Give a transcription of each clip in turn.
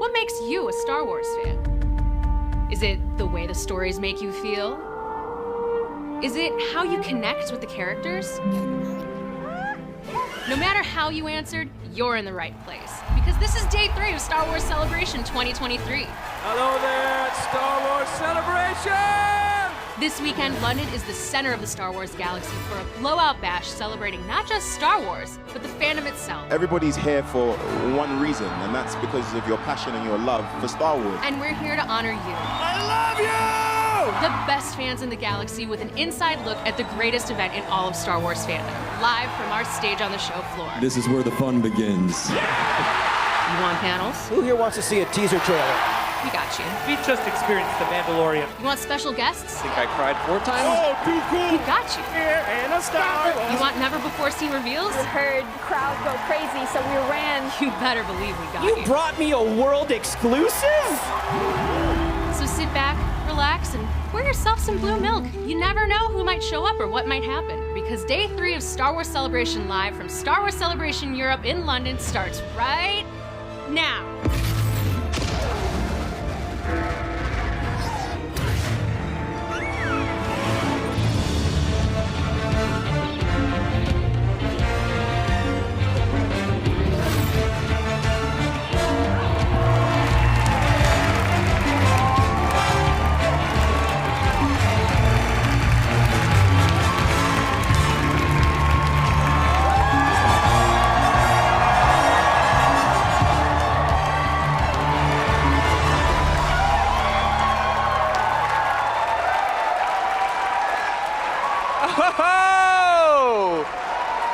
what makes you a Star Wars fan? Is it the way the stories make you feel? Is it how you connect with the characters? No matter how you answered, you're in the right place. Because this is day 3 of Star Wars Celebration 2023. Hello there, it's Star Wars Celebration! This weekend, London is the center of the Star Wars galaxy for a blowout bash celebrating not just Star Wars, but the fandom itself. Everybody's here for one reason, and that's because of your passion and your love for Star Wars. And we're here to honor you. I love you! The best fans in the galaxy with an inside look at the greatest event in all of Star Wars fandom. Live from our stage on the show floor. This is where the fun begins. You want panels? Who here wants to see a teaser trailer? We got you. We just experienced The Mandalorian. You want special guests? I think I cried 4 times. Oh, too cool! We got you. Here in a Star Wars. You want never-before-seen reveals? We heard the crowd go crazy, so we ran. You better believe we got You brought me a world exclusive? So sit back, relax, and pour yourself some blue milk. You never know who might show up or what might happen, because day 3 of Star Wars Celebration Live from Star Wars Celebration Europe in London starts right now.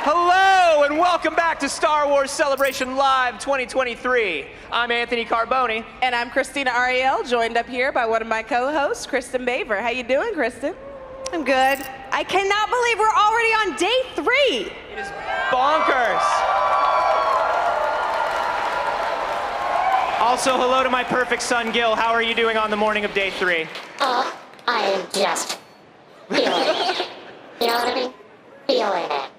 Hello and welcome back to Star Wars Celebration Live 2023. I'm Anthony Carboni. And I'm Christina Ariel, joined up here by one of my co-hosts, Kristen Baver. How you doing, Kristen? I'm good. I cannot believe we're already on day 3. It is bonkers. Also, hello to my perfect son, Gil. How are you doing on the morning of day 3? I am just feeling it. You know what I mean? Feeling it.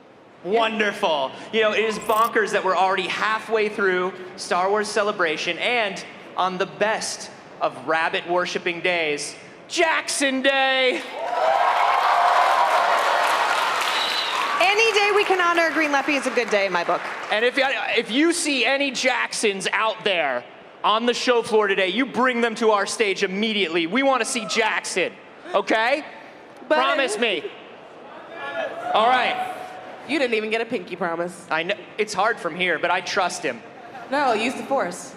Wonderful. You know, it is bonkers that we're already halfway through Star Wars Celebration and on the best of rabbit worshipping days, Jackson Day. Any day we can honor a Green Leppy is a good day in my book. And if you see any Jacksons out there on the show floor today, you bring them to our stage immediately. We want to see Jackson, okay? Promise me. All right. You didn't even get a pinky promise. I know it's hard from here, but I trust him. No, use the Force.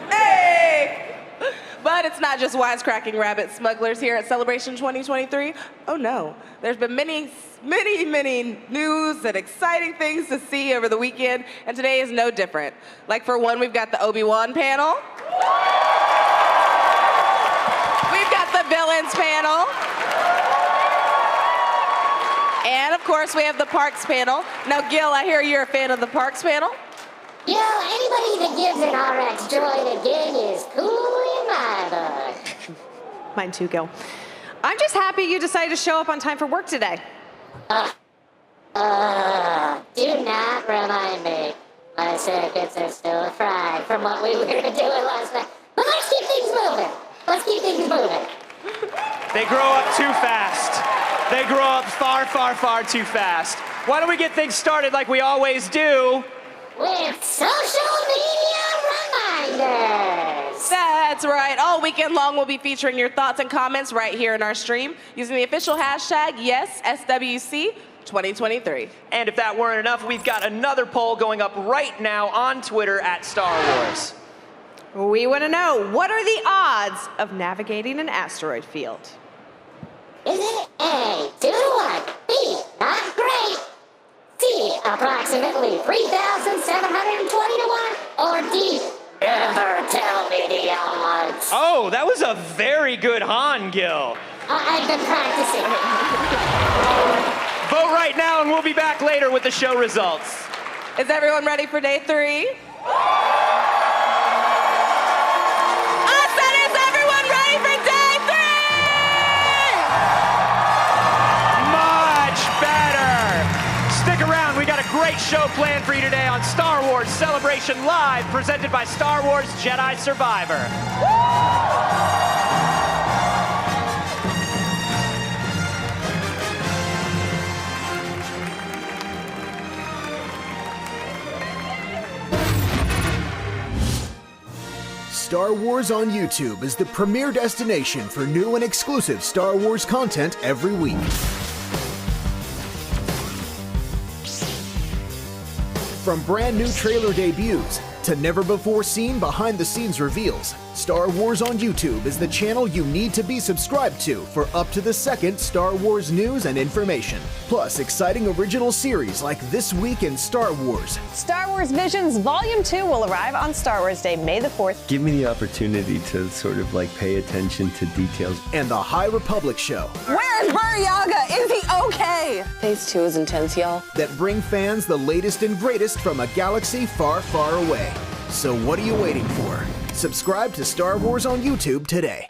Hey! But it's not just wisecracking rabbit smugglers here at Celebration 2023. Oh no, there's been many news and exciting things to see over the weekend, and today is no different. Like for one, we've got the Obi-Wan panel. We've got the villains panel. And of course, we have the Parks panel. Now, Gil, I hear you're a fan of the Parks panel. You know, anybody that gives an RX droid a gig is cool in my book. Mine too, Gil. I'm just happy you decided to show up on time for work today. Do not remind me. My circuits are still fried from what we were doing last night. But let's keep things moving. Let's keep things moving. They grow up too fast. They grow up far, far, far too fast. Why don't we get things started like we always do? With social media reminders. That's right. All weekend long, we'll be featuring your thoughts and comments right here in our stream using the official hashtag YesSWC2023. And if that weren't enough, we've got another poll going up right now on Twitter at Star Wars. We want to know, what are the odds of navigating an asteroid field? Is it A, 2 to 1, B, not great, C, approximately 3,720 to 1, or D, never tell me the odds? Oh, that was a very good Han, Gil. I've been practicing. Vote right now and we'll be back later with the show results. Is everyone ready for day 3? great show planned for you today on Star Wars Celebration Live, presented by Star Wars Jedi Survivor. Star Wars on YouTube is the premier destination for new and exclusive Star Wars content every week. From brand new trailer debuts to never-before-seen behind-the-scenes reveals, Star Wars on YouTube is the channel you need to be subscribed to for up-to-the-second Star Wars news and information. Plus, exciting original series like This Week in Star Wars. Star Wars Visions Volume 2 will arrive on Star Wars Day, May the 4th. Give me the opportunity to sort of like pay attention to details. And the High Republic Show. Where's Buryaga? Is he okay? Phase 2 is intense, y'all. That bring fans the latest and greatest from a galaxy far, far away. So what are you waiting for? Subscribe to Star Wars on YouTube today.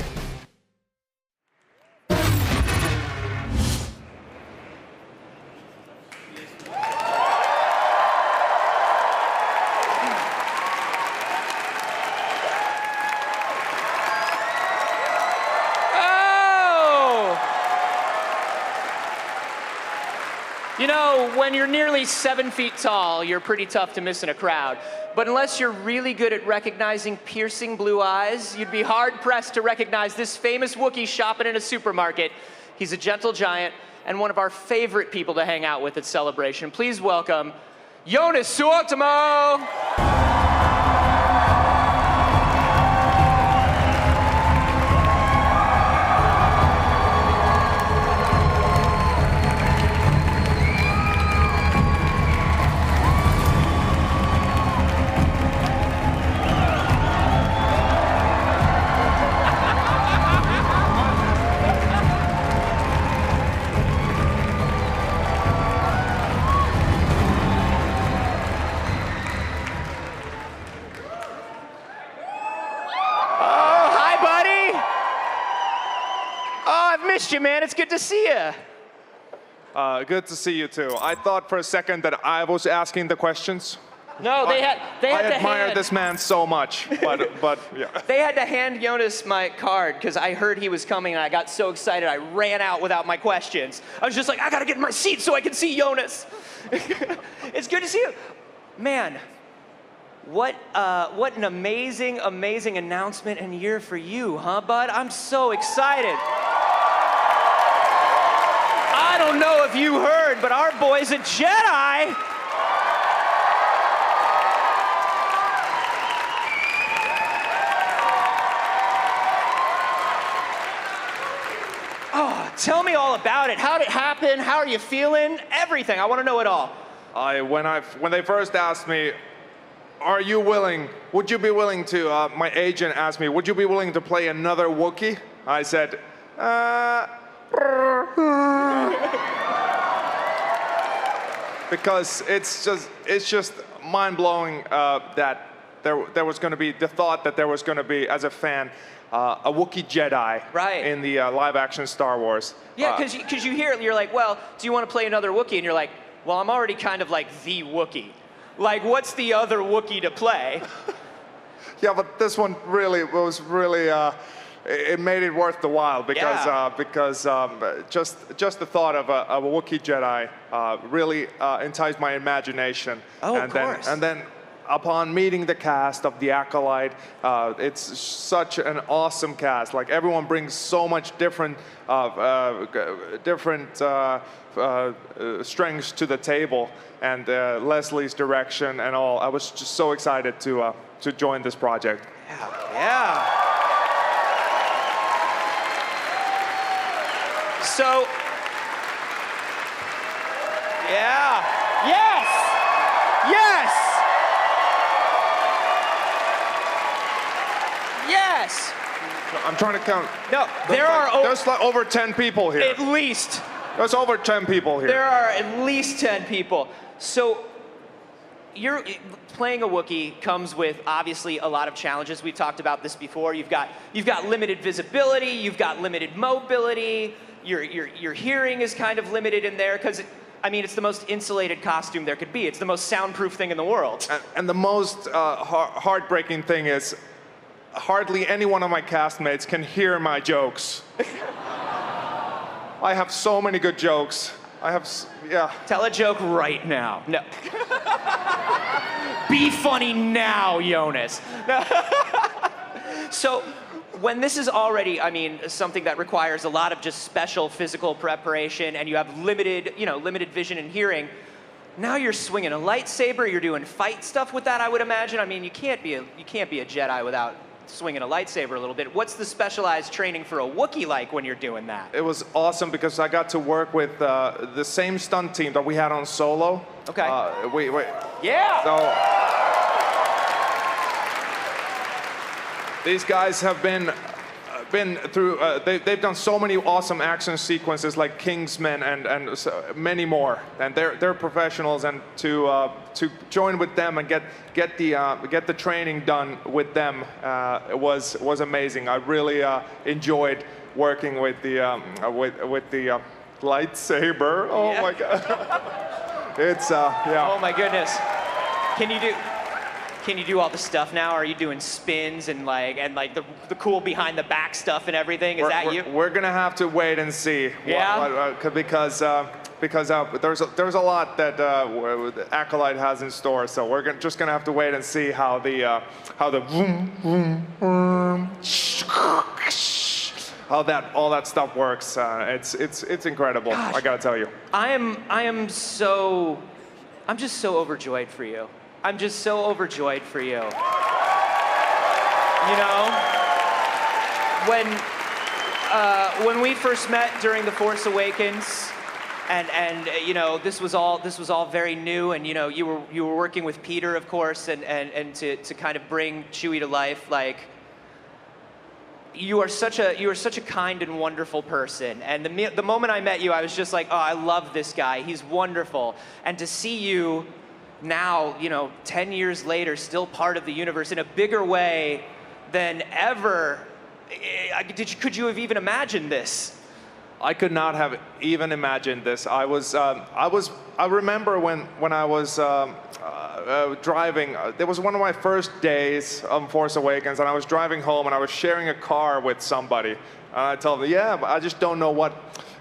You know, when you're nearly 7 feet tall, you're pretty tough to miss in a crowd. But unless you're really good at recognizing piercing blue eyes, you'd be hard-pressed to recognize this famous Wookiee shopping in a supermarket. He's a gentle giant and one of our favorite people to hang out with at Celebration. Please welcome Joonas Suotamo! You, man. It's good to see you. Good to see you too. I thought for a second that I was asking the questions. No, they had to I admire this man so much, but yeah. They had to hand Joonas my card because I heard he was coming and I got so excited I ran out without my questions. I was just like, I gotta get in my seat so I can see Joonas. It's good to see you. Man, what an amazing, amazing announcement and year for you, huh, bud? I'm so excited. I don't know if you heard, but our boy's a Jedi. Oh, tell me all about it. How did it happen? How are you feeling? Everything. I want to know it all. When they first asked me, are you willing, would you be willing to, my agent asked me, would you be willing to play another Wookiee? I said, because it's just mind-blowing that there was going to be the thought that there was going to be, as a fan, a Wookiee Jedi in the live-action Star Wars. Yeah, because you hear it, you're like, well, do you want to play another Wookiee? And you're like, well, I'm already kind of like the Wookiee. Like, what's the other Wookiee to play? Yeah, but this one was really. It made it worth the while because just the thought of a Wookiee Jedi really enticed my imagination. Oh, of course. And then upon meeting the cast of The Acolyte, it's such an awesome cast. Like, everyone brings so much different strengths to the table, and Leslie's direction and all. I was just so excited to join this project. Yeah. So, yeah, yes, I'm trying to count. No, there's like over 10 people here. At least. There's over 10 people here. There are at least 10 people. So, you're playing a Wookiee comes with obviously a lot of challenges. We've talked about this before. You've got limited visibility. You've got limited mobility. Your hearing is kind of limited in there because I mean, it's the most insulated costume there could be. It's the most soundproof thing in the world. And the most heartbreaking thing is, hardly any one of my castmates can hear my jokes. I have so many good jokes. Yeah. Tell a joke right now. No. Be funny now, Joonas. So, when this is already, I mean, something that requires a lot of just special physical preparation, and you have limited vision and hearing, now you're swinging a lightsaber, you're doing fight stuff with that, I would imagine. I mean, you can't be a Jedi without swinging a lightsaber a little bit. What's the specialized training for a Wookiee like when you're doing that? It was awesome because I got to work with the same stunt team that we had on Solo. Okay. Yeah. So these guys have been through. They've done so many awesome action sequences like Kingsman and so many more. And they're professionals, and to join with them and get the training done with them was amazing. I really enjoyed working with the lightsaber. Oh Yeah. my God! It's yeah. Oh my goodness. Can you do all the stuff now? Are you doing spins and the cool behind the back stuff and everything? Is that you? We're gonna have to wait and see. Yeah. Because there's a lot that the Acolyte has in store. So we're just gonna have to wait and see how the vroom, vroom, vroom, how all that stuff works. It's incredible. Gosh. I gotta tell you. I'm just so overjoyed for you. I'm just so overjoyed for you. You know, when we first met during The Force Awakens, and you know, this was all very new, and you know, you were working with Peter, of course, and to kind of bring Chewie to life, like. You are such a kind and wonderful person, and the moment I met you, I was just like, oh, I love this guy. He's wonderful, and to see you now, you know, 10 years later, still part of the universe in a bigger way than ever. Could you have even imagined this? I could not have even imagined this. I remember when I was driving. It was one of my first days on Force Awakens, and I was driving home, and I was sharing a car with somebody. And I told them, yeah, but I just don't know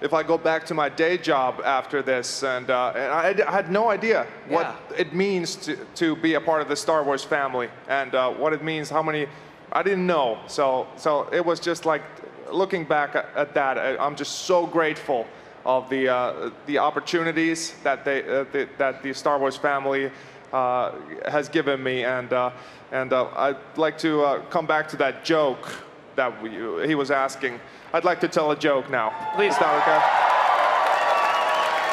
if I go back to my day job after this. And I had no idea what it means to be a part of the Star Wars family, and what it means, I didn't know. So it was just like, looking back at that, I'm just so grateful of the opportunities that the Star Wars family has given me, and I'd like to come back to that joke that he was asking. I'd like to tell a joke now. Please. Is that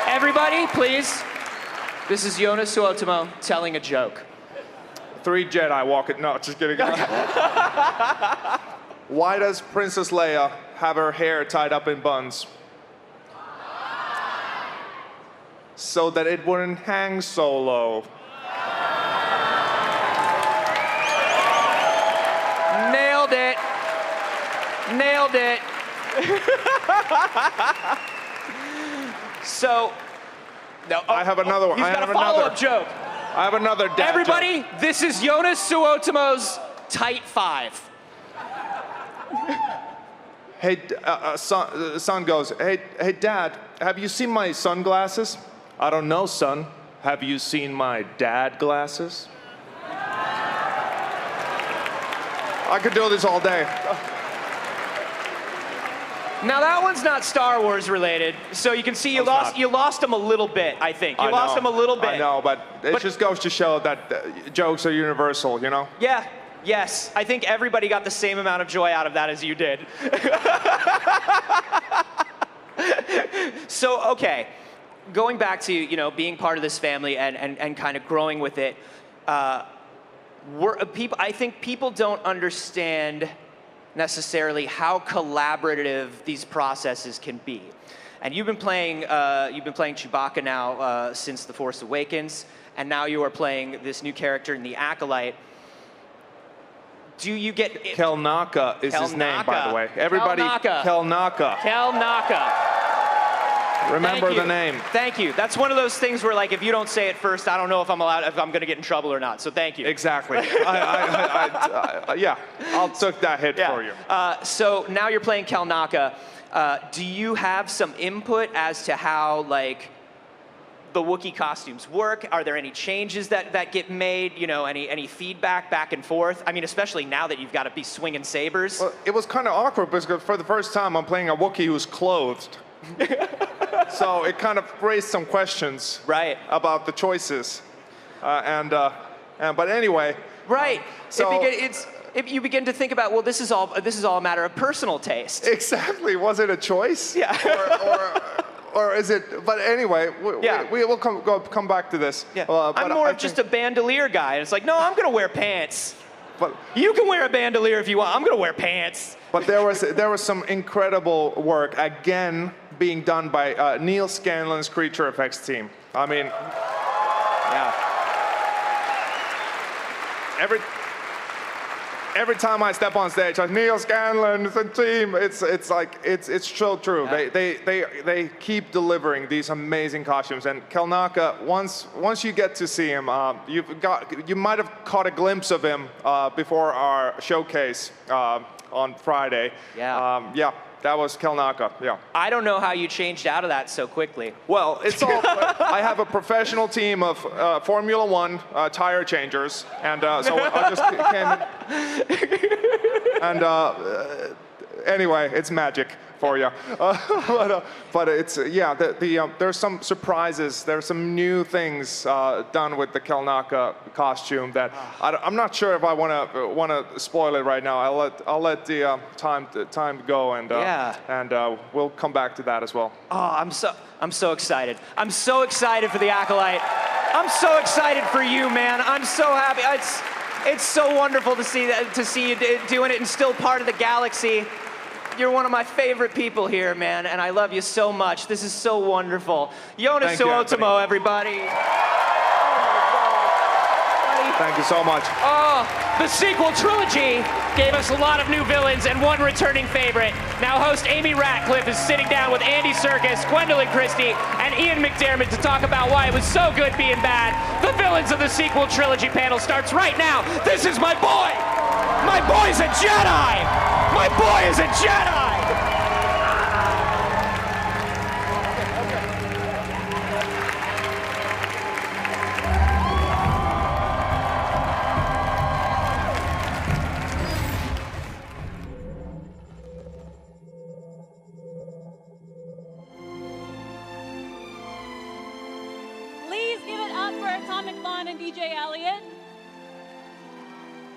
okay? Everybody, please. This is Joonas Suotamo telling a joke. 3 Jedi walk it. No, just kidding. Why does Princess Leia have her hair tied up in buns? So that it wouldn't hang so low. Nailed it. Nailed it. So, no. I have another one. He's got a follow-up joke. I have another dad Everybody, joke. this is Joonas Suotamo's Tight 5. Hey, son goes, hey, Dad, have you seen my sunglasses? I don't know, son. Have you seen my dad glasses? I could do this all day. Now that one's not Star Wars related, so you can see you lost him a little bit, I think. You lost him a little bit. I know, but it just goes to show that jokes are universal, you know? Yeah. Yes, I think everybody got the same amount of joy out of that as you did. So, okay, going back to, you know, being part of this family and kind of growing with it, I think people don't understand necessarily how collaborative these processes can be. And you've been playing Chewbacca now since The Force Awakens, and now you are playing this new character in The Acolyte. Do you get... Kel Naka is his name, by the way. Everybody, Kel Naka. Kel Naka. Remember the name. Thank you. That's one of those things where, like, if you don't say it first, I don't know if I'm going to get in trouble or not. So thank you. Exactly. Yeah, I'll took that hit for you. So now you're playing Kelnaka. Do you have some input as to how, like, the Wookiee costumes work? Are there any changes that get made? You know, any feedback back and forth? I mean, especially now that you've got to be swinging sabers. Well, it was kind of awkward because for the first time I'm playing a Wookiee who's clothed. So it kind of raised some questions about the choices. But anyway. Right. So you begin to think about, well, this is all a matter of personal taste. Exactly. Was it a choice? Yeah. Or is it? But anyway, we will come back to this. Yeah. I'm more of just a bandolier guy, and it's like, no, I'm gonna wear pants. But you can wear a bandolier if you want. I'm gonna wear pants. But there was some incredible work again being done by Neil Scanlon's creature effects team. I mean, yeah. Every time I step on stage, like Neil Scanlon, it's a team. It's so true. Yeah. They keep delivering these amazing costumes. And Kelnaka, once you get to see him, you might have caught a glimpse of him before our showcase on Friday. Yeah. That was Kelnaka. Yeah. I don't know how you changed out of that so quickly. Well, it's all. I have a professional team of Formula One tire changers, and so I just came. And anyway, it's magic for you. But it's there's some surprises. There's some new things done with the Kelnaka costume that I'm not sure if I want to spoil it right now. I'll let the time go, and we'll come back to that as well. Oh, I'm so excited. I'm so excited for the Acolyte. I'm so excited for you, man. I'm so happy. It's so wonderful to see you doing it and still part of the galaxy. You're one of my favorite people here, man, and I love you so much. This is so wonderful. Joonas Suotamo, everybody. Thank you so much. Oh, the sequel trilogy gave us a lot of new villains and one returning favorite. Now host Amy Ratcliffe is sitting down with Andy Serkis, Gwendoline Christie, and Ian McDiarmid to talk about why it was so good being bad. The villains of the sequel trilogy panel starts right now. This is my boy! My boy's a Jedi! My boy is a Jedi! Please give it up for Atomic Blonde and DJ Elliott.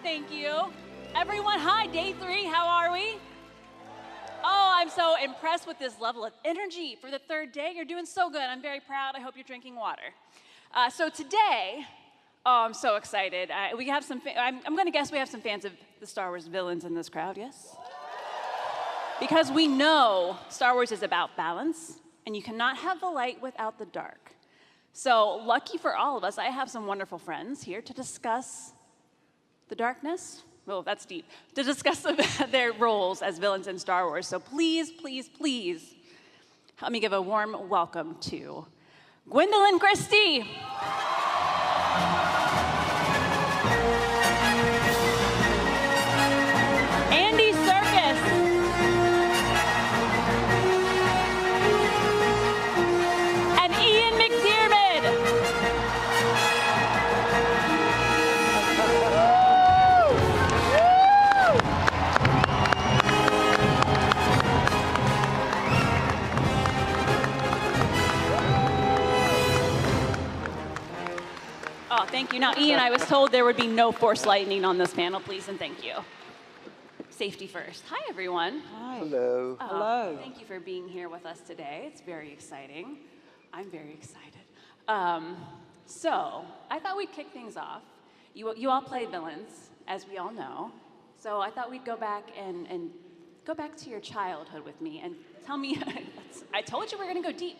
Thank you. Everyone, hi, day 3, how are we? Oh, I'm so impressed with this level of energy for the 3rd day. You're doing so good. I'm very proud. I hope you're drinking water. So today, I'm so excited. We have some, I'm going to guess we have some fans of the Star Wars villains in this crowd, yes? Because we know Star Wars is about balance, and you cannot have the light without the dark. So lucky for all of us, I have some wonderful friends here to discuss the darkness. Oh, that's deep. To discuss their roles as villains in Star Wars. So please, please, please, help me give a warm welcome to Gwendoline Christie. Andy Serkis. And Ian McDiarmid. Oh, thank you. Now, Ian, I was told there would be no Force lightning on this panel, please, and thank you. Safety first. Hi, everyone. Hi. Hello. Hello. Thank you for being here with us today. It's very exciting. I'm very excited. So, I thought we'd kick things off. You all play villains, as we all know. So I thought we'd go back and go back to your childhood with me and tell me, I told you we were going to go deep,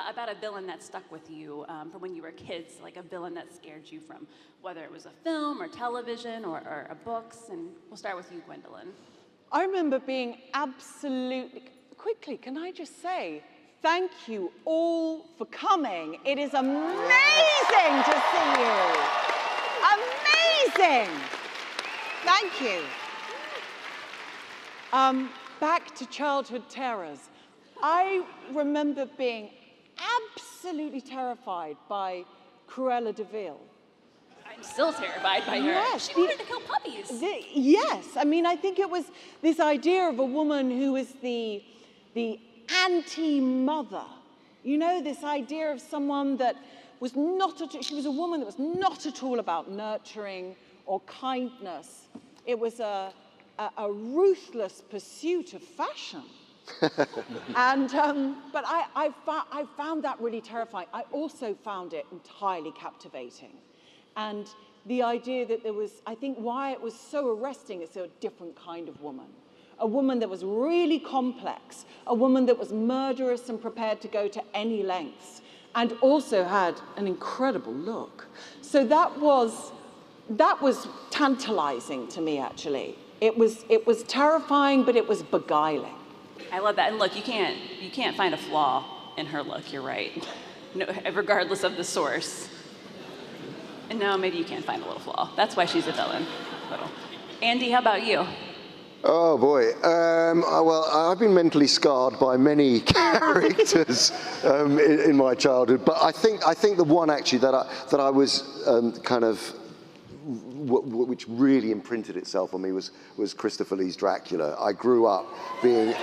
about a villain that stuck with you from when you were kids, like a villain that scared you from whether it was a film or television or books. And we'll start with you, Gwendoline. I remember being absolutely, quickly, can I just say, Thank you all for coming. It is amazing to see you. Amazing. Thank you. Back to childhood terrors. I remember being absolutely terrified by Cruella de Vil. I'm still terrified by her. Yes, She wanted to kill puppies. Yes, I mean, I think it was this idea of a woman who is the anti-mother. You know, this idea of someone that was she was a woman that was not at all about nurturing or kindness. It was a ruthless pursuit of fashion. And, but I found that really terrifying. I also found it entirely captivating. And the idea that there was, I think why it was so arresting, it's a different kind of woman. A woman that was really complex, a woman that was murderous and prepared to go to any lengths, and also had an incredible look. So that was tantalizing to me, actually. It was terrifying, but it was beguiling. I love that. And look, you can't find a flaw in her look, you're right. No, regardless of the source. And no, maybe you can't find a little flaw. That's why she's a villain. Andy, how about you? Oh boy, well, I've been mentally scarred by many characters in my childhood, but I think the one actually that I was kind of, which really imprinted itself on me was Christopher Lee's Dracula. I grew up being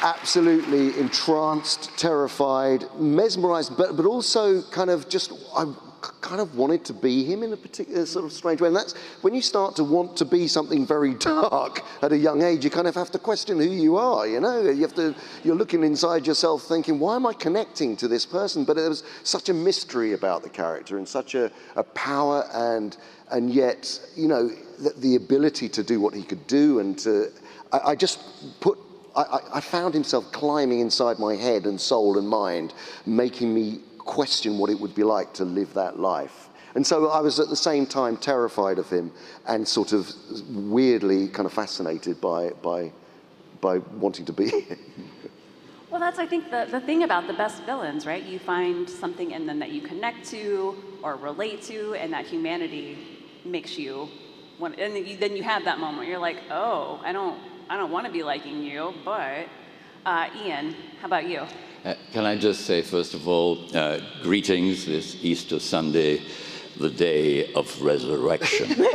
absolutely entranced, terrified, mesmerized, but also kind of just, I kind of wanted to be him in a particular sort of strange way. And that's when you start to want to be something very dark at a young age, you kind of have to question who you are, you know? You're looking inside yourself thinking, why am I connecting to this person? But there was such a mystery about the character and such a power and yet, you know, the ability to do what he could do and I found himself climbing inside my head and soul and mind, making me question what it would be like to live that life. And so I was at the same time terrified of him and sort of weirdly kind of fascinated by wanting to be him. Well, that's, I think, the thing about the best villains, right? You find something in them that you connect to or relate to, and that humanity makes you want, and then you have that moment where you're like, oh, I don't want to be liking you, but Ian, how about you? Can I just say, first of all, greetings this Easter Sunday, the day of resurrection.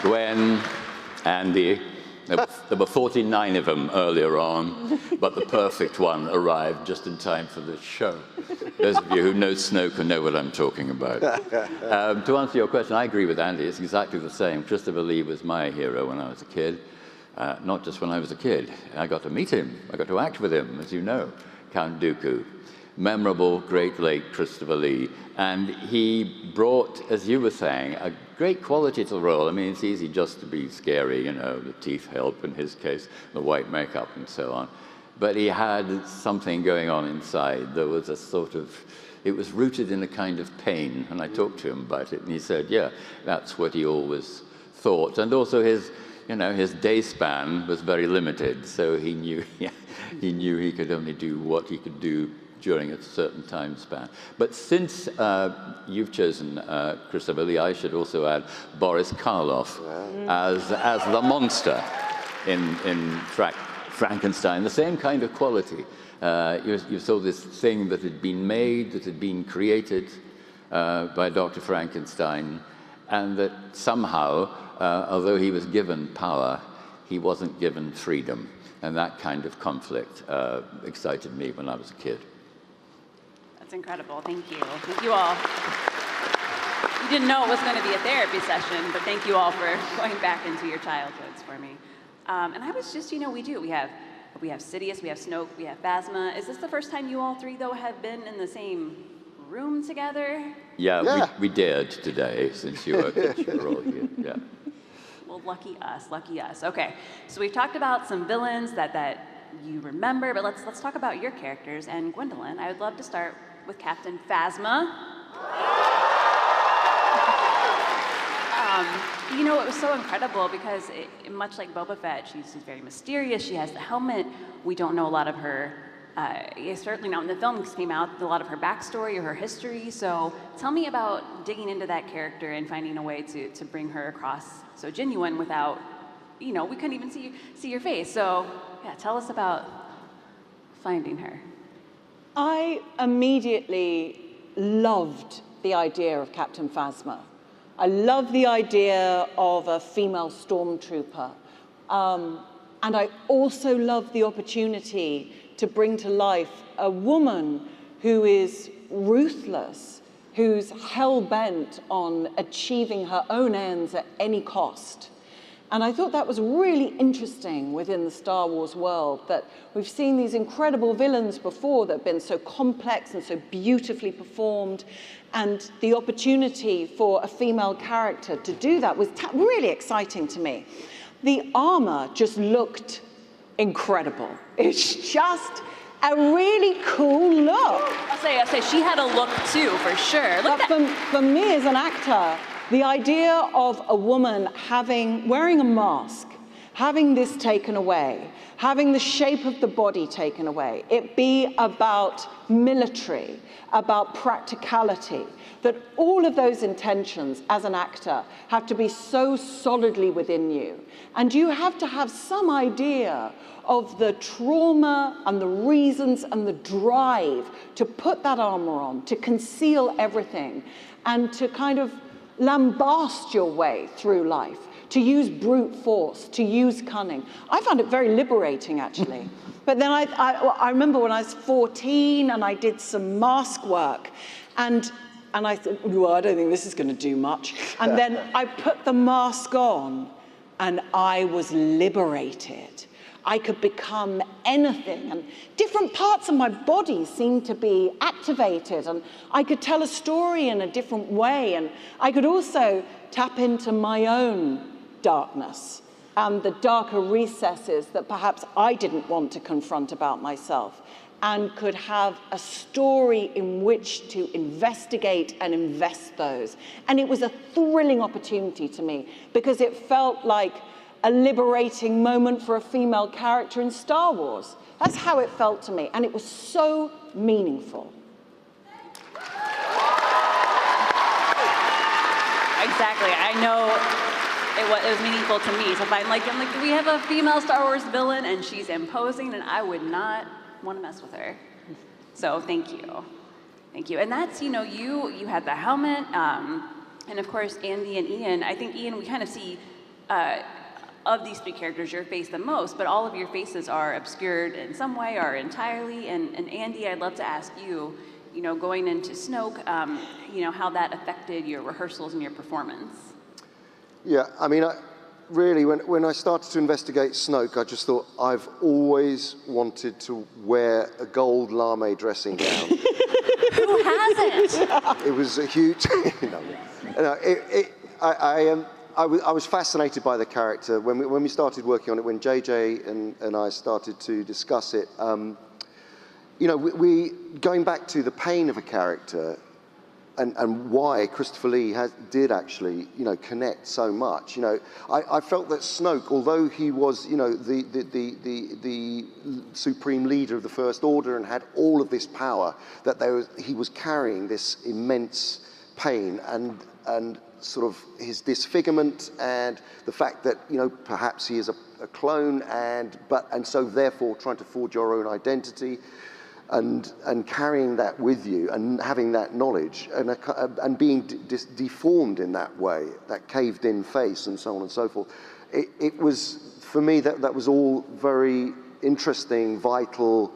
Gwen, Andy, there were 49 of them earlier on, but the perfect one arrived just in time for this show. Those of you who know Snoke know what I'm talking about. To answer your question, I agree with Andy. It's exactly the same. Christopher Lee was my hero when I was a kid. Not just when I was a kid. I got to meet him. I got to act with him, as you know, Count Dooku. Memorable, great late Christopher Lee. And he brought, as you were saying, a great quality to the role. I mean, it's easy just to be scary, you know, the teeth help in his case, the white makeup and so on. But he had something going on inside. There was a sort of, it was rooted in a kind of pain. And I talked to him about it, and he said, yeah, that's what he always thought. And also his, you know, his day span was very limited. So he knew he could only do what he could do during a certain time span. But since you've chosen Christopher Lee, I should also add Boris Karloff as the monster in Frankenstein, the same kind of quality. You saw this thing that had been made, that had been created by Dr. Frankenstein, and that somehow, although he was given power, he wasn't given freedom. And that kind of conflict excited me when I was a kid. That's incredible. Thank you. Thank you all. You didn't know it was going to be a therapy session, but thank you all for going back into your childhoods for me. And I was just, you know, we have Sidious, we have Snoke, we have Phasma. Is this the first time you all three, though, have been in the same room together? Yeah. We dared today, since you were all here. Yeah. Well, lucky us, lucky us. Okay, so we've talked about some villains that you remember, but let's talk about your characters. And Gwendoline, I would love to start with Captain Phasma. You know, it was so incredible because much like Boba Fett, she's very mysterious. She has the helmet. We don't know a lot of her, certainly not when the films came out, a lot of her backstory or her history. So tell me about digging into that character and finding a way to bring her across so genuine without, you know, we couldn't even see your face. So yeah, tell us about finding her. I immediately loved the idea of Captain Phasma. I love the idea of a female stormtrooper. And I also love the opportunity to bring to life a woman who is ruthless, who's hell-bent on achieving her own ends at any cost. And I thought that was really interesting within the Star Wars world, that we've seen these incredible villains before that have been so complex and so beautifully performed, and the opportunity for a female character to do that was really exciting to me. The armor just looked incredible. It's just a really cool look. I'll say she had a look too, for sure. But for me as an actor, the idea of a woman wearing a mask, having this taken away, having the shape of the body taken away, it be about military, about practicality, that all of those intentions as an actor have to be so solidly within you. And you have to have some idea of the trauma and the reasons and the drive to put that armor on, to conceal everything, and to kind of lambast your way through life, to use brute force, to use cunning. I found it very liberating, actually. But then I remember when I was 14 and I did some mask work, and I thought, well, I don't think this is going to do much. And then I put the mask on, and I was liberated. I could become anything, and different parts of my body seemed to be activated, and I could tell a story in a different way, and I could also tap into my own darkness and the darker recesses that perhaps I didn't want to confront about myself, and could have a story in which to investigate and invest those. And it was a thrilling opportunity to me, because it felt like a liberating moment for a female character in Star Wars. That's how it felt to me, and it was so meaningful. Exactly, I know it was meaningful to me. So if I'm like, we have a female Star Wars villain and she's imposing, and I would not want to mess with her. So thank you. Thank you. And that's, you know, you had the helmet, and of course, Andy and Ian. I think, Ian, we kind of see, of these three characters, your face the most, but all of your faces are obscured in some way or entirely. And Andy, I'd love to ask you, you know, going into Snoke, you know, how that affected your rehearsals and your performance. Yeah, I mean, really, when I started to investigate Snoke, I just thought, I've always wanted to wear a gold lame dressing gown. Who hasn't? It was a huge, I was fascinated by the character. When we started working on it, when JJ and I started to discuss it, you know, we going back to the pain of a character, and why Christopher Lee did actually, you know, connect so much. You know, I felt that Snoke, although he was, you know, the supreme leader of the First Order and had all of this power, that he was carrying this immense pain and sort of his disfigurement, and the fact that, you know, perhaps he is a clone, and so therefore trying to forge your own identity. And carrying that with you and having that knowledge and being deformed in that way, that caved-in face and so on and so forth, it was, for me, that was all very interesting, vital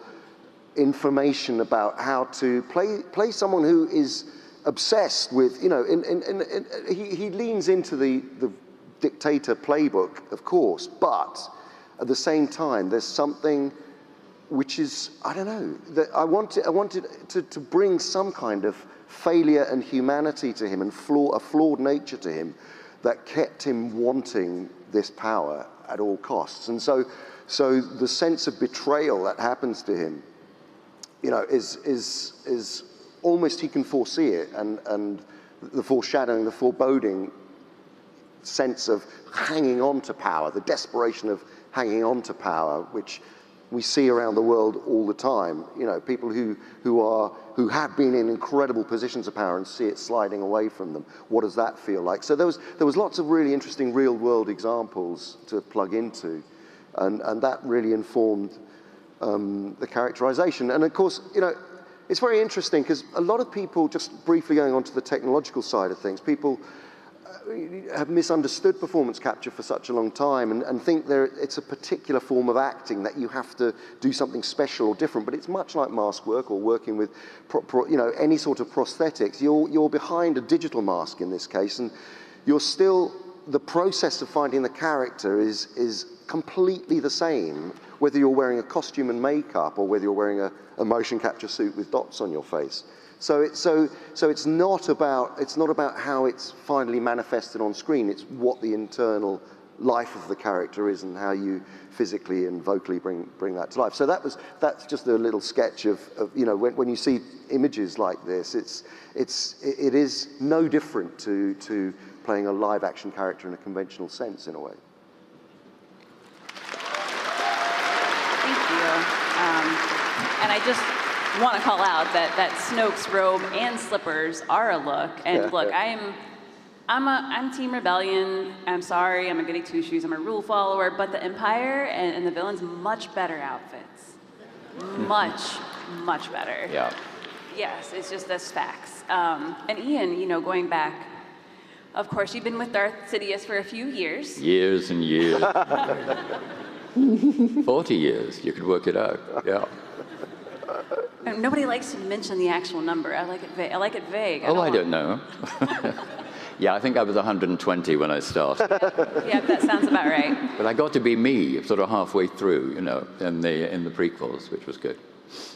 information about how to play someone who is obsessed with, you know, he leans into the dictator playbook, of course, but at the same time, there's something which is, I don't know, that I wanted to bring some kind of failure and humanity to him, and a flawed nature to him that kept him wanting this power at all costs. And so the sense of betrayal that happens to him, you know, is almost, he can foresee it, and the foreshadowing, the foreboding sense of hanging on to power, the desperation of hanging on to power, which we see around the world all the time. You know, people who have been in incredible positions of power and see it sliding away from them. What does that feel like? So there was lots of really interesting real-world examples to plug into, and that really informed the characterization. And of course, you know, it's very interesting because a lot of people, just briefly going on to the technological side of things, people have misunderstood performance capture for such a long time and think it's a particular form of acting that you have to do something special or different, but it's much like mask work or working with you know, any sort of prosthetics. You're behind a digital mask in this case, and you're still, the process of finding the character is completely the same, whether you're wearing a costume and makeup or whether you're wearing a motion capture suit with dots on your face. So it's not about how it's finally manifested on screen. It's what the internal life of the character is and how you physically and vocally bring that to life. So that's just a little sketch of you know, when you see images like this, it is no different to playing a live action character in a conventional sense in a way. Thank you. And I just want to call out that Snoke's robe and slippers are a look. And look, I'm Team Rebellion. I'm sorry, I'm a goody two shoes. I'm a rule follower. But the Empire and the villains, much better outfits. Much better. Yeah. Yes, it's just that's facts. And Ian, you know, going back, of course, you've been with Darth Sidious for a few years. Years and years. 40 years, you could work it out, yeah. And nobody likes to mention the actual number. I like it vague. I don't know. Yeah, I think I was 120 when I started. Yeah, that sounds about right. But I got to be me sort of halfway through, you know, in the prequels, which was good.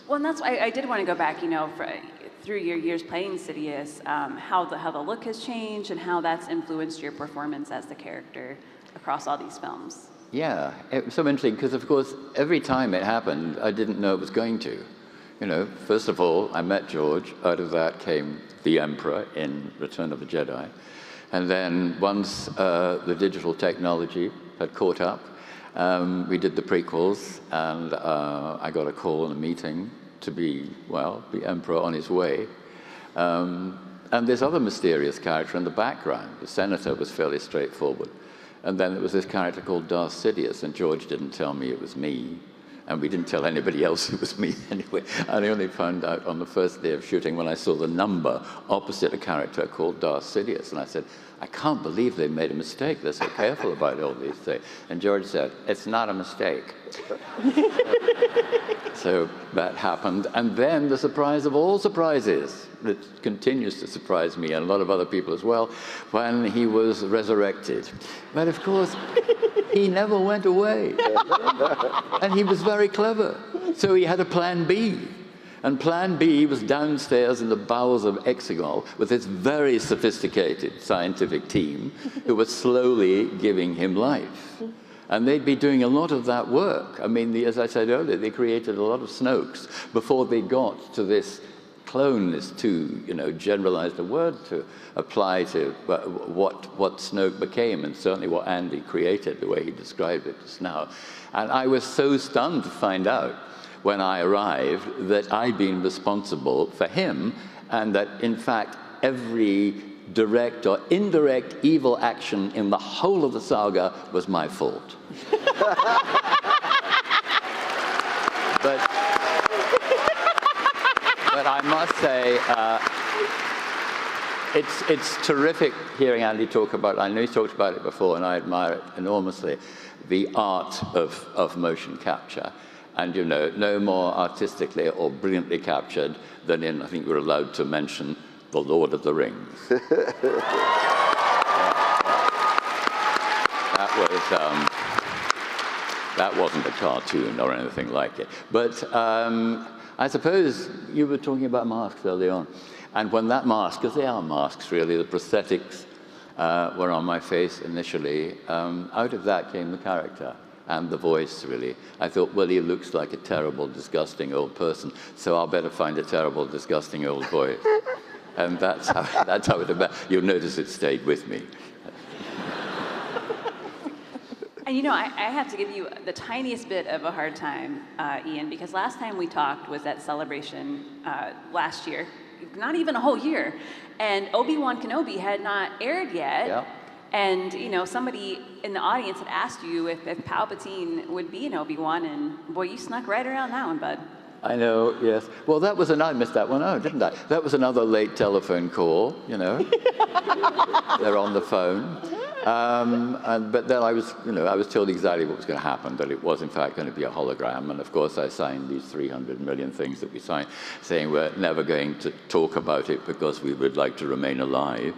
Well, and that's why I did want to go back, you know, through your years playing Sidious, how the look has changed and how that's influenced your performance as the character across all these films. Yeah, it was so interesting because, of course, every time it happened, I didn't know it was going to. You know, first of all, I met George. Out of that came the Emperor in Return of the Jedi. And then once the digital technology had caught up, we did the prequels, and I got a call in a meeting to be, well, the Emperor on his way. And this other mysterious character in the background, the Senator, was fairly straightforward. And then there was this character called Darth Sidious, and George didn't tell me it was me. And we didn't tell anybody else it was me anyway. And I only found out on the first day of shooting when I saw the number opposite a character called Darth Sidious. And I said, I can't believe they made a mistake. They're so careful about all these things. And George said, it's not a mistake. So that happened. And then the surprise of all surprises, that continues to surprise me and a lot of other people as well, when he was resurrected. But of course, he never went away. And he was very clever. So he had a plan B. And plan B was downstairs in the bowels of Exegol with this very sophisticated scientific team who was slowly giving him life. And they'd be doing a lot of that work. I mean, as I said earlier, they created a lot of Snokes before they got to this clone, this too, you know, generalized a word to apply to what Snoke became, and certainly what Andy created, the way he described it just now. And I was so stunned to find out when I arrived that I'd been responsible for him, and that, in fact, every direct or indirect evil action in the whole of the saga was my fault. But I must say, it's terrific hearing Andy talk about it. I know he's talked about it before, and I admire it enormously, the art of motion capture. And, you know, no more artistically or brilliantly captured than in, I think we're allowed to mention, The Lord of the Rings. That wasn't a cartoon or anything like it. But I suppose you were talking about masks early on. And when that mask, because they are masks really, the prosthetics were on my face initially, out of that came the character. And the voice, really. I thought, well, he looks like a terrible, disgusting old person, so I'll better find a terrible, disgusting old voice. And that's how it, you'll notice it stayed with me. And you know, I have to give you the tiniest bit of a hard time, Ian, because last time we talked was at Celebration last year, not even a whole year, and Obi-Wan Kenobi had not aired yet. Yeah. And you know, somebody in the audience had asked you if Palpatine would be in Obi-Wan, and boy, you snuck right around that one, bud. I know, yes. Well, I missed that one out, didn't I? That was another late telephone call, you know. They're on the phone. But then I was told exactly what was going to happen, that it was in fact going to be a hologram. And of course I signed these 300 million things that we signed, saying we're never going to talk about it because we would like to remain alive.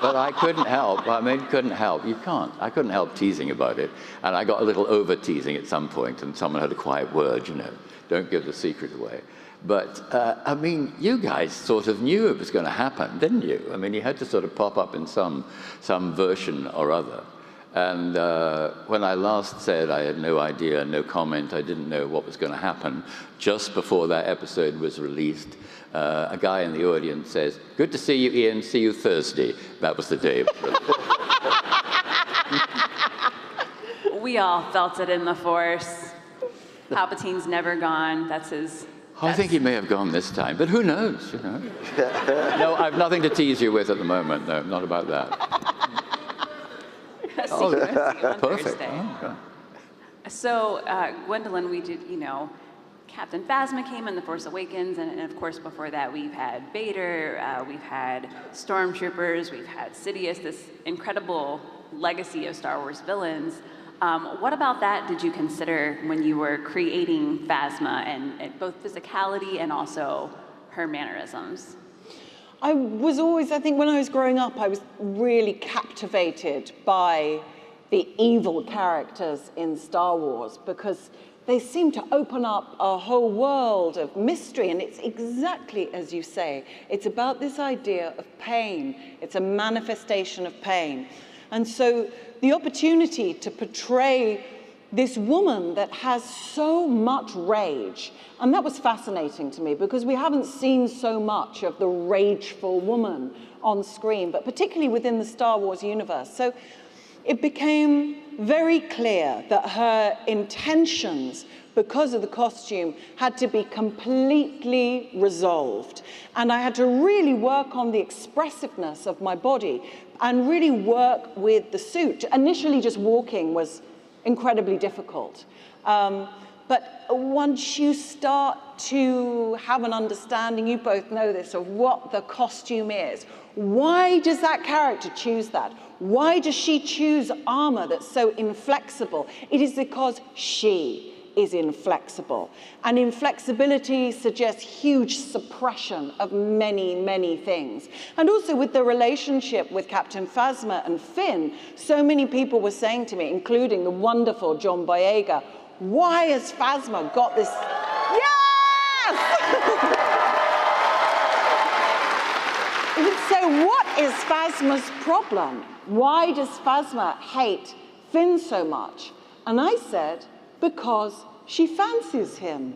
But I couldn't help. Couldn't help. You can't. I couldn't help teasing about it. And I got a little over-teasing at some point, and someone had a quiet word, you know, don't give the secret away. But, you guys sort of knew it was going to happen, didn't you? You had to sort of pop up in some version or other. And when I last said I had no idea, no comment, I didn't know what was going to happen, just before that episode was released, a guy in the audience says, "Good to see you, Ian. See you Thursday." That was the day. We all felt it in the Force. Palpatine's never gone. That's his... I think he may have gone this time, but who knows, you know? No, I've nothing to tease you with at the moment. No, not about that. Perfect. So, Gwendoline, we did, you know, Captain Phasma came in The Force Awakens, and of course before that we've had Vader, we've had Stormtroopers, we've had Sidious, this incredible legacy of Star Wars villains. What about that did you consider when you were creating Phasma, and both physicality and also her mannerisms? I think when I was growing up, I was really captivated by the evil characters in Star Wars because they seem to open up a whole world of mystery, and it's exactly as you say. It's about this idea of pain. It's a manifestation of pain. And so the opportunity to portray this woman that has so much rage, and that was fascinating to me because we haven't seen so much of the rageful woman on screen, but particularly within the Star Wars universe. So it became very clear that her intentions, because of the costume, had to be completely resolved. And I had to really work on the expressiveness of my body and really work with the suit. Initially, just walking was incredibly difficult. But once you start to have an understanding, you both know this, of what the costume is, why does that character choose that? Why does she choose armor that's so inflexible? It is because she is inflexible. And inflexibility suggests huge suppression of many, many things. And also with the relationship with Captain Phasma and Finn, so many people were saying to me, including the wonderful John Boyega, why has Phasma got this? Yes! So what is Phasma's problem? Why does Phasma hate Finn so much? And I said, because she fancies him.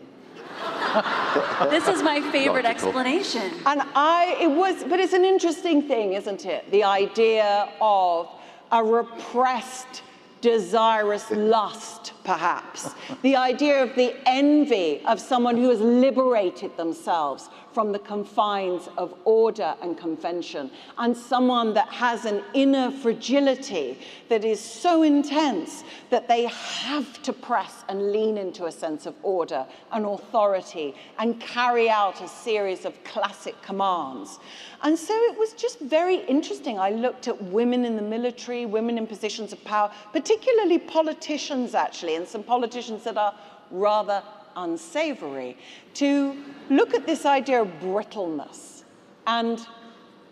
This is my favorite explanation. And but it's an interesting thing, isn't it? The idea of a repressed, desirous lust, perhaps. The idea of the envy of someone who has liberated themselves from the confines of order and convention, and someone that has an inner fragility that is so intense that they have to press and lean into a sense of order and authority and carry out a series of classic commands. And so it was just very interesting. I looked at women in the military, women in positions of power, particularly politicians, actually, and some politicians that are rather unsavory, to look at this idea of brittleness and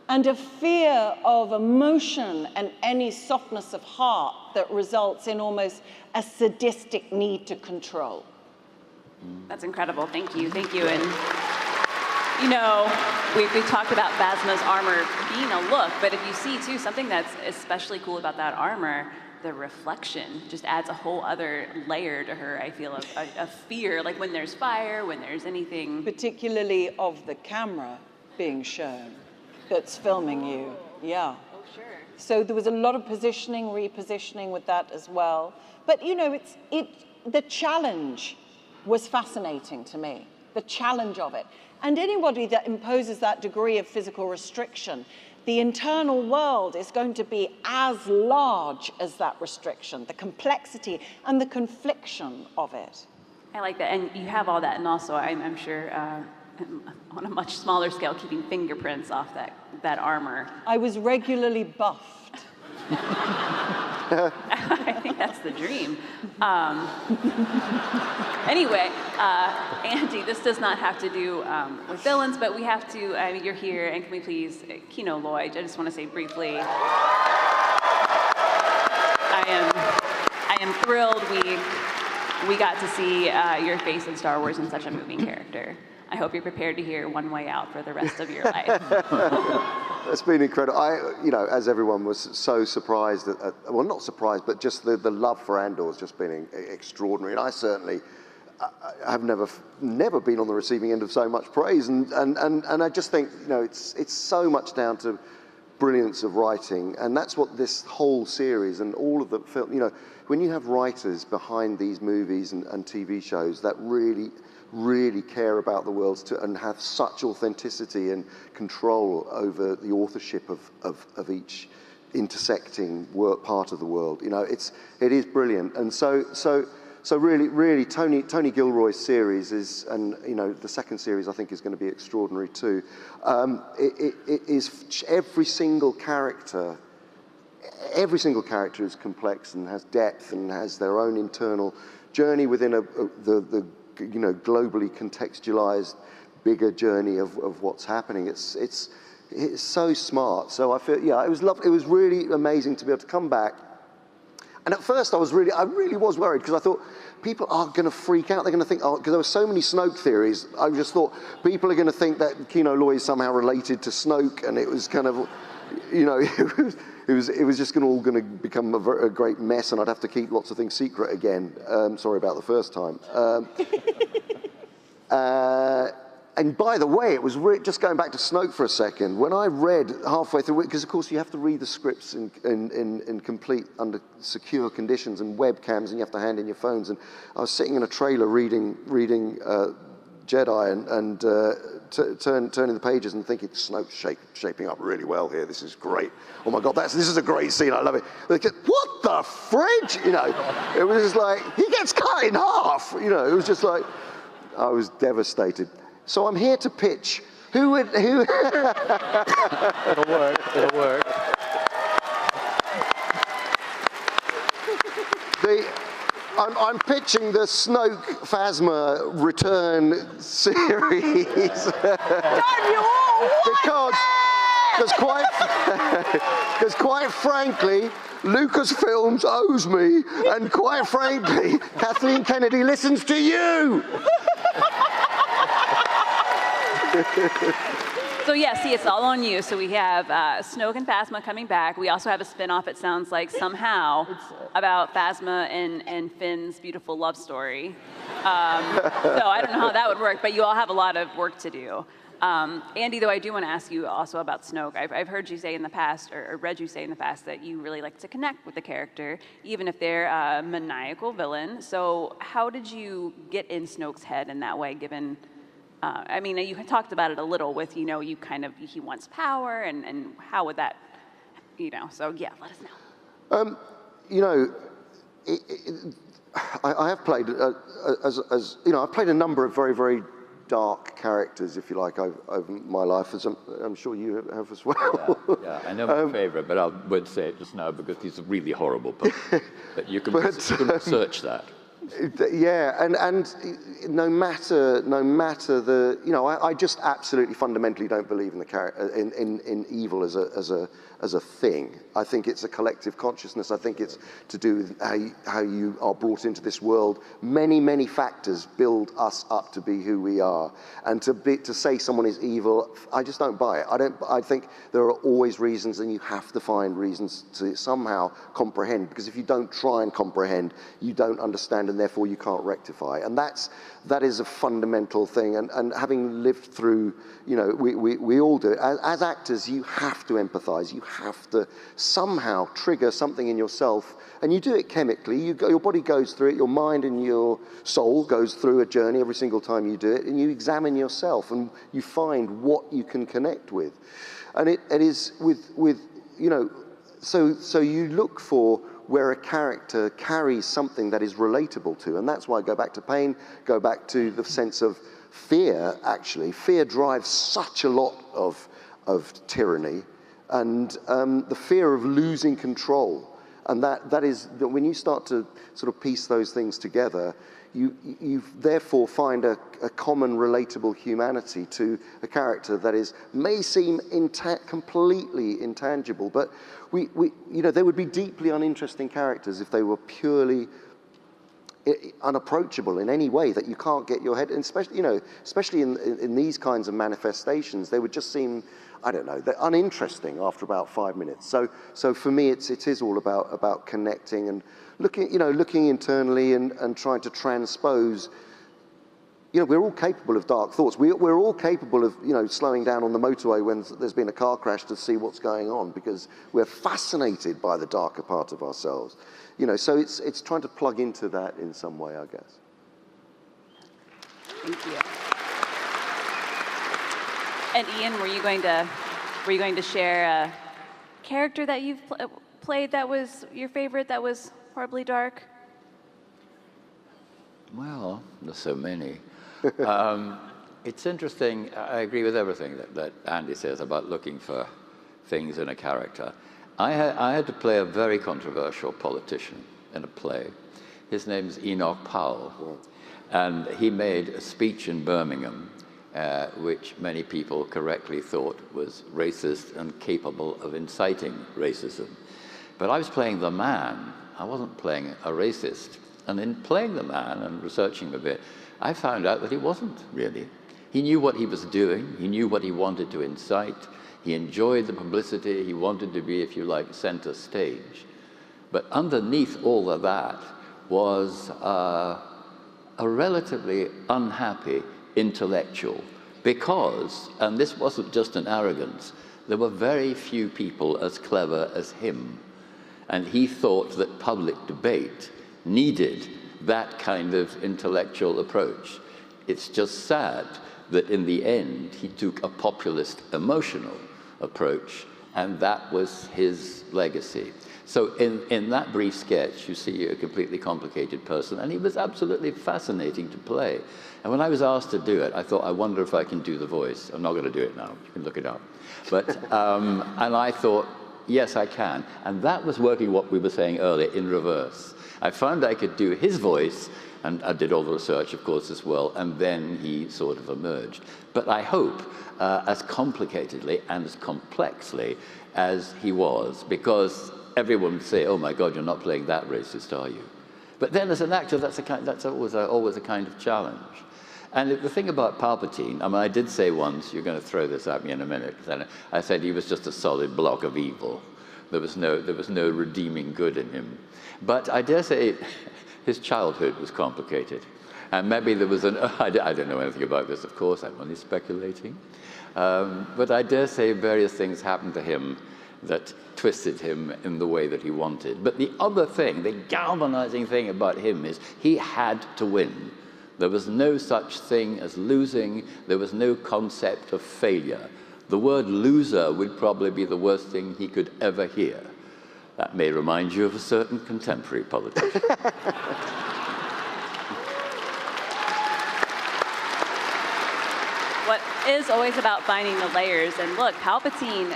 a fear of emotion and any softness of heart that results in almost a sadistic need to control. That's incredible. Thank you. Thank you. And you know, we talked about Phasma's armor being a look, but if you see too, something that's especially cool about that armor, the reflection just adds a whole other layer to her, I feel, of fear, like when there's fire, when there's anything. Particularly of the camera being shown that's filming you, yeah. Oh, sure. So there was a lot of positioning, repositioning with that as well. But you know, the challenge was fascinating to me, the challenge of it. And anybody that imposes that degree of physical restriction, the internal world is going to be as large as that restriction, the complexity and the confliction of it. I like that, and you have all that, and also I'm sure on a much smaller scale, keeping fingerprints off that armor. I was regularly buffed. I think that's the dream. Anyway, Andy, this does not have to do with villains, but we have to, I mean, you're here, and can we please, Kino Lloyd, I just want to say briefly, I am thrilled we got to see your face in Star Wars in such a moving character. I hope you're prepared to hear One Way Out for the rest of your life. It's been incredible. You know, as everyone was so surprised, well, not surprised, but just the love for Andor has just been extraordinary. And I certainly have never been on the receiving end of so much praise. And I just think, you know, it's so much down to brilliance of writing. And that's what this whole series and all of the film, you know, when you have writers behind these movies and TV shows that really care about the world and have such authenticity and control over the authorship of each intersecting part of the world. You know, it is brilliant. And so really Tony Gilroy's series is, and you know, the second series I think is going to be extraordinary too. It is every single character is complex and has depth and has their own internal journey within the you know, globally contextualized bigger journey of what's happening. It's so smart. So I feel, yeah, it was lovely. It was really amazing to be able to come back. And at first I really was worried because I thought people are going to freak out. They're going to think, oh, because there were so many Snoke theories. I just thought people are going to think that Kino Lloyd is somehow related to Snoke, and it was kind of, you know, it was just all going to become a great mess, and I'd have to keep lots of things secret again. Sorry about the first time. And by the way, it was just going back to Snoke for a second. When I read halfway through, because of course you have to read the scripts in complete under secure conditions and webcams, and you have to hand in your phones. And I was sitting in a trailer reading Jedi and turning the pages and thinking, Snoke's shaping up really well here. This is great. Oh my God, this is a great scene. I love it. Like, what the fridge? You know, it was just like, he gets cut in half. You know, it was just like, I was devastated. So I'm here to pitch. Who? It'll work. I'm pitching the Snoke Phasma Return series. Because quite frankly, Lucasfilms owes me, and quite frankly, Kathleen Kennedy listens to you. So yeah, see, it's all on you. So we have Snoke and Phasma coming back. We also have a spin-off, it sounds like, somehow, about Phasma and Finn's beautiful love story. So I don't know how that would work, but you all have a lot of work to do. Andy, though, I do want to ask you also about Snoke. I've heard you say in the past, or read you say in the past, that you really like to connect with the character, even if they're a maniacal villain. So how did you get in Snoke's head in that way, given... I mean, you talked about it a little with, you know, he wants power, and how would that, you know, so yeah, let us know. You know, I have played, as you know, I've played a number of very, very dark characters, if you like, over my life, as I'm sure you have as well. Yeah, I know my favorite, but I would say it just now because he's a really horrible person. But you can research that. Yeah, and no matter the, you know, I just absolutely fundamentally don't believe in in evil as a thing. I think it's a collective consciousness. I think it's to do with how you are brought into this world. Many factors build us up to be who we are, and to say someone is evil, I just don't buy it. I think there are always reasons, and you have to find reasons to somehow comprehend. Because if you don't try and comprehend, you don't understand. And and therefore you can't rectify. And that is a fundamental thing. And having lived through, you know, we all do it. As actors, you have to empathize. You have to somehow trigger something in yourself, and you do it chemically. Your body goes through it, your mind and your soul goes through a journey every single time you do it, and you examine yourself and you find what you can connect with. And it is with you know, so you look for where a character carries something that is relatable to, and that's why I go back to pain, go back to the sense of fear, actually. Fear drives such a lot of tyranny, and the fear of losing control. And that is, that when you start to sort of piece those things together, you therefore find a common relatable humanity to a character that may seem completely intangible, but you know, they would be deeply uninteresting characters if they were purely unapproachable in any way that you can't get your head, and especially in these kinds of manifestations, they would just seem, I don't know, they're uninteresting after about 5 minutes. So for me, it is all about connecting and looking internally and trying to transpose. You know, we're all capable of dark thoughts. We're all capable of, you know, slowing down on the motorway when there's been a car crash to see what's going on, because we're fascinated by the darker part of ourselves. You know, so it's trying to plug into that in some way, I guess. Thank you. And Ian, were you going to share a character that you've played that was your favorite, that was horribly dark? Well, there's so many. It's interesting. I agree with everything that Andy says about looking for things in a character. I had to play a very controversial politician in a play. His name's Enoch Powell, and he made a speech in Birmingham, which many people correctly thought was racist and capable of inciting racism. But I was playing the man. I wasn't playing a racist. And in playing the man and researching a bit, I found out that he wasn't really. He knew what he was doing. He knew what he wanted to incite. He enjoyed the publicity. He wanted to be, if you like, center stage. But underneath all of that was a relatively unhappy intellectual, because, and this wasn't just an arrogance, there were very few people as clever as him. And he thought that public debate needed that kind of intellectual approach. It's just sad that in the end, he took a populist, emotional approach, and that was his legacy. So in that brief sketch, you see a completely complicated person, and he was absolutely fascinating to play. And when I was asked to do it, I thought, I wonder if I can do the voice. I'm not going to do it now. You can look it up. But, and I thought, yes, I can. And that was working what we were saying earlier in reverse. I found I could do his voice, and I did all the research, of course, as well, and then he sort of emerged. But I hope as complicatedly and as complexly as he was, because everyone would say, oh my God, you're not playing that racist, are you? But then as an actor, that's always a kind of challenge. And the thing about Palpatine, I mean, I did say once, you're going to throw this at me in a minute, I said he was just a solid block of evil. There was no redeeming good in him. But I dare say his childhood was complicated. And maybe there was I don't know anything about this, of course, I'm only speculating. But I dare say various things happened to him that twisted him in the way that he wanted. But the other thing, the galvanizing thing about him is he had to win. There was no such thing as losing. There was no concept of failure. The word loser would probably be the worst thing he could ever hear. That may remind you of a certain contemporary politician. What is always about finding the layers, and look, Palpatine,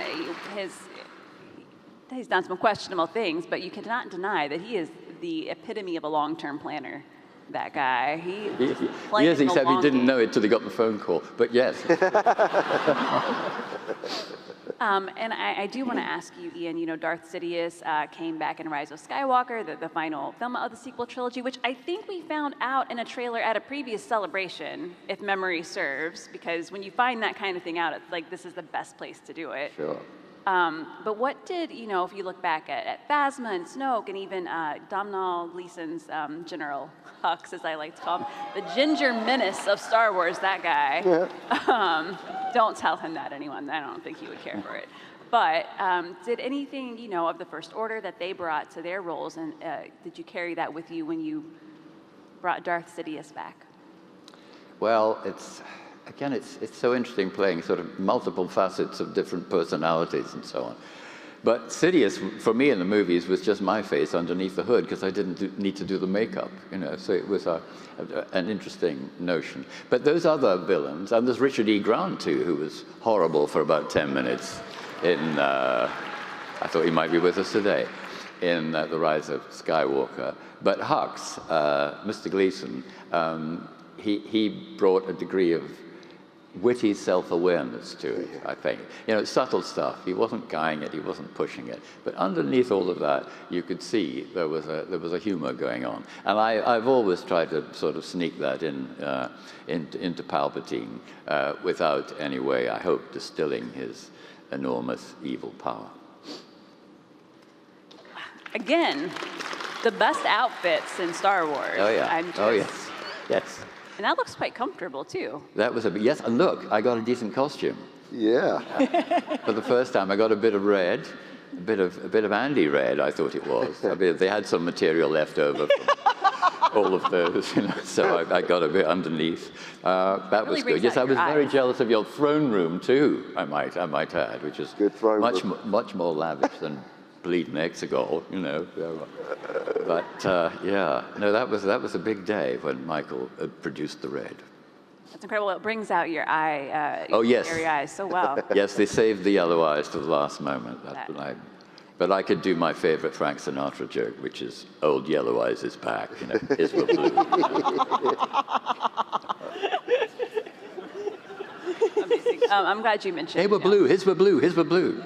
he's done some questionable things, but you cannot deny that he is the epitome of a long-term planner. That guy, he yes, except he didn't know it till he got the phone call. But yes. And I do want to ask you, Ian. You know, Darth Sidious came back in Rise of Skywalker, the final film of the sequel trilogy, which I think we found out in a trailer at a previous celebration, if memory serves. Because when you find that kind of thing out, it's like this is the best place to do it. Sure. But what did, you know, if you look back at Phasma and Snoke and even Domhnall Gleeson's General Hux, as I like to call him, the ginger menace of Star Wars, that guy. Yeah. Don't tell him that, anyone. I don't think he would care for it. But did anything, you know, of the First Order that they brought to their roles, and did you carry that with you when you brought Darth Sidious back? Well, it's so interesting playing sort of multiple facets of different personalities and so on. But Sidious, for me in the movies, was just my face underneath the hood because I didn't need to do the makeup, you know, so it was an interesting notion. But those other villains, and there's Richard E. Grant too, who was horrible for about 10 minutes in, I thought he might be with us today, in The Rise of Skywalker. But Hux, Mr. Gleeson, he brought a degree of witty self-awareness to it, I think. You know, subtle stuff. He wasn't guying it, he wasn't pushing it. But underneath all of that, you could see there was a humor going on. And I've always tried to sort of sneak that into Palpatine without any way, I hope, distilling his enormous evil power. Again, the best outfits in Star Wars. Oh, yeah. Oh, yes. Yes. And that looks quite comfortable, too. That was yes, and look, I got a decent costume. Yeah. For the first time, I got a bit of red, a bit of Andy red, I thought it was. I mean, they had some material left over from all of those, you know, so I got a bit underneath. That really was good. Yes, I was very jealous of your throne room too. I might add, which is much more lavish than Bleeding Exegol, you know. But yeah, no, that was a big day when Michael produced the red. That's incredible. It brings out your eye, oh, yes. your eyes so well. Yes, they saved the yellow eyes to the last moment. But I could do my favorite Frank Sinatra joke, which is "Old Yellow Eyes is back." You know, his were blue. Amazing. I'm glad you mentioned. They were blue. His were blue. His were blue.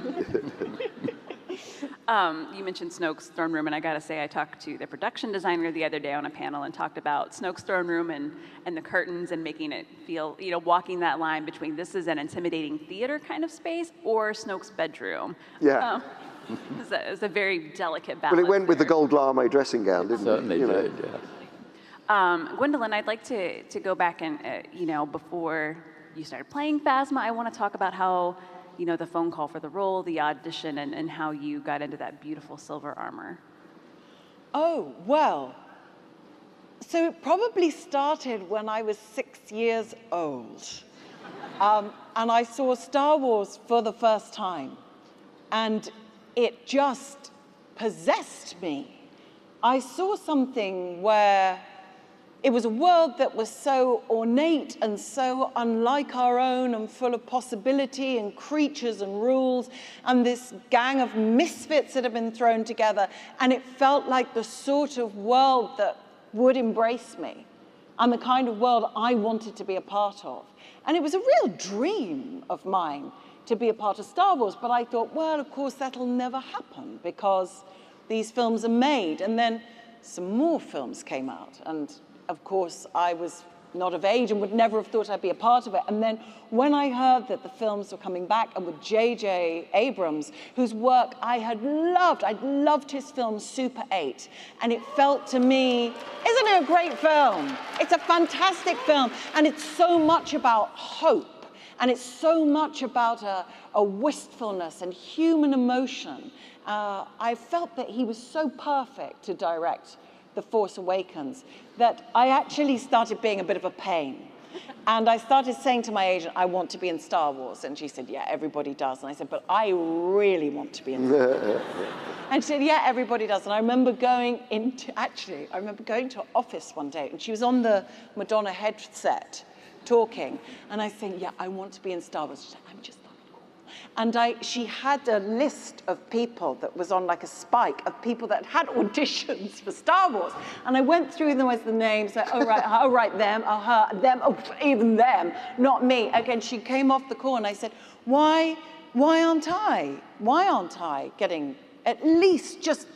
You mentioned Snoke's throne room, and I gotta say, I talked to the production designer the other day on a panel and talked about Snoke's throne room and the curtains and making it feel, you know, walking that line between this is an intimidating theater kind of space or Snoke's bedroom. Yeah. It's a very delicate balance. Well, it went with the gold lame dressing gown, didn't it? Certainly did, yeah. Gwendoline, I'd like to go back and, you know, before you started playing Phasma, I want to talk about how, you know, the phone call for the role, the audition, and how you got into that beautiful silver armor. Oh, well, so it probably started when I was 6 years old. And I saw Star Wars for the first time. And it just possessed me. I saw something where it was a world that was so ornate and so unlike our own and full of possibility and creatures and rules and this gang of misfits that had been thrown together. And it felt like the sort of world that would embrace me and the kind of world I wanted to be a part of. And it was a real dream of mine to be a part of Star Wars, but I thought, well, of course, that'll never happen because these films are made. And then some more films came out, and of course, I was not of age and would never have thought I'd be a part of it. And then when I heard that the films were coming back, and with J.J. Abrams, whose work I had loved, I'd loved his film Super 8, and it felt to me, isn't it a great film? It's a fantastic film, and it's so much about hope. And it's so much about a wistfulness and human emotion. I felt that he was so perfect to direct The Force Awakens that I actually started being a bit of a pain. And I started saying to my agent, I want to be in Star Wars. And she said, yeah, everybody does. And I said, but I really want to be in Star Wars. And she said, yeah, everybody does. And I remember going to an office one day, and she was on the Madonna headset, talking, and I think, yeah, I want to be in Star Wars. She said, I'm just not cool. And she had a list of people that was on like a spike of people that had auditions for Star Wars. And I went through them as the names, like, oh right, them, oh her, them, oh even them, not me. Again, she came off the call and I said, why aren't I getting at least just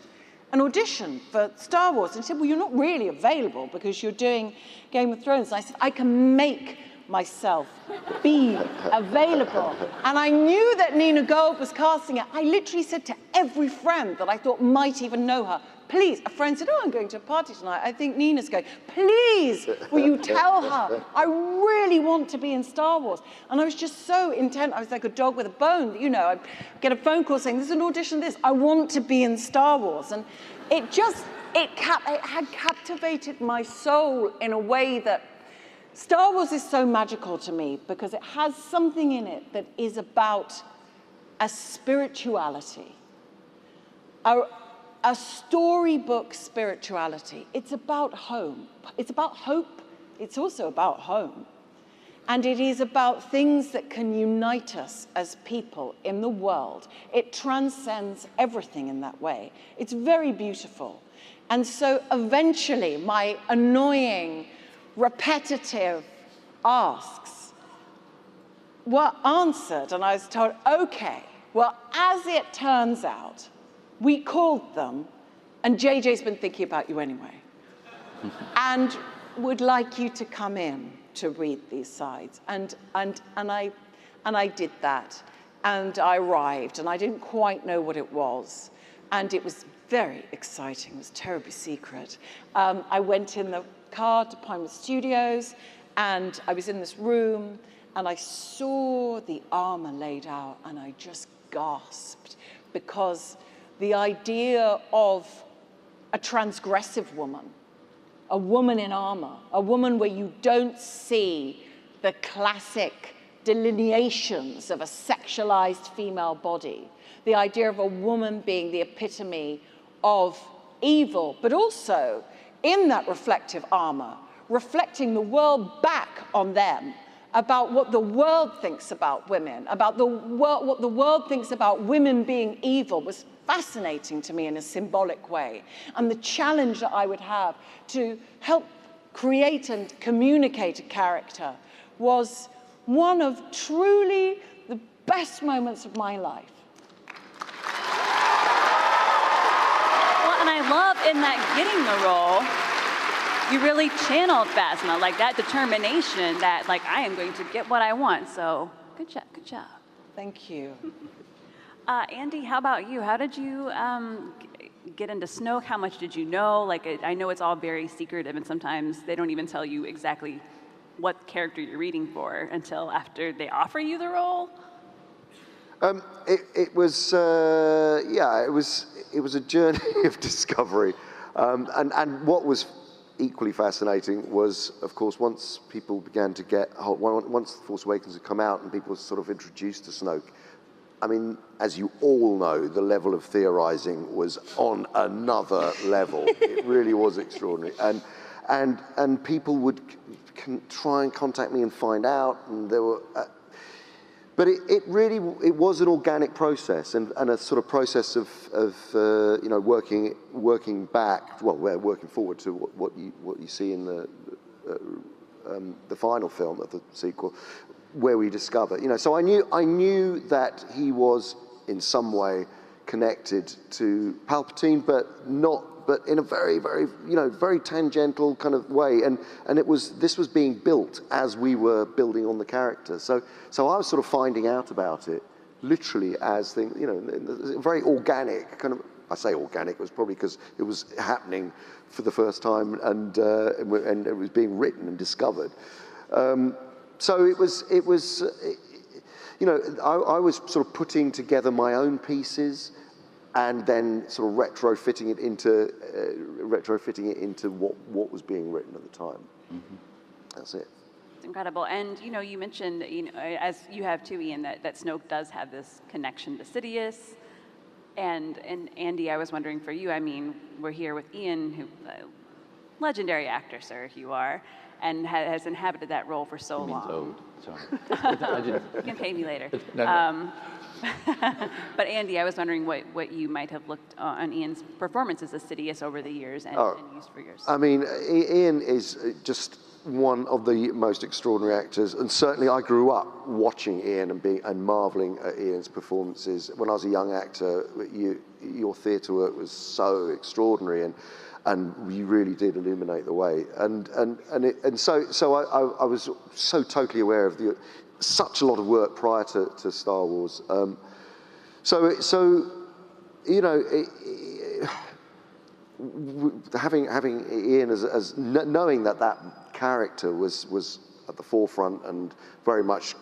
an audition for Star Wars? And she said, well, you're not really available because you're doing Game of Thrones. And I said, I can make myself be available. And I knew that Nina Gold was casting it. I literally said to every friend that I thought might even know her, please, a friend said, oh, I'm going to a party tonight. I think Nina's going. Please, will you tell her? I really want to be in Star Wars. And I was just so intent. I was like a dog with a bone. You know, I'd get a phone call saying, there's an audition this. I want to be in Star Wars. And it just, it had captivated my soul in a way that Star Wars is so magical to me because it has something in it that is about a spirituality, a storybook spirituality. It's about home. It's about hope. It's also about home. And it is about things that can unite us as people in the world. It transcends everything in that way. It's very beautiful. And so eventually my annoying, repetitive asks were answered, and I was told, okay, well, as it turns out, we called them, and JJ's been thinking about you anyway, and would like you to come in to read these sides. And I did that, and I arrived, and I didn't quite know what it was, and it was very exciting. It was terribly secret. I went in the car to Pinewood Studios, and I was in this room, and I saw the armor laid out, and I just gasped, because the idea of a transgressive woman, a woman in armor, a woman where you don't see the classic delineations of a sexualized female body, the idea of a woman being the epitome of evil, but also in that reflective armor, reflecting the world back on them, about what the world thinks about women, about what the world thinks about women being evil, was fascinating to me in a symbolic way. And the challenge that I would have to help create and communicate a character was one of truly the best moments of my life. Well, and I love in that getting the role, you really channeled Phasma, like that determination that, like, I am going to get what I want. So good job, good job. Thank you. Andy, how about you? How did you get into Snoke? How much did you know? Like, I know it's all very secretive, and sometimes they don't even tell you exactly what character you're reading for until after they offer you the role. It was a journey of discovery, and what was equally fascinating was, of course, once people began to once The Force Awakens had come out and people were sort of introduced to Snoke, I mean, as you all know, the level of theorizing was on another level. It really was extraordinary. And people would try and contact me and find out, and there were, but it really was an organic process and a sort of process of working back, well, we're working forward to what you see in the final film of the sequel, where we discover, so I knew that he was in some way connected to Palpatine, but in a very, very, very tangential kind of way. And this was being built as we were building on the character. So I was sort of finding out about it literally as things, very organic kind of. I say organic, it was probably because it was happening for the first time and it was being written and discovered. So it was, I was sort of putting together my own pieces and then sort of retrofitting it into what was being written at the time. Mm-hmm. That's it. It's incredible. And, you mentioned, as you have too, Ian, that Snoke does have this connection to Sidious. And Andy, I was wondering for you, I mean, we're here with Ian, who, legendary actor, sir, you are, and has inhabited that role for so long. Old. Sorry. You can pay me later. No. But Andy, I was wondering what you might have looked on Ian's performances as Sidious over the years and used for yours. I mean, Ian is just one of the most extraordinary actors, and certainly I grew up watching Ian and marveling at Ian's performances. When I was a young actor, your theatre work was so extraordinary, and you really did illuminate the way. So I was so totally aware of such a lot of work prior to Star Wars. So you know, having Ian as knowing that character was at the forefront and very much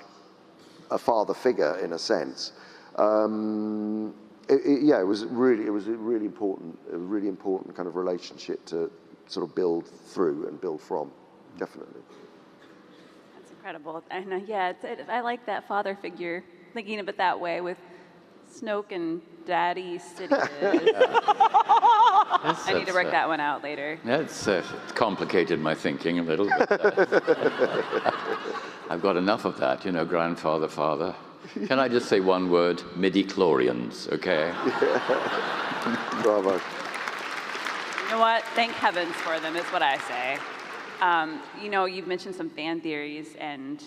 a father figure in a sense. It was a really important kind of relationship to sort of build through and build from, definitely. That's incredible. And yeah, I like that father figure, thinking of it that way with Snoke and Daddy Sidious. I need to work that one out later. It's complicated my thinking a little bit. I've got enough of that, you know, grandfather, father. Can I just say one word? Midi-chlorians, okay? Bravo. You know what? Thank heavens for them is what I say. You know, you've mentioned some fan theories, and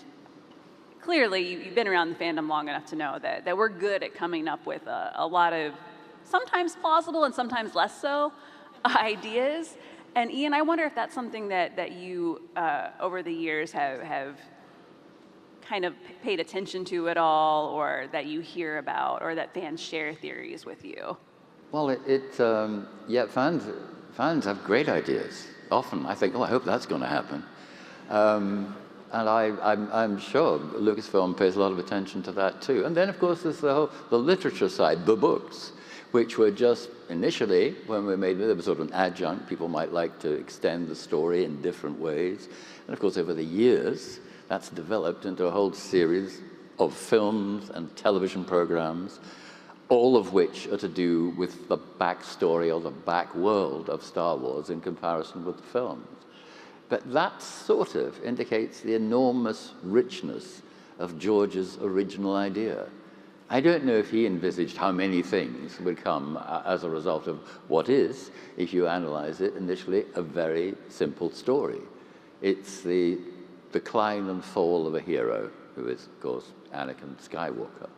clearly you've been around the fandom long enough to know that we're good at coming up with a lot of sometimes plausible and sometimes less so ideas. And Ian, I wonder if that's something that you, over the years, have kind of paid attention to at all, or that you hear about, or that fans share theories with you? Well, yeah, fans have great ideas. Often I think, oh, I hope that's going to happen. And I'm sure Lucasfilm pays a lot of attention to that too. And then, of course, there's the literature side, the books, which were just initially, when we made it, there was sort of an adjunct. People might like to extend the story in different ways. And of course, over the years, that's developed into a whole series of films and television programs, all of which are to do with the backstory or the back world of Star Wars in comparison with the films. But that sort of indicates the enormous richness of George's original idea. I don't know if he envisaged how many things would come as a result of what is, if you analyze it initially, a very simple story. It's the decline and fall of a hero, who is, of course, Anakin Skywalker.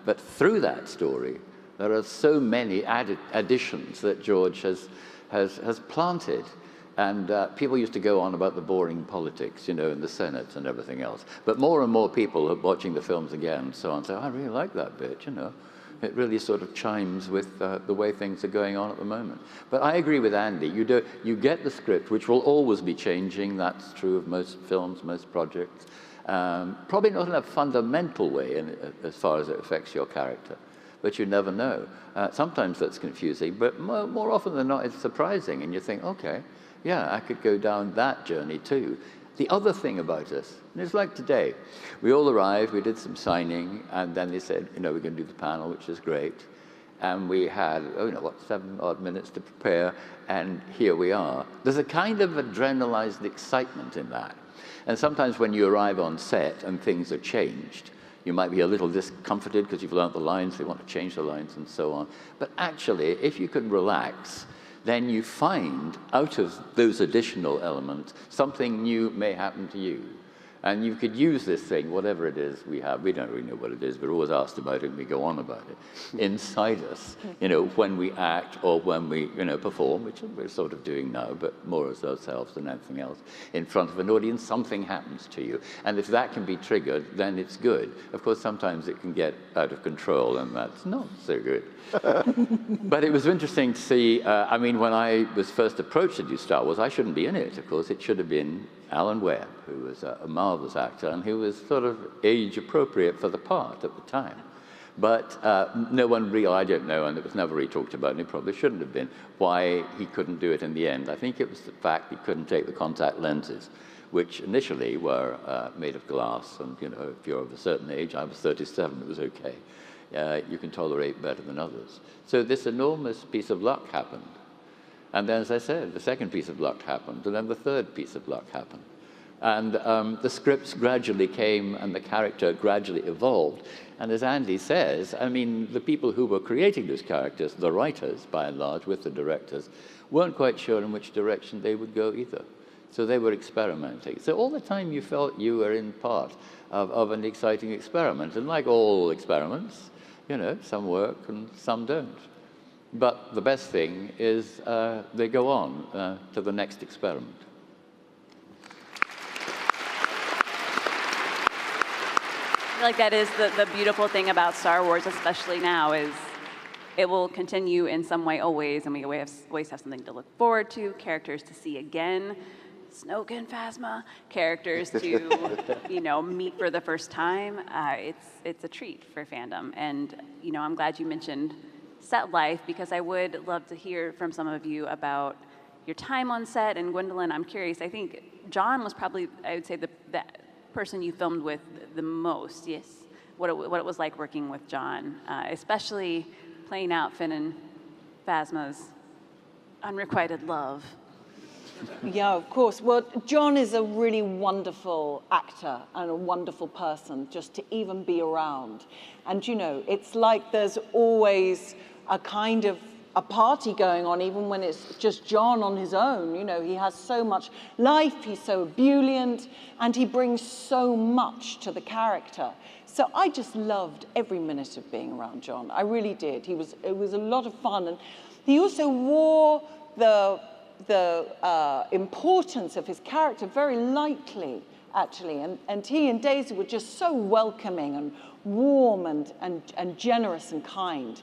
But through that story, there are so many additions that George has planted. And people used to go on about the boring politics, you know, in the Senate and everything else. But more and more people are watching the films again and so on, say, I really like that bit, you know. It really sort of chimes with the way things are going on at the moment. But I agree with Andy. You get the script, which will always be changing. That's true of most films, most projects. Probably not in a fundamental way as far as it affects your character. But you never know. Sometimes that's confusing, but more often than not, it's surprising. And you think, okay, yeah, I could go down that journey too. The other thing about us, and it's like today, we all arrived, we did some signing, and then they said, you know, we're going to do the panel, which is great. And we had, 7 odd minutes to prepare, and here we are. There's a kind of adrenalized excitement in that. And sometimes when you arrive on set and things are changed, you might be a little discomforted because you've learned the lines, they want to change the lines and so on. But actually, if you can relax, then you find, out of those additional elements, something new may happen to you. And you could use this thing, whatever it is we have, we don't really know what it is, but we're always asked about it and we go on about it, inside us, you know, when we act or when we, you know, perform, which we're sort of doing now, but more as ourselves than anything else, in front of an audience, something happens to you. And if that can be triggered, then it's good. Of course, sometimes it can get out of control, and that's not so good. But it was interesting to see, I mean, when I was first approached to do Star Wars, I shouldn't be in it, of course. It should have been Alan Webb, who was a marvelous actor and who was sort of age appropriate for the part at the time. But no one really, I don't know, and it was never really talked about, and it probably shouldn't have been, why he couldn't do it in the end. I think it was the fact he couldn't take the contact lenses, which initially were made of glass, and you know, if you're of a certain age, I was 37, it was okay. You can tolerate better than others. So this enormous piece of luck happened. And then, as I said, the second piece of luck happened, and then the third piece of luck happened. And the scripts gradually came, and the character gradually evolved. And as Andy says, I mean, the people who were creating those characters, the writers, by and large, with the directors, weren't quite sure in which direction they would go either. So they were experimenting. So all the time you felt you were in part of an exciting experiment. And like all experiments, You know, some work and some don't. But the best thing is they go on to the next experiment. I feel like that is the beautiful thing about Star Wars, especially now, is it will continue in some way always, and we always have something to look forward to, characters to see again, Snoke and Phasma, characters to, you know, meet for the first time. It's a treat for fandom, and you know, I'm glad you mentioned set life, because I would love to hear from some of you about your time on set. And Gwendoline, I'm curious, I think John was probably, I would say, the person you filmed with the most. Yes, what it was like working with John, especially playing out Finn and Phasma's unrequited love. Yeah, of course. Well, John is a really wonderful actor and a wonderful person just to even be around. And, you know, it's like there's always a kind of a party going on, even when it's just John on his own. You know, he has so much life, he's so ebullient, and he brings so much to the character. So I just loved every minute of being around John. I really did. It was a lot of fun. And he also wore the importance of his character very lightly, actually. And he and Daisy were just so welcoming and warm and generous and kind.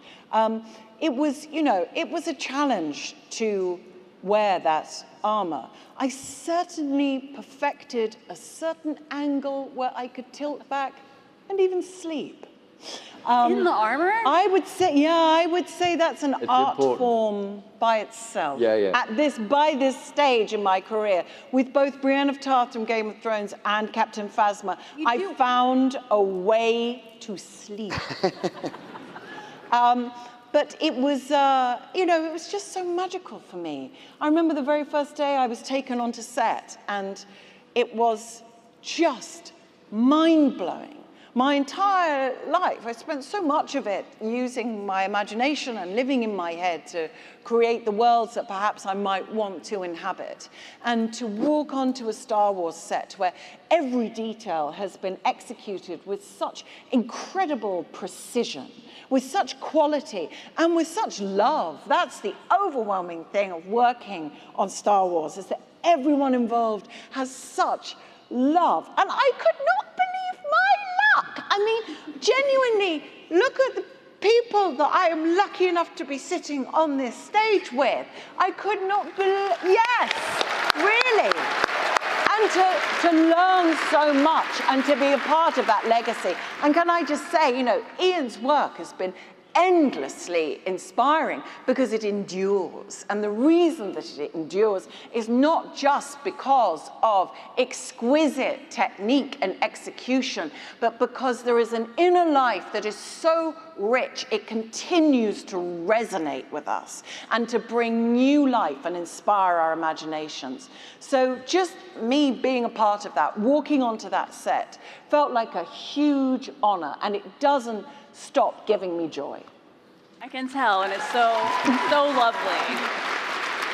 It was, you know, it was a challenge to wear that armor. I certainly perfected a certain angle where I could tilt back and even sleep. In the armor? I would say that's an art form by itself. Yeah. By this stage in my career, with both Brienne of Tarth from Game of Thrones and Captain Phasma, I found a way to sleep. But it was, you know, it was just so magical for me. I remember the very first day I was taken onto set, and it was just mind-blowing. My entire life, I spent so much of it using my imagination and living in my head to create the worlds that perhaps I might want to inhabit. And to walk onto a Star Wars set where every detail has been executed with such incredible precision, with such quality, and with such love. That's the overwhelming thing of working on Star Wars, is that everyone involved has such love. And I could not believe my luck. I mean, genuinely, look at the people that I am lucky enough to be sitting on this stage with. I could not believe, yes, really. And to learn so much and to be a part of that legacy. And can I just say, you know, Ian's work has been endlessly inspiring because it endures. And the reason that it endures is not just because of exquisite technique and execution, but because there is an inner life that is so rich, it continues to resonate with us and to bring new life and inspire our imaginations. So just me being a part of that, walking onto that set, felt like a huge honor, and it doesn't stop giving me joy. I can tell, and it's so lovely.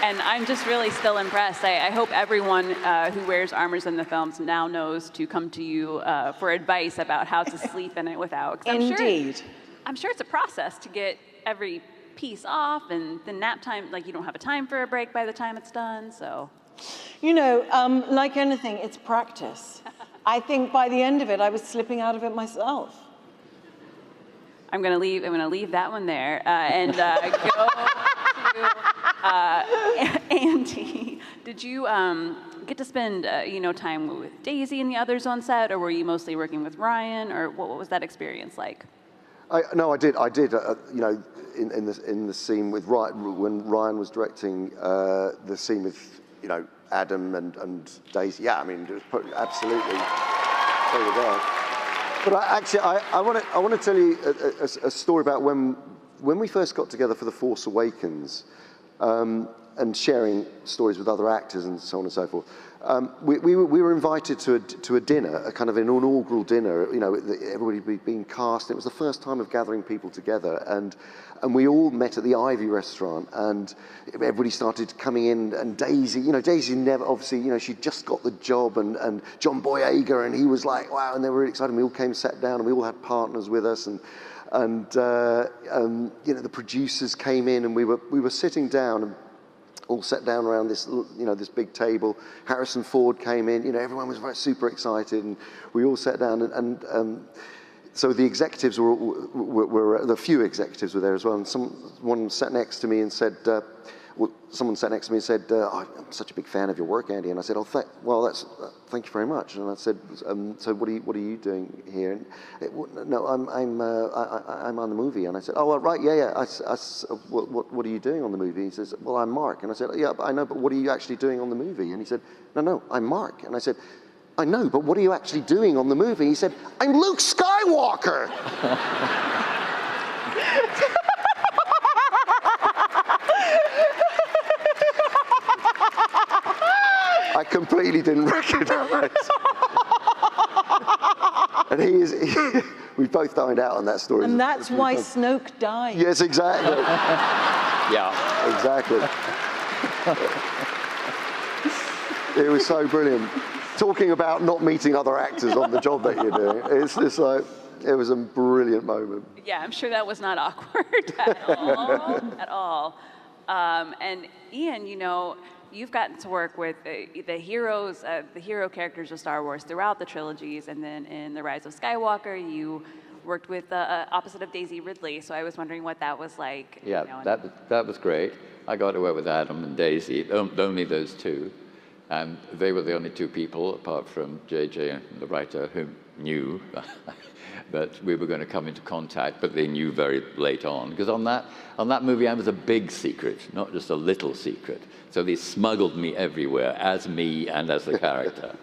And I'm just really still impressed. I hope everyone who wears armors in the films now knows to come to you for advice about how to sleep in it without. Indeed. I'm sure it's a process to get every piece off, and the nap time, like you don't have a time for a break by the time it's done, so. You know, like anything, it's practice. I think by the end of it, I was slipping out of it myself. I'm gonna leave that one there and go to Andy. Did you get to spend you know, time with Daisy and the others on set, or were you mostly working with Ryan, or what was that experience like? No, I did. You know, in the scene with Ryan, when Ryan was directing the scene with, you know, Adam and Daisy. Yeah, I mean, it was absolutely they were there. But I want to tell you a story about when we first got together for The Force Awakens, and sharing stories with other actors and so on and so forth. We were invited to a dinner, a kind of an inaugural dinner. You know, everybody being cast. It was the first time of gathering people together, and we all met at the Ivy restaurant, and everybody started coming in. And Daisy, you know, Daisy never, obviously, you know, she just got the job, and John Boyega, and he was like, wow, and they were really excited. And we all came, sat down, and we all had partners with us, and And you know, the producers came in, and we were sitting down, and all sat down around this, you know, this big table. Harrison Ford came in. You know, everyone was super excited, and we all sat down. And so the executives were the few executives were there as well. And someone sat next to me and said, someone sat next to me and said, oh, I'm such a big fan of your work, Andy. And I said, oh, thank you very much. And I said, so what are you doing here? And no, I'm on the movie. And I said, oh, right, yeah. What are you doing on the movie? He says, well, I'm Mark. And I said, yeah, I know, but what are you actually doing on the movie? And he said, no, I'm Mark. And I said, I know, but what are you actually doing on the movie? He said, I'm Luke Skywalker. I completely didn't recognize. And we both dined out on that story. And that's why Snoke died. Yes, exactly. Yeah. Exactly. It was so brilliant. Talking about not meeting other actors on the job that you're doing. It's just like, it was a brilliant moment. Yeah, I'm sure that was not awkward at all. And Ian, you know, you've gotten to work with the heroes, the hero characters of Star Wars throughout the trilogies, and then in The Rise of Skywalker, you worked with the opposite of Daisy Ridley. So I was wondering what that was like. Yeah, you know, that was great. I got to work with Adam and Daisy, only those two. And they were the only two people, apart from JJ and the writer, who knew that we were going to come into contact, but they knew very late on. Because on that movie, I was a big secret, not just a little secret. So they smuggled me everywhere, as me and as the character.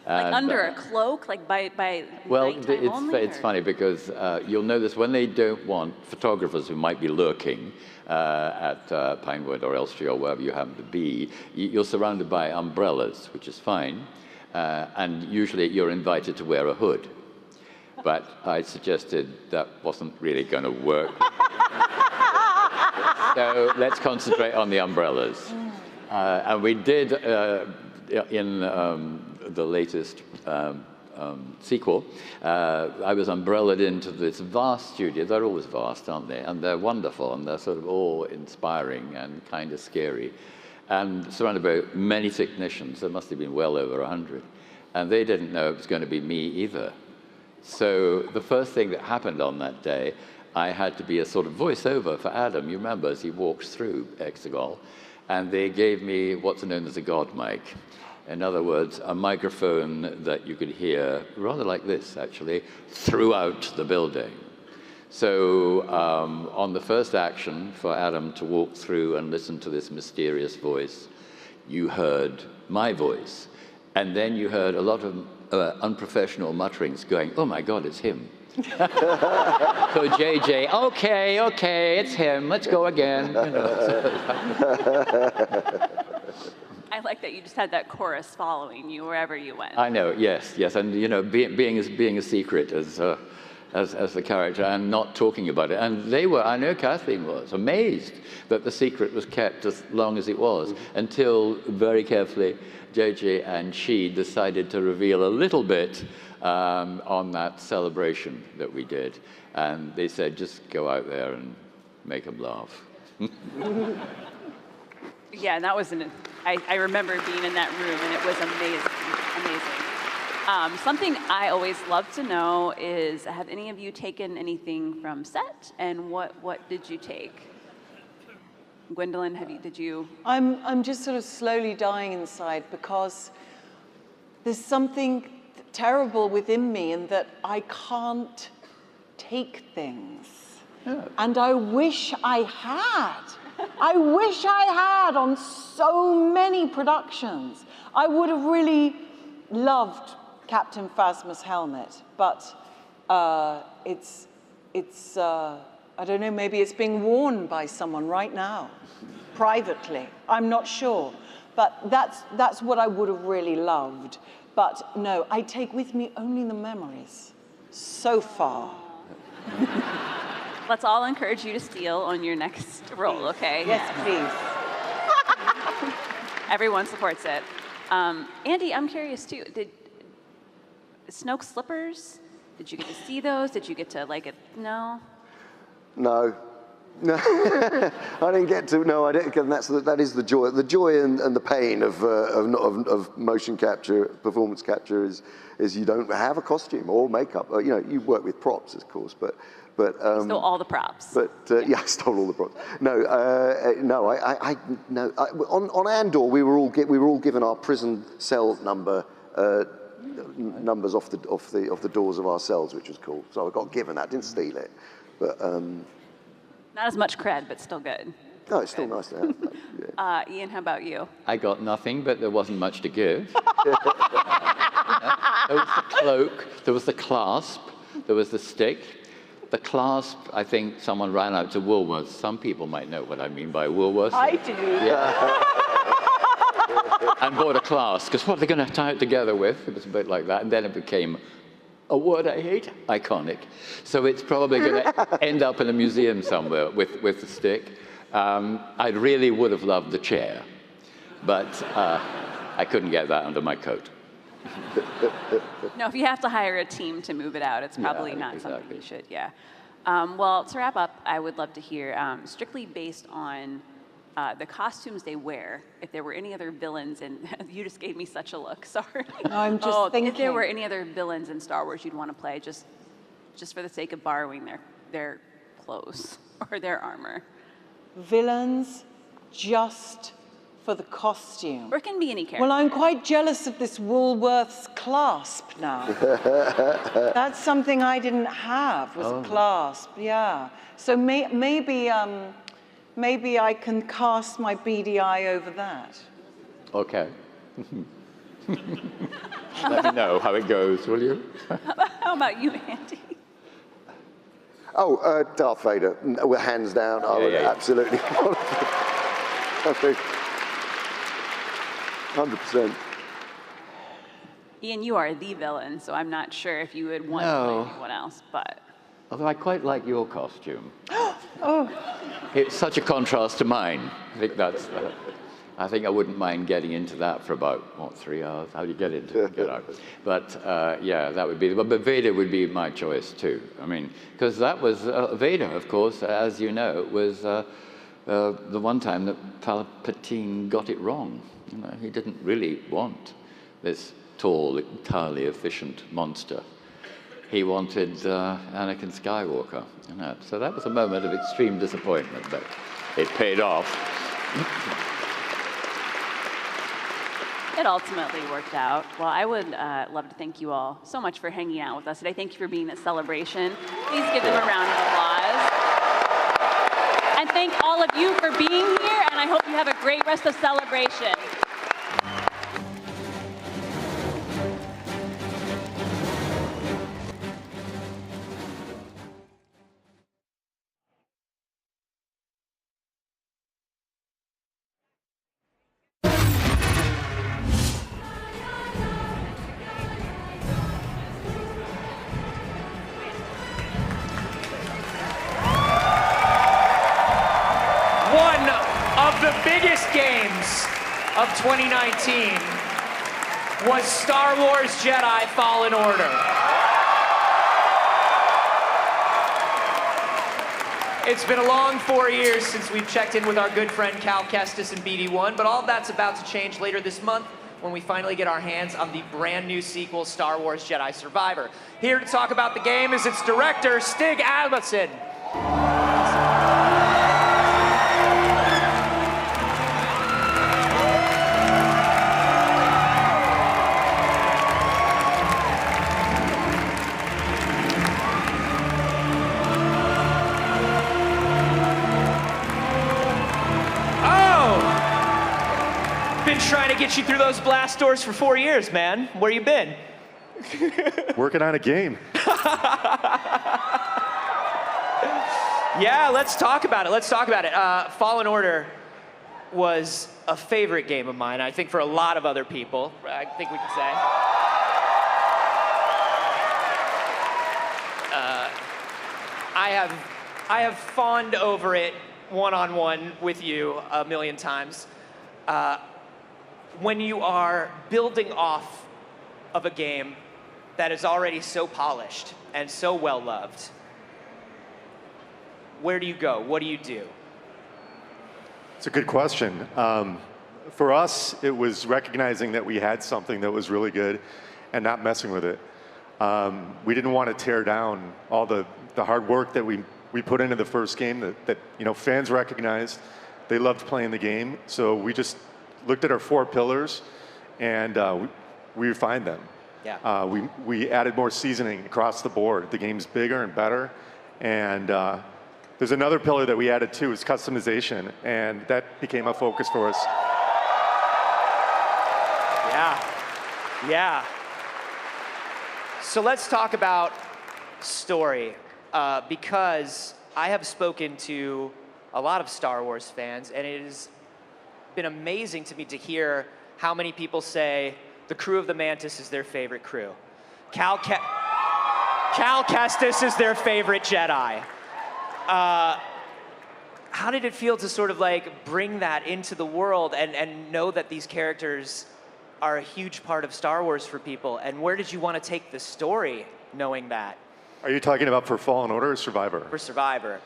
like under a cloak, like by well, nighttime only, it's funny because you'll notice when they don't want photographers who might be lurking at Pinewood or Elstree or wherever you happen to be, you're surrounded by umbrellas, which is fine, and usually you're invited to wear a hood. But I suggested that wasn't really going to work. So let's concentrate on the umbrellas. And we did, in the latest sequel, I was umbrellaed into this vast studio. They're always vast, aren't they? And they're wonderful, and they're sort of awe-inspiring and kind of scary. And surrounded by many technicians. There must have been well over 100. And they didn't know it was going to be me either. So the first thing that happened on that day, I had to be a sort of voiceover for Adam, you remember, as he walks through Exegol. And they gave me what's known as a God mic. In other words, a microphone that you could hear, rather like this, actually, throughout the building. So on the first action, for Adam to walk through and listen to this mysterious voice, you heard my voice. And then you heard a lot of unprofessional mutterings going, oh my God, it's him. So JJ, okay, it's him, let's go again. You know. I like that you just had that chorus following you wherever you went. I know, yes, and you know, being a secret as the character and not talking about it. And they were, I know Kathleen was, amazed that the secret was kept as long as it was, until very carefully JJ and she decided to reveal a little bit on that celebration that we did. And they said, just go out there and make them laugh. Yeah, and that was I remember being in that room, and it was amazing. Something I always love to know is, have any of you taken anything from set, and what did you take? Gwendoline, did you? I'm just sort of slowly dying inside because there's something terrible within me in that I can't take things. Yeah. And I wish I had. I wish I had on so many productions. I would have really loved Captain Phasma's helmet, but it's I don't know, maybe it's being worn by someone right now, privately. I'm not sure. But that's what I would have really loved. But no, I take with me only the memories, so far. Let's all encourage you to steal on your next role, okay? Yes, please. Everyone supports it. Andy, I'm curious too. Did Snoke slippers? Did you get to see those? Did you get to like it? No. No. No, I didn't get to. No, I didn't. And that is the joy. The joy and the pain of motion capture, performance capture is you don't have a costume or makeup. You know, you work with props, of course, but You stole all the props. But yeah, I stole all the props. No, no. On Andor, we were all given our prison cell numbers off the doors of our cells, which was cool. So I got given that. Didn't steal it, but. Not as much cred, but still good. No, it's still nice to have. Yeah. Ian, how about you? I got nothing, but there wasn't much to give. There was the cloak, there was the clasp, there was the stick. The clasp, I think someone ran out to Woolworths. Some people might know what I mean by Woolworths. I do. Yeah. And bought a clasp, because what are they going to tie it together with? It was a bit like that, and then it became a word I hate, iconic. So it's probably going to end up in a museum somewhere with the stick. I really would have loved the chair, but I couldn't get that under my coat. No, if you have to hire a team to move it out, it's probably not something you should, well, to wrap up, I would love to hear, strictly based on the costumes they wear, if there were any other villains, and you just gave me such a look, sorry. No, I'm just thinking. If there were any other villains in Star Wars you'd want to play, just for the sake of borrowing their clothes or their armor. Villains just for the costume. Or it can be any character. Well, I'm quite jealous of this Woolworths clasp now. That's something I didn't have, was a clasp, yeah. So maybe I can cast my beady eye over that. Okay. Let me know how it goes, will you? How about you, Andy? Oh, Darth Vader, hands down. Absolutely. 100%. Ian, you are the villain, so I'm not sure if you would want to play anyone else, but. Although I quite like your costume. It's such a contrast to mine. I think that's. I think I wouldn't mind getting into that for about 3 hours. How do you get out? But yeah, that would be. But Vader would be my choice too. I mean, because that was Vader, of course, as you know, was the one time that Palpatine got it wrong. You know, he didn't really want this tall, entirely efficient monster. He wanted Anakin Skywalker, you know. So that was a moment of extreme disappointment, but it paid off. It ultimately worked out. Well, I would love to thank you all so much for hanging out with us today. Thank you for being at Celebration. Please give them a round of applause. And thank all of you for being here, and I hope you have a great rest of Celebration. Games of 2019 was Star Wars Jedi Fallen Order. It's been a long 4 years since we've checked in with our good friend Cal Kestis and BD1, but all of that's about to change later this month when we finally get our hands on the brand new sequel, Star Wars Jedi Survivor. Here to talk about the game is its director, Stig Asmussen. Trying to get you through those blast doors for 4 years, man. Where you been? Working on a game. Yeah, let's talk about it. Fallen Order was a favorite game of mine, I think for a lot of other people, I think we could say. I have fawned over it one-on-one with you a million times. When you are building off of a game that is already so polished and so well-loved, where do you go? What do you do? It's a good question. For us, it was recognizing that we had something that was really good and not messing with it. We didn't want to tear down all the hard work that we put into the first game that fans recognized. They loved playing the game. So we just looked at our 4 pillars and we refined them. Yeah. We added more seasoning across the board. The game's bigger and better. And there's another pillar that we added too, is customization. And that became a focus for us. Yeah. So let's talk about story, because I have spoken to a lot of Star Wars fans, and it has been amazing to me to hear how many people say the crew of the Mantis is their favorite crew. Cal Kestis is their favorite Jedi. How did it feel to sort of like bring that into the world and know that these characters are a huge part of Star Wars for people? And where did you want to take the story knowing that? Are you talking about for Fallen Order or Survivor? For Survivor.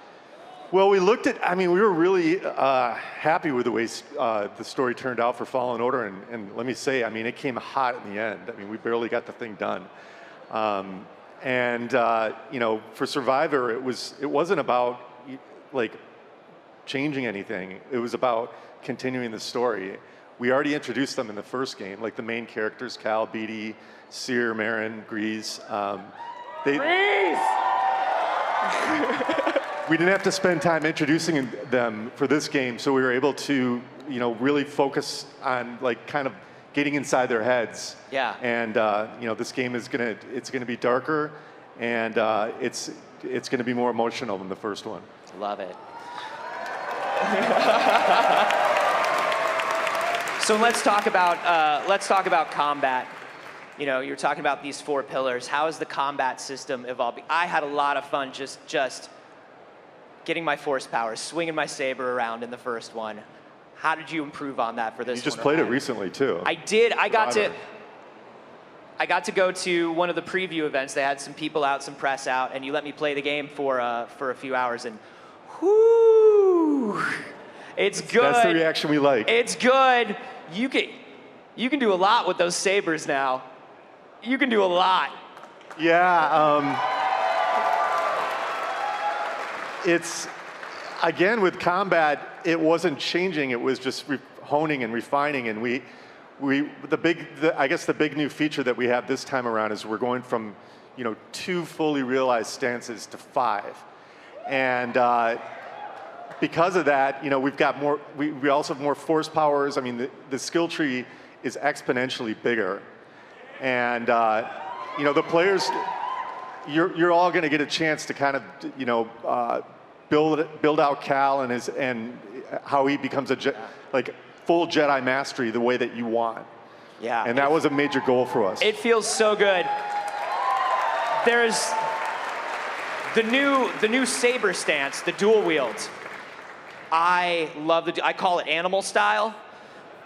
Well, we were really happy with the way the story turned out for Fallen Order, and let me say, it came hot in the end. We barely got the thing done. For Survivor, it wasn't about like changing anything. It was about continuing the story. We already introduced them in the first game, like the main characters, Cal, Beatty, Seer, Marin, Grease. Grease! We didn't have to spend time introducing them for this game, so we were able to, really focus on like kind of getting inside their heads. Yeah. And this game is gonna be darker, and it's gonna be more emotional than the first one. Love it. So let's talk about combat. You're talking about these 4 pillars. How is the combat system evolving? I had a lot of fun just getting my force power, swinging my saber around in the first one. How did you improve on that for this one? You just played it recently too. I did. I got to go to one of the preview events. They had some people out, some press out, and you let me play the game for a few hours, and whoo, it's good. That's the reaction we like. It's good. You can do a lot with those sabers now. You can do a lot. Yeah. It's, again, with combat, it wasn't changing. It was just honing and refining. And I guess the big new feature that we have this time around is we're going from, 2 fully realized stances to 5. And because of that, we've got more. We also have more force powers. The skill tree is exponentially bigger. And the players, you're all going to get a chance to kind of, build out Cal and how he becomes full Jedi mastery the way that you want. Yeah. And that was a major goal for us. It feels so good. There's the new saber stance, the dual wield. I call it animal style.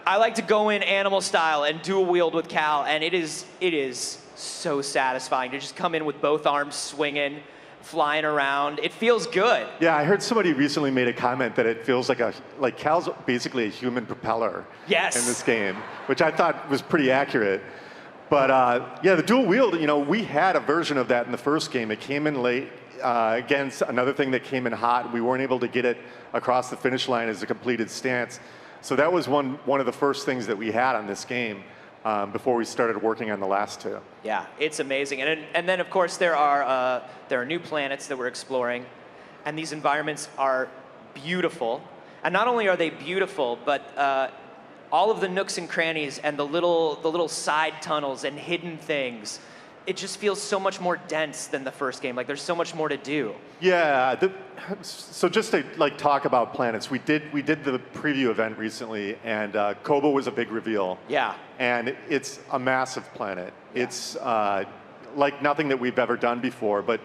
I like to go in animal style and dual wield with Cal, and it is so satisfying to just come in with both arms swinging, flying around. It feels good. Yeah, I heard somebody recently made a comment that it feels like Cal's basically a human propeller. Yes. In this game, which I thought was pretty accurate. But the dual wield, we had a version of that in the first game. It came in late. Again, another thing that came in hot. We weren't able to get it across the finish line as a completed stance. So that was one of the first things that we had on this game before we started working on the last 2. Yeah, it's amazing. And then, of course, there are new planets that we're exploring. And these environments are beautiful. And not only are they beautiful, but all of the nooks and crannies and the little side tunnels and hidden things, it just feels so much more dense than the first game. Like there's so much more to do. Yeah. So just to talk about planets, we did the preview event recently, and Kobo was a big reveal. Yeah. And it's a massive planet. Yeah. It's like nothing that we've ever done before. But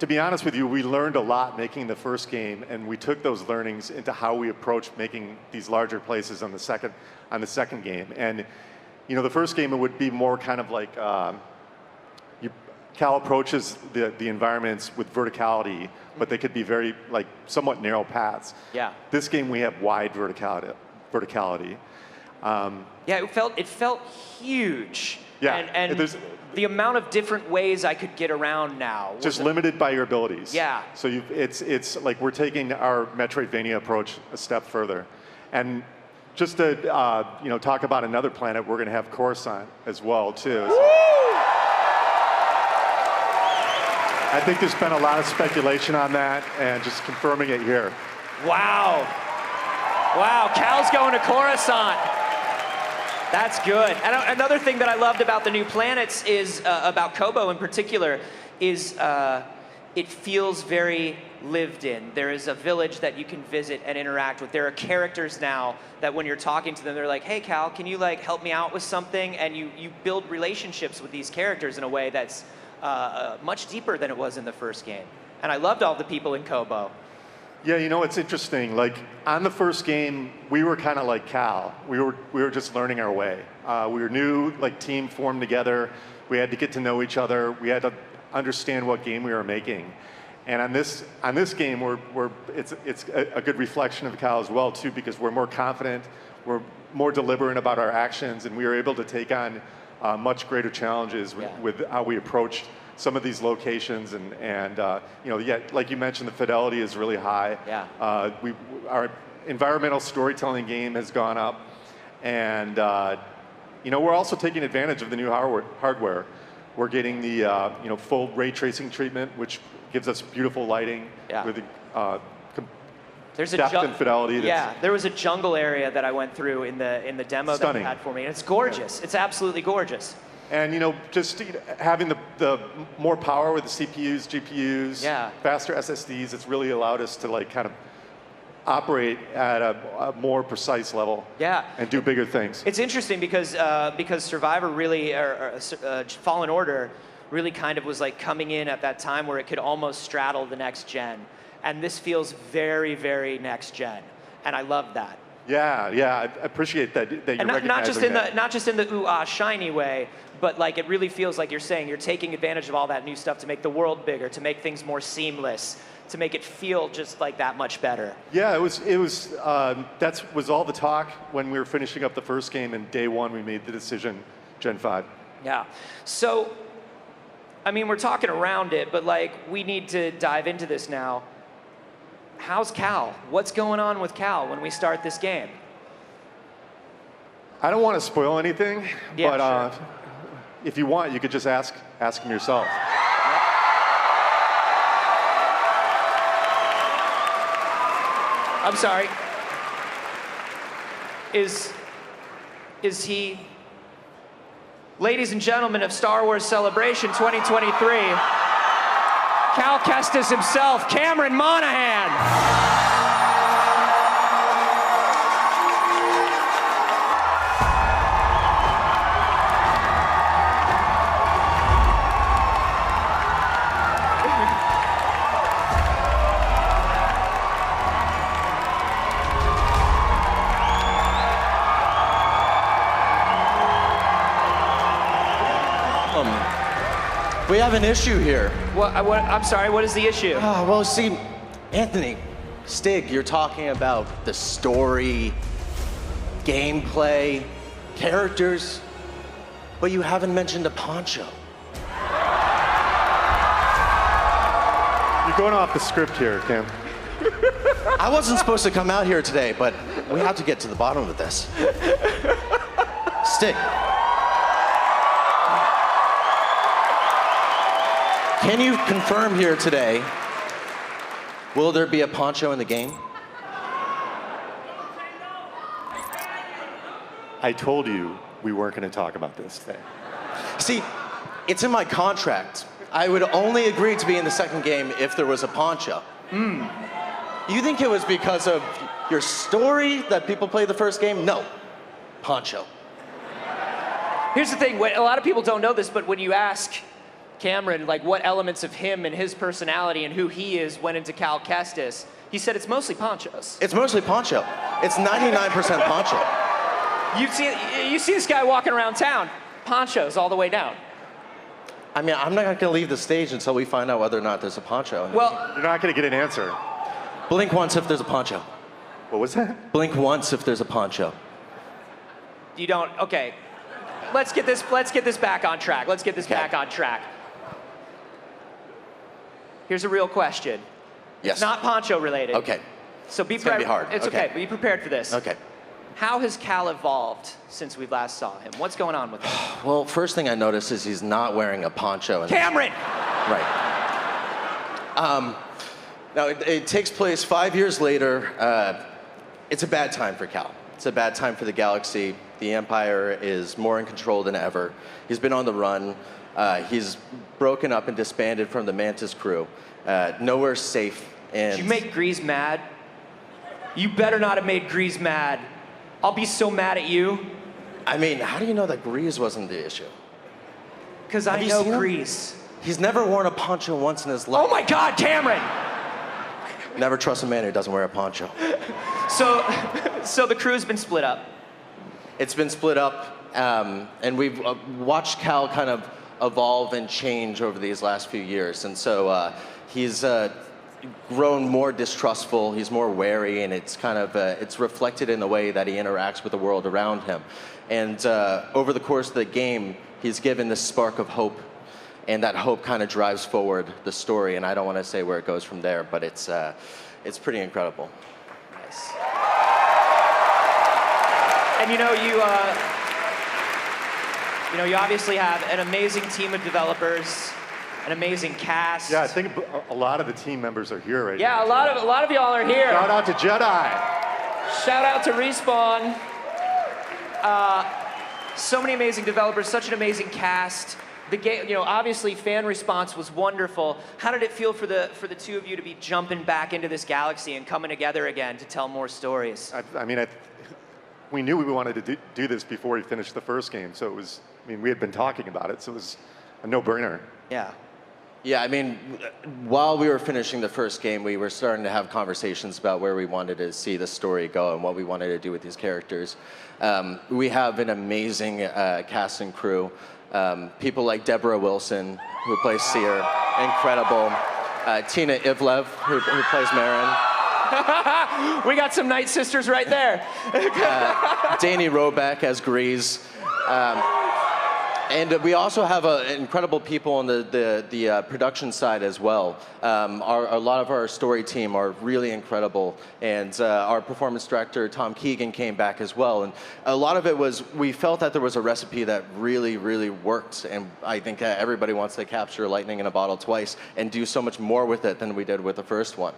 to be honest with you, we learned a lot making the first game, and we took those learnings into how we approach making these larger places on the second game. And the first game, it would be more kind of like Cal approaches the environments with verticality, but they could be very, like, somewhat narrow paths. Yeah. This game, we have wide verticality. Yeah, it felt huge. Yeah, And the amount of different ways I could get around now. Just limited by your abilities. Yeah. So it's like we're taking our Metroidvania approach a step further. And just to talk about another planet, we're going to have Coruscant as well, too. I think there's been a lot of speculation on that, and just confirming it here. Wow. Wow, Cal's going to Coruscant. That's good. And another thing that I loved about the new planets is, about Kobo in particular, is it feels very lived in. There is a village that you can visit and interact with. There are characters now that when you're talking to them, they're like, hey Cal, can you like help me out with something? And you build relationships with these characters in a way that's much deeper than it was in the first game. And I loved all the people in Kobo. Yeah, you know, it's interesting. Like, on the first game, we were kind of like Cal. We were just learning our way. We were new, like, team formed together. We had to get to know each other. We had to understand what game we were making. And on this game, it's a good reflection of Cal as well, too, because we're more confident, we're more deliberate about our actions, and we were able to take on much greater challenges with how we approached some of these locations, and like you mentioned, the fidelity is really high. Yeah. Our environmental storytelling game has gone up, and we're also taking advantage of the new hardware. We're getting the full ray tracing treatment, which gives us beautiful lighting with There's depth and fidelity. Yeah, there was a jungle area that I went through in the demo that you had for me, and it's gorgeous. Yeah. It's absolutely gorgeous. And just having the more power with the CPUs, GPUs, faster SSDs, it's really allowed us to like kind of operate at a more precise level. Yeah. And do bigger things. It's interesting because Survivor really, Fallen Order really kind of was like coming in at that time where it could almost straddle the next gen. And this feels very, very next gen. And I love that. Yeah, I appreciate that you're recognizing that. Not just in the ooh-ah shiny way, but like it really feels like you're saying you're taking advantage of all that new stuff to make the world bigger, to make things more seamless, to make it feel just like that much better. Yeah, it was that was all the talk when we were finishing up the first game, and day one we made the decision, Gen 5. Yeah. So, I mean, we're talking around it, but like we need to dive into this now. How's Cal? What's going on with Cal when we start this game? I don't want to spoil anything, but sure. If you want, you could just ask him yourself. I'm sorry. Is he? Ladies and gentlemen of Star Wars Celebration 2023, Cal Kestis himself, Cameron Monaghan. We have an issue here. I'm sorry, what is the issue? Well, see, Anthony, Stig, you're talking about the story, gameplay, characters, but you haven't mentioned a poncho. You're going off the script here, Cam. I wasn't supposed to come out here today, but we have to get to the bottom of this. Stig. Can you confirm here today, will there be a poncho in the game? I told you we weren't going to talk about this today. See, it's in my contract. I would only agree to be in the second game if there was a poncho. You think it was because of your story that people played the first game? No, poncho. Here's the thing, a lot of people don't know this, but when you ask Cameron, like what elements of him and his personality and who he is went into Cal Kestis, he said it's mostly ponchos. It's mostly poncho. It's 99% poncho. You see this guy walking around town, ponchos all the way down. I mean, I'm not going to leave the stage until we find out whether or not there's a poncho. Well, you're not going to get an answer. Blink once if there's a poncho. What was that? Blink once if there's a poncho. You don't. Okay. Let's get this back on track. Let's get this back on track. Here's a real question. Yes. It's not poncho related. Okay. So be It's gonna prepared. be hard. It's Okay. okay. Be prepared for this. Okay. How has Cal evolved since we last saw him? What's going on with him? Well, first thing I noticed is he's not wearing a poncho. Cameron! Right. Now, it takes place 5 years later. It's a bad time for Cal. It's a bad time for the galaxy. The Empire is more in control than ever. He's been on the run. He's broken up and disbanded from the Mantis crew. Nowhere safe. And Did you make Grease mad? You better not have made Grease mad. I'll be so mad at you. I mean, how do you know that Grease wasn't the issue? Because I know Grease. He's never worn a poncho once in his life. Oh my God, Cameron! Never trust a man who doesn't wear a poncho. So the crew's been split up. It's been split up, and we've watched Cal kind of evolve and change over these last few years. And so he's grown more distrustful, he's more wary, and it's kind of, it's reflected in the way that he interacts with the world around him. And over the course of the game, he's given this spark of hope, and that hope kind of drives forward the story. And I don't want to say where it goes from there, but it's pretty incredible. Nice. And you obviously have an amazing team of developers, an amazing cast. Yeah, I think a lot of the team members are here right now. Yeah, a lot of y'all are here. Shout out to Jedi. Shout out to Respawn. So many amazing developers, such an amazing cast. The game, obviously fan response was wonderful. How did it feel for the two of you to be jumping back into this galaxy and coming together again to tell more stories? We knew we wanted to do this before we finished the first game, so it was, we had been talking about it, so it was a no-brainer. Yeah. Yeah, while we were finishing the first game, we were starting to have conversations about where we wanted to see the story go and what we wanted to do with these characters. We have an amazing cast and crew. People like Deborah Wilson, who plays Seer, incredible. Tina Ivlev, who plays Marin. We got some Night Sisters right there. Danny Roback as Grease. And we also have incredible people on the production side as well. A lot of our story team are really incredible, and our performance director, Tom Keegan, came back as well. And a lot of it was, we felt that there was a recipe that really, really worked, and I think everybody wants to capture lightning in a bottle twice and do so much more with it than we did with the first one.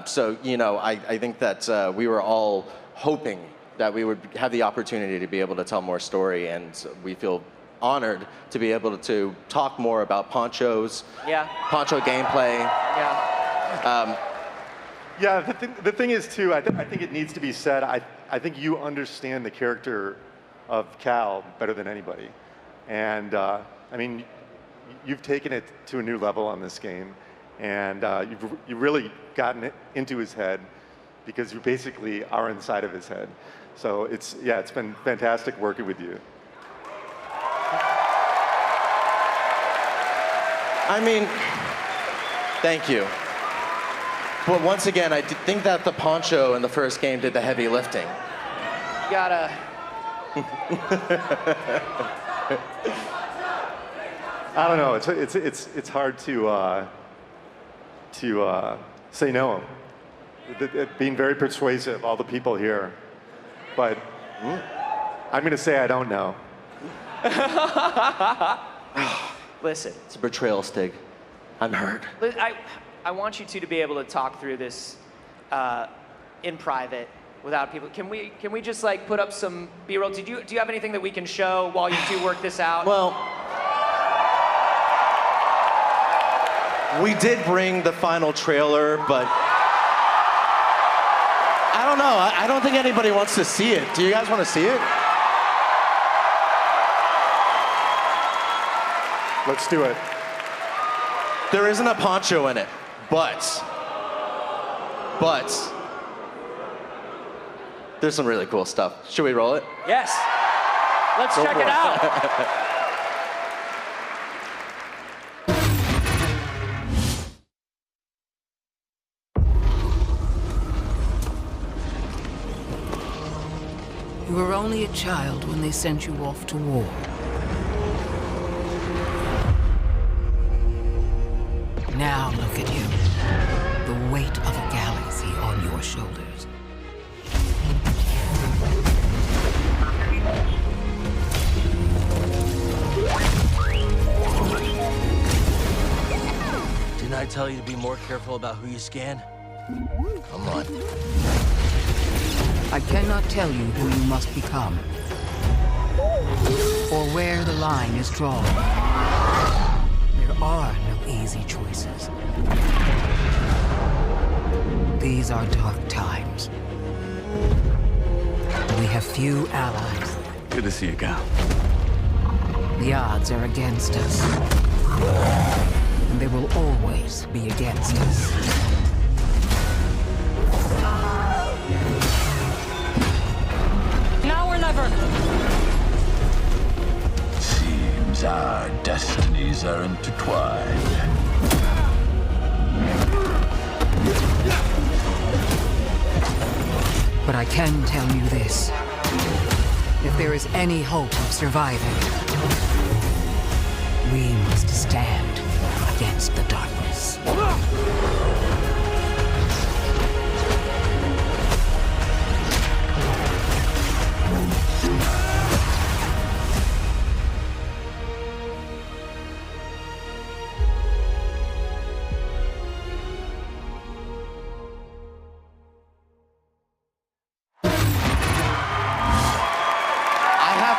So, I think that we were all hoping that we would have the opportunity to be able to tell more story, and we feel honored to be able to talk more about ponchos, poncho gameplay. Yeah, the thing is too, I think it needs to be said, I think you understand the character of Cal better than anybody. And you've taken it to a new level on this game, and you've really gotten into his head, because you basically are inside of his head. So it's been fantastic working with you. Thank you. But once again, I think that the poncho in the first game did the heavy lifting. You gotta... I don't know. It's hard to say no. Being very persuasive, all the people here, but I'm going to say I don't know. Listen. It's a betrayal, Stig. I'm hurt. I want you two to be able to talk through this in private without people. Can we just put up some B-roll? Do you have anything that we can show while you two work this out? Well, we did bring the final trailer, but I don't know. I don't think anybody wants to see it. Do you guys want to see it? Let's do it. There isn't a poncho in it, but there's some really cool stuff. Should we roll it? Yes. Let's check it out. You were only a child when they sent you off to war. Now look at you. The weight of a galaxy on your shoulders. Didn't I tell you to be more careful about who you scan? Come on. I cannot tell you who you must become, or where the line is drawn. There are no easy choices. These are dark times. We have few allies. Good to see you, Cal. The odds are against us. And they will always be against us. Now or never. Seems our destinies are intertwined. But I can tell you this. If there is any hope of surviving, we must stand against the darkness.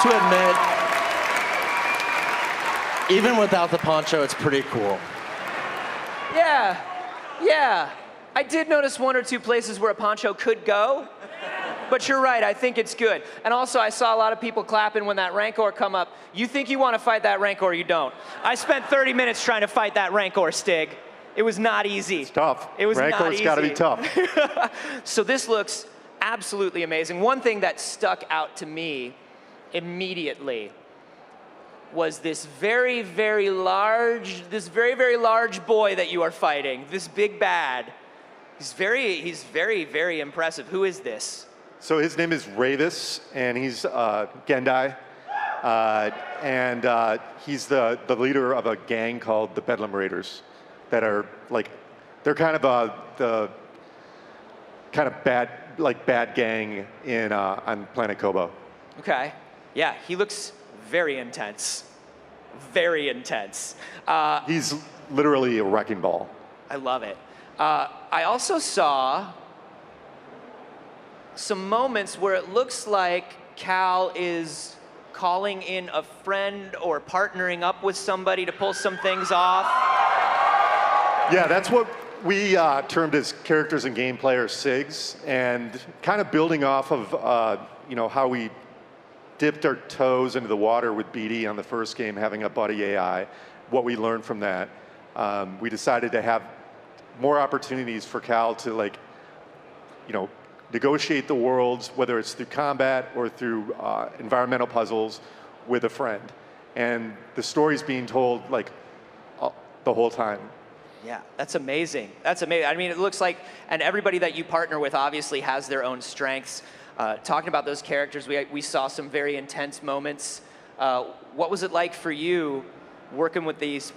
To admit, even without the poncho, it's pretty cool. Yeah. I did notice one or two places where a poncho could go, but you're right, I think it's good. And also, I saw a lot of people clapping when that Rancor come up. You think you want to fight that Rancor, you don't. I spent 30 minutes trying to fight that Rancor, Stig. It was not easy. It's tough. It was Rancor's got to be tough. So this looks absolutely amazing. One thing that stuck out to me immediately was this very, very large boy that you are fighting, this big bad. He's very, very impressive. Who is this? So his name is Ravis, and he's Gendai, and he's the leader of a gang called the Bedlam Raiders, that are like, they're kind of the kind of bad gang in on planet Kobo. Okay. Yeah, he looks very intense. Very intense. He's literally a wrecking ball. I love it. I also saw some moments where it looks like Cal is calling in a friend or partnering up with somebody to pull some things off. Yeah, that's what we termed as characters and gameplay, or SIGs, and kind of building off of how we dipped our toes into the water with BD on the first game, having a buddy AI. What we learned from that, we decided to have more opportunities for Cal to negotiate the worlds, whether it's through combat or through environmental puzzles, with a friend. And the story's being told the whole time. Yeah, that's amazing. That's amazing. I mean, it looks like, and everybody that you partner with obviously has their own strengths. Talking about those characters, we saw some very intense moments. What was it like for you working with these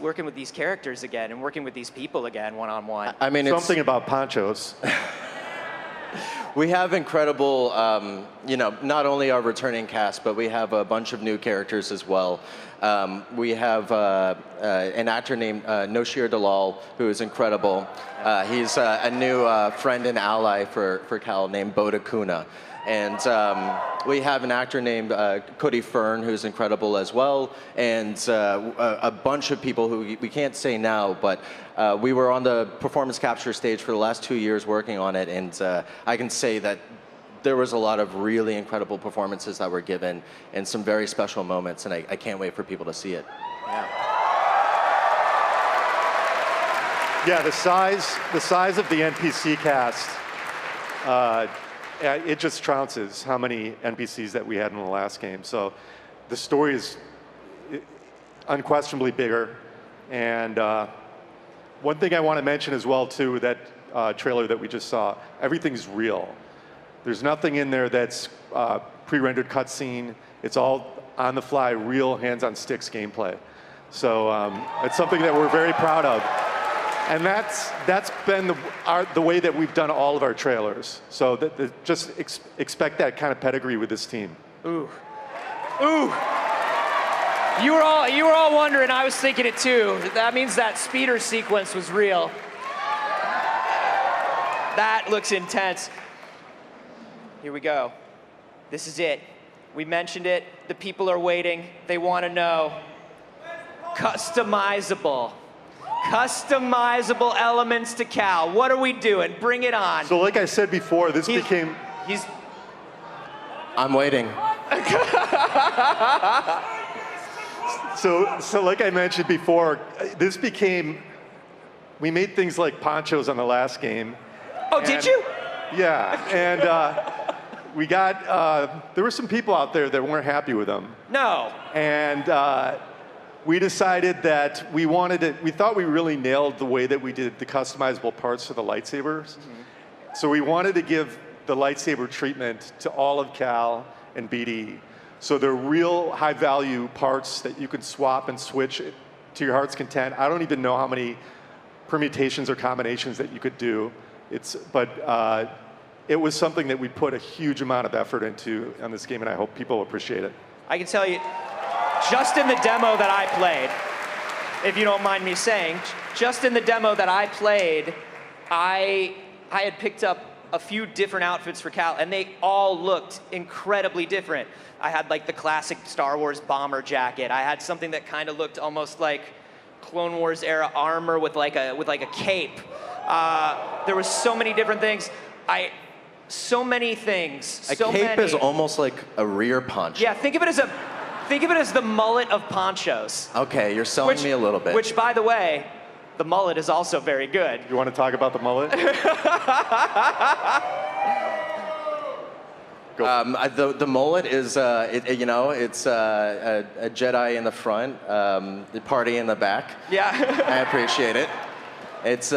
characters again and working with these people again one-on-one? I mean, something about ponchos. We have incredible, not only our returning cast, but we have a bunch of new characters as well. We have an actor named Noshir Dalal, who is incredible. He's a new friend and ally for Cal named Boda Kuna. And we have an actor named Cody Fern, who's incredible as well, and a bunch of people who we can't say now, but we were on the performance capture stage for the last 2 years working on it, and I can say that there was a lot of really incredible performances that were given and some very special moments, and I can't wait for people to see it. Yeah, the size of the NPC cast, it just trounces how many NPCs that we had in the last game. So the story is unquestionably bigger. And one thing I want to mention as well, too, that trailer that we just saw, everything's real. There's nothing in there that's pre-rendered cutscene. It's all on the fly, real hands-on sticks gameplay. So it's something that we're very proud of. And that's been the way that we've done all of our trailers. So just expect that kind of pedigree with this team. Ooh. Ooh. You were all wondering, I was thinking it too. That means that speeder sequence was real. That looks intense. Here we go. This is it. We mentioned it. The people are waiting. They want to know. Customizable. Customizable elements to Cal. What are we doing? Bring it on. So like I said before, this became... I'm waiting. So like I mentioned before, this became... We made things like ponchos on the last game. Oh, did you? Yeah, and we got... there were some people out there that weren't happy with them. No. And we decided that we thought we really nailed the way that we did the customizable parts for the lightsabers. Mm-hmm. So we wanted to give the lightsaber treatment to all of Cal and BD. So they're real high value parts that you can swap and switch to your heart's content. I don't even know how many permutations or combinations that you could do. But it was something that we put a huge amount of effort into on this game, and I hope people appreciate it. I can tell you, just in the demo that I played, if you don't mind me saying, just in the demo that I played, I had picked up a few different outfits for Cal, and they all looked incredibly different. I had like the classic Star Wars bomber jacket. I had something that kind of looked almost like Clone Wars era armor with like a cape. There was so many different things. So many things. A cape is almost like a rear poncho. Yeah, think of it as the mullet of ponchos. Okay, you're selling me a little bit. Which, by the way, the mullet is also very good. You want to talk about the mullet? The mullet is, it's a Jedi in the front, the party in the back. Yeah. I appreciate it. It's,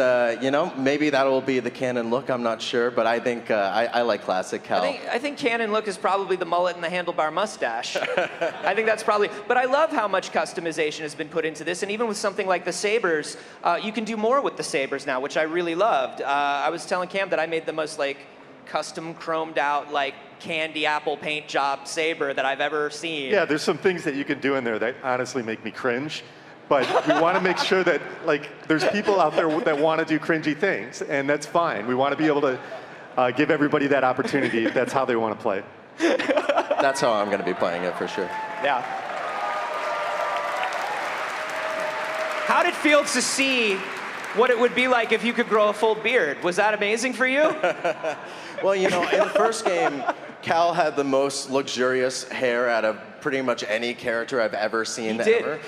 maybe that will be the canon look, I'm not sure, but I think I like classic Cal. I think canon look is probably the mullet and the handlebar mustache. I think that's probably, but I love how much customization has been put into this, and even with something like the sabers, you can do more with the sabers now, which I really loved. I was telling Cam that I made the most custom chromed out candy apple paint job saber that I've ever seen. Yeah, there's some things that you can do in there that honestly make me cringe. But we want to make sure that there's people out there that want to do cringy things, and that's fine. We want to be able to give everybody that opportunity if that's how they want to play. That's how I'm going to be playing it for sure. Yeah. How did it feel to see what it would be like if you could grow a full beard? Was that amazing for you? Well, in the first game, Cal had the most luxurious hair out of pretty much any character I've ever seen. He did. Ever.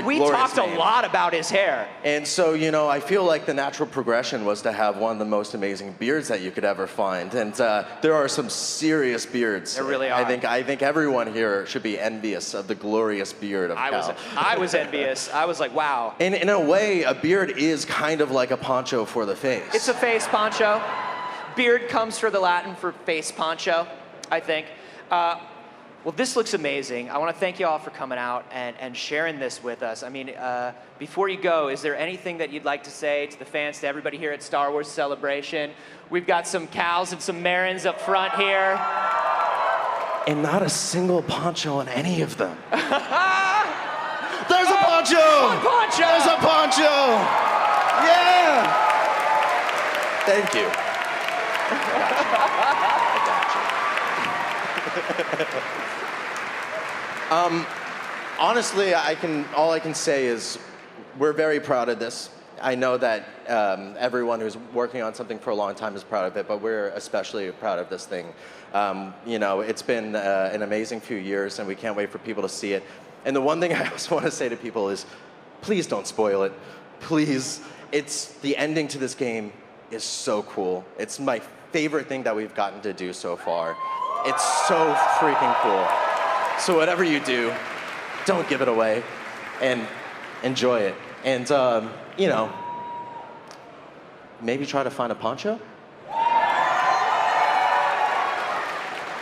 We talked a lot about his hair. And so, I feel like the natural progression was to have one of the most amazing beards that you could ever find. And there are some serious beards. There really are. I think everyone here should be envious of the glorious beard of Cal. I was envious. I was like, wow. And in a way, a beard is kind of like a poncho for the face. It's a face poncho. Beard comes for the Latin for face poncho, I think. Well, this looks amazing. I want to thank you all for coming out and sharing this with us. I mean, before you go, is there anything that you'd like to say to the fans, to everybody here at Star Wars Celebration? We've got some Cals and some Marins up front here. And not a single poncho on any of them. There's a poncho! Poncho! There's a poncho! Yeah! Thank you. Honestly, all I can say is we're very proud of this. I know that everyone who's working on something for a long time is proud of it, but we're especially proud of this thing. It's been an amazing few years, and we can't wait for people to see it. And the one thing I also want to say to people is, please don't spoil it. Please. The ending to this game is so cool. It's my favorite thing that we've gotten to do so far. It's so freaking cool. So whatever you do, don't give it away, and enjoy it. And, maybe try to find a poncho?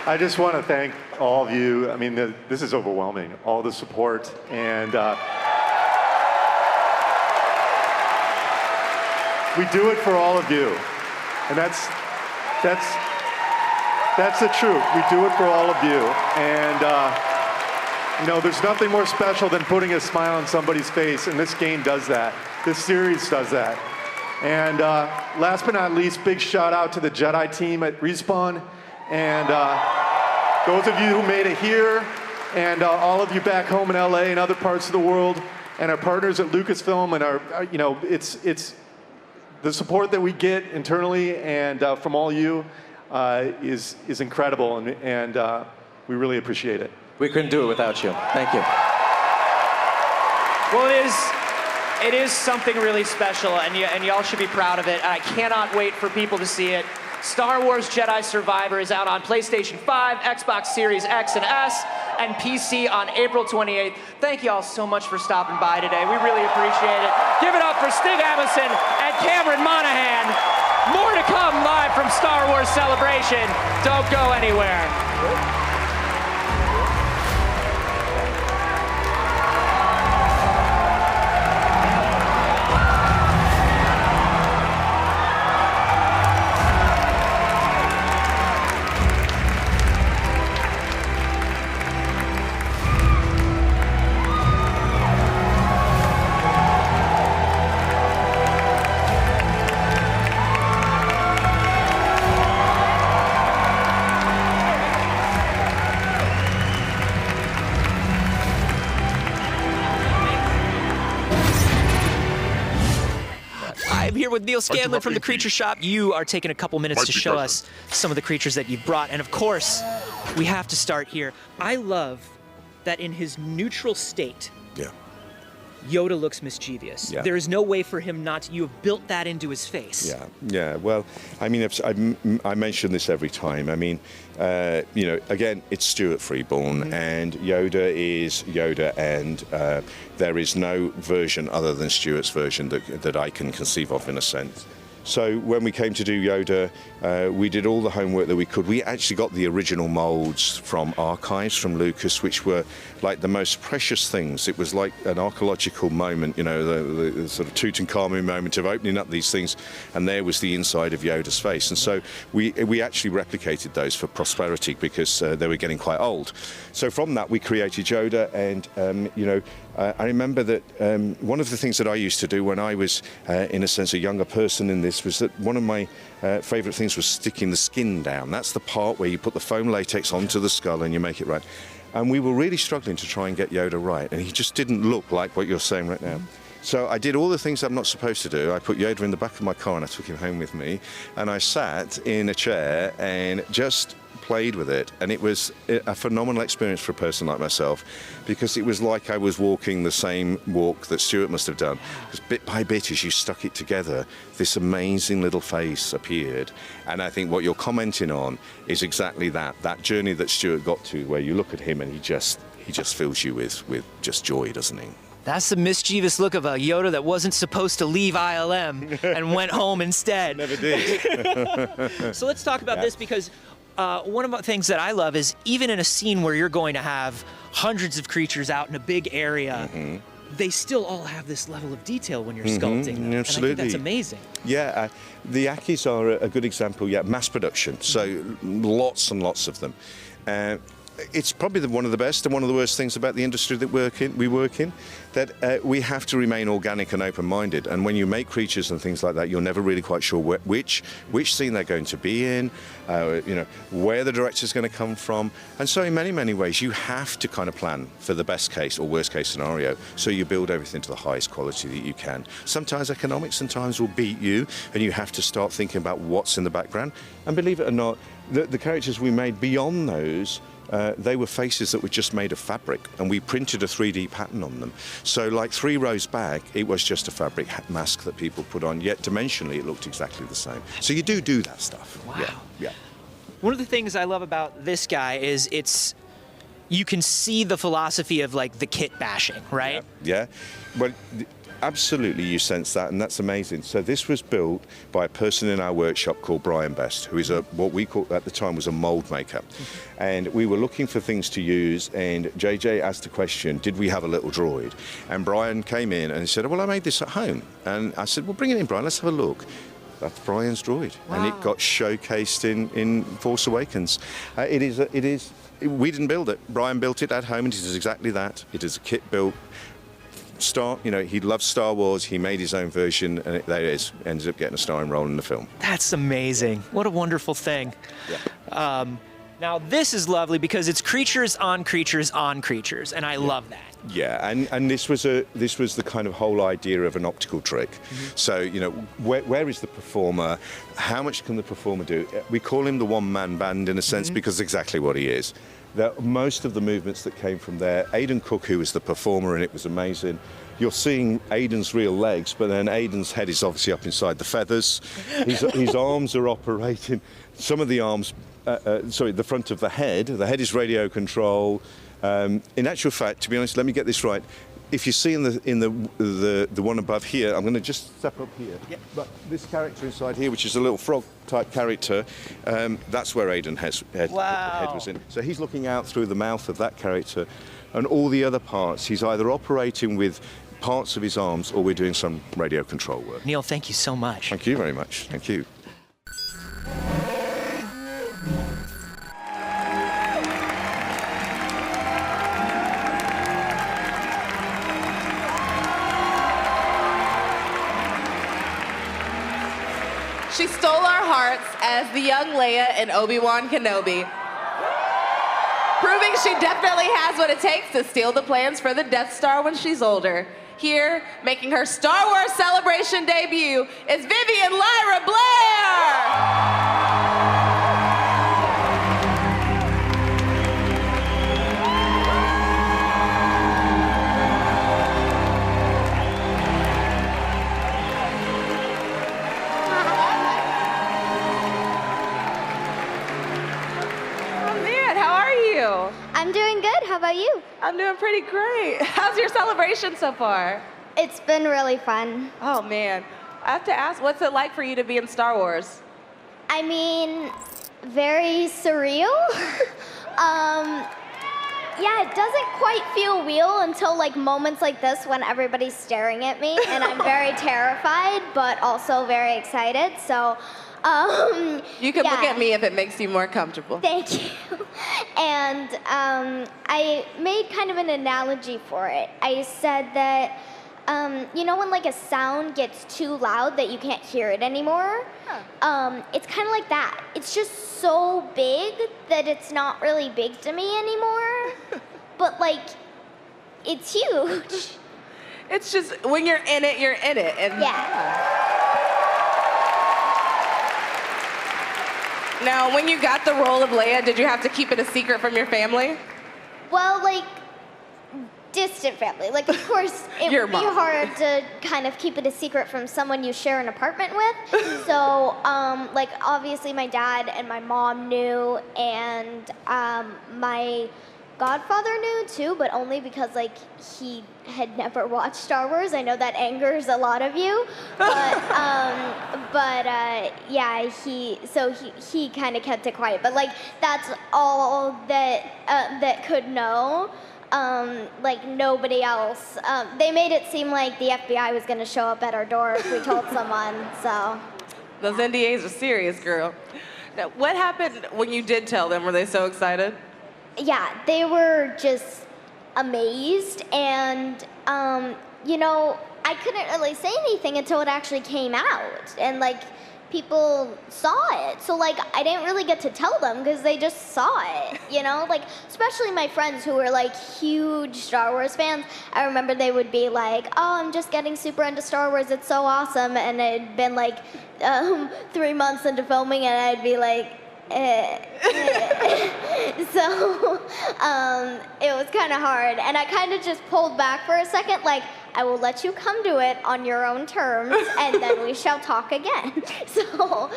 I just want to thank all of you. I mean, this is overwhelming, all the support. And we do it for all of you. And that's the truth. We do it for all of you. And, you know, there's nothing more special than putting a smile on somebody's face, and this game does that. This series does that. And last but not least, big shout out to the Jedi team at Respawn, and those of you who made it here, and all of you back home in LA and other parts of the world, and our partners at Lucasfilm, and our you know, it's the support that we get internally and from all you is incredible, and we really appreciate it. We couldn't do it without you. Thank you. Well, it is something really special, and y'all should be proud of it. I cannot wait for people to see it. Star Wars Jedi Survivor is out on PlayStation 5, Xbox Series X and S, and PC on April 28th. Thank y'all so much for stopping by today. We really appreciate it. Give it up for Stig Asmussen and Cameron Monaghan. More to come live from Star Wars Celebration. Don't go anywhere. With Neil Scanlon from the Creature Shop. You are taking a couple minutes to show us some of the creatures that you've brought, and of course, we have to start here. I love that in his neutral state, Yoda looks mischievous. Yeah. There is no way for him not to. You have built that into his face. Yeah. Well, I mean, I mention this every time. I mean, you know, again, it's Stuart Freeborn, and Yoda is Yoda, and there is no version other than Stuart's version that I can conceive of, in a sense. So when we came to do Yoda, we did all the homework that we could. We actually got the original molds from archives from Lucas, which were like the most precious things. It was like an archaeological moment, you know, the sort of Tutankhamun moment of opening up these things, and there was the inside of Yoda's face. And so we actually replicated those for prosperity because they were getting quite old. So from that, we created Yoda, and you know, I remember that one of the things that I used to do when I was, in a sense, a younger person in this was that one of my favourite things was sticking the skin down. That's the part where you put the foam latex onto the skull and you make it right. And we were really struggling to try and get Yoda right, and he just didn't look like what you're saying right now. So I did all the things I'm not supposed to do. I put Yoda in the back of my car and I took him home with me, and I sat in a chair and just played with it, and it was a phenomenal experience for a person like myself, because it was like I was walking the same walk that Stuart must have done, because bit by bit, as you stuck it together, this amazing little face appeared. And I think what you're commenting on is exactly that journey that Stuart got to, where you look at him and he just fills you with just joy, doesn't he? That's the mischievous look of a Yoda that wasn't supposed to leave ILM and went home instead. Never did. So let's talk about this, because one of the things that I love is even in a scene where you're going to have hundreds of creatures out in a big area, they still all have this level of detail when you're sculpting them. Absolutely. And I think that's amazing. Yeah, the Akis are a good example. Yeah, mass production, so lots and lots of them. It's probably one of the best and one of the worst things about the industry that we work in, that we have to remain organic and open-minded. And when you make creatures and things like that, you're never really quite sure which scene they're going to be in, you know, where the director's going to come from. And so in many, many ways, you have to kind of plan for the best case or worst case scenario. So you build everything to the highest quality that you can. Sometimes economics sometimes will beat you, and you have to start thinking about what's in the background. And believe it or not, the characters we made beyond those, they were faces that were just made of fabric, and we printed a 3D pattern on them. So like 3 rows back, it was just a fabric mask that people put on, yet dimensionally it looked exactly the same. So you do that stuff. Wow. Yeah. One of the things I love about this guy is you can see the philosophy of like the kit bashing, right? Yeah. Well, absolutely you sense that, and that's amazing. So this was built by a person in our workshop called Brian Best, who is what we called at the time was a mold maker. And we were looking for things to use, and JJ asked the question, did we have a little droid? And Brian came in and he said, well, I made this at home. And I said, well, bring it in, Brian, let's have a look. That's Brian's droid. Wow. And it got showcased in Force Awakens. It is. We didn't build it. Brian built it at home, and it is exactly that. It is a kit built. He loves Star Wars. He made his own version, and there it is. Ends up getting a starring role in the film. That's amazing. What a wonderful thing. Yeah. Now this is lovely because it's creatures on creatures on creatures, and I love that. Yeah, and this was the kind of whole idea of an optical trick. So where is the performer? How much can the performer do? We call him the one-man band in a sense because it's exactly what he is. Most of the movements that came from there, Aidan Cook, who was the performer, and it was amazing. You're seeing Aidan's real legs, but then Aidan's head is obviously up inside the feathers. His arms are operating. Some of the arms, the front of the head is radio control. In actual fact, to be honest, let me get this right. If you see in the one above here, I'm going to just step up here. Yep. But this character inside here, which is a little frog-type character, that's where Aidan head was in. So he's looking out through the mouth of that character, and all the other parts, he's either operating with parts of his arms or we're doing some radio control work. Neil, thank you so much. Thank you very much. Thank you. She stole our hearts as the young Leia in Obi-Wan Kenobi, proving she definitely has what it takes to steal the plans for the Death Star when she's older. Here, making her Star Wars Celebration debut, is Vivien Lyra Blair! I'm doing good. How about you? I'm doing pretty great. How's your celebration so far? It's been really fun. Oh, man. I have to ask, what's it like for you to be in Star Wars? I mean, very surreal. Yeah, it doesn't quite feel real until moments like this when everybody's staring at me, and I'm very terrified, but also very excited. So. You can look at me if it makes you more comfortable. Thank you. And I made kind of an analogy for it. I said that, when a sound gets too loud that you can't hear it anymore? It's kind of like that. It's just so big that it's not really big to me anymore. But it's huge. It's just, when you're in it, you're in it. And Now, when you got the role of Leia, did you have to keep it a secret from your family? Well, distant family. Of course, it would be hard to kind of keep it a secret from someone you share an apartment with. So, obviously my dad and my mom knew, and my godfather knew too, but only because he had never watched Star Wars. I know that angers a lot of you, but he kind of kept it quiet. But that's all that could know. Nobody else. They made it seem like the FBI was going to show up at our door if we told someone. So those NDAs are serious, girl. Now, what happened when you did tell them? Were they so excited? Yeah, they were just amazed, and I couldn't really say anything until it actually came out, and people saw it. So I didn't really get to tell them because they just saw it, especially my friends who were huge Star Wars fans. I remember they would be like, oh, I'm just getting super into Star Wars, it's so awesome, and it had been 3 months into filming, and I'd be like, So it was kind of hard, and I kind of just pulled back for a second. I I will let you come to it on your own terms, and then we shall talk again. So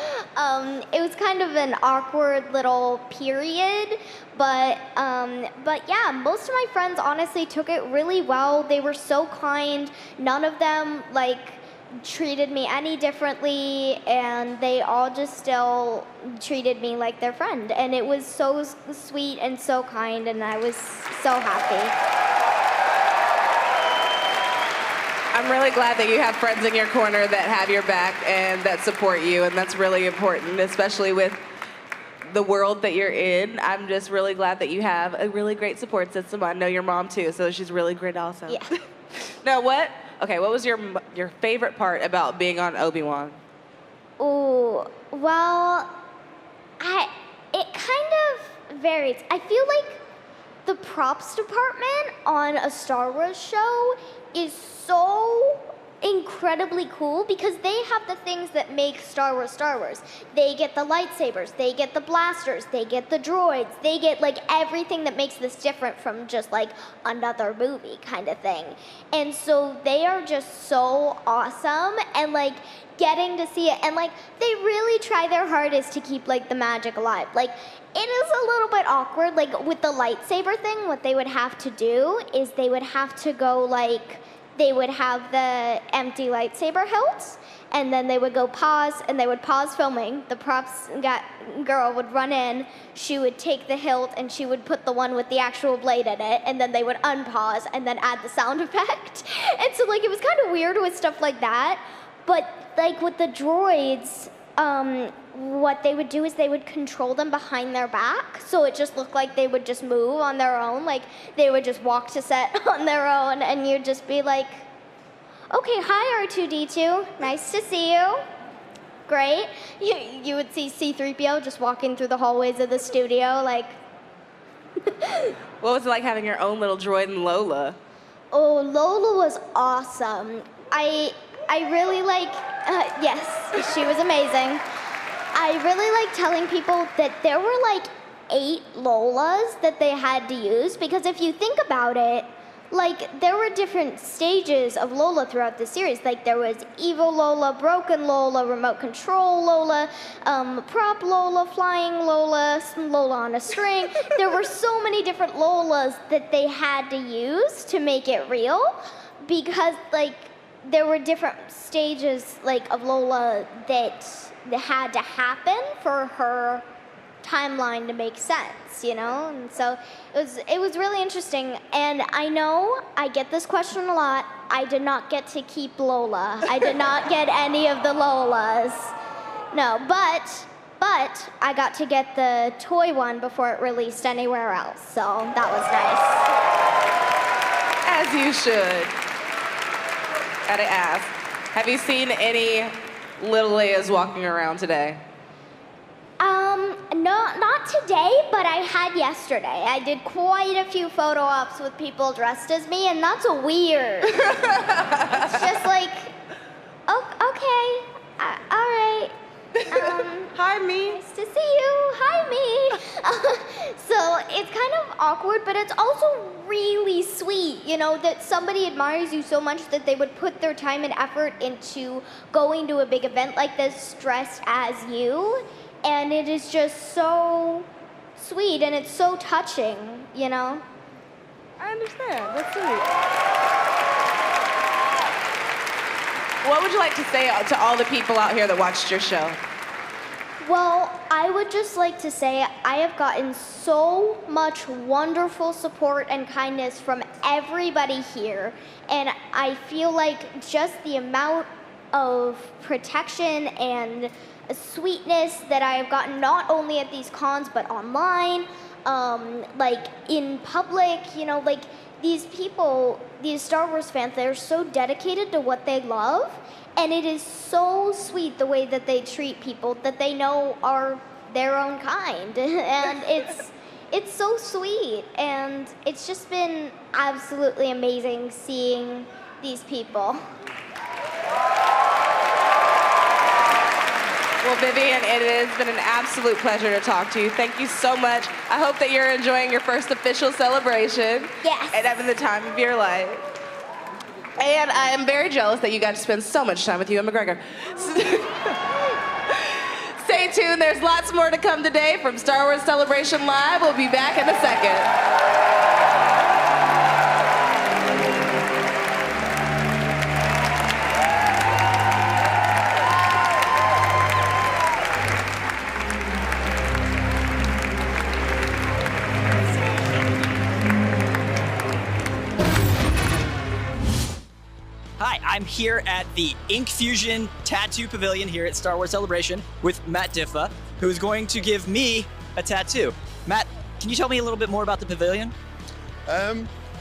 it was kind of an awkward little period, but yeah, most of my friends honestly took it really well. They were so kind. None of them treated me any differently, and they all just still treated me like their friend, and it was so sweet and so kind, and I was so happy. I'm really glad that you have friends in your corner that have your back and that support you, and that's really important, especially with the world that you're in. I'm just really glad that you have a really great support system. I know your mom too, so she's really great also. Yeah. Now what was your favorite part about being on Obi-Wan? Oh, well, it kind of varies. I feel like the props department on a Star Wars show is so incredibly cool because they have the things that make Star Wars Star Wars. They get the lightsabers, they get the blasters, they get the droids, they get everything that makes this different from just another movie kind of thing. And so they are just so awesome, and getting to see it, and they really try their hardest to keep the magic alive. It is a little bit awkward, with the lightsaber thing. What they would have to do is they would have to go they would have the empty lightsaber hilts, and then they would go pause, and they would pause filming. The props girl would run in, she would take the hilt, and she would put the one with the actual blade in it, and then they would unpause, and then add the sound effect. And so it was kind of weird with stuff like that, but with the droids, what they would do is they would control them behind their back, so it just looked like they would just move on their own, they would just walk to set on their own, and you'd just be like, okay, hi R2-D2, nice to see you. Great. You would see C-3PO just walking through the hallways of the studio, What was it like having your own little droid in Lola? Oh, Lola was awesome. I really yes, she was amazing. I really telling people that there were 8 Lolas that they had to use, because if you think about it, there were different stages of Lola throughout the series. There was evil Lola, broken Lola, remote control Lola, prop Lola, flying Lola, Lola on a string. There were so many different Lolas that they had to use to make it real, because there were different stages of Lola that had to happen for her timeline to make sense, And so it was really interesting. And I know I get this question a lot. I did not get to keep Lola. I did not get any of the Lolas. No, but I got to get the toy one before it released anywhere else. So that was nice. As you should. Gotta ask, have you seen any little Leias walking around today? No, not today, but I had yesterday. I did quite a few photo ops with people dressed as me, and that's weird. It's just okay, all right. Hi, me. Nice to see you. Hi, me. So it's kind of awkward, but it's also really sweet, that somebody admires you so much that they would put their time and effort into going to a big event like this dressed as you. And it is just so sweet, and it's so touching, I understand. That's sweet. What would you like to say to all the people out here that watched your show? Well, I would just like to say I have gotten so much wonderful support and kindness from everybody here, and I feel like just the amount of protection and sweetness that I have gotten not only at these cons but online, in public, these people, these Star Wars fans, they're so dedicated to what they love, and it is so sweet the way that they treat people that they know are their own kind, and it's so sweet, and it's just been absolutely amazing seeing these people. Well, Vivien, it has been an absolute pleasure to talk to you. Thank you so much. I hope that you're enjoying your first official celebration. Yes. And having the time of your life. And I am very jealous that you got to spend so much time with Ewan McGregor. Stay tuned, there's lots more to come today from Star Wars Celebration Live. We'll be back in a second. Hi, I'm here at the Ink Fusion Tattoo Pavilion here at Star Wars Celebration with Matt Diffa, who is going to give me a tattoo. Matt, can you tell me a little bit more about the pavilion?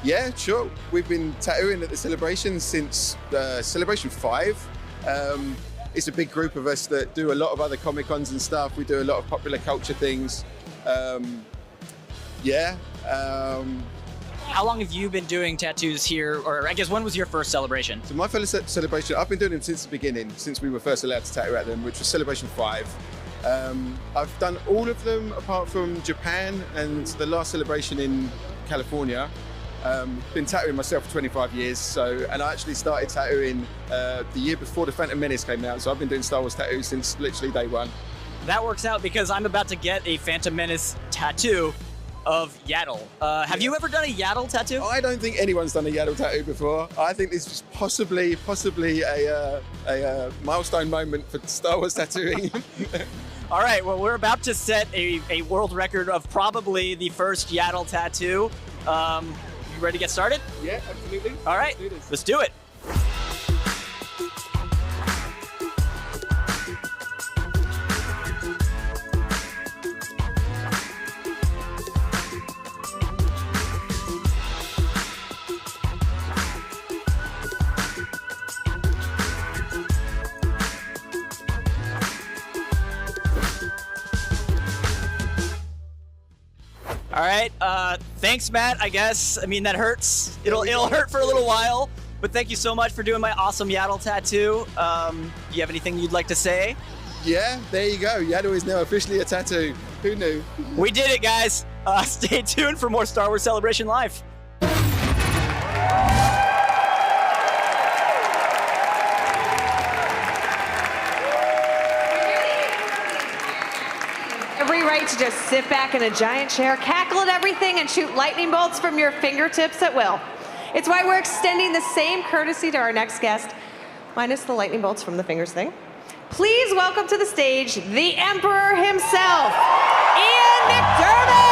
Yeah, sure. We've been tattooing at the Celebration since Celebration 5. It's a big group of us that do a lot of other Comic-Cons and stuff. We do a lot of popular culture things. How long have you been doing tattoos here, or I guess when was your first celebration? So my first celebration, I've been doing them since the beginning, since we were first allowed to tattoo at them, which was Celebration 5. I've done all of them apart from Japan and the last celebration in California. Been tattooing myself for 25 years, and I actually started tattooing the year before The Phantom Menace came out, so I've been doing Star Wars tattoos since literally day one. That works out because I'm about to get a Phantom Menace tattoo of Yaddle. Have you ever done a Yaddle tattoo? I don't think anyone's done a Yaddle tattoo before. I think this is possibly a milestone moment for Star Wars tattooing. All right, well, we're about to set a world record of probably the first Yaddle tattoo. You ready to get started? Yeah, absolutely. All right, let's do it. All right, thanks, Matt, I guess. I mean, that hurts. It'll hurt for a little while, but thank you so much for doing my awesome Yaddle tattoo. Do you have anything you'd like to say? Yeah, there you go. Yaddle is now officially a tattoo. Who knew? We did it, guys. Stay tuned for more Star Wars Celebration Live. Every right to just sit back in a giant chair, cackle at everything, and shoot lightning bolts from your fingertips at will. It's why we're extending the same courtesy to our next guest, minus the lightning bolts from the fingers thing. Please welcome to the stage the Emperor himself, Ian McDiarmid!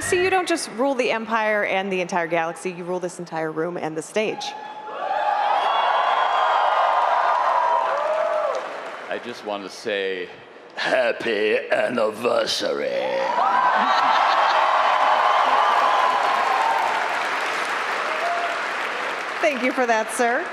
So you don't just rule the Empire and the entire galaxy, you rule this entire room and the stage. I just want to say, happy anniversary. Thank you for that, sir.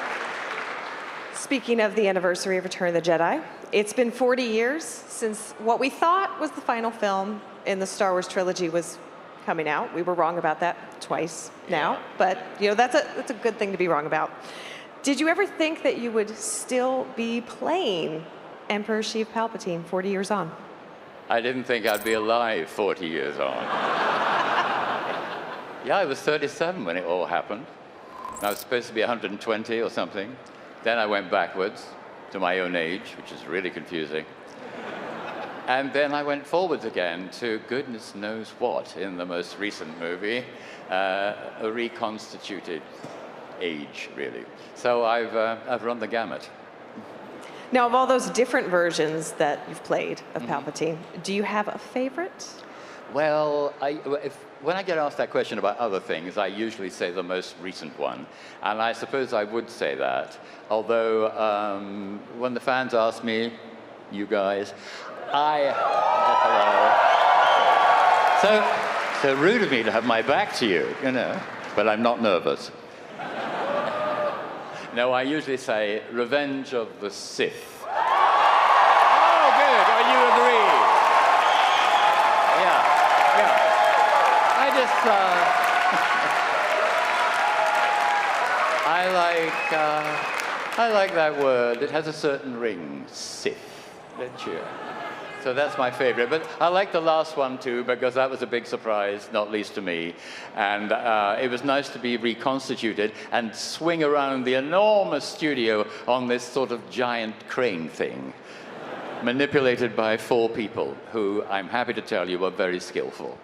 Speaking of the anniversary of Return of the Jedi, it's been 40 years since what we thought was the final film in the Star Wars trilogy was coming out. We were wrong about that twice now, but you know that's a good thing to be wrong about. Did you ever think that you would still be playing Emperor Sheev Palpatine 40 years on? I didn't think I'd be alive 40 years on. Yeah, I was 37 when it all happened. I was supposed to be 120 or something. Then I went backwards to my own age, which is really confusing. And then I went forwards again to goodness knows what in the most recent movie, a reconstituted age, really. So I've run the gamut. Now, of all those different versions that you've played of Palpatine, do you have a favorite? Well, when I get asked that question about other things, I usually say the most recent one. And I suppose I would say that. Although when the fans ask me, you guys. Hello. So rude of me to have my back to you, you know, but I'm not nervous. No, I usually say Revenge of the Sith. Oh, good. Oh, you agree? Yeah. I like that word. It has a certain ring, Sith, don't you? So that's my favorite. But I like the last one too, because that was a big surprise, not least to me. And it was nice to be reconstituted and swing around the enormous studio on this sort of giant crane thing, manipulated by 4 people who, I'm happy to tell you, were very skillful.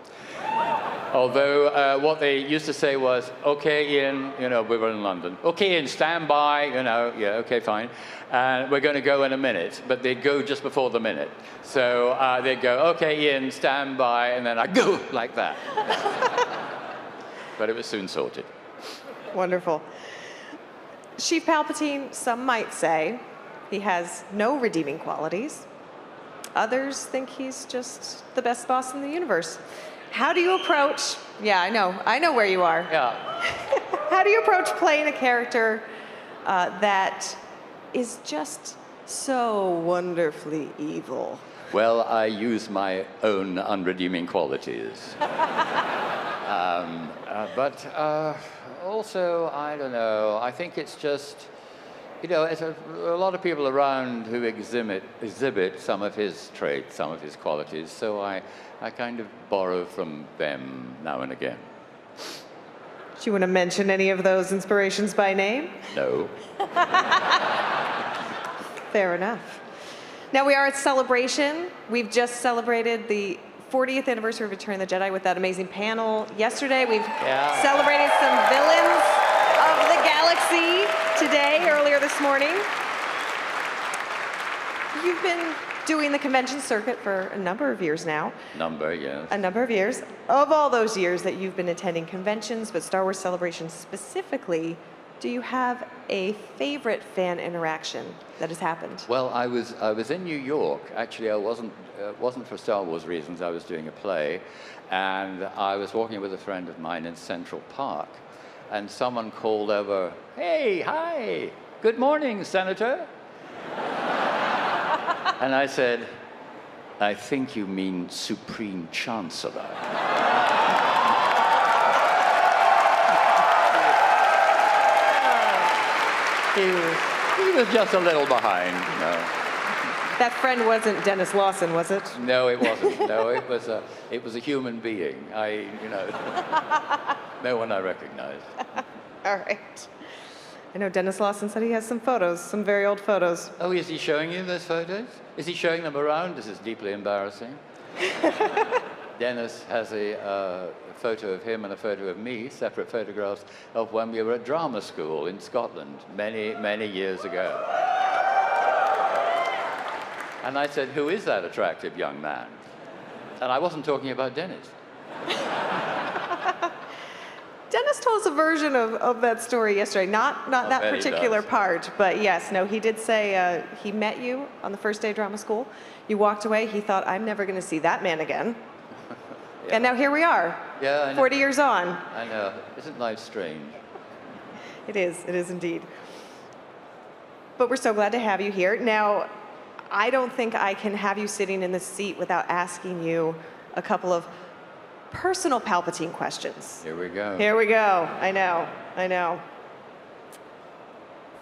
Although what they used to say was, okay, Ian, you know, we were in London. Okay, Ian, stand by, you know, yeah, okay, fine. And we're going to go in a minute, but they'd go just before the minute. So they'd go, okay, Ian, stand by, and then I'd go like that. But it was soon sorted. Wonderful. Chief Palpatine, some might say, he has no redeeming qualities. Others think he's just the best boss in the universe. How do you approach, yeah, I know where you are. Yeah. How do you approach playing a character that is just so wonderfully evil? Well, I use my own unredeeming qualities. But also, I don't know, I think it's just, you know, it's a lot of people around who exhibit some of his traits, some of his qualities, so I kind of borrow from them now and again. Do you want to mention any of those inspirations by name? No. Fair enough. Now we are at Celebration. We've just celebrated the 40th anniversary of Return of the Jedi with that amazing panel. Yesterday we've celebrated some villains of the galaxy today, earlier this morning. You've been doing the convention circuit for a number of years now. Yes. A number of years. Of all those years that you've been attending conventions, but Star Wars Celebration specifically, do you have a favorite fan interaction that has happened? Well, I was in New York. Actually, I wasn't for Star Wars reasons. I was doing a play, and I was walking with a friend of mine in Central Park, and someone called over, "Hey, hi, good morning, Senator." And I said, "I think you mean Supreme Chancellor." He was just a little behind, you know. That friend wasn't Dennis Lawson, was it? No, it wasn't. No, it was a human being. No one I recognized. All right. I know Dennis Lawson said he has some photos, some very old photos. Oh, is he showing you those photos? Is he showing them around? This is deeply embarrassing. Dennis has a photo of him and a photo of me, separate photographs of when we were at drama school in Scotland many, many years ago. And I said, "Who is that attractive young man?" And I wasn't talking about Dennis. Dennis told us a version of that story yesterday, not that particular part, but yes, no, he did say he met you on the first day of drama school. You walked away, he thought, "I'm never going to see that man again." Yeah. And now here we are, 40 years on. I know. Isn't life strange? It is indeed. But we're so glad to have you here. Now, I don't think I can have you sitting in this seat without asking you a couple of personal Palpatine questions. Here we go. Here we go. I know.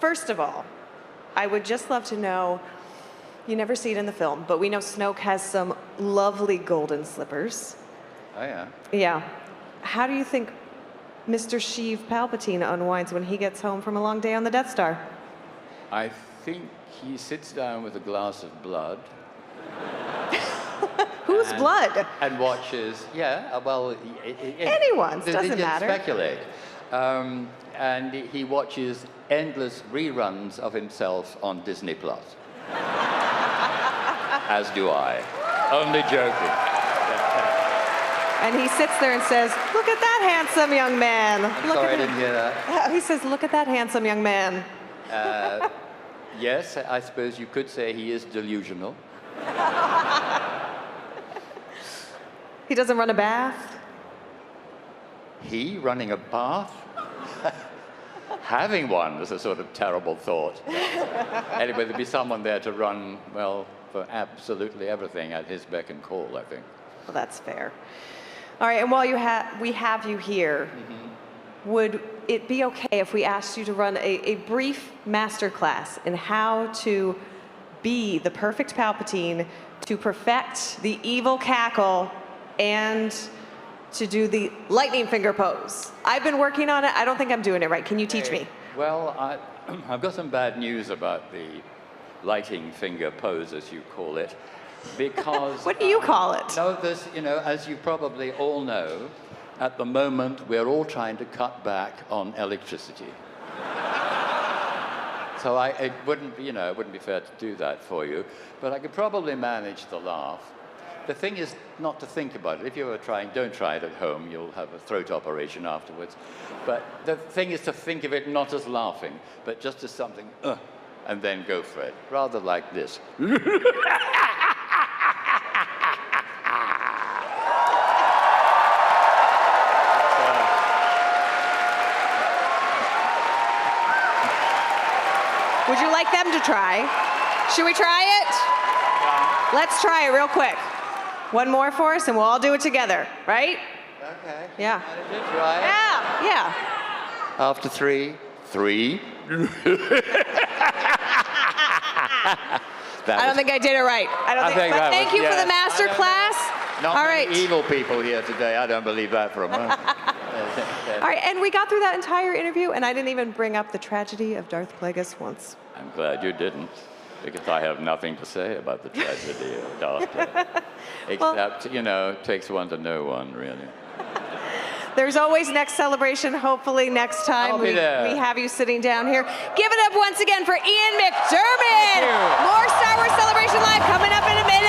First of all, I would just love to know, you never see it in the film, but we know Snoke has some lovely golden slippers. Oh, yeah. Yeah. How do you think Mr. Sheev Palpatine unwinds when he gets home from a long day on the Death Star? I think he sits down with a glass of blood. Whose blood? And watches, anyone's, doesn't matter. Speculate. And he watches endless reruns of himself on Disney Plus. As do I. Only joking. And he sits there and says, "Look at that handsome young man." I'm sorry, I didn't hear that. He says, "Look at that handsome young man." Yes, I suppose you could say he is delusional. He doesn't run a bath? He running a bath? Having one is a sort of terrible thought. Anyway, there'd be someone there to run, well, for absolutely everything at his beck and call, I think. Well, that's fair. All right, and while we have you here, would it be okay if we asked you to run a brief masterclass in how to be the perfect Palpatine, to perfect the evil cackle, and to do the lightning finger pose? I've been working on it. I don't think I'm doing it right. Can you teach me? Well, I've got some bad news about the lighting finger pose, as you call it, because... What do you call it? No, this, as you probably all know, at the moment, we're all trying to cut back on electricity. So it wouldn't be fair to do that for you, but I could probably manage the laugh. The thing is not to think about it. If you were trying, don't try it at home. You'll have a throat operation afterwards. But the thing is to think of it not as laughing, but just as something, and then go for it. Rather like this. Would you like them to try? Should we try it? Yeah. Let's try it real quick. One more for us, and we'll all do it together, right? Okay. Yeah. Try it. Yeah. After 3. I don't think I did it right. But thank you for the master class. Not all many right. evil people here today. I don't believe that for a moment. All right, and we got through that entire interview, and I didn't even bring up the tragedy of Darth Plagueis once. I'm glad you didn't, because I have nothing to say about the tragedy of Darth Plagueis. Except, it takes one to know one, really. There's always next celebration, hopefully next time I'll be there. we have you sitting down here. Give it up once again for Ian McDiarmid. More Star Wars Celebration Live coming up in a minute.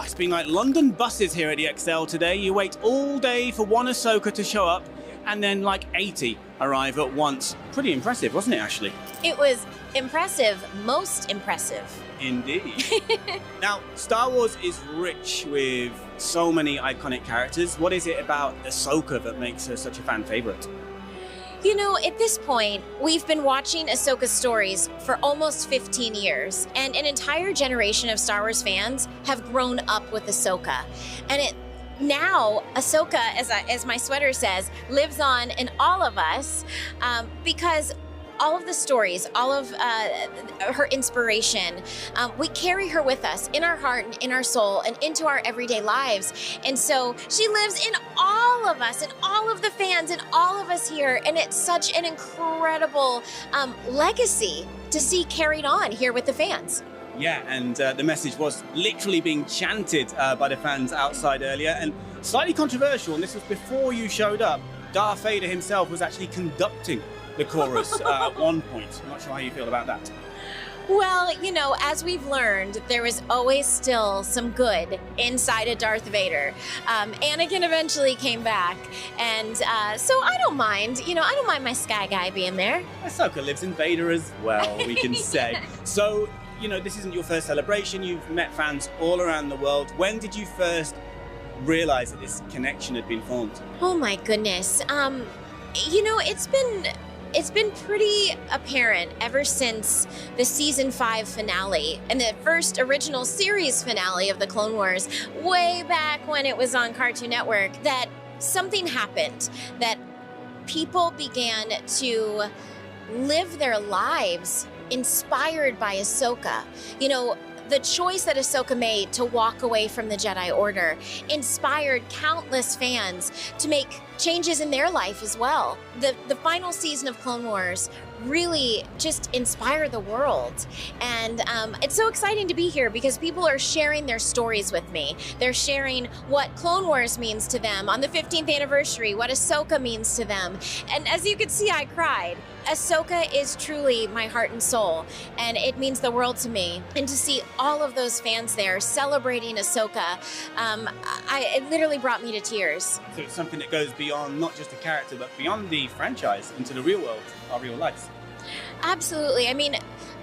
It's been like London buses here at EXL today. You wait all day for one Ahsoka to show up, and then like 80 arrive at once. Pretty impressive, wasn't it, Ashley? It was impressive, most impressive. Indeed. Now, Star Wars is rich with so many iconic characters. What is it about Ahsoka that makes her such a fan favorite? At this point, we've been watching Ahsoka stories for almost 15 years, and an entire generation of Star Wars fans have grown up with Ahsoka. And now, Ahsoka, as my sweater says, lives on in all of us because all of the stories, all of her inspiration, we carry her with us in our heart and in our soul and into our everyday lives. And so she lives in all of us and all of the fans and all of us here. And it's such an incredible legacy to see carried on here with the fans. Yeah, and the message was literally being chanted by the fans outside earlier, and slightly controversial, and this was before you showed up. Darth Vader himself was actually conducting the chorus at one point. I'm not sure how you feel about that. Well, as we've learned, there is always still some good inside of Darth Vader. Anakin eventually came back, and so I don't mind. I don't mind my Sky Guy being there. Ahsoka lives in Vader as well, we can say. So, this isn't your first celebration. You've met fans all around the world. When did you first realize that this connection had been formed? Oh my goodness. It's been pretty apparent ever since the season 5 finale and the first original series finale of the Clone Wars, way back when it was on Cartoon Network, that something happened, that people began to live their lives inspired by Ahsoka. The choice that Ahsoka made to walk away from the Jedi Order inspired countless fans to make changes in their life as well. The final season of Clone Wars really just inspired the world. And it's so exciting to be here because people are sharing their stories with me. They're sharing what Clone Wars means to them on the 15th anniversary, what Ahsoka means to them. And as you can see, I cried. Ahsoka is truly my heart and soul, and it means the world to me. And to see all of those fans there celebrating Ahsoka, it literally brought me to tears. So it's something that goes beyond not just the character, but beyond the franchise into the real world, our real lives. Absolutely. I mean,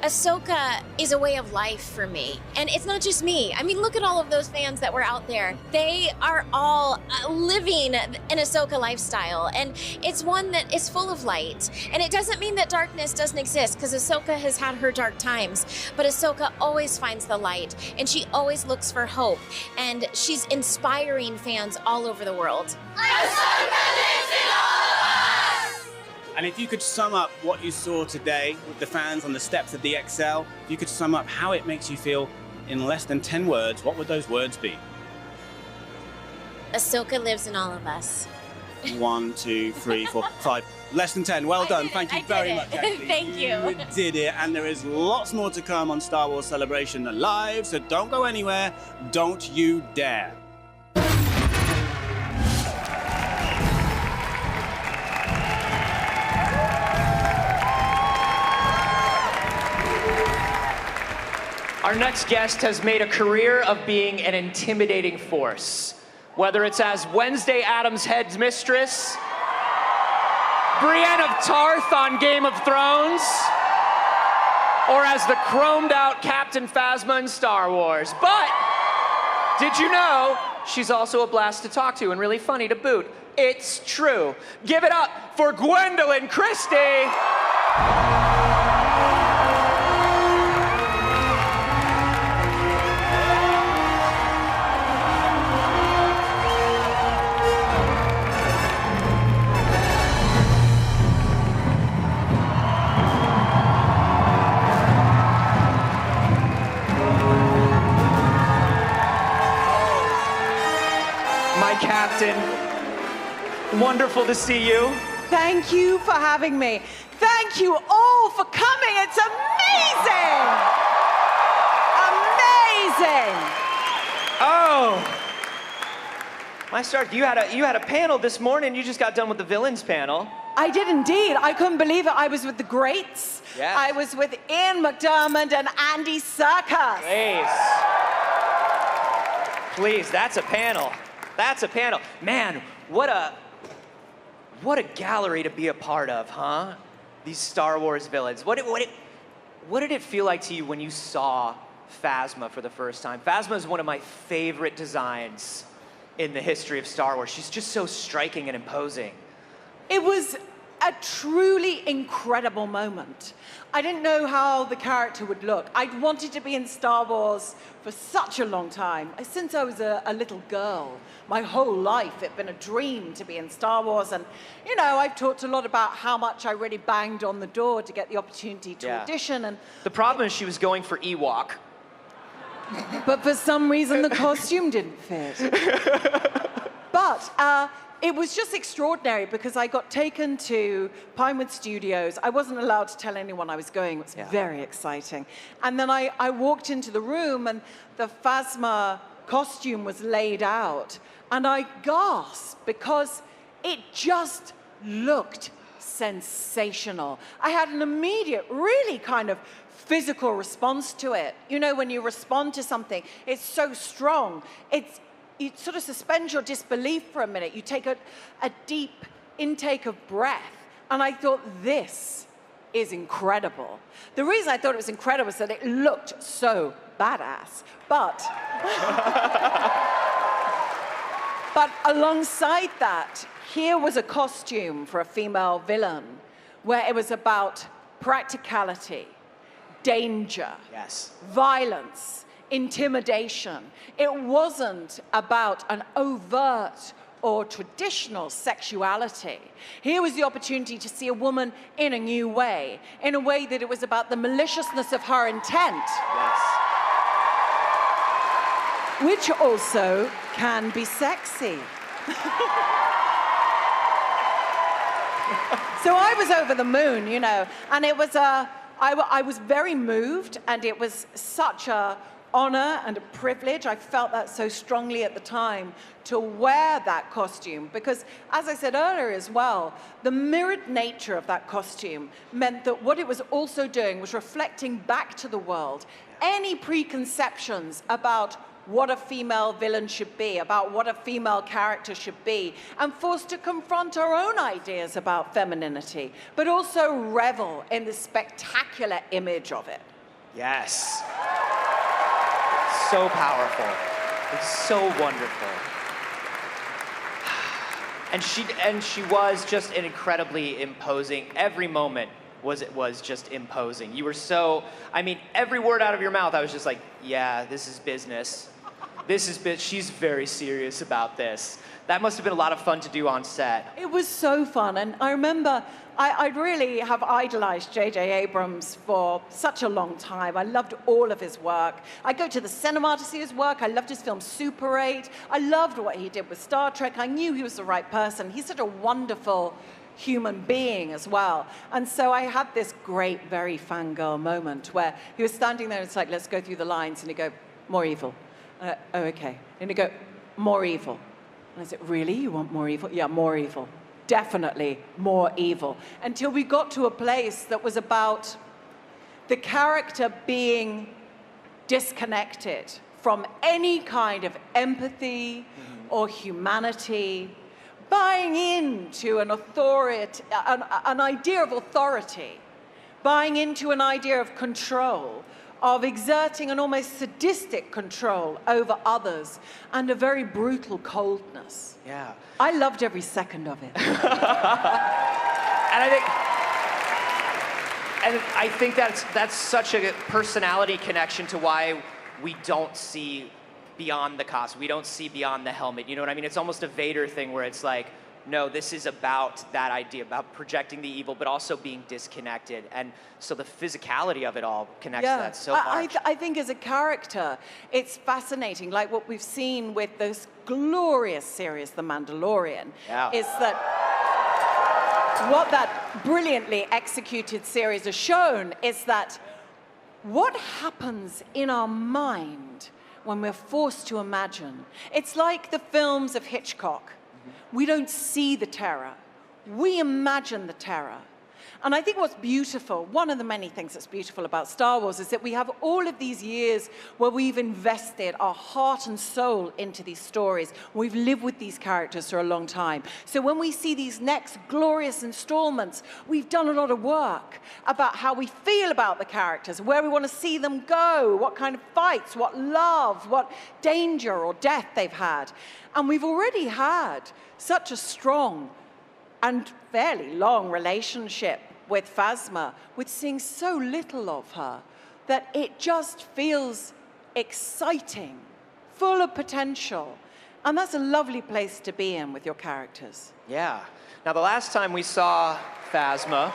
Ahsoka is a way of life for me. And it's not just me. I mean, look at all of those fans that were out there. They are all living an Ahsoka lifestyle. And it's one that is full of light. And it doesn't mean that darkness doesn't exist, because Ahsoka has had her dark times. But Ahsoka always finds the light. And she always looks for hope. And she's inspiring fans all over the world. Ahsoka lives in all of us! And if you could sum up what you saw today with the fans on the steps of the XL, if you could sum up how it makes you feel in less than 10 words, what would those words be? Ahsoka lives in all of us. 1, 2, 3, 4, 5. Less than 10. Well done. Thank you very much, Ashley. Thank you. You did it. And there is lots more to come on Star Wars Celebration Live, so don't go anywhere. Don't you dare. Our next guest has made a career of being an intimidating force. Whether it's as Wednesday Addams' head mistress, Brienne of Tarth on Game of Thrones, or as the chromed out Captain Phasma in Star Wars. But did you know she's also a blast to talk to and really funny to boot? It's true. Give it up for Gwendoline Christie. Captain, wonderful to see you. Thank you for having me. Thank you all for coming. It's amazing. Amazing. Oh, my start. You had a panel this morning. You just got done with the villains panel. I did indeed. I couldn't believe it. I was with the greats. Yes. I was with Ian McDiarmid and Andy Serkis. Please, that's a panel. That's a panel. Man, what a gallery to be a part of, huh? These Star Wars villains. What did it feel like to you when you saw Phasma for the first time? Phasma is one of my favorite designs in the history of Star Wars. She's just so striking and imposing. It was a truly incredible moment. I didn't know how the character would look. I'd wanted to be in Star Wars for such a long time. Since I was a little girl, my whole life, it'd been a dream to be in Star Wars. And, you know, I've talked a lot about how much I really banged on the door to get the opportunity to audition. And the problem is she was going for Ewok. But for some reason, the costume didn't fit. But it was just extraordinary because I got taken to Pinewood Studios. I wasn't allowed to tell anyone I was going. It was very exciting. And then I walked into the room and the Phasma costume was laid out. And I gasped because it just looked sensational. I had an immediate, really kind of physical response to it. You know, when you respond to something, it's so strong. You sort of suspend your disbelief for a minute. You take a deep intake of breath. And I thought, this is incredible. The reason I thought it was incredible was that it looked so badass. But alongside that, here was a costume for a female villain where it was about practicality, danger, violence, intimidation. It wasn't about an overt or traditional sexuality. Here was the opportunity to see a woman in a new way, in a way that it was about the maliciousness of her intent. Which also can be sexy. So I was over the moon, you know, and it was I was very moved, and it was such a honor and a privilege. I felt that so strongly at the time to wear that costume because, as I said earlier as well, the mirrored nature of that costume meant that what it was also doing was reflecting back to the world any preconceptions about what a female villain should be, about what a female character should be, and forced to confront our own ideas about femininity, but also revel in the spectacular image of it. Yes. So powerful. It's so wonderful. And she was just an incredibly imposing. Every moment was just imposing. You were so, I mean, every word out of your mouth, I was just like, yeah, this is business. She's very serious about this. That must have been a lot of fun to do on set. It was so fun, and I remember I really have idolized J.J. Abrams for such a long time. I loved all of his work. I go to the cinema to see his work. I loved his film Super 8. I loved what he did with Star Trek. I knew he was the right person. He's such a wonderful human being as well. And so I had this great, very fangirl moment where he was standing there and it's like, let's go through the lines, and he'd go, more evil. Oh, okay. And he'd go, more evil. And I said, really? You want more evil? Yeah, more evil. Definitely more evil. Until we got to a place that was about the character being disconnected from any kind of empathy or humanity, buying into an authority, an idea of authority, buying into an idea of control, of exerting an almost sadistic control over others, and a very brutal coldness. Yeah. I loved every second of it. And I think that's such a personality connection to why we don't see beyond the costume. We don't see beyond the helmet. You know what I mean? It's almost a Vader thing where it's like, no, this is about that idea, about projecting the evil, but also being disconnected. And so the physicality of it all connects to that so much. I think as a character, it's fascinating, like what we've seen with this glorious series, The Mandalorian, is that what that brilliantly executed series has shown is that what happens in our mind when we're forced to imagine. It's like the films of Hitchcock. We don't see the terror. We imagine the terror. And I think what's beautiful, one of the many things that's beautiful about Star Wars is that we have all of these years where we've invested our heart and soul into these stories. We've lived with these characters for a long time. So when we see these next glorious installments, we've done a lot of work about how we feel about the characters, where we want to see them go, what kind of fights, what love, what danger or death they've had. And we've already had such a strong and fairly long relationship with Phasma, with seeing so little of her, that it just feels exciting, full of potential. And that's a lovely place to be in with your characters. Yeah. Now, the last time we saw Phasma,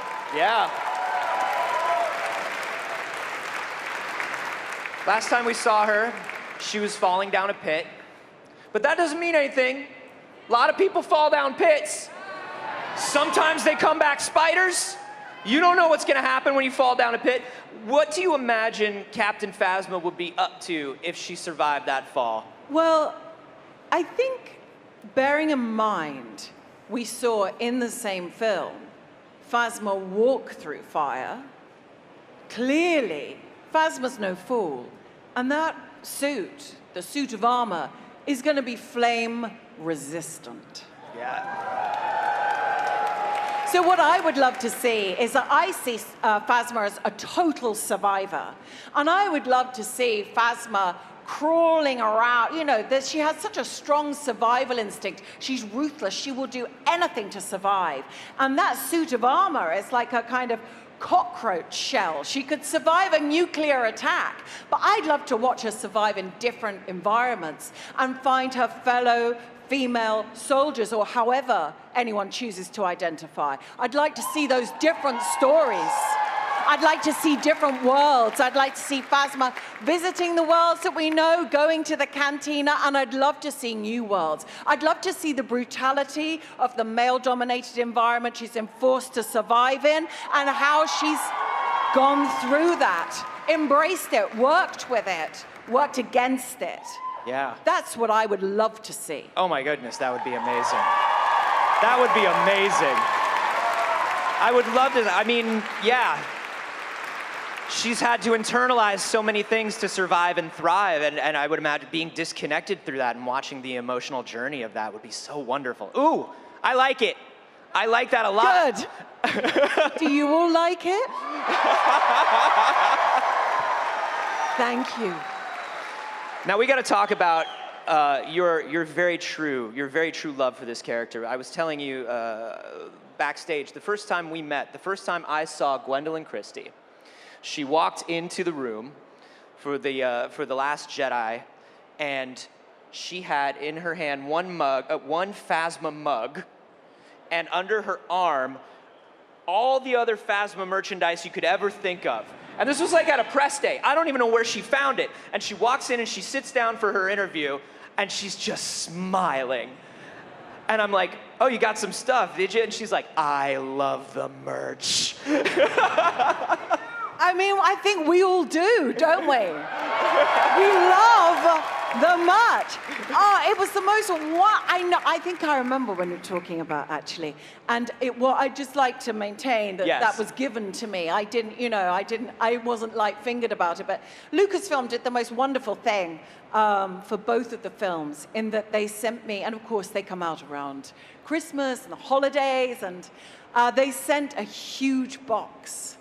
last time we saw her, she was falling down a pit. But that doesn't mean anything. A lot of people fall down pits. Sometimes they come back spiders. You don't know what's going to happen when you fall down a pit. What do you imagine Captain Phasma would be up to if she survived that fall? Well, I think, bearing in mind, we saw in the same film Phasma walk through fire. Clearly, Phasma's no fool. And that suit, the suit of armor, is going to be flame resistant. Yeah. So what I would love to see is that I see Phasma as a total survivor. And I would love to see Phasma crawling around. You know, that she has such a strong survival instinct. She's ruthless. She will do anything to survive. And that suit of armor is like a kind of cockroach shell. She could survive a nuclear attack. But I'd love to watch her survive in different environments and find her fellow female soldiers, or however anyone chooses to identify. I'd like to see those different stories. I'd like to see different worlds. I'd like to see Phasma visiting the worlds that we know, going to the cantina, and I'd love to see new worlds. I'd love to see the brutality of the male-dominated environment she's been forced to survive in, and how she's gone through that, embraced it, worked with it, worked against it. Yeah. That's what I would love to see. Oh my goodness, that would be amazing. That would be amazing. I would love to, I mean, yeah. She's had to internalize so many things to survive and thrive, and I would imagine being disconnected through that and watching the emotional journey of that would be so wonderful. Ooh, I like it. I like that a lot. Good. Do you all like it? Thank you. Now we got to talk about your very true love for this character. I was telling you backstage, the first time we met, the first time I saw Gwendoline Christie, she walked into the room for the Last Jedi, and she had in her hand one Phasma mug, and under her arm, all the other Phasma merchandise you could ever think of. And this was like at a press day. I don't even know where she found it. And she walks in and she sits down for her interview, and she's just smiling. And I'm like, oh, you got some stuff, did you? And she's like, I love the merch. I mean, I think we all do, don't we? We love the merch. Oh, it was the most, I think I remember when you were talking about, actually. And I'd just like to maintain that that was given to me. I wasn't like fingered about it, but Lucasfilm did the most wonderful thing for both of the films, in that they sent me, and of course they come out around Christmas and the holidays, and they sent a huge box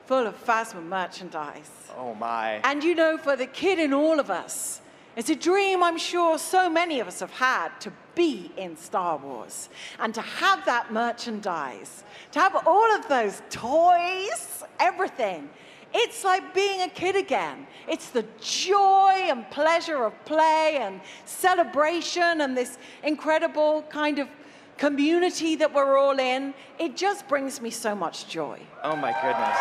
full of Phasma merchandise. Oh my. And you know, for the kid in all of us, it's a dream I'm sure so many of us have had, to be in Star Wars and to have that merchandise, to have all of those toys, everything. It's like being a kid again. It's the joy and pleasure of play and celebration and this incredible kind of community that we're all in. It just brings me so much joy. Oh my goodness.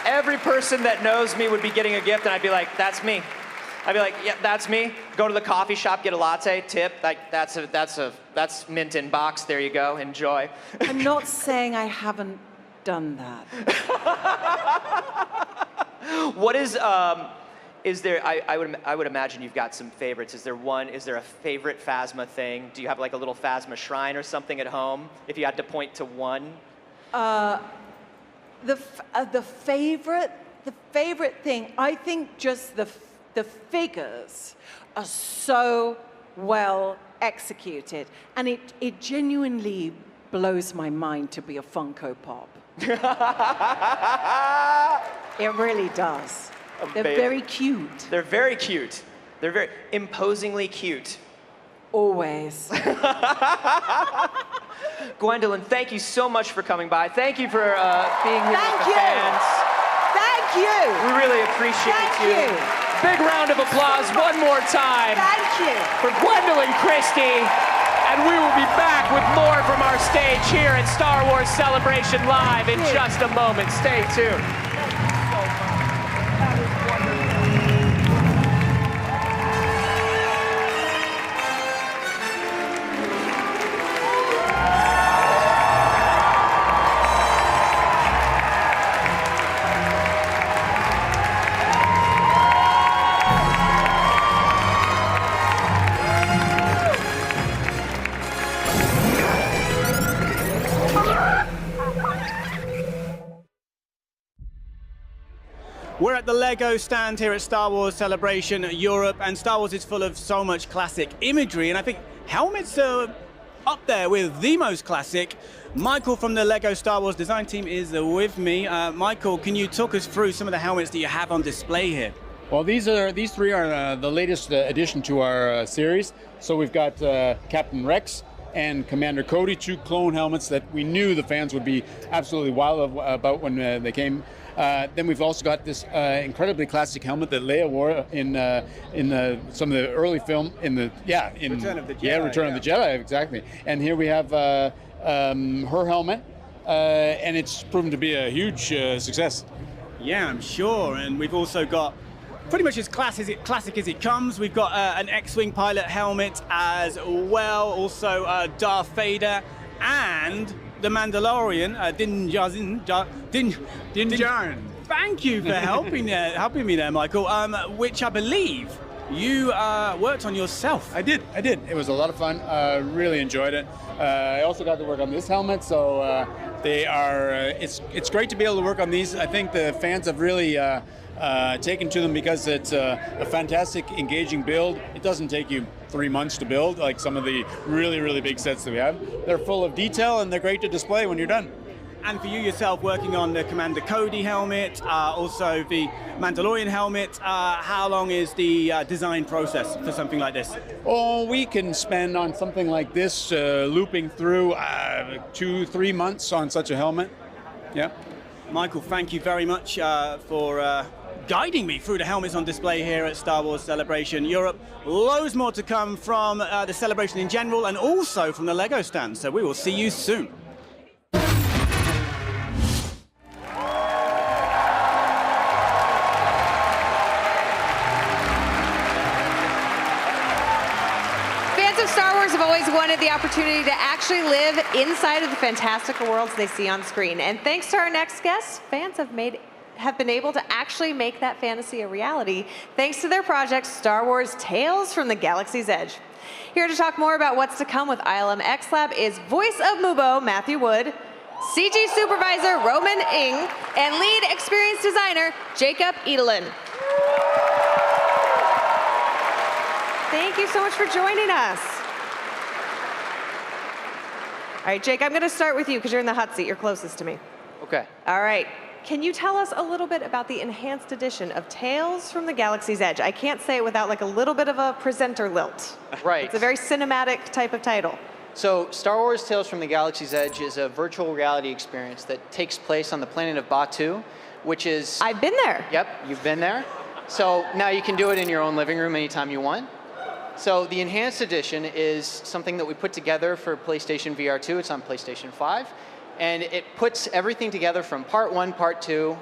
Every person that knows me would be getting a gift, and I'd be like, that's me. I'd be like, yeah, that's me. Go to the coffee shop, get a latte, tip. Like, that's mint in box. There you go. Enjoy. I'm not saying I haven't done that. What is there? I would imagine you've got some favorites. Is there a favorite Phasma thing? Do you have like a little Phasma shrine or something at home? If you had to point to one. The favorite thing, I think just the figures are so well executed, and it genuinely blows my mind to be a Funko Pop. It really does. They're very cute. They're very cute. They're very imposingly cute. Always. Gwendoline, thank you so much for coming by. Thank you for being here with the fans. Thank you. We really appreciate you. Big round of applause one more time. Thank you. For Gwendoline Christie. And we will be back with more from our stage here at Star Wars Celebration Live in just a moment. Stay tuned. We're at the Lego stand here at Star Wars Celebration Europe, and Star Wars is full of so much classic imagery, and I think helmets are up there with the most classic. Michael from the Lego Star Wars design team is with me. Michael, can you talk us through some of the helmets that you have on display here? Well, these three are the latest addition to our series. So we've got Captain Rex and Commander Cody, two clone helmets that we knew the fans would be absolutely wild about when they came. Then we've also got this incredibly classic helmet that Leia wore in some of the early film Return of the Jedi. Return of the Jedi, exactly. And here we have her helmet and it's proven to be a huge success. Yeah, I'm sure. And we've also got pretty much as classic as it comes. We've got an X-Wing pilot helmet as well, also Darth Vader, and the Mandalorian, Din Djarin. Thank you for helping me there, Michael. Which I believe you worked on yourself. I did. It was a lot of fun. Really enjoyed it. I also got to work on this helmet, so they are. It's great to be able to work on these. I think the fans have really taken to them because it's a fantastic, engaging build. It doesn't take you 3 months to build like some of the really, really big sets that we have. They're full of detail and they're great to display when you're done. And for you yourself, working on the Commander Cody helmet, also the Mandalorian helmet, how long is the design process for something like this? Oh, we can spend on something like this, looping through 2-3 months on such a helmet. Yeah. Michael, thank you very much for guiding me through the helmets on display here at Star Wars Celebration Europe. Loads more to come from the celebration in general and also from the LEGO stand. So we will see you soon. Have always wanted the opportunity to actually live inside of the fantastical worlds they see on screen. And thanks to our next guest, fans have been able to actually make that fantasy a reality thanks to their project, Star Wars Tales from the Galaxy's Edge. Here to talk more about what's to come with ILMxLab is voice of Mubo, Matthew Wood, CG supervisor, Roman Ng, and lead experience designer, Jacob Edelin. Thank you so much for joining us. All right, Jake, I'm going to start with you because you're in the hot seat. You're closest to me. Okay. All right. Can you tell us a little bit about the enhanced edition of Tales from the Galaxy's Edge? I can't say it without like a little bit of a presenter lilt. Right. It's a very cinematic type of title. So Star Wars Tales from the Galaxy's Edge is a virtual reality experience that takes place on the planet of Batuu, which is... I've been there. Yep, you've been there. So now you can do it in your own living room anytime you want. So the enhanced edition is something that we put together for PlayStation VR 2. It's on PlayStation 5. And it puts everything together from part 1, part 2,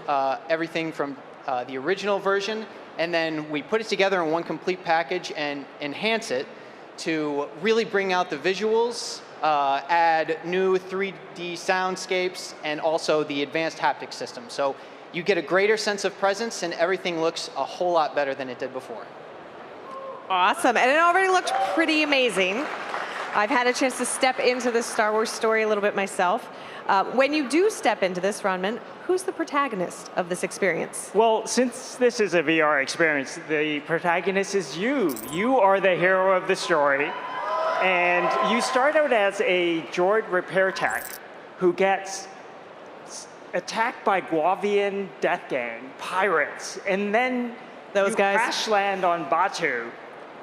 everything from the original version. And then we put it together in one complete package and enhance it to really bring out the visuals, add new 3D soundscapes, and also the advanced haptic system. So you get a greater sense of presence and everything looks a whole lot better than it did before. Awesome, and it already looked pretty amazing. I've had a chance to step into this Star Wars story a little bit myself. When you do step into this, Ronman, who's the protagonist of this experience? Well, since this is a VR experience, the protagonist is you. You are the hero of the story. And you start out as a droid repair tech who gets attacked by Guavian death gang, pirates, and then you crash land on Batuu,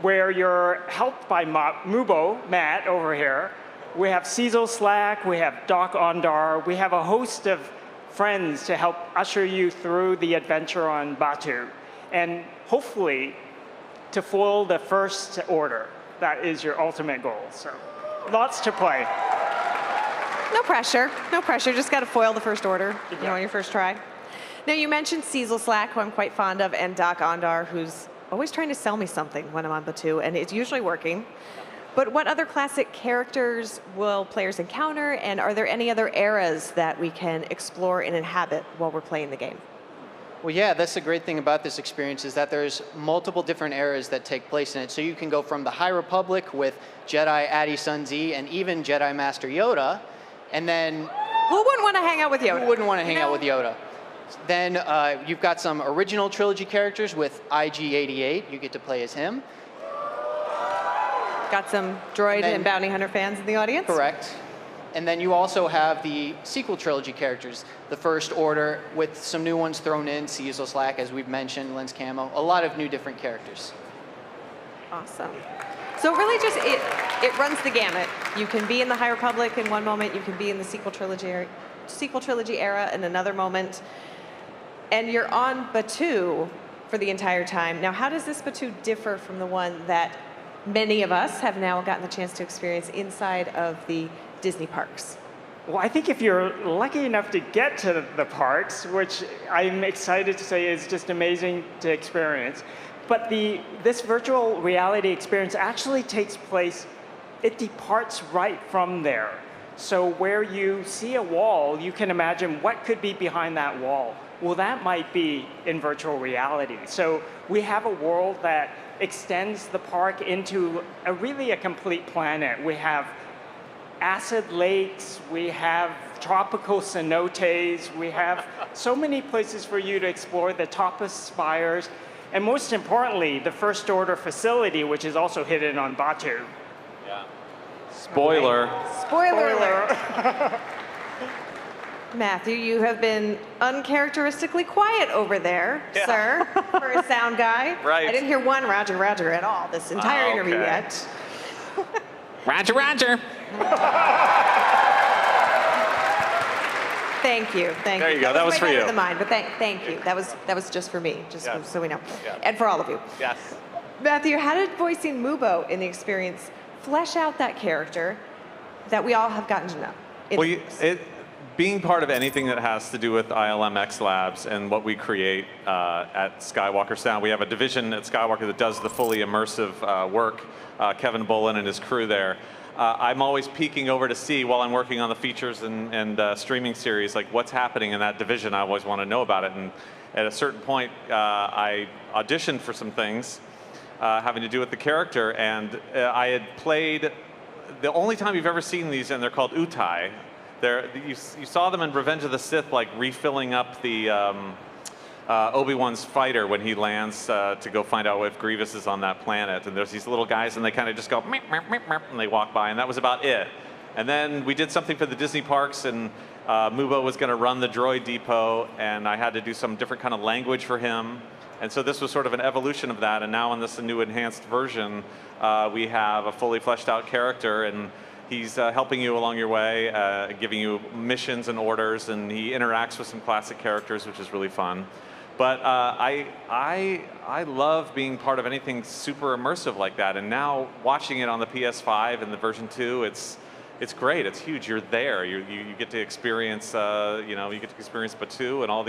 where you're helped by Mubo, Matt, over here. We have Cecil Slack, we have Doc Ondar, we have a host of friends to help usher you through the adventure on Batuu, and hopefully to foil the First Order. That is your ultimate goal, so lots to play. No pressure, just gotta foil the First Order, you know, on your first try. Now, you mentioned Cecil Slack, who I'm quite fond of, and Doc Ondar, who's always trying to sell me something when I'm on Batuu, and it's usually working. But what other classic characters will players encounter, and are there any other eras that we can explore and inhabit while we're playing the game? Well, yeah, that's the great thing about this experience is that there's multiple different eras that take place in it. So you can go from the High Republic with Jedi Adi Sun Z and even Jedi Master Yoda, and then... Who wouldn't want to hang out with Yoda? Who wouldn't want to hang out with Yoda? Then you've got some original trilogy characters with IG-88. You get to play as him. Got some droid and bounty hunter fans in the audience? Correct. And then you also have the sequel trilogy characters, the First Order, with some new ones thrown in, Cecil Slack, as we've mentioned, Lens Camo, a lot of new different characters. Awesome. So really just, it runs the gamut. You can be in the High Republic in one moment, you can be in the sequel trilogy era in another moment, and you're on Batuu for the entire time. Now, how does this Batuu differ from the one that many of us have now gotten the chance to experience inside of the Disney parks? Well, I think if you're lucky enough to get to the parks, which I'm excited to say is just amazing to experience, but this virtual reality experience actually takes place, it departs right from there. So where you see a wall, you can imagine what could be behind that wall. Well, that might be in virtual reality. So we have a world that extends the park into really a complete planet. We have acid lakes, we have tropical cenotes, we have so many places for you to explore, the top of spires, and most importantly, the First Order facility, which is also hidden on Batu. Yeah. Spoiler. Spoiler alert. Matthew, you have been uncharacteristically quiet over there, sir, for a sound guy. Right. I didn't hear one Roger, Roger at all this entire interview yet. Roger, Roger. Thank you, thank you. There you go, that was for you. The mind, but thank you. That was just for me, just so we know, and for all of you. Yes. Matthew, how did voicing Mubo in the experience flesh out that character that we all have gotten to know? Well, being part of anything that has to do with ILMxLabs and what we create at Skywalker Sound, we have a division at Skywalker that does the fully immersive work. Kevin Bolin and his crew there. I'm always peeking over to see while I'm working on the features and streaming series, like what's happening in that division. I always want to know about it. And at a certain point, I auditioned for some things having to do with the character, and I had played. The only time you've ever seen these, and they're called Utai. You saw them in Revenge of the Sith, like refilling up the Obi-Wan's fighter when he lands to go find out if Grievous is on that planet. And there's these little guys, and they kind of just go meep, meep, meep, meep, and they walk by, and that was about it. And then we did something for the Disney parks, and Mubo was going to run the droid depot, and I had to do some different kind of language for him. And so this was sort of an evolution of that. And now in this new enhanced version, we have a fully fleshed out character, and he's helping you along your way, giving you missions and orders, and he interacts with some classic characters, which is really fun. But I love being part of anything super immersive like that. And now watching it on the PS5 and the version 2, it's great. It's huge. You're there. You get to experience you get to experience Batu and all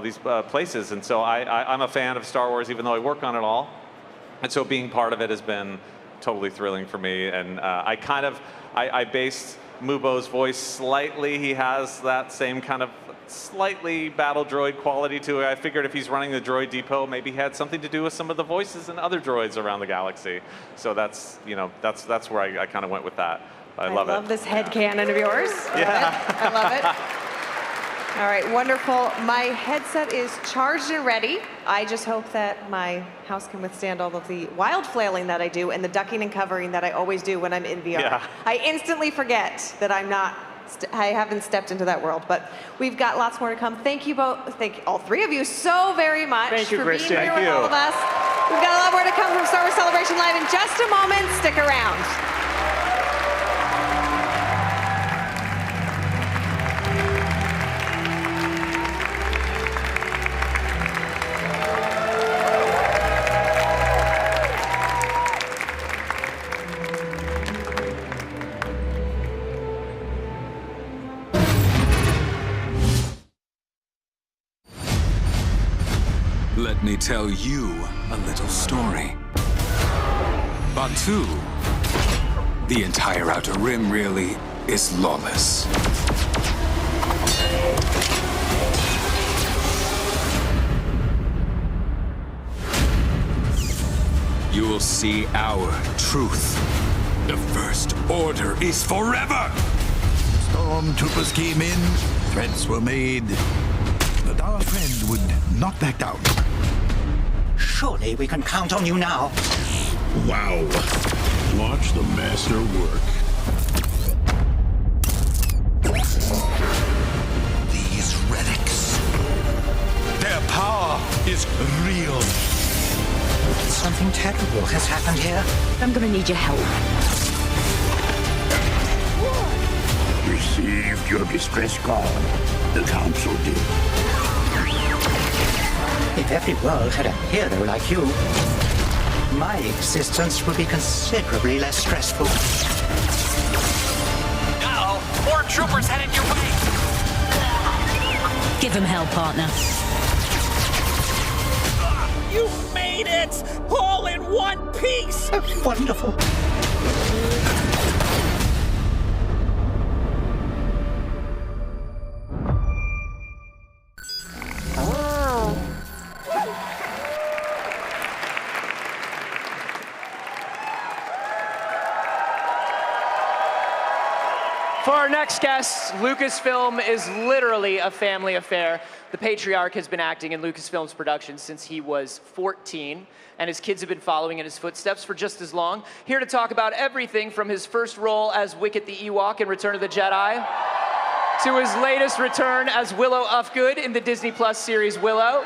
these places. And so I'm a fan of Star Wars, even though I work on it all. And so being part of it has been totally thrilling for me. And I based Mubo's voice slightly. He has that same kind of slightly battle droid quality to it. I figured if he's running the droid depot, maybe he had something to do with some of the voices in other droids around the galaxy. So that's where I kind of went with that. I love it. I love this headcanon of yours. I love it. All right, wonderful. My headset is charged and ready. I just hope that my house can withstand all of the wild flailing that I do and the ducking and covering that I always do when I'm in VR. Yeah. I instantly forget that I haven't stepped into that world, but we've got lots more to come. Thank you both, thank all three of you so very much Thank you, for being Christian. here Thank with you. all of us. We've got a lot more to come from Star Wars Celebration Live in just a moment. Stick around. Let me tell you a little story. Batu, the entire Outer Rim really is lawless. You'll see our truth. The First Order is forever! Stormtroopers came in, threats were made, but our friend would not back down. Surely we can count on you now. Wow. Watch the master work. These relics, their power is real. Something terrible has happened here. I'm gonna need your help. Received your distress call. The council did. If every world had a hero like you, my existence would be considerably less stressful. Now, more Give him hell, partner. You made it! All in one piece! Wonderful. For our next guest, Lucasfilm is literally a family affair. The patriarch has been acting in Lucasfilm's production since he was 14, and his kids have been following in his footsteps for just as long. Here to talk about everything from his first role as Wicket the Ewok in Return of the Jedi, to his latest return as Willow Ufgood in the Disney Plus series Willow.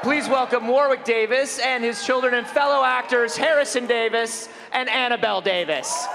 Please welcome Warwick Davis and his children and fellow actors Harrison Davis and Annabelle Davis.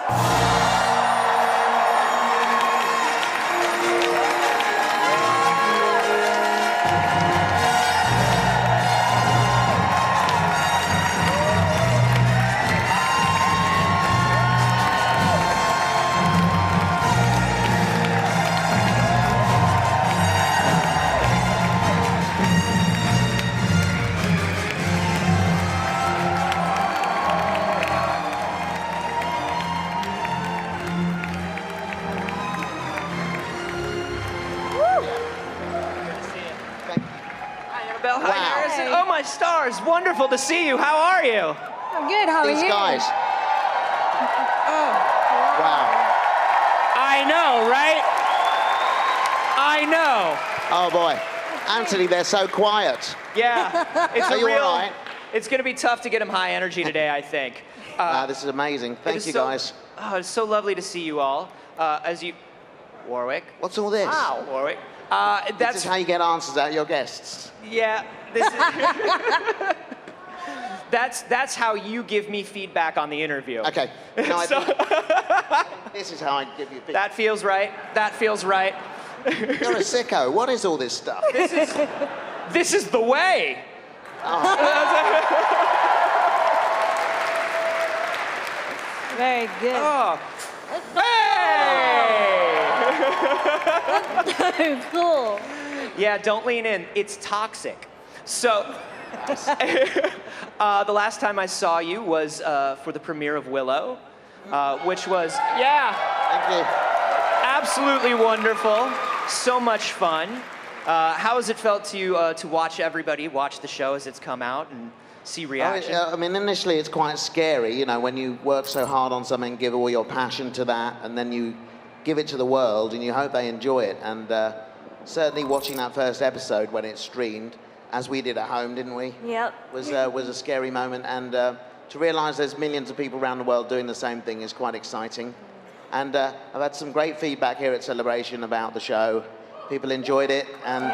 Stars, wonderful to see you. How are you? I'm good. How are you? These guys. Oh. Wow. I know, right? I know. Oh boy, Anthony, they're so quiet. Yeah, it's Are a you real. all right? It's going to be tough to get him high energy today, I think. This is amazing. Thank you, guys. Oh, it's so lovely to see you all. As you, Warwick. What's all this? Wow, Warwick. This is how you get answers out of your guests. Yeah, this is. That's how you give me feedback on the interview. Okay. No, So- this is how I give you feedback. That feels right. That feels right. You're a sicko. What is all this stuff? This is the way. Very good. Oh. So cool. Yeah, don't lean in. It's toxic. So, the last time I saw you was for the premiere of Willow, which was, Thank you. absolutely wonderful. So much fun. How has it felt to you to watch everybody watch the show as it's come out and see reaction? I mean, initially it's quite scary, you know, when you work so hard on something, give all your passion to that, and then you give it to the world and you hope they enjoy it. And certainly watching that first episode when it streamed, as we did at home, didn't we? Yep. Was a scary moment. And to realize there's millions of people around the world doing the same thing is quite exciting. And I've had some great feedback here at Celebration about the show. People enjoyed it, and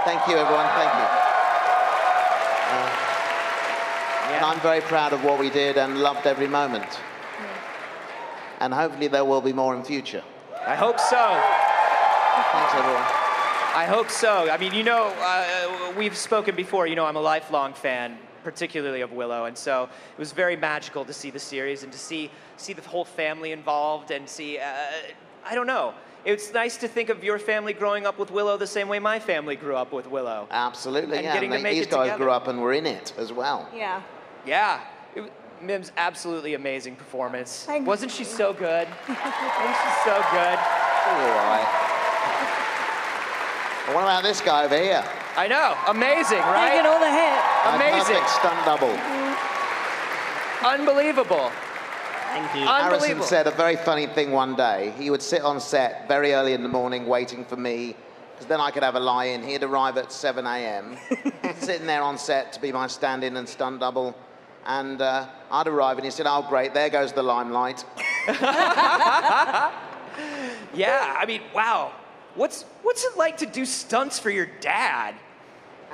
thank you, everyone. Thank you. And I'm very proud of what we did and loved every moment. And hopefully there will be more in future. I hope so. Thanks, everyone. I hope so. I mean, you know, we've spoken before. You know, I'm a lifelong fan, particularly of Willow, and so it was very magical to see the series and to see the whole family involved and see. I don't know. It's nice to think of your family growing up with Willow the same way my family grew up with Willow. Absolutely, And yeah. getting to make these it guys together. grew up and were in it as well. Yeah. Yeah. Mim's absolutely amazing performance. Thank Wasn't she so good? Wasn't she so good? All right. Well, what about this guy over here? I know. Amazing, right? Taking all the hit. Amazing. Perfect stunt double. Unbelievable. Thank you. Harrison Unbelievable. said a very funny thing one day. He would sit on set very early in the morning waiting for me, because then I could have a lie-in. He'd arrive at 7 a.m., sitting there on set to be my stand-in and stunt double. And I'd arrive and he said, oh, great, there goes the limelight. Yeah, I mean, wow. What's it like to do stunts for your dad?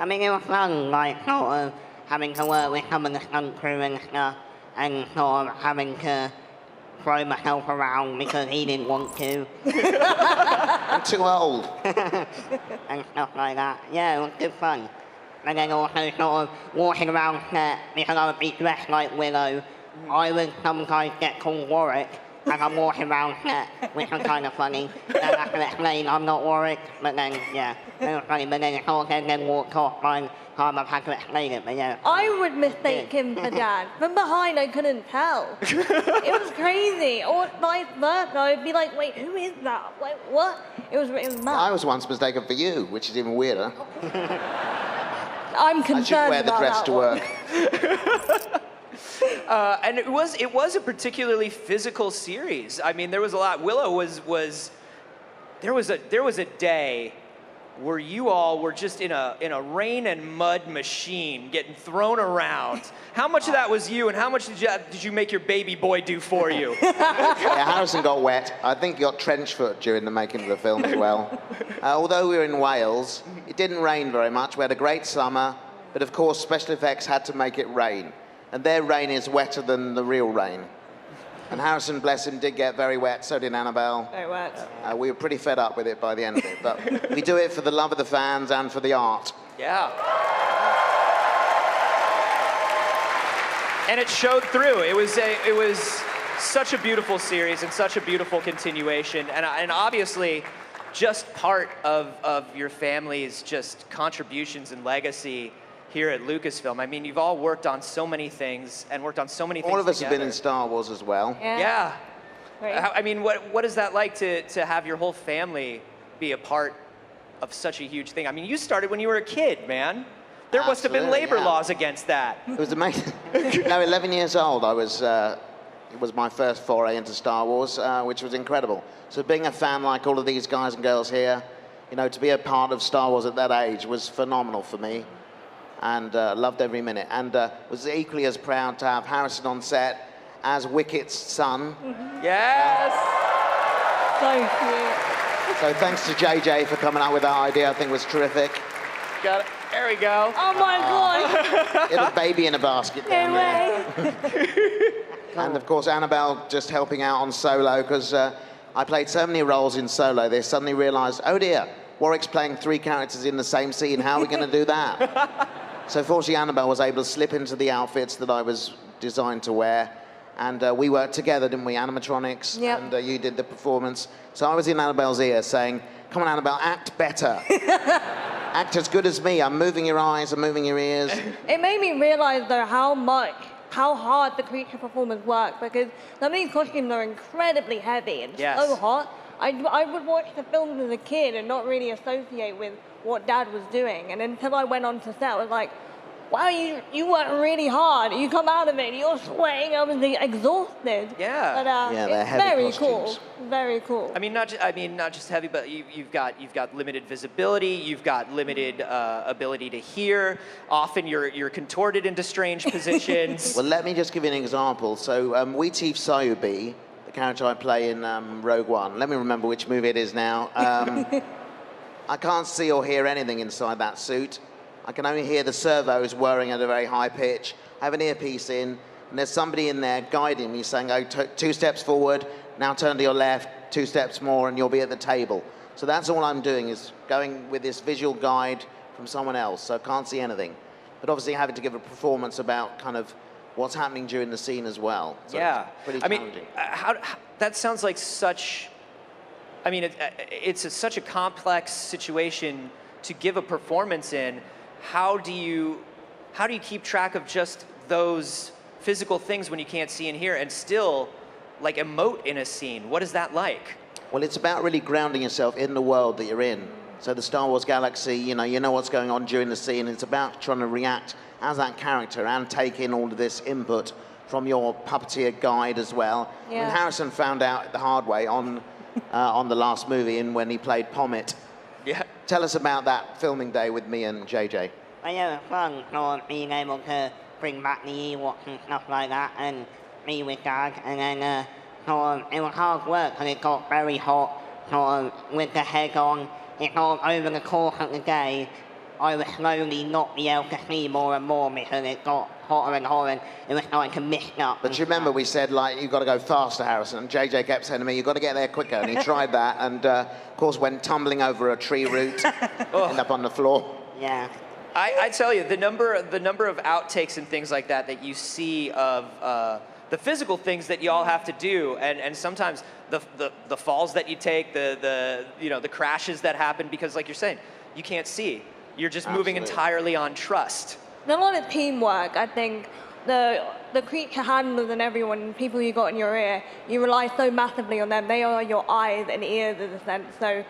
I mean, it was fun, like, sort of having to work with some of the stunt crew and stuff, and sort of having to throw myself around because he didn't want to. I'm too old. And stuff like that. Yeah, it was good fun. And then also sort of walking around set because I would be dressed like Willow. I would sometimes get called Warwick and I'm walking around set, which was kind of funny. And I have to explain I'm not Warwick, but then, yeah, it was funny. But then then walked off by the time I've had to explain it, but yeah. I would mistake him for Dad. From behind, I couldn't tell. It was crazy. Or vice versa. I'd be like, wait, who is that? Like, what? It was mad. I was once mistaken for you, which is even weirder. I'm I should concerned wear the about dress that to one. work. And it was a particularly physical series. I mean, there was a lot. Willow was there was a day where you all were just in a rain and mud machine getting thrown around. How much of that was you, and how much did you make your baby boy do for you? Yeah, Harrison got wet. I think he got trench foot during the making of the film as well. Although we were in Wales, it didn't rain very much. We had a great summer, but of course special effects had to make it rain. And their rain is wetter than the real rain. And Harrison, bless him, did get very wet, so did Annabelle. Very wet. We were pretty fed up with it by the end of it, but we do it for the love of the fans and for the art. Yeah. And it showed through. It was such a beautiful series and such a beautiful continuation, and obviously just part of your family's just contributions and legacy here at Lucasfilm. I mean, you've all worked on so many things and worked on so many things All of us together. have been in Star Wars as well. Yeah. Right. I mean, what is that like to have your whole family be a part of such a huge thing? I mean, you started when you were a kid, man. There must have been labor laws against that. It was amazing. No, 11 years old, I was, it was my first foray into Star Wars, which was incredible. So being a fan like all of these guys and girls here, you know, to be a part of Star Wars at that age was phenomenal for me. And loved every minute. And was equally as proud to have Harrison on set as Wicket's son. Yes! So cute. So thanks to JJ for coming up with that idea. I think it was terrific. Got it. There we go. Oh my God. Little baby in a basket down there. And of course, Annabelle just helping out on Solo, because I played so many roles in Solo, they suddenly realized, oh dear, Warwick's playing 3 characters in the same scene. How are we going to do that? So fortunately, Annabelle was able to slip into the outfits that I was designed to wear. And we worked together, didn't we? Animatronics. Yep. And you did the performance. So I was in Annabelle's ear saying, come on, Annabelle, act better. Act as good as me. I'm moving your eyes, I'm moving your ears. It made me realize, though, how hard the creature performers work, because some of these costumes are incredibly heavy and so hot. I would watch the films as a kid and not really associate with what Dad was doing. And until I went on to set, I was like, wow, you work really hard. You come out of it and you're sweating. I was exhausted. Yeah. But yeah, they're it's heavy very costumes. cool. Very cool. I mean, not just heavy, but you've got limited visibility. You've got limited ability to hear. Often you're contorted into strange positions. Well, let me just give you an example. So Weeteef Sayubi, the character I play in Rogue One. Let me remember which movie it is now. I can't see or hear anything inside that suit. I can only hear the servos whirring at a very high pitch. I have an earpiece in, and there's somebody in there guiding me, saying, oh, 2 steps forward, now turn to your left, 2 steps more, and you'll be at the table. So that's all I'm doing, is going with this visual guide from someone else, so I can't see anything. But obviously having to give a performance about kind of what's happening during the scene as well. So yeah. it's pretty challenging. How that sounds like such... I mean, it's such a complex situation to give a performance in. How do you keep track of just those physical things when you can't see and hear and still like emote in a scene? What is that like? Well, it's about really grounding yourself in the world that you're in. So the Star Wars galaxy, you know what's going on during the scene. It's about trying to react as that character and take in all of this input from your puppeteer guide as well. Yeah. I mean, Harrison found out the hard way on the last movie and when he played Pommet. Yeah. Tell us about that filming day with me and JJ. Well, yeah, it was fun, sort of being able to bring back the Ewoks and stuff like that, and be with Dad, and then sort of, it was hard work, and it got very hot, sort of, with the head on. It sort of, over the course of the day, I would slowly not be able to see more and more because it got hotter and hotter, and it was starting to mist up. But you remember we said, like, you've got to go faster, Harrison, and JJ kept saying to me, you've got to get there quicker, and he tried that, and of course went tumbling over a tree root, ended up on the floor. Yeah. I tell you, the number of outtakes and things like that you see of the physical things that you all have to do, and sometimes the falls that you take, the crashes that happen, because like you're saying, you can't see. You're just moving entirely on trust. There's a lot of teamwork. I think the creature handlers and everyone, people you got in your ear, you rely so massively on them. They are your eyes and ears in a sense. So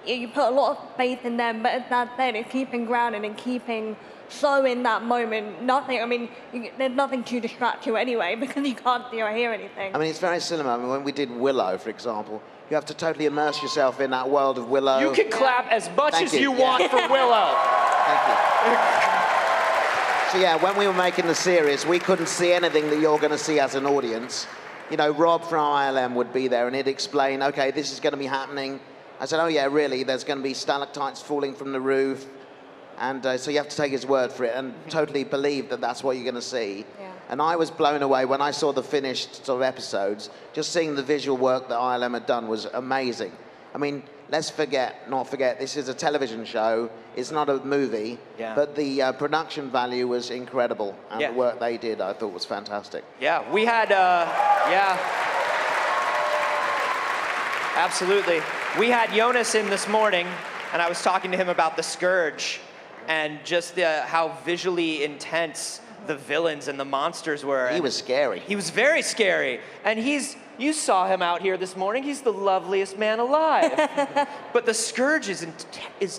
you put a lot of faith in them, but as Dad said, it's keeping grounded and keeping so in that moment. Nothing, I mean, there's nothing to distract you anyway because you can't see or hear anything. I mean, it's very cinema. I mean, when we did Willow, for example, you have to totally immerse yourself in that world of Willow. You can clap as much as you want for Willow. Thank you. So yeah, when we were making the series, we couldn't see anything that you're going to see as an audience. You know, Rob from ILM would be there and he'd explain, okay, this is going to be happening. I said, oh yeah, really? There's going to be stalactites falling from the roof. And so you have to take his word for it and totally believe that that's what you're going to see. Yeah. And I was blown away when I saw the finished sort of episodes. Just seeing the visual work that ILM had done was amazing. I mean, let's not forget, this is a television show. It's not a movie. Yeah. But the production value was incredible. And the work they did, I thought, was fantastic. Yeah, we had, absolutely. We had Joonas in this morning, and I was talking to him about the Scourge and just how visually intense the villains and the monsters were. He was scary. He was very scary. And you saw him out here this morning. He's the loveliest man alive. But the Scourge is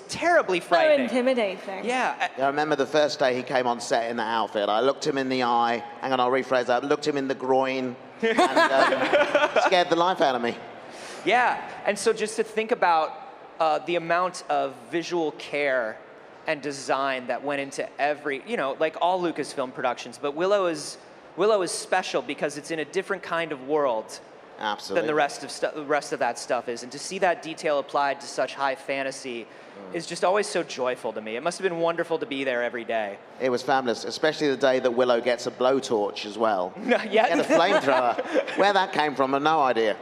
terribly frightening. So intimidating. Yeah. I remember the first day he came on set in that outfit. I looked him in the eye. Hang on, I'll rephrase that. Looked him in the groin and scared the life out of me. Yeah, and so just to think about the amount of visual care and design that went into every, like all Lucasfilm productions, but Willow is special because it's in a different kind of world than the rest of that stuff is, and to see that detail applied to such high fantasy is just always so joyful to me. It must have been wonderful to be there every day. It was fabulous, especially the day that Willow gets a blowtorch as well. Yeah. And a flamethrower. Where that came from, I've no idea.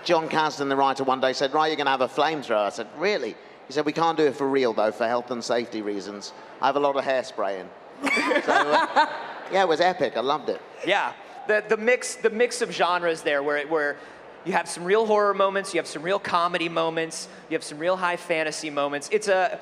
John Kasdan, the writer, one day said, right, you're going to have a flamethrower. I said, really? He said, we can't do it for real, though, for health and safety reasons. I have a lot of hairspray in. So, yeah, it was epic. I loved it. Yeah, the mix of genres there, where you have some real horror moments, you have some real comedy moments, you have some real high fantasy moments. It's a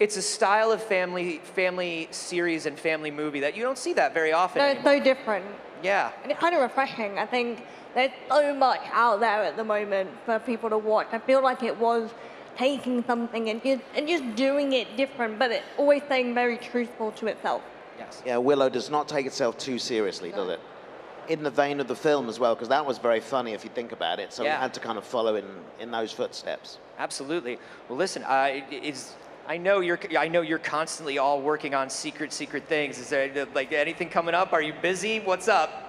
style of family series and family movie that you don't see that very often. No, it's so different. Yeah. And it's kind of refreshing. I think there's so much out there at the moment for people to watch. I feel like it was taking something and just doing it different, but it's always staying very truthful to itself. Yes. Yeah, Willow does not take itself too seriously, does it? In the vein of the film as well, because that was very funny if you think about it. So we had to kind of follow in those footsteps. Absolutely. Well, listen, I know you're constantly all working on secret things. Is there like anything coming up? Are you busy? What's up?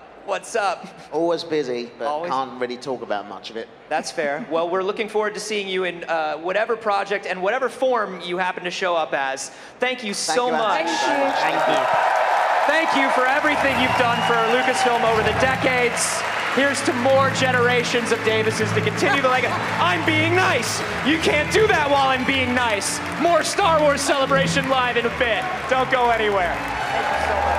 Always busy, but can't really talk about much of it. That's fair. Well, we're looking forward to seeing you in whatever project and whatever form you happen to show up as. Thank you so much. Thank you. Thank you for everything you've done for Lucasfilm over the decades. Here's to more generations of Davises to continue the legacy. I'm being nice. You can't do that while I'm being nice. More Star Wars Celebration Live in a bit. Don't go anywhere. Thank you so much.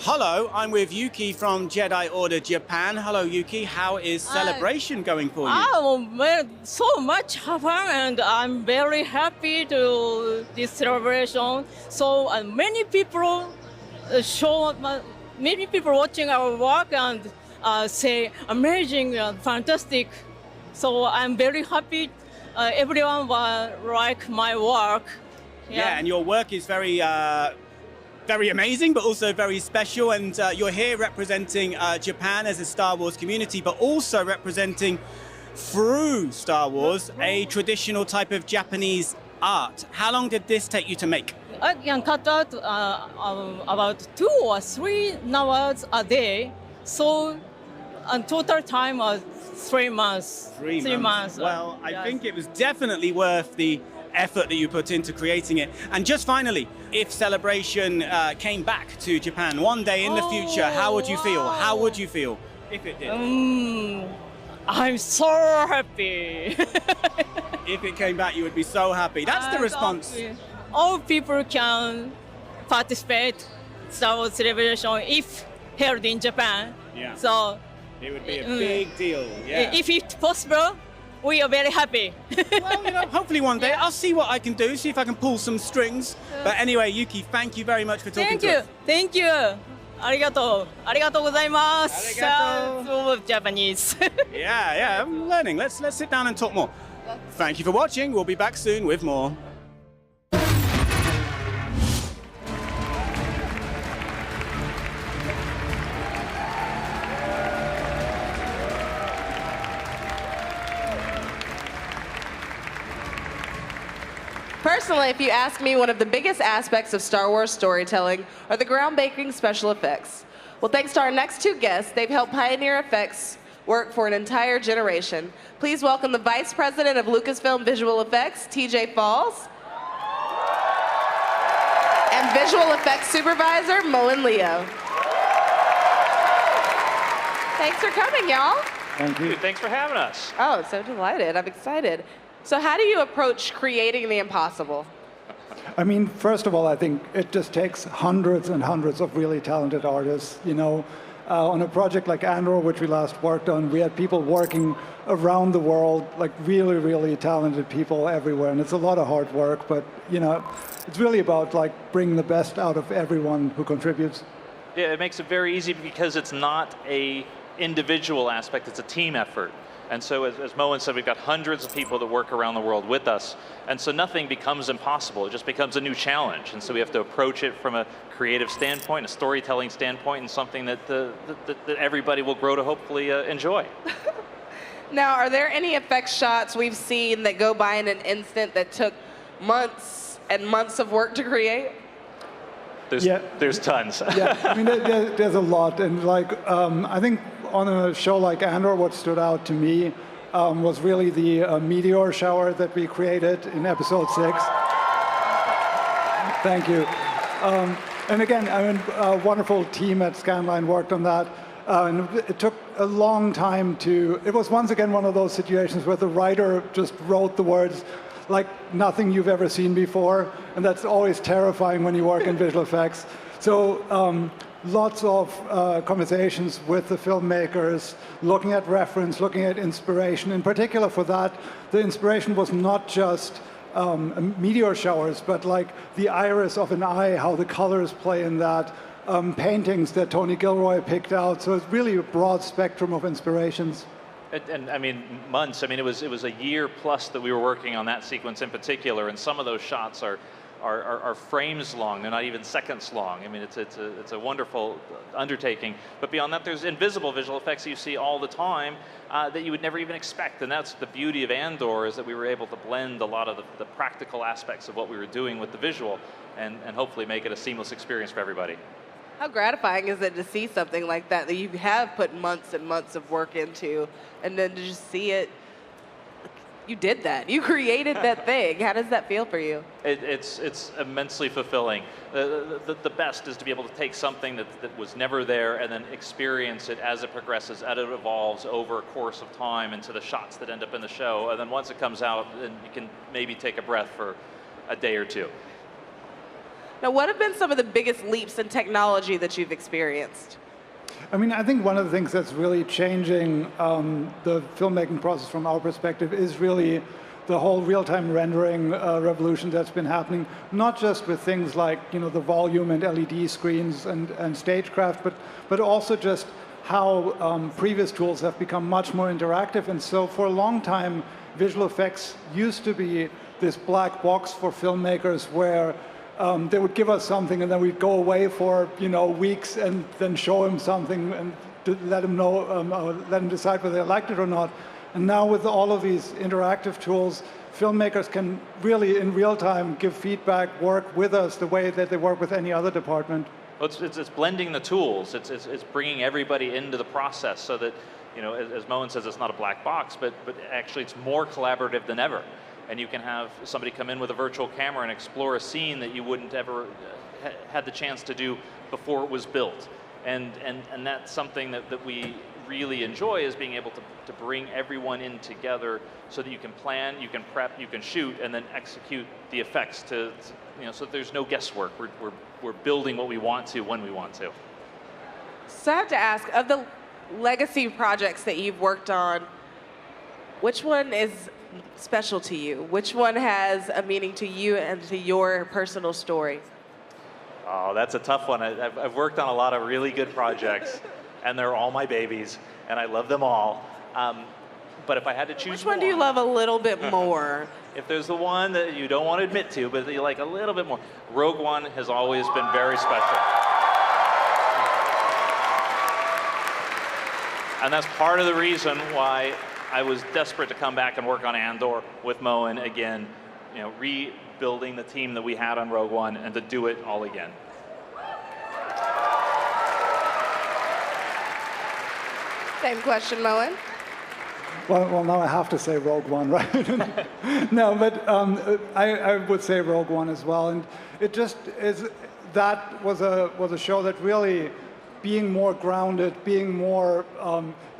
Hello, I'm with Yuki from Jedi Order Japan. Hello, Yuki. How is Celebration going for you? Oh, well, so much fun, and I'm very happy to this celebration. So many people many people watching our work and say amazing and fantastic. So I'm very happy. Everyone will like my work. Yeah, and your work is very amazing, but also very special. And you're here representing Japan as a Star Wars community, but also representing through Star Wars a traditional type of Japanese art. How long did this take you to make? I can cut out about 2 or 3 hours a day. So, total time was 3 months. 3 months. Well, I think it was definitely worth the effort that you put into creating it. And just finally, if Celebration came back to Japan one day in the future, how would you feel? How would you feel if it did? I'm so happy. If it came back, you would be so happy. That's the response. All people can participate Star Wars Celebration if held in Japan. Yeah. So it would be a big deal. Yeah. If it's possible, we are very happy. Well, hopefully one day I'll see what I can do, see if I can pull some strings. But anyway, Yuki, thank you very much for talking to us. Thank you. ありがとう。ありがとうございます。So Japanese. Yeah, I'm learning. Let's sit down and talk more. Thank you for watching. We'll be back soon with more. Personally, if you ask me, one of the biggest aspects of Star Wars storytelling are the groundbreaking special effects. Well, thanks to our next 2 guests, they've helped pioneer effects work for an entire generation. Please welcome the Vice President of Lucasfilm Visual Effects, TJ Falls, and Visual Effects Supervisor, Mohen Leo. Thanks for coming, y'all. Thank you. Thanks for having us. Oh, so delighted. I'm excited. So how do you approach creating the impossible? I mean, first of all, I think it just takes hundreds and hundreds of really talented artists. On a project like Andor, which we last worked on, we had people working around the world, like really, really talented people everywhere. And it's a lot of hard work, but it's really about bringing the best out of everyone who contributes. Yeah, it makes it very easy because it's not a individual aspect, it's a team effort. And so as Mohen said, we've got hundreds of people that work around the world with us. And so nothing becomes impossible. It just becomes a new challenge. And so we have to approach it from a creative standpoint, a storytelling standpoint, and something that everybody will grow to hopefully enjoy. Now, are there any effects shots we've seen that go by in an instant that took months and months of work to create? There's tons. Yeah, I mean, there's a lot. And I think on a show like Andor, what stood out to me was really the meteor shower that we created in episode 6. Thank you. And again, a wonderful team at Scanline worked on that. And it took a long time it was once again one of those situations where the writer just wrote the words like nothing you've ever seen before. And that's always terrifying when you work in visual effects. So lots of conversations with the filmmakers, looking at reference, looking at inspiration. In particular for that, the inspiration was not just meteor showers, but the iris of an eye, how the colors play in that, paintings that Tony Gilroy picked out. So it's really a broad spectrum of inspirations. And I mean, months. I mean, it was a year plus that we were working on that sequence in particular, and some of those shots are frames long. They're not even seconds long. I mean, it's a wonderful undertaking. But beyond that, there's invisible visual effects you see all the time that you would never even expect. And that's the beauty of Andor, is that we were able to blend a lot of the practical aspects of what we were doing with the visual and hopefully make it a seamless experience for everybody. How gratifying is it to see something like that you have put months and months of work into, and then to just see it? You did that. You created that thing. How does that feel for you? It's immensely fulfilling. The best is to be able to take something that was never there and then experience it as it progresses, as it evolves over a course of time into the shots that end up in the show. And then once it comes out, then you can maybe take a breath for a day or two. Now, what have been some of the biggest leaps in technology that you've experienced? I mean, I think one of the things that's really changing the filmmaking process from our perspective is really the whole real-time rendering revolution that's been happening, not just with things like the volume and LED screens and stagecraft, but also just how previous tools have become much more interactive. And so for a long time, visual effects used to be this black box for filmmakers where they would give us something and then we'd go away for weeks and then show them something and let them know, let them decide whether they liked it or not. And now with all of these interactive tools, filmmakers can really, in real time, give feedback, work with us the way that they work with any other department. Well, it's blending the tools. It's bringing everybody into the process so that, you know, as Mohen says, it's not a black box, but actually it's more collaborative than ever. And you can have somebody come in with a virtual camera and explore a scene that you wouldn't ever had the chance to do before it was built. And that's something that we really enjoy, is being able to bring everyone in together so that you can plan, you can prep, you can shoot, and then execute the effects to you know, so that there's no guesswork. We're building what we want to when we want to. So I have to ask, of the legacy projects that you've worked on, which one is special to you? Which one has a meaning to you and to your personal story? Oh, that's a tough one. I've worked on a lot of really good projects, and they're all my babies, and I love them all. But if I had to choose Which one do you love a little bit more? If there's the one that you don't want to admit to, but that you like a little bit more, Rogue One has always been very special. And that's part of the reason why I was desperate to come back and work on Andor with Mohen again, you know, rebuilding the team that we had on Rogue One and to do it all again. Same question, Mohen. Well, now I have to say Rogue One, right? No, but I would say Rogue One as well. And it just is, that was a show that really, being more grounded, being more,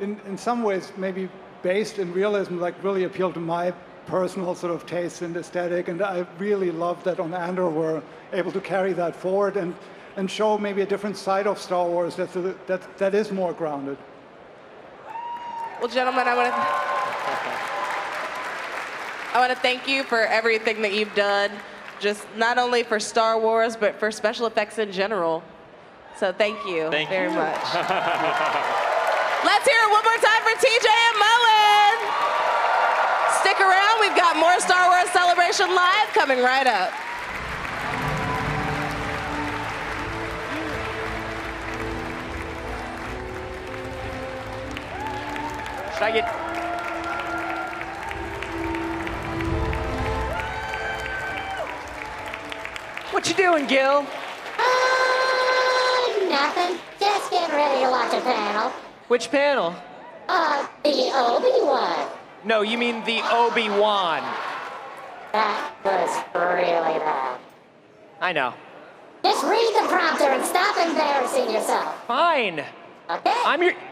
in some ways, maybe based in realism, like really appealed to my personal sort of taste and aesthetic. And I really loved that on Andor we're able to carry that forward and show maybe a different side of Star Wars that is more grounded. Well, gentlemen, I want to thank you for everything that you've done, just not only for Star Wars, but for special effects in general. So thank you very much. Let's hear it one more time for TJ and Mohen. Stick around, we've got more Star Wars Celebration Live coming right up. Should I get... What you doing, Gil? Nothing. Just getting ready to watch a panel. Which panel? The Obi-Wan. No, you mean the Obi-Wan. That was really bad. I know. Just read the prompter and stop embarrassing yourself. Fine. Okay?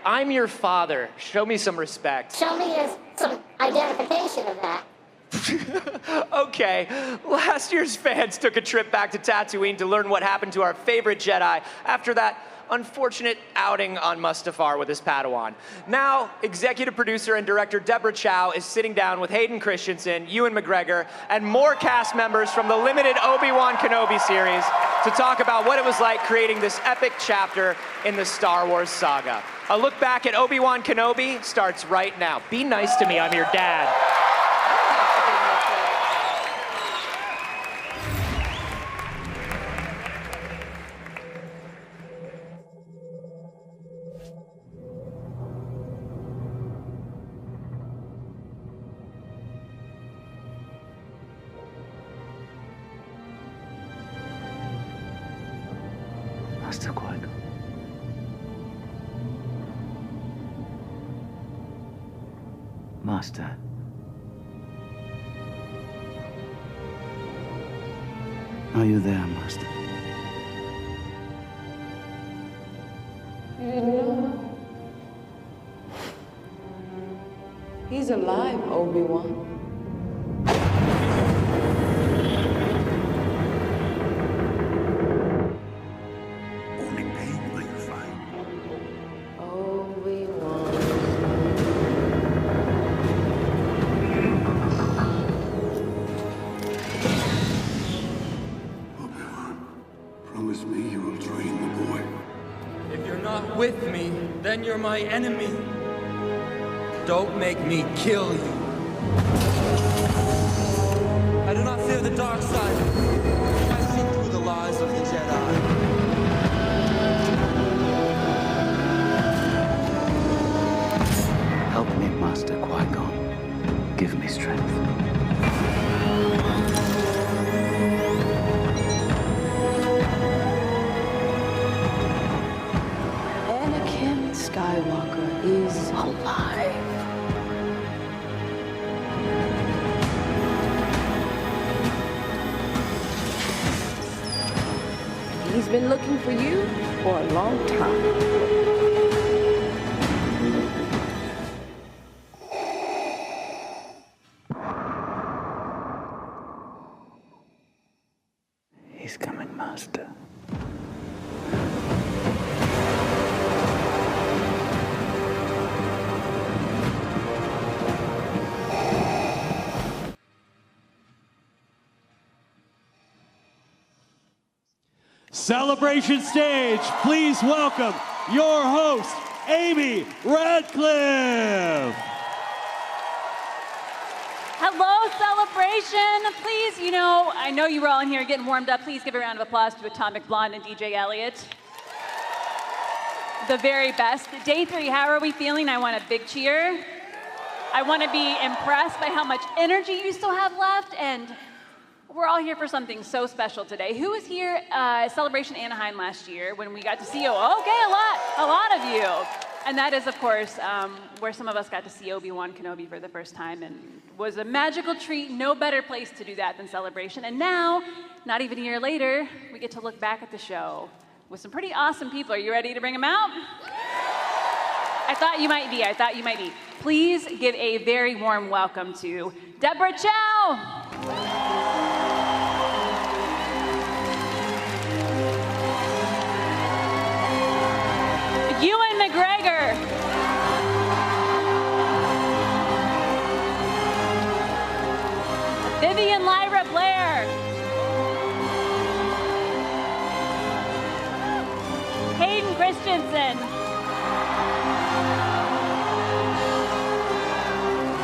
I'm your father. Show me some respect. Show me some identification of that. Okay, last year's fans took a trip back to Tatooine to learn what happened to our favorite Jedi after that unfortunate outing on Mustafar with his Padawan. Now, executive producer and director Deborah Chow is sitting down with Hayden Christensen, Ewan McGregor, and more cast members from the limited Obi-Wan Kenobi series to talk about what it was like creating this epic chapter in the Star Wars saga. A look back at Obi-Wan Kenobi starts right now. Be nice to me, I'm your dad. Master Qui-Gon. Master. Are you there, Master? No. He's alive, Obi-Wan. Promise me you will train the boy. If you're not with me, then you're my enemy. Don't make me kill you. I do not fear the dark side. I see through the lies of the Jedi. Help me, Master Qui-Gon. Give me strength. Anakin Skywalker is alive. He's been looking for you for a long time. He's coming, Master. Celebration stage, please welcome your host, Amy Radcliffe. Hello, Celebration. Please, I know you were all in here getting warmed up. Please give a round of applause to Atomic Blonde and DJ Elliott. The very best. Day 3, how are we feeling? I want a big cheer. I want to be impressed by how much energy you still have left, and we're all here for something so special today. Who was here at Celebration Anaheim last year when we got to see Okay, a lot of you. And that is, of course, where some of us got to see Obi-Wan Kenobi for the first time, and was a magical treat. No better place to do that than Celebration. And now, not even a year later, we get to look back at the show with some pretty awesome people. Are you ready to bring them out? I thought you might be. Please give a very warm welcome to Deborah Chow. Ewan McGregor. Vivien Lyra Blair. Hayden Christensen.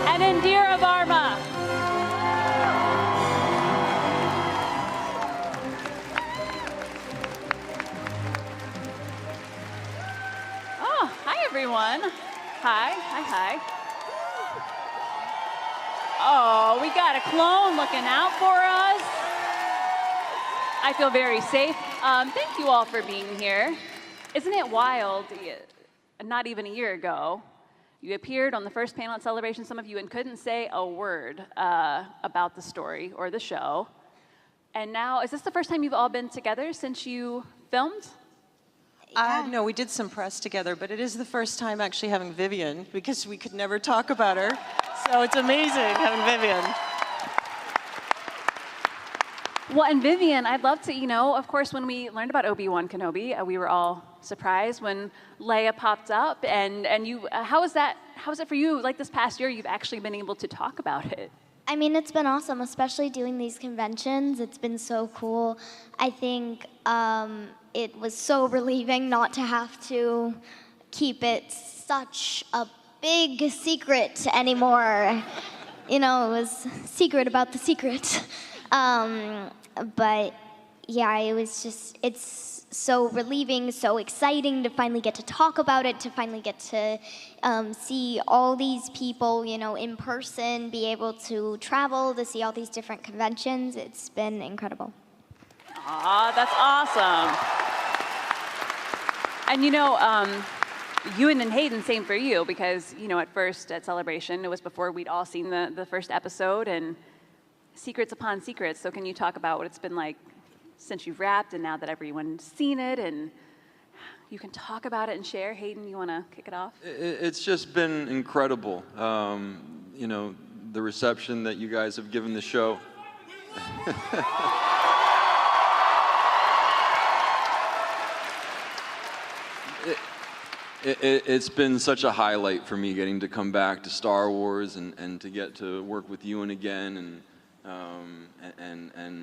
And Indira Varma. Oh, hi everyone. Hi. Oh, we got a clone looking out for us. I feel very safe. Thank you all for being here. Isn't it wild? Not even a year ago, you appeared on the first panel at Celebration, some of you, and couldn't say a word about the story or the show. And now, is this the first time you've all been together since you filmed? No, we did some press together, but it is the first time actually having Vivien, because we could never talk about her. So it's amazing having Vivien. Well, and Vivien, I'd love to, of course, when we learned about Obi-Wan Kenobi, we were all surprised when Leia popped up. And you, how is it for you? Like this past year, you've actually been able to talk about it. I mean, it's been awesome, especially doing these conventions. It's been so cool. I think it was so relieving not to have to keep it such a big secret anymore. It was secret about the secret. But yeah, it's so relieving, so exciting to finally get to talk about it, to finally get to see all these people, in person, be able to travel, to see all these different conventions. It's been incredible. Aw, that's awesome. And Ewan and Hayden, same for you, because, at first at Celebration, it was before we'd all seen the first episode, and secrets upon secrets. So can you talk about what it's been like since you've wrapped and now that everyone's seen it and you can talk about it and share? Hayden, you want to kick it off? It's just been incredible. The reception that you guys have given the show. It's been such a highlight for me getting to come back to Star Wars and to get to work with Ewan again and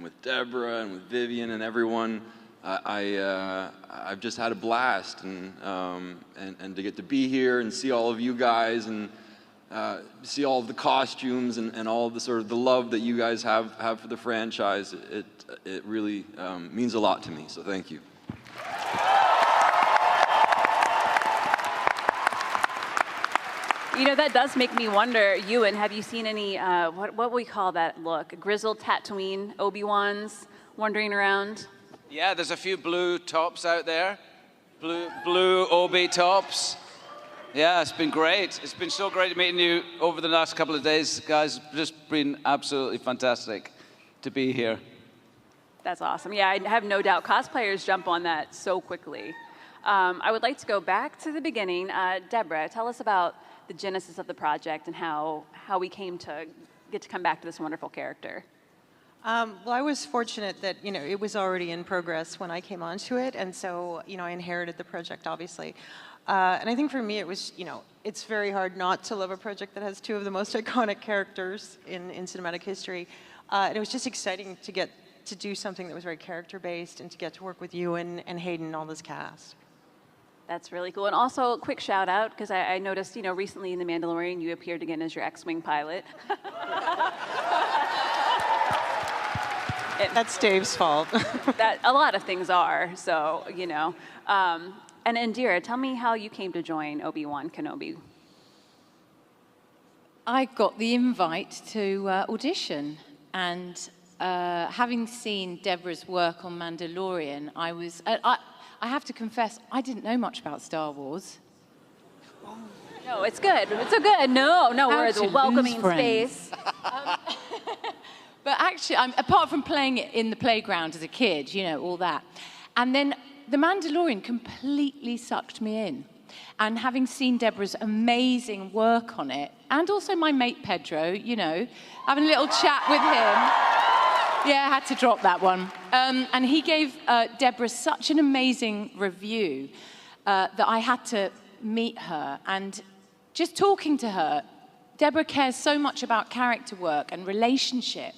with Deborah and with Vivien and everyone. I've just had a blast and to get to be here and see all of you guys and see all of the costumes and all of the sort of the love that you guys have for the franchise. It really means a lot to me. So thank you. You know, that does make me wonder, Ewan, have you seen any, what we call that look? Grizzled Tatooine Obi-Wans wandering around? Yeah, there's a few blue tops out there. Blue Obi tops. Yeah, it's been great. It's been so great meeting you over the last couple of days, guys. It's just been absolutely fantastic to be here. That's awesome. Yeah, I have no doubt cosplayers jump on that so quickly. I would like to go back to the beginning. Deborah, tell us about the genesis of the project and how we came to get to come back to this wonderful character. Well, I was fortunate that, you know, it was already in progress when I came onto it, and so, you know, I inherited the project, obviously. And I think for me, it was, you know, it's very hard not to love a project that has two of the most iconic characters in cinematic history. And it was just exciting to get to do something that was very character-based and to get to work with Ewan and Hayden and all this cast. That's really cool. And also, a quick shout out, because I noticed, you know, recently in The Mandalorian, you appeared again as your X-Wing pilot. That's Dave's fault. That a lot of things are, so, you know. And Indira, tell me how you came to join Obi-Wan Kenobi. I got the invite to audition, and having seen Deborah's work on Mandalorian, I have to confess, I didn't know much about Star Wars. No, it's good. It's so good. No, we're a welcoming space. But actually, apart from playing it in the playground as a kid, you know, all that. And then The Mandalorian completely sucked me in. And having seen Deborah's amazing work on it, and also my mate Pedro, you know, having a little chat with him. Yeah, I had to drop that one. And he gave Deborah such an amazing review that I had to meet her. And just talking to her, Deborah cares so much about character work and relationship.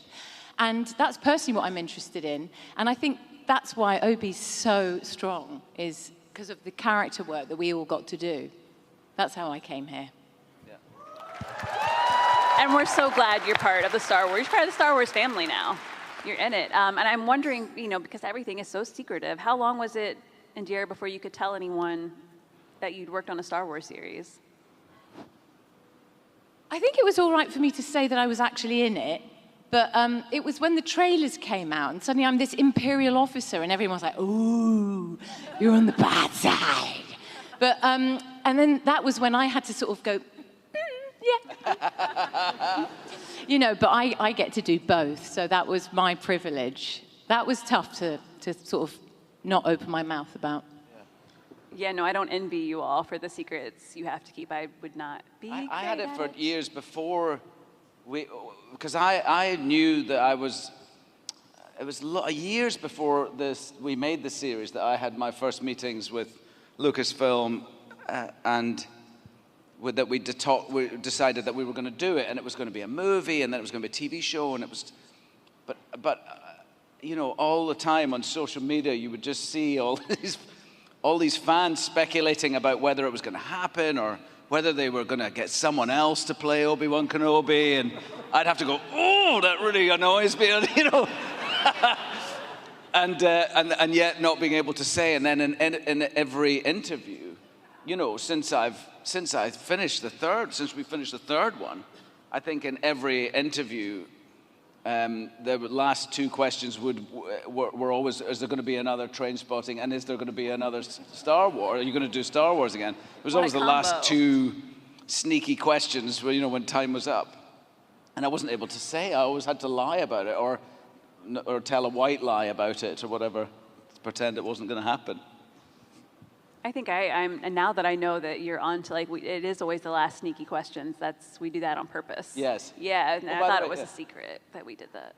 And that's personally what I'm interested in. And I think that's why Obi's so strong, is because of the character work that we all got to do. That's how I came here. And we're so glad you're part of the Star Wars. You're part of the Star Wars family now. You're in it. And I'm wondering, you know, because everything is so secretive, how long was it, Indira, before you could tell anyone that you'd worked on a Star Wars series? I think it was all right for me to say that I was actually in it, but it was when the trailers came out, and suddenly I'm this Imperial officer, and everyone was like, ooh, you're on the bad side. But, and then that was when I had to sort of go, yeah. You know, but I get to do both, so that was my privilege. That was tough to sort of not open my mouth about. Yeah, no, I don't envy you all for the secrets you have to keep. I would not be. I had it for years before because I knew that I was. It was years before we made the series that I had my first meetings with Lucasfilm, and that we decided that we were going to do it, and it was going to be a movie, and then it was going to be a TV show, and it was. But you know, all the time on social media, you would just see all these fans speculating about whether it was going to happen or whether they were going to get someone else to play Obi-Wan Kenobi, and I'd have to go, oh, that really annoys me, you know, and yet not being able to say. And then in every interview, you know, since we finished the third one, I think in every interview, the last two questions were always, is there going to be another Trainspotting, and is there going to be another Star Wars? Are you going to do Star Wars again? It was always the last two sneaky questions where, you know, when time was up. And I wasn't able to say. I always had to lie about it or tell a white lie about it or whatever, to pretend it wasn't going to happen. I think and now that I know that you're on to, like, it is always the last sneaky questions. We do that on purpose. Yes. Yeah, and I thought it was a secret that we did that.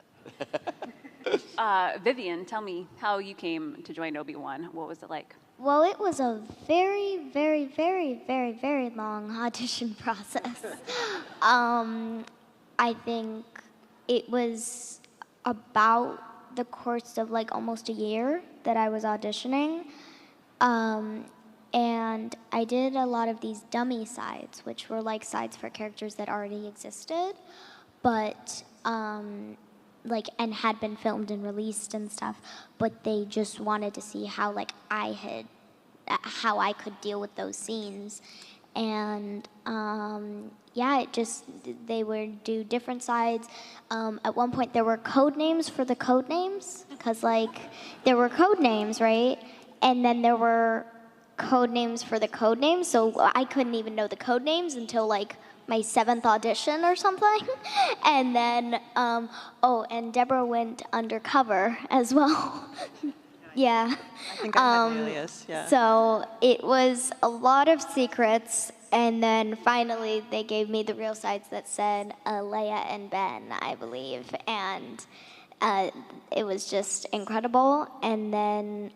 Vivien, tell me how you came to join Obi-Wan. What was it like? Well, it was a very, very, very, very, very long audition process. I think it was about the course of like almost a year that I was auditioning. And I did a lot of these dummy sides, which were like sides for characters that already existed, but and had been filmed and released and stuff, but they just wanted to see how I could deal with those scenes. and yeah, they would do different sides. At one point, there were code names for the code names, because like there were code names, right? And then there were code names for the code names, so I couldn't even know the code names until like my 7th audition or something. And then, and Deborah went undercover as well. Yeah. I think I had an alias, yeah. So it was a lot of secrets, and then finally they gave me the real sides that said Leia and Ben, I believe, and it was just incredible. And then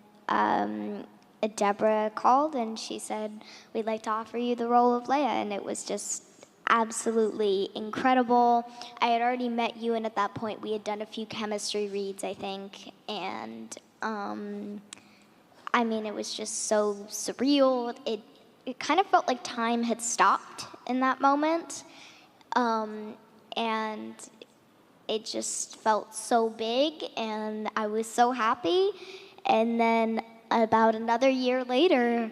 Deborah called and she said, we'd like to offer you the role of Leia, and it was just absolutely incredible. I had already met Ewan at that point. We had done a few chemistry reads, I think, and I mean, it was just so surreal. It kind of felt like time had stopped in that moment, and it just felt so big, and I was so happy. And then about another year later,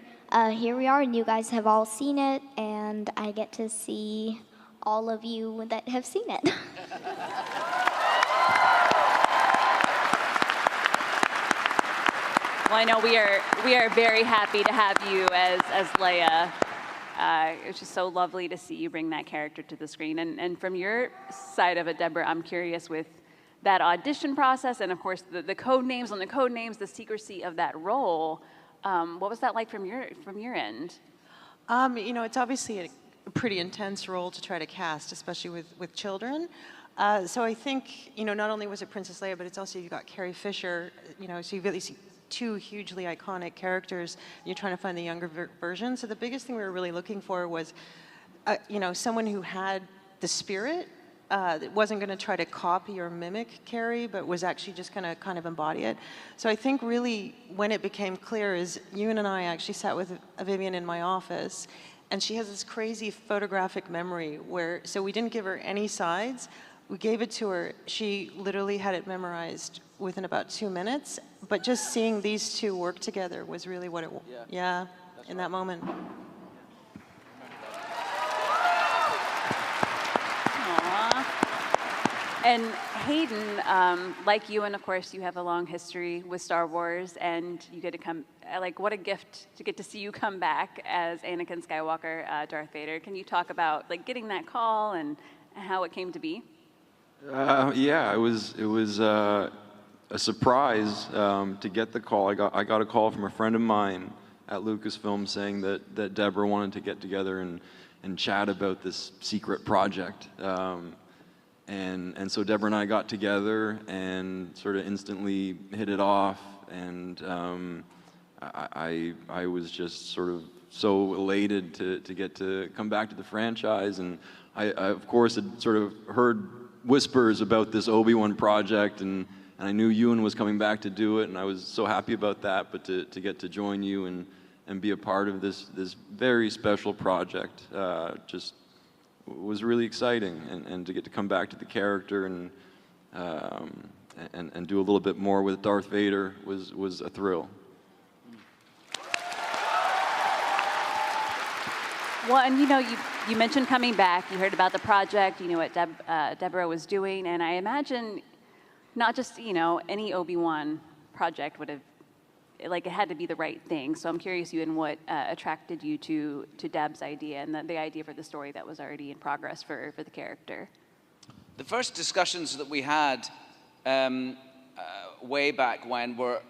here we are, and you guys have all seen it, and I get to see all of you that have seen it. Well, I know we are very happy to have you as Leia. It's just so lovely to see you bring that character to the screen. And from your side of it, Deborah, I'm curious with that audition process, and of course the code names on the code names, the secrecy of that role. What was that like from your end? You know, it's obviously a pretty intense role to try to cast, especially with children. So I think, you know, not only was it Princess Leia, but it's also you've got Carrie Fisher. You know, so you've really seen 2 hugely iconic characters, and you're trying to find the younger version. So the biggest thing we were really looking for was, you know, someone who had the spirit, that wasn't going to try to copy or mimic Carrie, but was actually just going to kind of embody it. So I think really when it became clear is Ewan and I actually sat with Vivien in my office, and she has this crazy photographic memory where, so we didn't give her any sides. We gave it to her. She literally had it memorized within about 2 minutes, but just seeing these 2 work together was really what it was. Yeah, in that moment. And Hayden, like you, and of course, you have a long history with Star Wars, and you get to come, like, what a gift to get to see you come back as Anakin Skywalker, Darth Vader. Can you talk about, like, getting that call and how it came to be? Yeah, it was a surprise to get the call. I got a call from a friend of mine at Lucasfilm saying that Deborah wanted to get together and chat about this secret project. And so Deborah and I got together and sort of instantly hit it off, and I was just sort of so elated to get to come back to the franchise. And I of course had sort of heard whispers about this Obi-Wan project, and I knew Ewan was coming back to do it, and I was so happy about that. But to get to join you and be a part of this very special project just was really exciting, and to get to come back to the character and do a little bit more with Darth Vader was a thrill. Well, and you know, you mentioned coming back. You heard about the project. You knew what Deborah was doing, and I imagine not just, you know, any Obi-Wan project would have, like, it had to be the right thing. So I'm curious, Ewan, what attracted you to Deb's idea and the idea for the story that was already in progress for the character? The first discussions that we had way back when were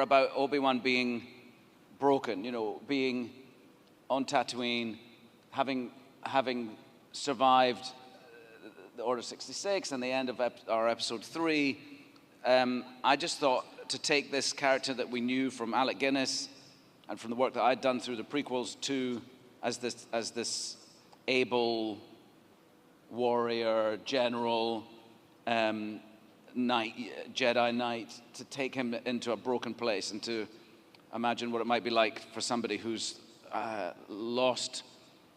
about Obi-Wan being broken, you know, being on Tatooine, having survived the Order 66 and the end of our episode 3. I just thought to take this character that we knew from Alec Guinness and from the work that I'd done through the prequels to as this able warrior, general, Jedi Knight, to take him into a broken place and to imagine what it might be like for somebody who's lost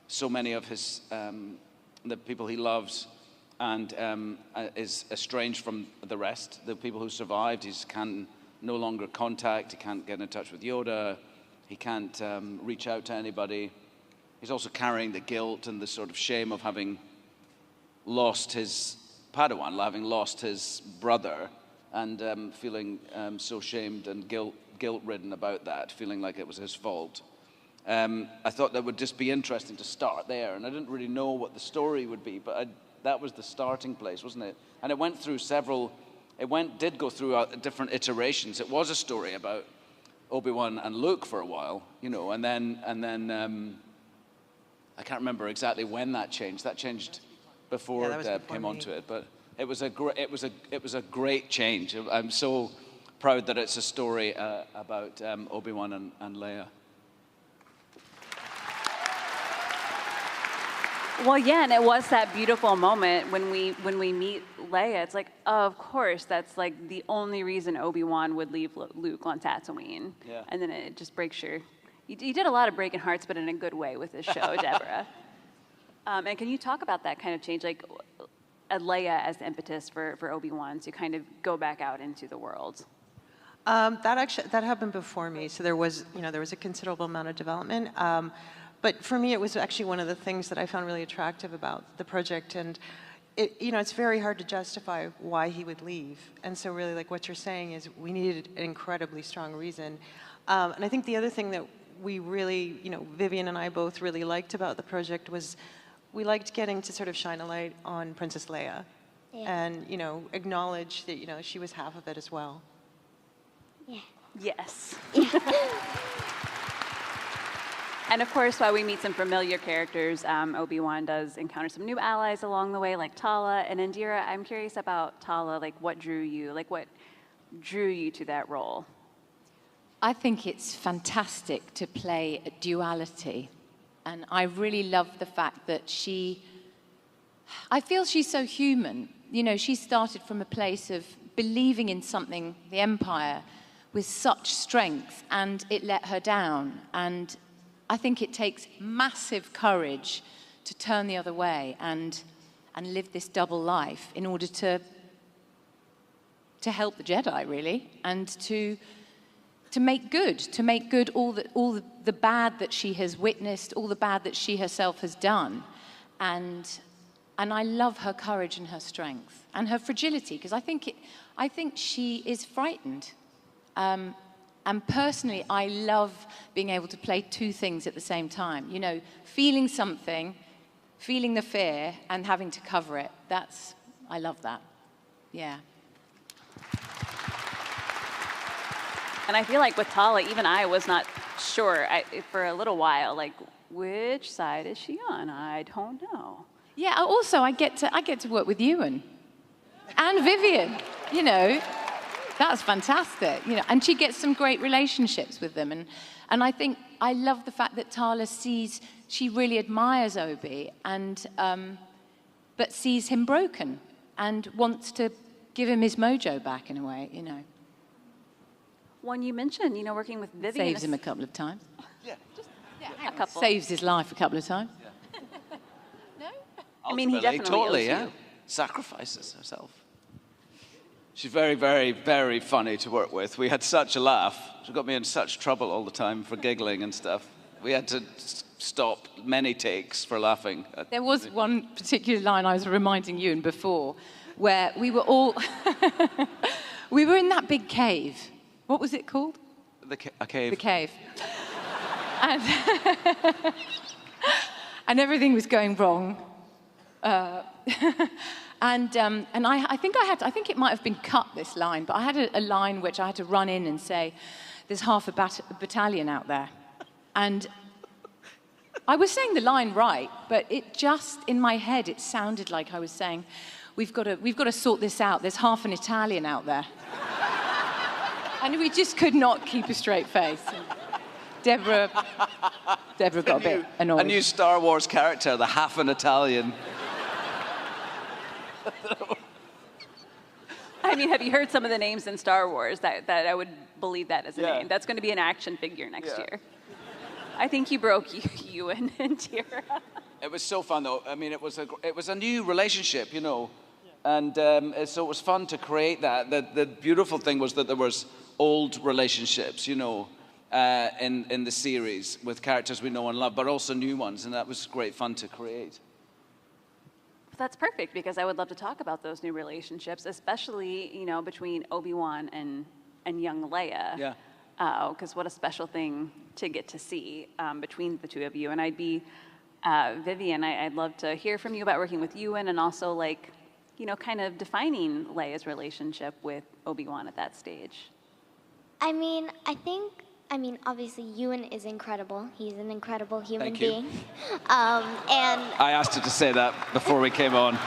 so many of his the people he loves, and is estranged from the rest, the people who survived. He can no longer contact, he can't get in touch with Yoda, he can't reach out to anybody. he's also carrying the guilt and the sort of shame of having lost his Padawan, having lost his brother, and feeling so shamed and guilt-ridden about that, feeling like it was his fault. I thought that would just be interesting to start there, and I didn't really know what the story would be, but that was the starting place, wasn't it? And it went through did go through different iterations. It was a story about Obi-Wan and Luke for a while, you know, and then I can't remember exactly when that changed. That changed before Deb came onto it, but it was a great change. I'm so proud that it's a story about Obi-Wan and Leia. Well, yeah, and it was that beautiful moment when we meet Leia. It's like, of course, that's like the only reason Obi-Wan would leave Luke on Tatooine. Yeah. And then it just breaks your... You did a lot of breaking hearts, but in a good way with this show, Deborah. And can you talk about that kind of change, like Leia as the impetus for Obi-Wan to kind of go back out into the world? That happened before me, so there was a considerable amount of development. But for me, it was actually one of the things that I found really attractive about the project. And it's very hard to justify why he would leave. And so really, like what you're saying is we needed an incredibly strong reason. And I think the other thing that we really, Vivien and I both really liked about the project was we liked getting to sort of shine a light on Princess Leia. Yeah. And, acknowledge that, she was half of it as well. Yeah. Yes. And of course, while we meet some familiar characters, Obi-Wan does encounter some new allies along the way, like Tala and Indira. I'm curious about Tala, like what drew you to that role? I think it's fantastic to play a duality. And I really love the fact that I feel she's so human. She started from a place of believing in something, the Empire, with such strength, and it let her down. And I think it takes massive courage to turn the other way and live this double life in order to help the Jedi, really, and to make good all the bad that she has witnessed, all the bad that she herself has done. And I love her courage and her strength and her fragility, because I think she is frightened. And personally, I love being able to play two things at the same time. Feeling something, feeling the fear, and having to cover it. I love that. Yeah. And I feel like with Tala, even I was not sure for a little while, like, which side is she on? I don't know. Yeah, also, I get to work with Ewan and Vivien, That's fantastic, and she gets some great relationships with them. And I think I love the fact that Tala she really admires Obi, but sees him broken and wants to give him his mojo back in a way, When you mentioned, working with Vivien. Saves him a couple of times. Yeah. A couple. Saves his life a couple of times. Yeah. No? I mean, he definitely totally, owes you. Sacrifices herself. She's very, very, very funny to work with. We had such a laugh. She got me in such trouble all the time for giggling and stuff. We had to stop many takes for laughing. There was one particular line I was reminding Ewan before, where we were all... we were in that big cave. What was it called? A cave. The cave. And everything was going wrong. And I think it might have been cut, this line, but I had a line which I had to run in and say, there's half a battalion out there. And I was saying the line right, but it just, in my head, it sounded like I was saying, we've got to sort this out. There's half an Italian out there. And we just could not keep a straight face. Deborah got a bit annoyed. A new Star Wars character, the half an Italian. I mean, have you heard some of the names in Star Wars that I would believe that as a name? That's going to be an action figure next year. I think you broke Ewan and Tira. It was so fun, though. I mean, it was a new relationship, and so it was fun to create that. The beautiful thing was that there was old relationships, in the series with characters we know and love, but also new ones, and that was great fun to create. That's perfect, because I would love to talk about those new relationships, especially, you know, between Obi-Wan and young Leia. Yeah. Because what a special thing to get to see between the two of you. And I'd be, Vivien, I'd love to hear from you about working with Ewan and also, like, you know, kind of defining Leia's relationship with Obi-Wan at that stage. I mean, obviously Ewan is incredible. He's an incredible human Thank you. being. And I asked her to say that before we came on.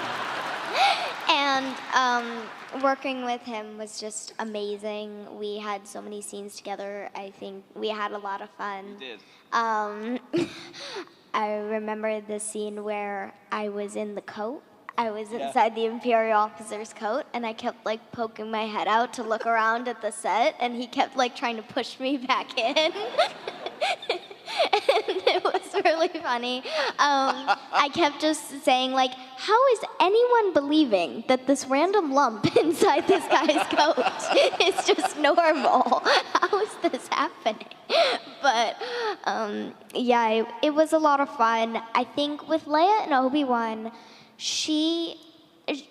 working with him was just amazing. We had so many scenes together. I think we had a lot of fun. You did. I remember the scene where I was in the coat. I was inside the Imperial officer's coat, and I kept like poking my head out to look around at the set, and he kept like trying to push me back in. And it was really funny. I kept just saying, like, how is anyone believing that this random lump inside this guy's coat is just normal? How is this happening? But yeah, it was a lot of fun. I think with Leia and Obi-Wan, she says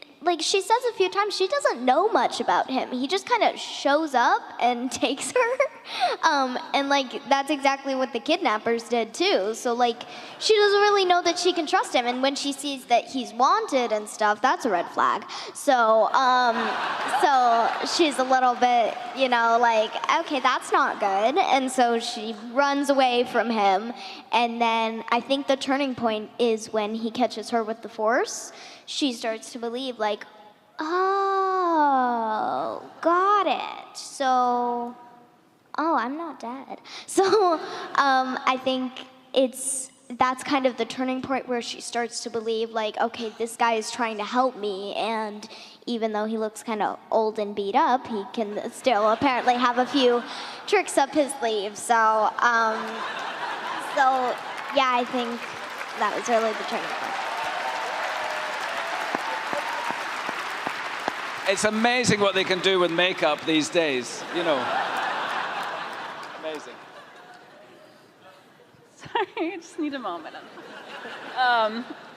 a few times she doesn't know much about him. He just kind of shows up and takes her. And like that's exactly what the kidnappers did too. So like she doesn't really know that she can trust him, and when she sees that he's wanted and stuff, that's a red flag. So so she's a little bit, you know, like, okay, that's not good. And so she runs away from him. And then I think the turning point is when he catches her with the Force. She starts to believe, like, oh, got it. So, oh, I'm not dead. So I think that's kind of the turning point where she starts to believe, like, okay, this guy is trying to help me, and even though he looks kind of old and beat up, he can still apparently have a few tricks up his sleeve. So, yeah, I think that was really the turning point. It's amazing what they can do with makeup these days, you know. Amazing. Sorry, I just need a moment.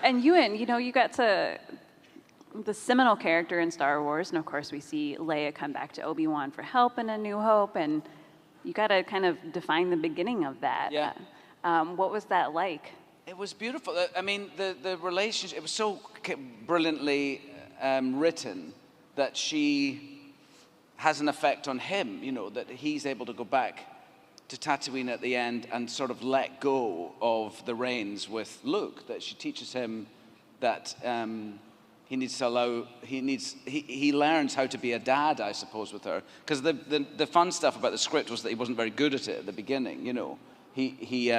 And Ewan, you know, you got to the seminal character in Star Wars, and of course we see Leia come back to Obi-Wan for help in A New Hope, and you got to kind of define the beginning of that. Yeah. What was that like? It was beautiful. I mean, the relationship, it was so brilliantly written that she has an effect on him, you know, that he's able to go back to Tatooine at the end and sort of let go of the reins with Luke, that she teaches him that he needs to allow, he learns how to be a dad, I suppose, with her. Because the fun stuff about the script was that he wasn't very good at it at the beginning, you know. He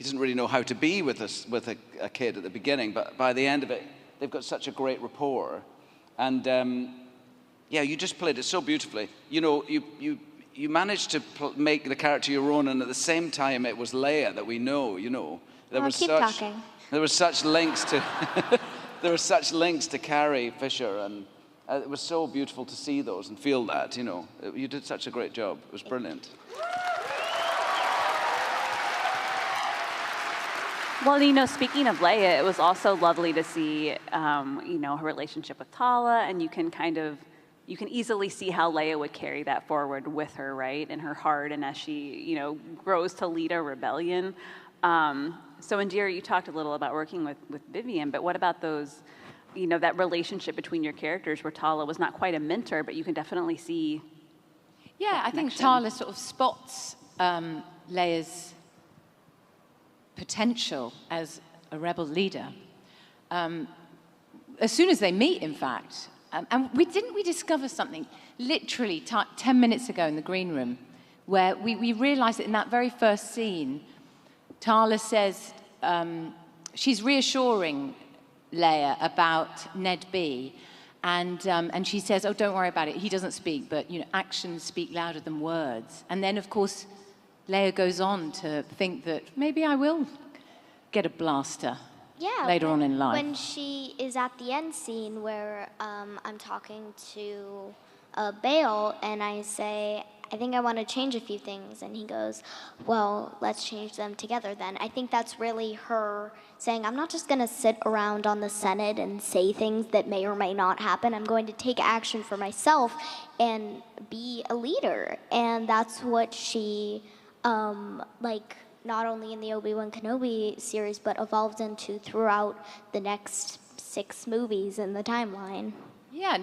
doesn't really know how to be with a kid at the beginning, but by the end of it, they've got such a great rapport. And yeah, you just played it so beautifully. You know, you managed to make the character your own, and at the same time, it was Leia that we know. You know, there were such links to there were such links to Carrie Fisher, and it was so beautiful to see those and feel that. You know, you did such a great job. It was brilliant. Well, you know, speaking of Leia, it was also lovely to see, you know, her relationship with Tala, and you can easily see how Leia would carry that forward with her, right, in her heart, and as she, you know, grows to lead a rebellion. So, Indira, you talked a little about working with Vivien, but what about those, you know, that relationship between your characters where Tala was not quite a mentor, but you can definitely see. Yeah, I think Tala sort of spots Leia's potential as a rebel leader. As soon as they meet, in fact, and we discover something literally 10 minutes ago in the green room, where we realized that in that very first scene, Tala says she's reassuring Leia about Ned B, and she says, "Oh, don't worry about it. He doesn't speak, but you know, actions speak louder than words." And then, of course, Leia goes on to think that maybe I will get a blaster later on in life. When she is at the end scene where I'm talking to Bail and I say, I think I want to change a few things. And he goes, well, let's change them together then. I think that's really her saying, I'm not just going to sit around on the Senate and say things that may or may not happen. I'm going to take action for myself and be a leader. And that's what she, not only in the Obi-Wan Kenobi series, but evolved into throughout the next 6 movies in the timeline. Yeah,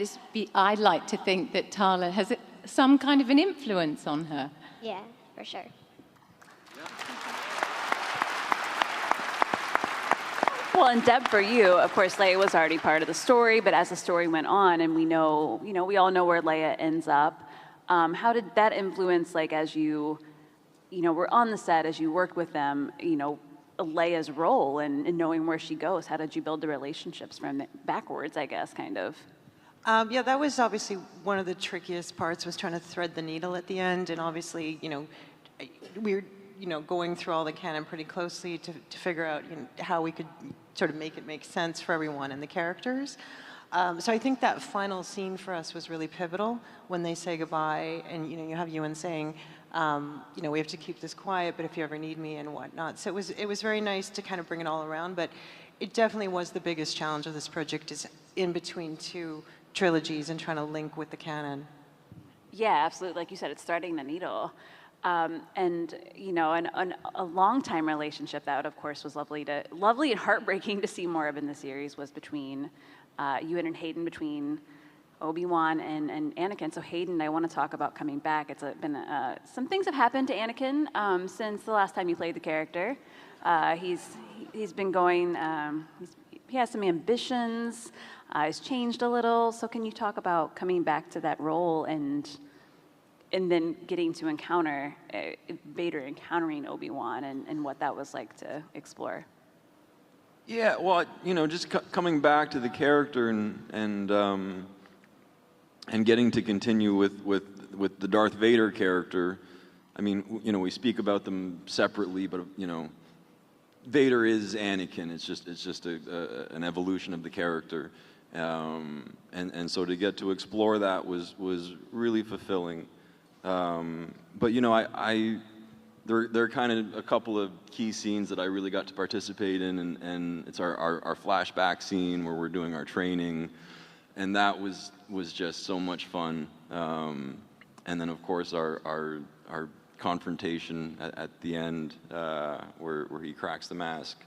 I'd like to think that Tala has some kind of an influence on her. Yeah, for sure. Well, and Deb, for you, of course, Leia was already part of the story, but as the story went on, and we know, we all know where Leia ends up. How did that influence, as you, were on the set, as you worked with them, Leia's role and knowing where she goes? How did you build the relationships from backwards, I guess, kind of? Yeah, that was obviously one of the trickiest parts, was trying to thread the needle at the end. And obviously, we were, going through all the canon pretty closely to figure out how we could sort of make it make sense for everyone and the characters. So I think that final scene for us was really pivotal when they say goodbye, and you have Ewan saying, we have to keep this quiet, but if you ever need me and whatnot. So it was very nice to kind of bring it all around, but it definitely was the biggest challenge of this project, is in between 2 trilogies and trying to link with the canon. Yeah, absolutely. Like you said, it's threading the needle. And a long-time relationship that, of course, was lovely and heartbreaking to see more of in the series was between Ewan and Hayden, between Obi-Wan and Anakin. So Hayden, I want to talk about coming back. It's been some things have happened to Anakin since the last time you played the character. He's been going. He has some ambitions. He's changed a little. So can you talk about coming back to that role and then getting to encounter Vader encountering Obi-Wan and what that was like to explore? Yeah, well, just coming back to the character and getting to continue with the Darth Vader character. I mean, we speak about them separately, but Vader is Anakin. It's just an evolution of the character, and so to get to explore that was really fulfilling. But there are kind of a couple of key scenes that I really got to participate in, and it's our flashback scene where we're doing our training, and that was just so much fun. And then of course our confrontation at the end, where he cracks the mask,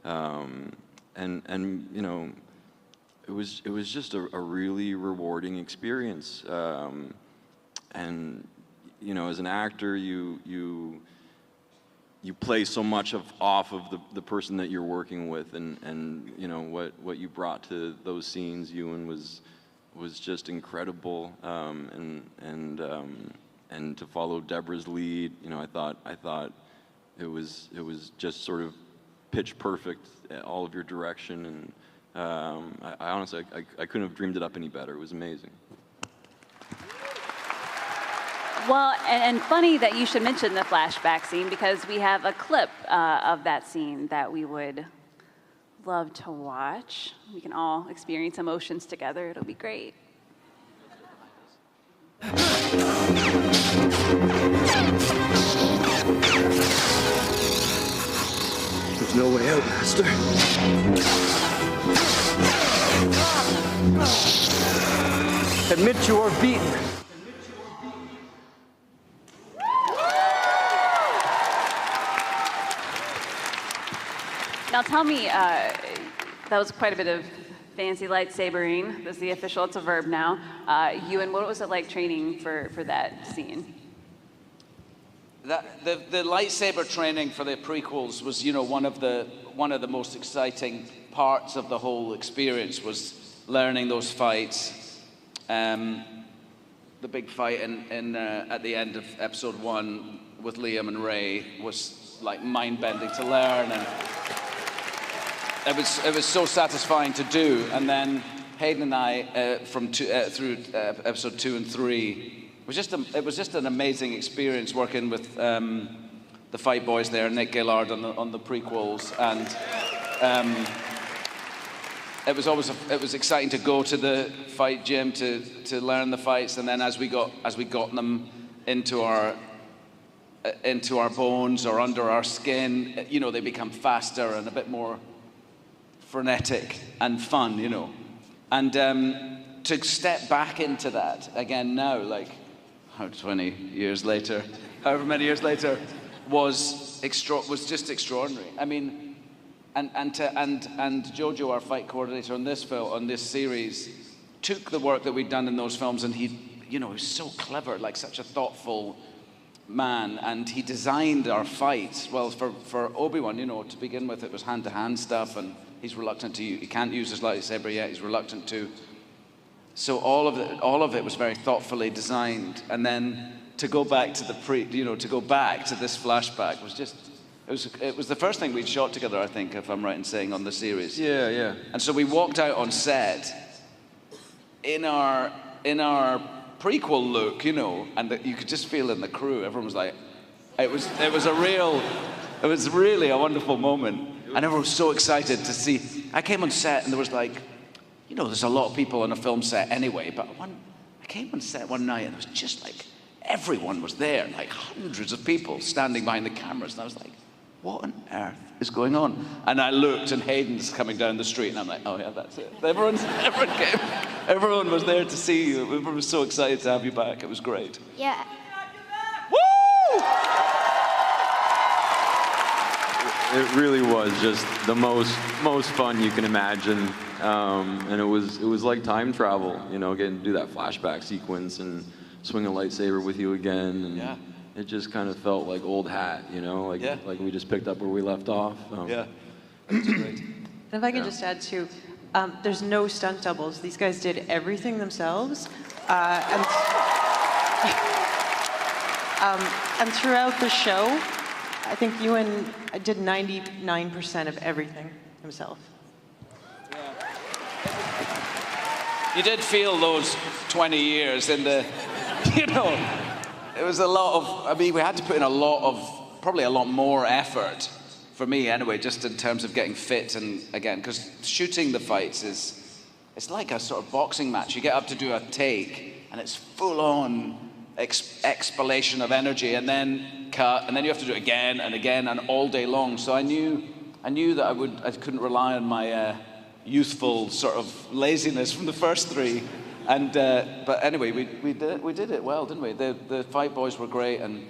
and it was just a really rewarding experience. And as an actor, you play so much off of the person that you're working with, and what you brought to those scenes, Ewan, was just incredible. And to follow Deborah's lead, I thought it was just sort of pitch perfect, all of your direction, and I honestly I couldn't have dreamed it up any better. It was amazing. Well, and funny that you should mention the flashback scene, because we have a clip of that scene that we would love to watch. We can all experience emotions together. It'll be great. There's no way out, Master. Admit you are beaten. Now tell me, that was quite a bit of fancy lightsabering. That's the official, it's a verb now. Ewan, what was it like training for that scene? The lightsaber training for the prequels was, one of the most exciting parts of the whole experience, was learning those fights. The big fight at the end of episode 1 with Liam and Rey was like mind-bending to learn, and it was so satisfying to do. And then Hayden and I, through episode 2 and 3, it was just an amazing experience working with the Fight Boys there, Nick Gillard on the prequels, and it was exciting to go to the fight gym to learn the fights, and then as we got them into our bones or under our skin, you know, they become faster and a bit more frenetic and fun, you know. And to step back into that again now, like 20 years later, however many years later, was just extraordinary. I mean, and Jojo, our fight coordinator on this film, on this series, took the work that we'd done in those films, and he, you know, he was so clever, like such a thoughtful man, and he designed our fights. Well, for Obi-Wan, you know, to begin with, it was hand-to-hand stuff, and he's reluctant to use, he can't use his lightsaber yet, he's reluctant to. So all of it was very thoughtfully designed, and then to go back to to go back to this flashback was just, it was the first thing we'd shot together, I think, if I'm right in saying, on the series. Yeah, yeah. And so we walked out on set in our prequel look, you know, and you could just feel in the crew, everyone was like, it was really a wonderful moment, and everyone was so excited to see. I came on set and there was like, you know, there's a lot of people on a film set anyway, but I came on set one night and it was just like, everyone was there, like hundreds of people standing behind the cameras, and I was like, what on earth is going on? And I looked, and Hayden's coming down the street, and I'm like, oh yeah, that's it. Everyone came. Everyone was there to see you. Everyone was so excited to have you back. It was great. Yeah. Woo! It really was just the most fun you can imagine, and it was like time travel, you know, getting to do that flashback sequence and swing a lightsaber with you again, and yeah. It just kind of felt like old hat, you know, like we just picked up where we left off. Yeah, that's great. And if I can just add too, there's no stunt doubles. These guys did everything themselves, and throughout the show, I think Ewan did 99% of everything himself. You did feel those 20 years in the, you know, it was a lot of, I mean, we had to put in probably a lot more effort, for me anyway, just in terms of getting fit, and again, because shooting the fights it's like a sort of boxing match. You get up to do a take, and it's full-on expellation of energy, and then cut, and then you have to do it again and again, and all day long. So I knew that I couldn't rely on my youthful sort of laziness from the first three. And but anyway, we did it well, didn't we? The fight boys were great, and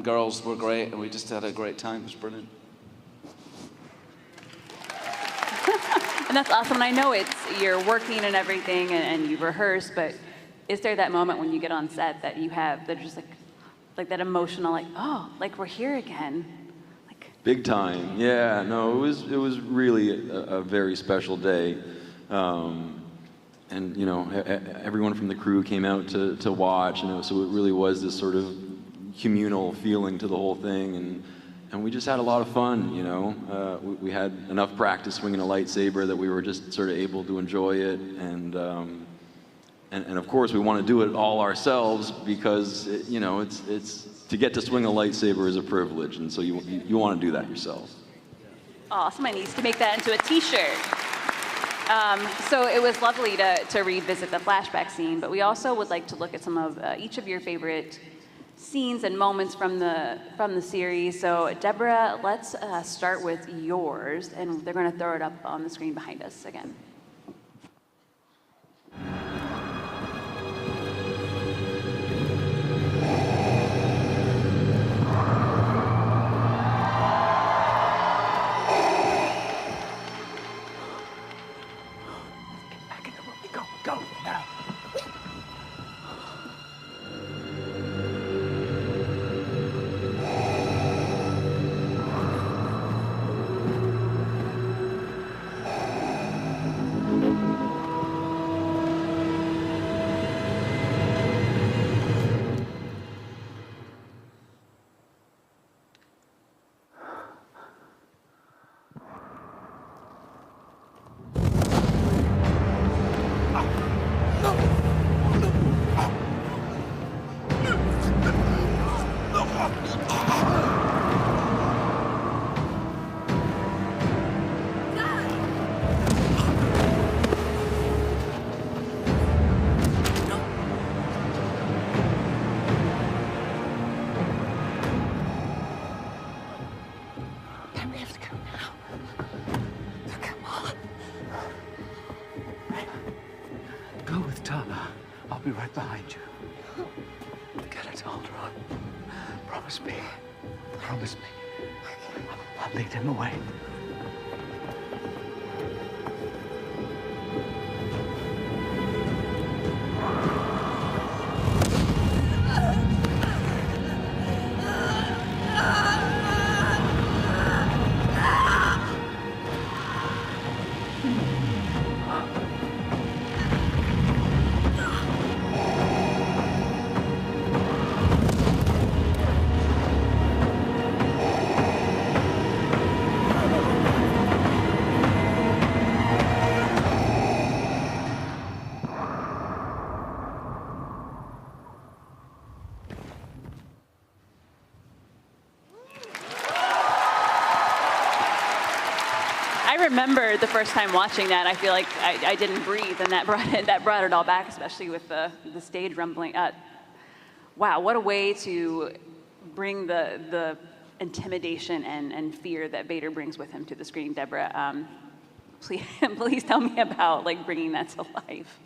girls were great, and we just had a great time. It was brilliant. And that's awesome. And I know you're working and everything, and you rehearse, but is there that moment when you get on set that you have that just like that emotional, like, oh, like we're here again? Big time, yeah. No, it was really a very special day. And you know, everyone from the crew came out to watch, you know, so it really was this sort of communal feeling to the whole thing, and we just had a lot of fun, you know. We had enough practice swinging a lightsaber that we were just sort of able to enjoy it, and of course we want to do it all ourselves because you know, it's to get to swing a lightsaber is a privilege, and so you want to do that yourself. Awesome. I need to make that into a t-shirt. So it was lovely to revisit the flashback scene, but we also would like to look at some of each of your favorite scenes and moments from the series. So Deborah, let's start with yours, and they're going to throw it up on the screen behind us again. Go now. No! Tala, I'll be right behind you. Get it, Aldron. Promise me. Promise me. I'll lead him away. I remember the first time watching that, I feel like I didn't breathe, and that brought it all back, especially with the stage rumbling. Wow, what a way to bring the intimidation and fear that Vader brings with him to the screen, Deborah. Please tell me about bringing that to life.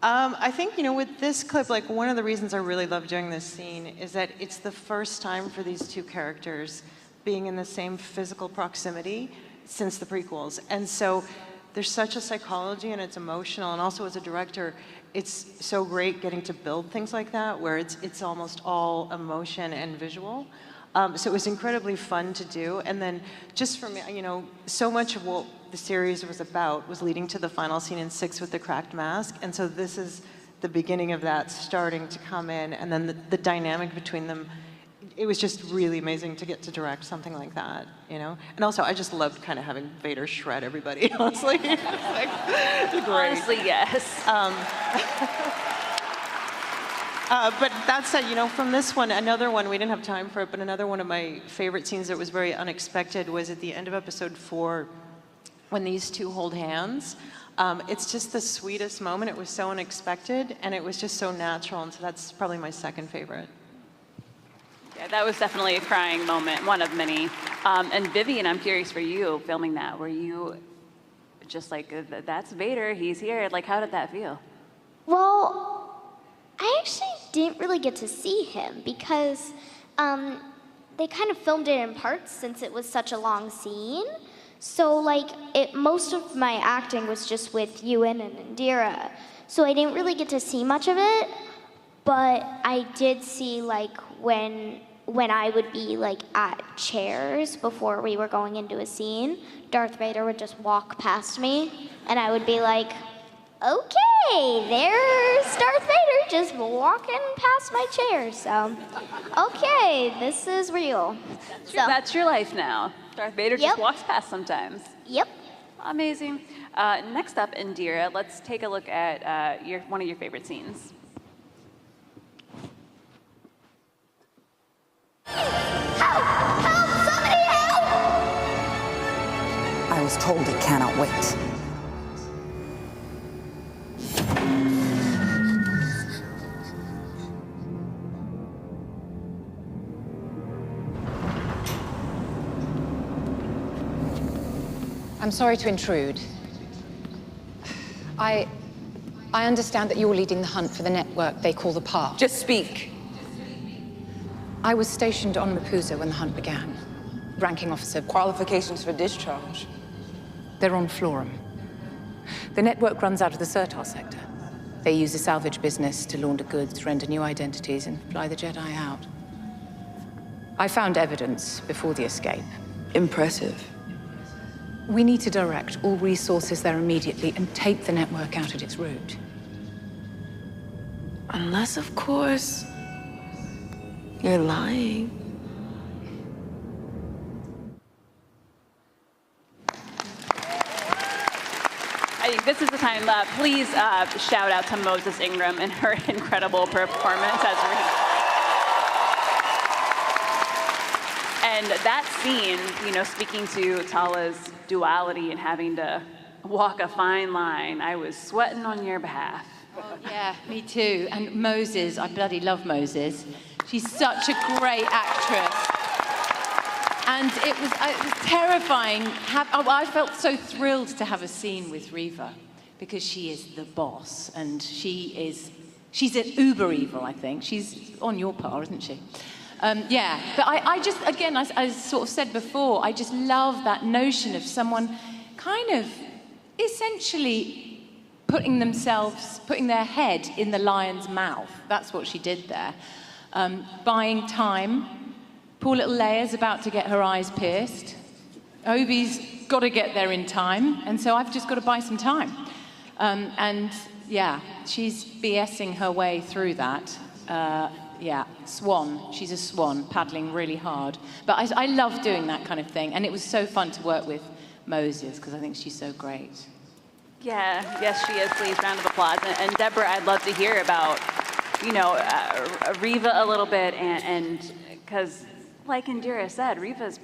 I think, with this clip, one of the reasons I really love doing this scene is that it's the first time for these two characters being in the same physical proximity since the prequels. And so there's such a psychology and it's emotional, and also as a director, it's so great getting to build things like that where it's almost all emotion and visual. So it was incredibly fun to do. And then just for me, so much of what the series was about was leading to the final scene in 6 with the cracked mask. And so this is the beginning of that starting to come in, and then the dynamic between them. It was just really amazing to get to direct something like that, And also, I just loved kind of having Vader shred everybody, honestly. Great. Honestly, yes. But that said, from this one, another one, we didn't have time for it, but another one of my favorite scenes that was very unexpected was at the end of episode 4, when these two hold hands. It's just the sweetest moment. It was so unexpected, and it was just so natural, and so that's probably my second favorite. Yeah, that was definitely a crying moment, one of many. And Vivien, I'm curious for you, filming that, were you just that's Vader, he's here, how did that feel? Well, I actually didn't really get to see him because they kind of filmed it in parts since it was such a long scene. So most of my acting was just with Ewan and Indira. So I didn't really get to see much of it, but I did see when I would be at chairs before we were going into a scene, Darth Vader would just walk past me and I would be like, okay, there's Darth Vader just walking past my chair. So, okay, this is real. That's your life now. Darth Vader just walks past sometimes. Yep. Amazing. Next up, Indira, let's take a look at one of your favorite scenes. Help! Somebody help! I was told it cannot wait. I'm sorry to intrude. I understand that you're leading the hunt for the network they call the Path. Just speak. I was stationed on Mapusa when the hunt began. Ranking officer. Qualifications for discharge. They're on Florum. The network runs out of the Sertar sector. They use the salvage business to launder goods, render new identities, and fly the Jedi out. I found evidence before the escape. Impressive. We need to direct all resources there immediately and take the network out at its root. Unless, of course, you're lying. I think this is the time, please shout out to Moses Ingram and her incredible performance as Rita. And that scene, speaking to Tala's duality and having to walk a fine line, I was sweating on your behalf. Oh, yeah, me too. And Moses, I bloody love Moses. She's such a great actress. And it was terrifying. I felt so thrilled to have a scene with Reva because she is the boss, and she's an uber evil, I think. She's on your par, isn't she? Yeah, but I just, again, as I sort of said before, I just love that notion of someone kind of essentially putting their head in the lion's mouth. That's what she did there. Buying time. Poor little Leia's about to get her eyes pierced. Obi's got to get there in time, and so I've just got to buy some time. And yeah, she's BSing her way through that. Yeah, swan. She's a swan, paddling really hard. But I love doing that kind of thing, and it was so fun to work with Moses, because I think she's so great. Yeah, yes, she is. Please, round of applause. And Deborah, I'd love to hear about, you know, Riva a little bit, and because, like Indira said, Riva is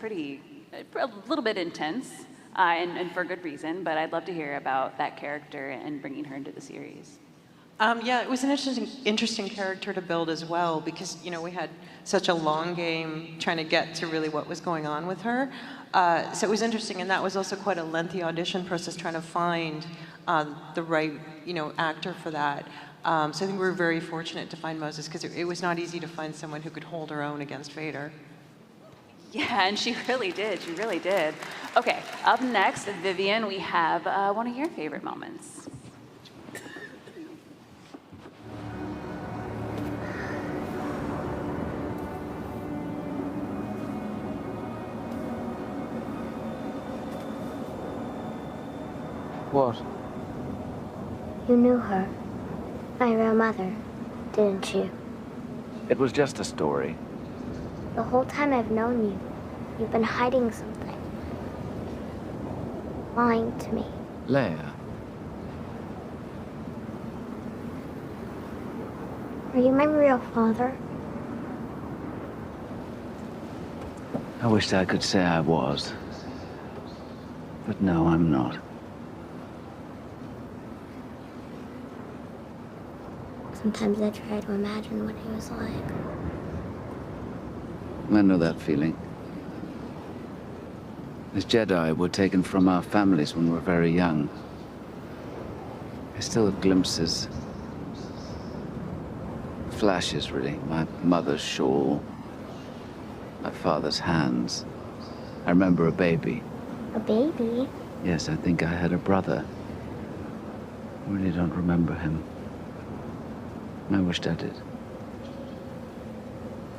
a little bit intense, and for good reason, but I'd love to hear about that character and bringing her into the series. Yeah, it was an interesting character to build as well, because, you know, we had such a long game trying to get to really what was going on with her. So it was interesting, and that was also quite a lengthy audition process, trying to find the right, you know, actor for that. So I think we were very fortunate to find Moses, because it was not easy to find someone who could hold her own against Vader. Yeah, and she really did. She really did. Okay, up next, Vivien, we have one of your favorite moments. What? You knew her, my real mother, didn't you? It was just a story. The whole time I've known you, you've been hiding something. Lying to me. Leia. Are you my real father? I wished I could say I was. But no, I'm not. Sometimes I try to imagine what he was like. I know that feeling. As Jedi, we're taken from our families when we're very young. I still have glimpses. Flashes, really. My mother's shawl. My father's hands. I remember a baby. A baby? Yes, I think I had a brother. I really don't remember him. I wished I did.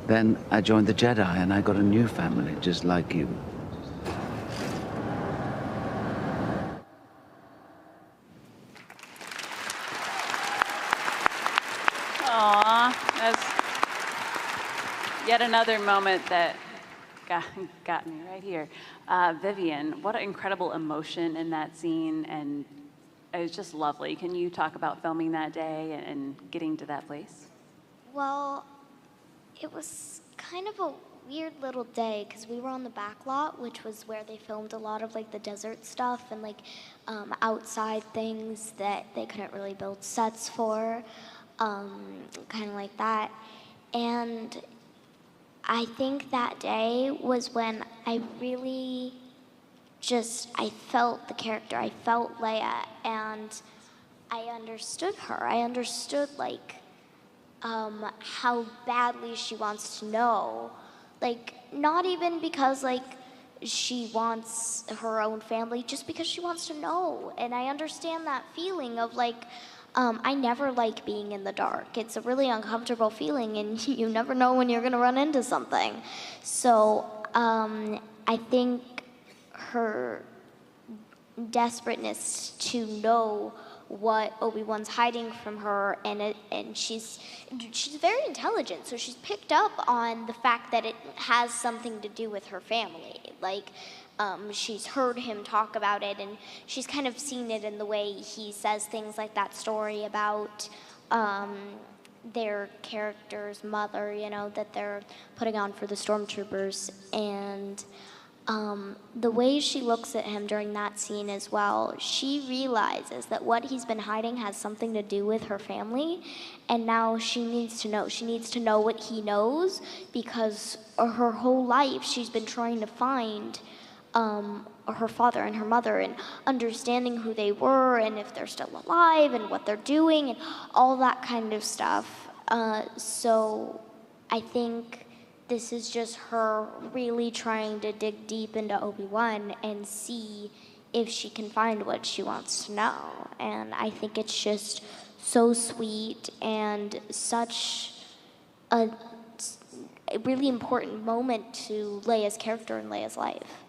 Then I joined the Jedi, and I got a new family, just like you. Aw, that's yet another moment that got me right here. Vivien, what an incredible emotion in that scene, and it was just lovely. Can you talk about filming that day and getting to that place? Well, it was kind of a weird little day because we were on the back lot, which was where they filmed a lot of like the desert stuff and like outside things that they couldn't really build sets for, kind of like that. And I think that day was when I really I felt the character. I felt Leia, and I understood her. I understood like how badly she wants to know. Like, not even because like she wants her own family, just because she wants to know. And I understand that feeling of like, I never like being in the dark. It's a really uncomfortable feeling, and you never know when you're gonna run into something. So I think her desperateness to know what Obi-Wan's hiding from her, and she's very intelligent, so she's picked up on the fact that it has something to do with her family. Like, she's heard him talk about it, and she's kind of seen it in the way he says things like that story about their character's mother, you know, that they're putting on for the stormtroopers, and the way she looks at him during that scene as well, she realizes that what he's been hiding has something to do with her family, and now she needs to know. She needs to know what he knows, because her whole life she's been trying to find her father and her mother and understanding who they were and if they're still alive and what they're doing and all that kind of stuff. So I think this is just her really trying to dig deep into Obi-Wan and see if she can find what she wants to know. And I think it's just so sweet and such a really important moment to Leia's character and Leia's life.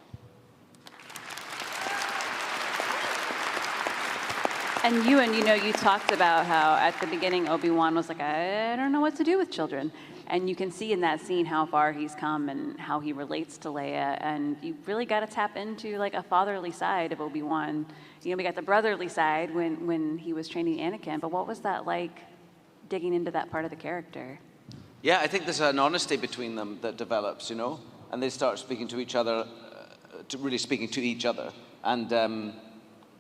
And Ewan, you talked about how at the beginning Obi-Wan was like, I don't know what to do with children. And you can see in that scene how far he's come and how he relates to Leia. And you really got to tap into like a fatherly side of Obi-Wan. We got the brotherly side when he was training Anakin. But what was that like digging into that part of the character? Yeah, I think there's an honesty between them that develops, and they start speaking to each other, really speaking to each other. And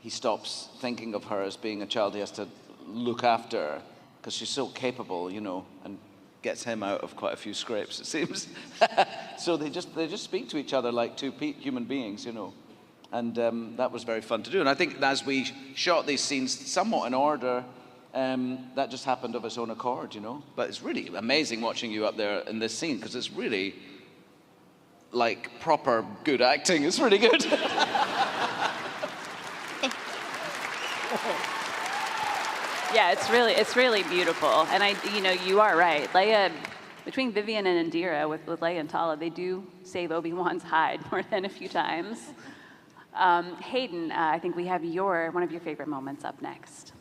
he stops thinking of her as being a child he has to look after because she's so capable, and gets him out of quite a few scrapes, it seems. So they just speak to each other like two human beings, and that was very fun to do. And I think as we shot these scenes somewhat in order, that just happened of its own accord, But it's really amazing watching you up there in this scene because it's really like proper good acting. It's really good. Yeah, it's really beautiful. And you are right. Leia, between Vivien and Indira, with Leia and Tala, they do save Obi-Wan's hide more than a few times. Hayden, I think we have one of your favorite moments up next.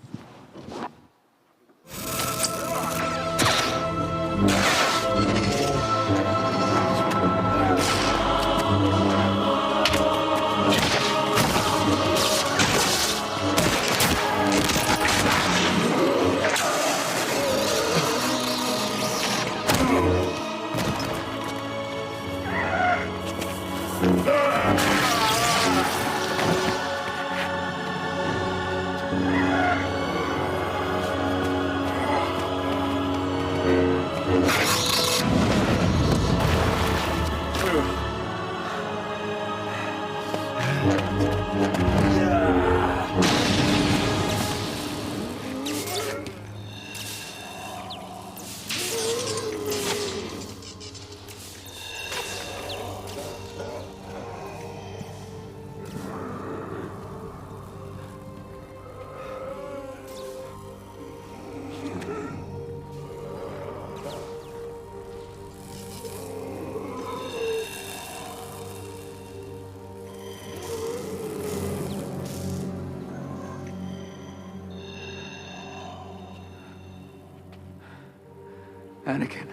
Anakin.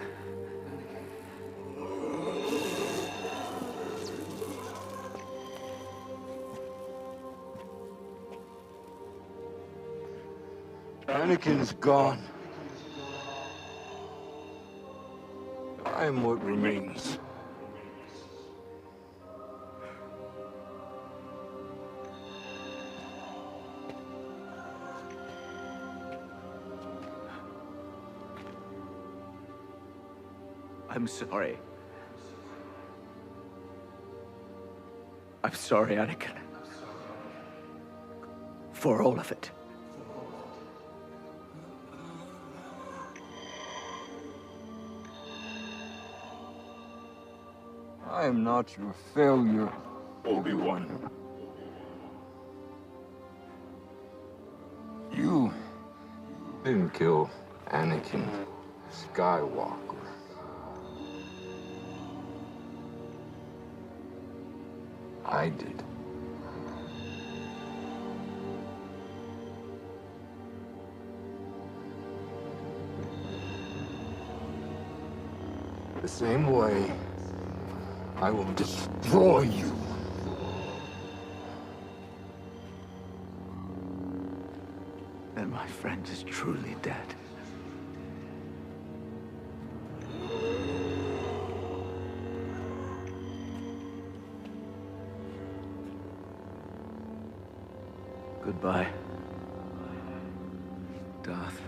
Anakin's gone. I am what remains. I'm sorry. I'm sorry, Anakin. For all of it. I am not your failure, Obi-Wan. You didn't kill Anakin Skywalker. I did. The same way, I will destroy you. Then my friend is truly dead. Goodbye, Darth.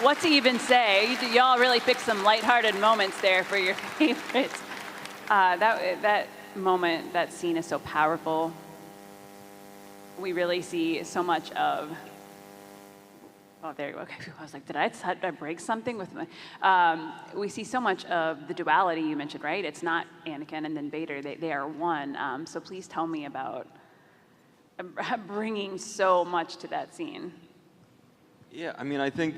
what to even say? Y'all really picked some lighthearted moments there for your favorites. That moment, that scene is so powerful. We really see so much of. Oh, there you go. Okay, I was like, did I break something with my? We see so much of the duality you mentioned, right? It's not Anakin and then Vader. They are one. So please tell me about bringing so much to that scene. Yeah, I mean, I think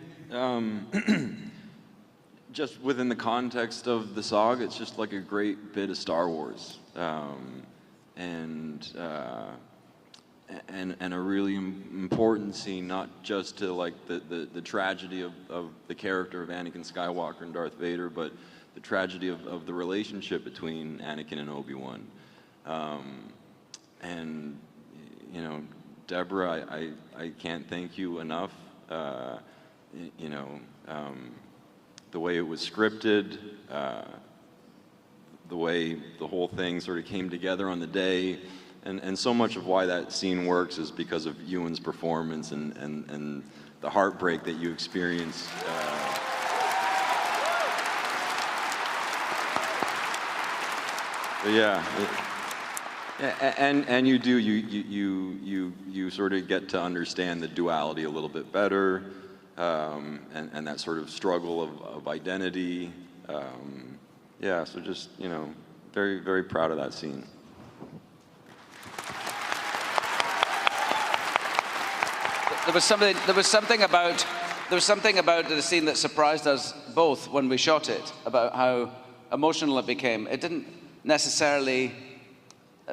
just within the context of the saga, it's just like a great bit of Star Wars, and a really important scene, not just to like the tragedy of the character of Anakin Skywalker and Darth Vader, but the tragedy of the relationship between Anakin and Obi-Wan. And you know, Deborah, I can't thank you enough. You know, the way it was scripted, the way the whole thing sort of came together on the day, and so much of why that scene works is because of Ewan's performance and the heartbreak that you experience. But yeah. And you do, you sort of get to understand the duality a little bit better, and that sort of struggle of identity. Yeah, so just, you know, very, very proud of that scene. There was something about the scene that surprised us both when we shot it, about how emotional it became. It didn't necessarily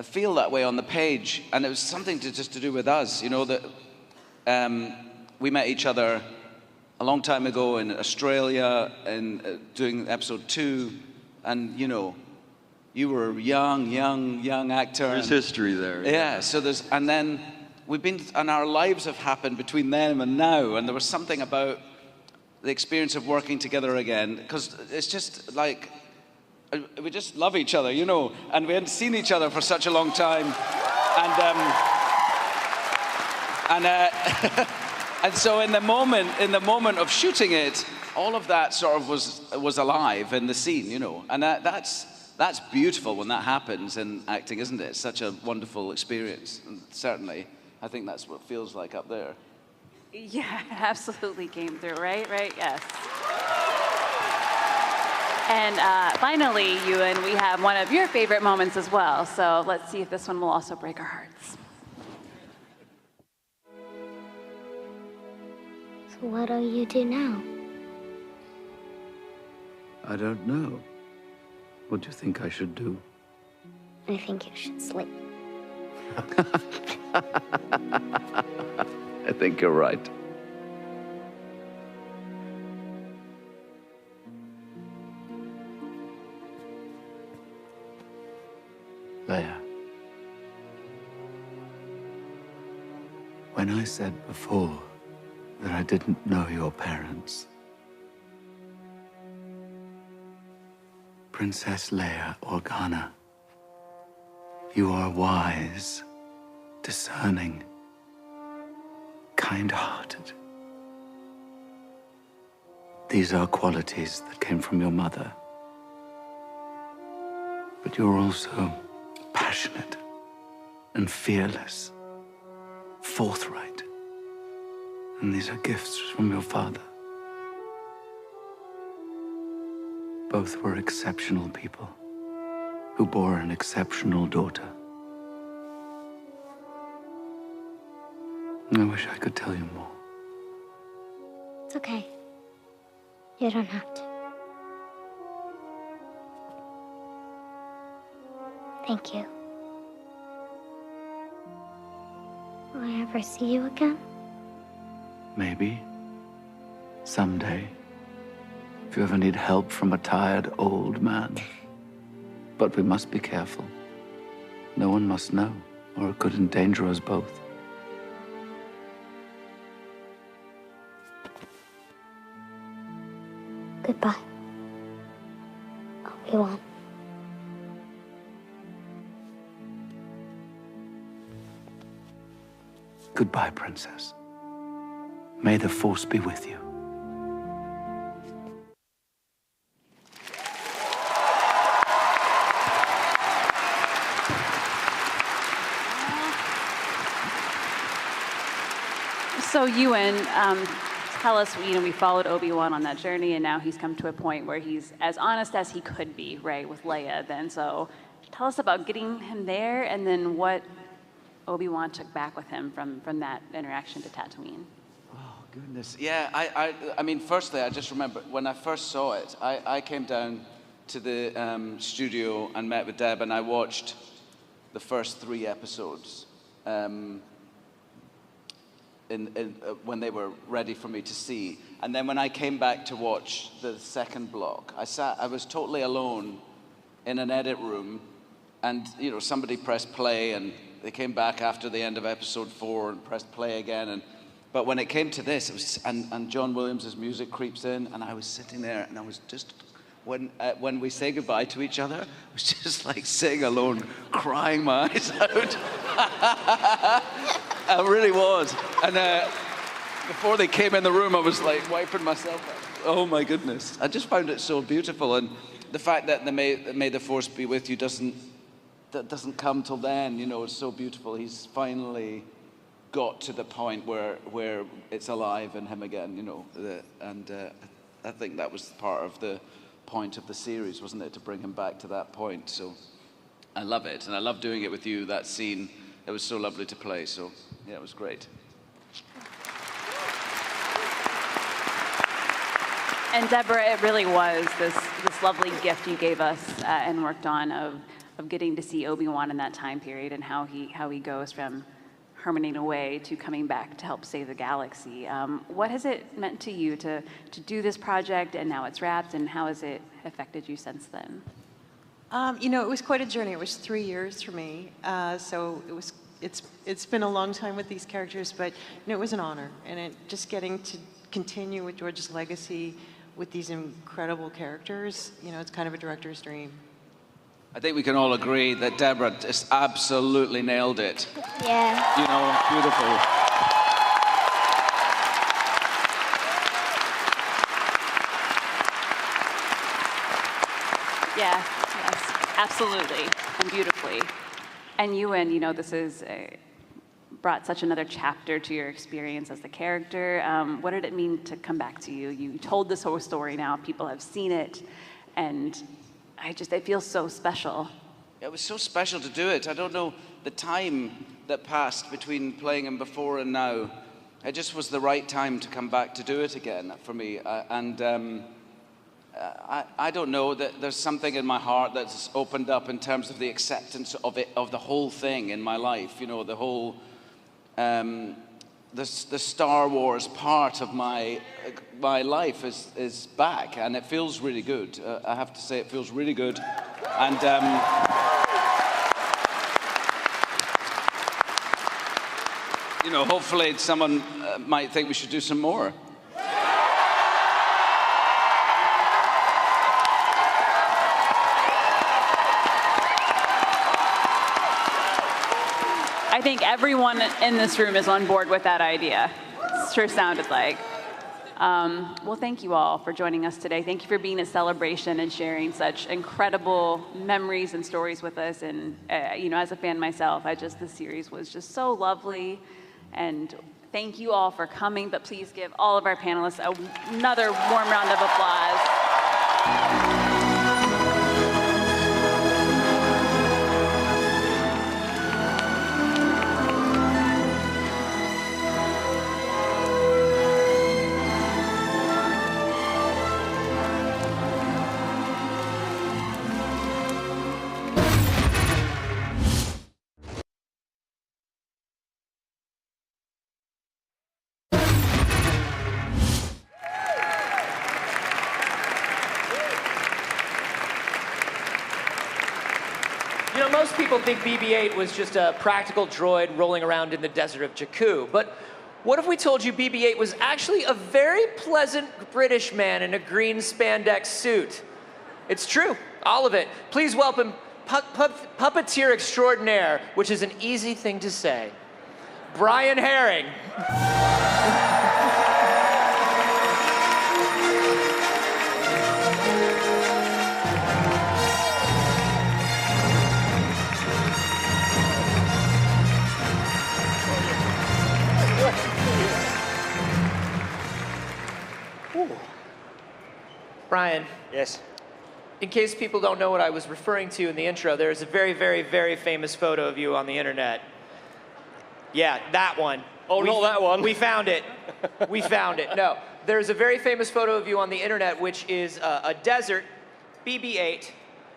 feel that way on the page, and it was something to do with us, you know, that we met each other a long time ago in Australia and doing episode 2, and you know, you were a young actor. There's history there. Yeah, so and then and our lives have happened between then and now, and there was something about the experience of working together again, because it's just like, we just love each other, you know, and we hadn't seen each other for such a long time, and so in the moment of shooting it, all of that sort of was alive in the scene, you know, and that's beautiful when that happens in acting, isn't it? It's such a wonderful experience, and certainly I think that's what it feels like up there. Yeah, absolutely came through, right? Yes. And finally, Ewan, we have one of your favorite moments as well. So let's see if this one will also break our hearts. So what do you do now? I don't know. What do you think I should do? I think you should sleep. I think you're right. Leia, when I said before that I didn't know your parents, Princess Leia Organa, you are wise, discerning, kind-hearted. These are qualities that came from your mother. But you're also passionate and fearless, forthright. And these are gifts from your father. Both were exceptional people who bore an exceptional daughter. I wish I could tell you more. It's okay. You don't have to. Thank you. Will I ever see you again? Maybe. Someday. If you ever need help from a tired old man. But we must be careful. No one must know, or it could endanger us both. Goodbye, Obi-Wan. Goodbye, Princess. May the Force be with you. So Ewan, tell us, we followed Obi-Wan on that journey, and now he's come to a point where he's as honest as he could be, right, with Leia then. So tell us about getting him there, and then what Obi-Wan took back with him from that interaction to Tatooine. Oh, goodness. Yeah, I mean, firstly, I just remember when I first saw it, I came down to the studio and met with Deb, and I watched the first 3 episodes when they were ready for me to see. And then when I came back to watch the second block, I was totally alone in an edit room, and somebody pressed play, and they came back after the end of episode 4 and pressed play again. But when it came to this, it was, and John Williams' music creeps in, and I was sitting there, and I was just, when we say goodbye to each other, I was just like sitting alone, crying my eyes out. I really was. And before they came in the room, I was like wiping myself out. Oh my goodness. I just found it so beautiful. And the fact that the May the Force be with you doesn't come till then, it's so beautiful. He's finally got to the point where it's alive in him again, and I think that was part of the point of the series, wasn't it, to bring him back to that point. So I love it, and I love doing it with you, that scene. It was so lovely to play, so yeah, it was great. And Deborah, it really was this lovely gift you gave us and worked on of getting to see Obi-Wan in that time period and how he goes from herminating away to coming back to help save the galaxy. What has it meant to you to do this project, and now it's wrapped, and how has it affected you since then? It was quite a journey. It was 3 years for me. So it's been a long time with these characters, but it was an honor. And just getting to continue with George's legacy with these incredible characters, it's kind of a director's dream. I think we can all agree that Deborah just absolutely nailed it. Yeah. Beautiful. Yeah, yes, absolutely, and beautifully. And Ewan, this is brought such another chapter to your experience as the character. What did it mean to come back to you? You told this whole story now, people have seen it, and it feels so special. It was so special to do it. I don't know the time that passed between playing him before and now. It just was the right time to come back to do it again for me. I don't know, that there's something in my heart that's opened up in terms of the acceptance of it, of the whole thing in my life. The whole, the Star Wars part of my life is back, and it feels really good. I have to say, it feels really good. And hopefully someone might think we should do some more. I think everyone in this room is on board with that idea. It sure sounded like. Well, thank you all for joining us today. Thank you for being at Celebration and sharing such incredible memories and stories with us. And, as a fan myself, this series was just so lovely. And thank you all for coming, but please give all of our panelists another warm round of applause. Most people think BB-8 was just a practical droid rolling around in the desert of Jakku. But what if we told you BB-8 was actually a very pleasant British man in a green spandex suit? It's true, all of it. Please welcome Puppeteer extraordinaire, which is an easy thing to say, Brian Herring. Brian. Yes. In case people don't know what I was referring to in the intro, there's a very, very, very famous photo of you on the internet. Yeah, that one. Oh, not that one. We found it. We found it. No, there's a very famous photo of you on the internet, which is a desert, BB-8,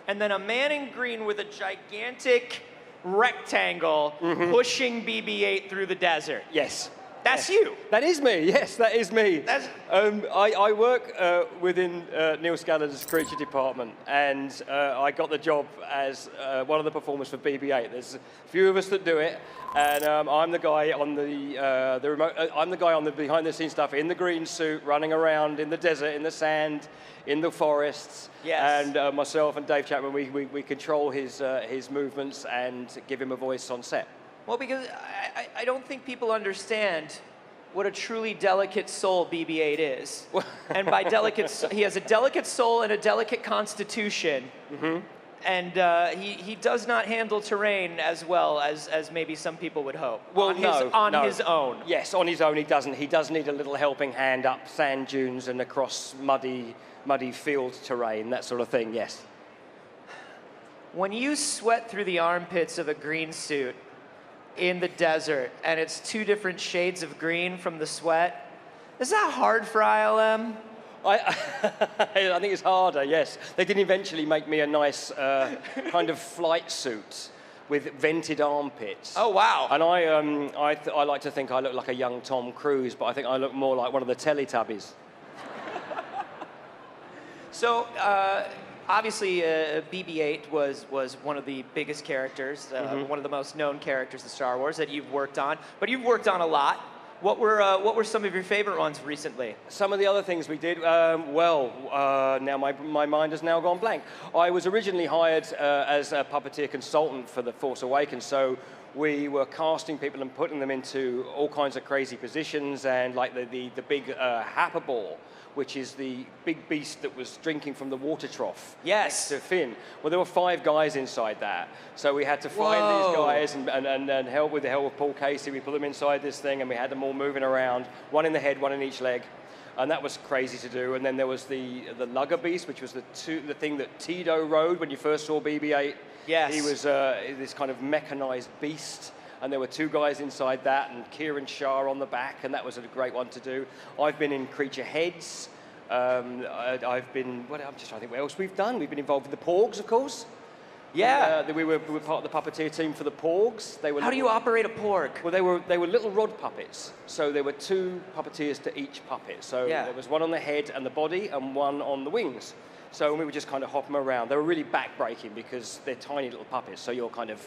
and then a man in green with a gigantic rectangle pushing BB-8 through the desert. Yes. That's you. That is me. Yes, that is me. I work within Neil Scallan's creature department, and I got the job as one of the performers for BB-8. There's a few of us that do it, and I'm the guy on the remote. I'm the guy on the behind-the-scenes stuff in the green suit, running around in the desert, in the sand, in the forests. Yes. And myself and Dave Chapman, we control his movements and give him a voice on set. Well, because I don't think people understand what a truly delicate soul BB-8 is. And by delicate, he has a delicate soul and a delicate constitution. And he does not handle terrain as well as maybe some people would hope. Well, on his own. Yes, on his own he doesn't. He does need a little helping hand up sand dunes and across muddy field terrain, that sort of thing, yes. When you sweat through the armpits of a green suit in the desert, and it's 2 different shades of green from the sweat, is that hard for ILM? I think it's harder, yes. They did eventually make me a nice kind of flight suit with vented armpits. Oh, wow. And I like to think I look like a young Tom Cruise, but I think I look more like one of the Teletubbies. So, obviously, BB-8 was one of the biggest characters, one of the most known characters in Star Wars that you've worked on. But you've worked on a lot. What were some of your favorite ones recently? Some of the other things we did, now my mind has now gone blank. I was originally hired as a puppeteer consultant for The Force Awakens, so we were casting people and putting them into all kinds of crazy positions, and like the big Habb, which is the big beast that was drinking from the water trough. Yes. To Finn. Well, there were 5 guys inside that. So we had to find these guys and help with the help of Paul Casey. We put them inside this thing and we had them all moving around, one in the head, one in each leg. And that was crazy to do. And then there was the lugger beast, which was the thing that Tito rode when you first saw BB-8. Yes. He was this kind of mechanized beast. And there were 2 guys inside that, and Kieran Shah on the back, and that was a great one to do. I've been in Creature Heads. I've been, I'm just trying to think what else we've done. We've been involved with the Porgs, of course. Yeah. We were part of the puppeteer team for the Porgs. How do you operate a Porg? Well, they were little rod puppets. So there were 2 puppeteers to each puppet. So there was one on the head and the body, and one on the wings. So we would just kind of hop them around. They were really back-breaking because they're tiny little puppets, so you're kind of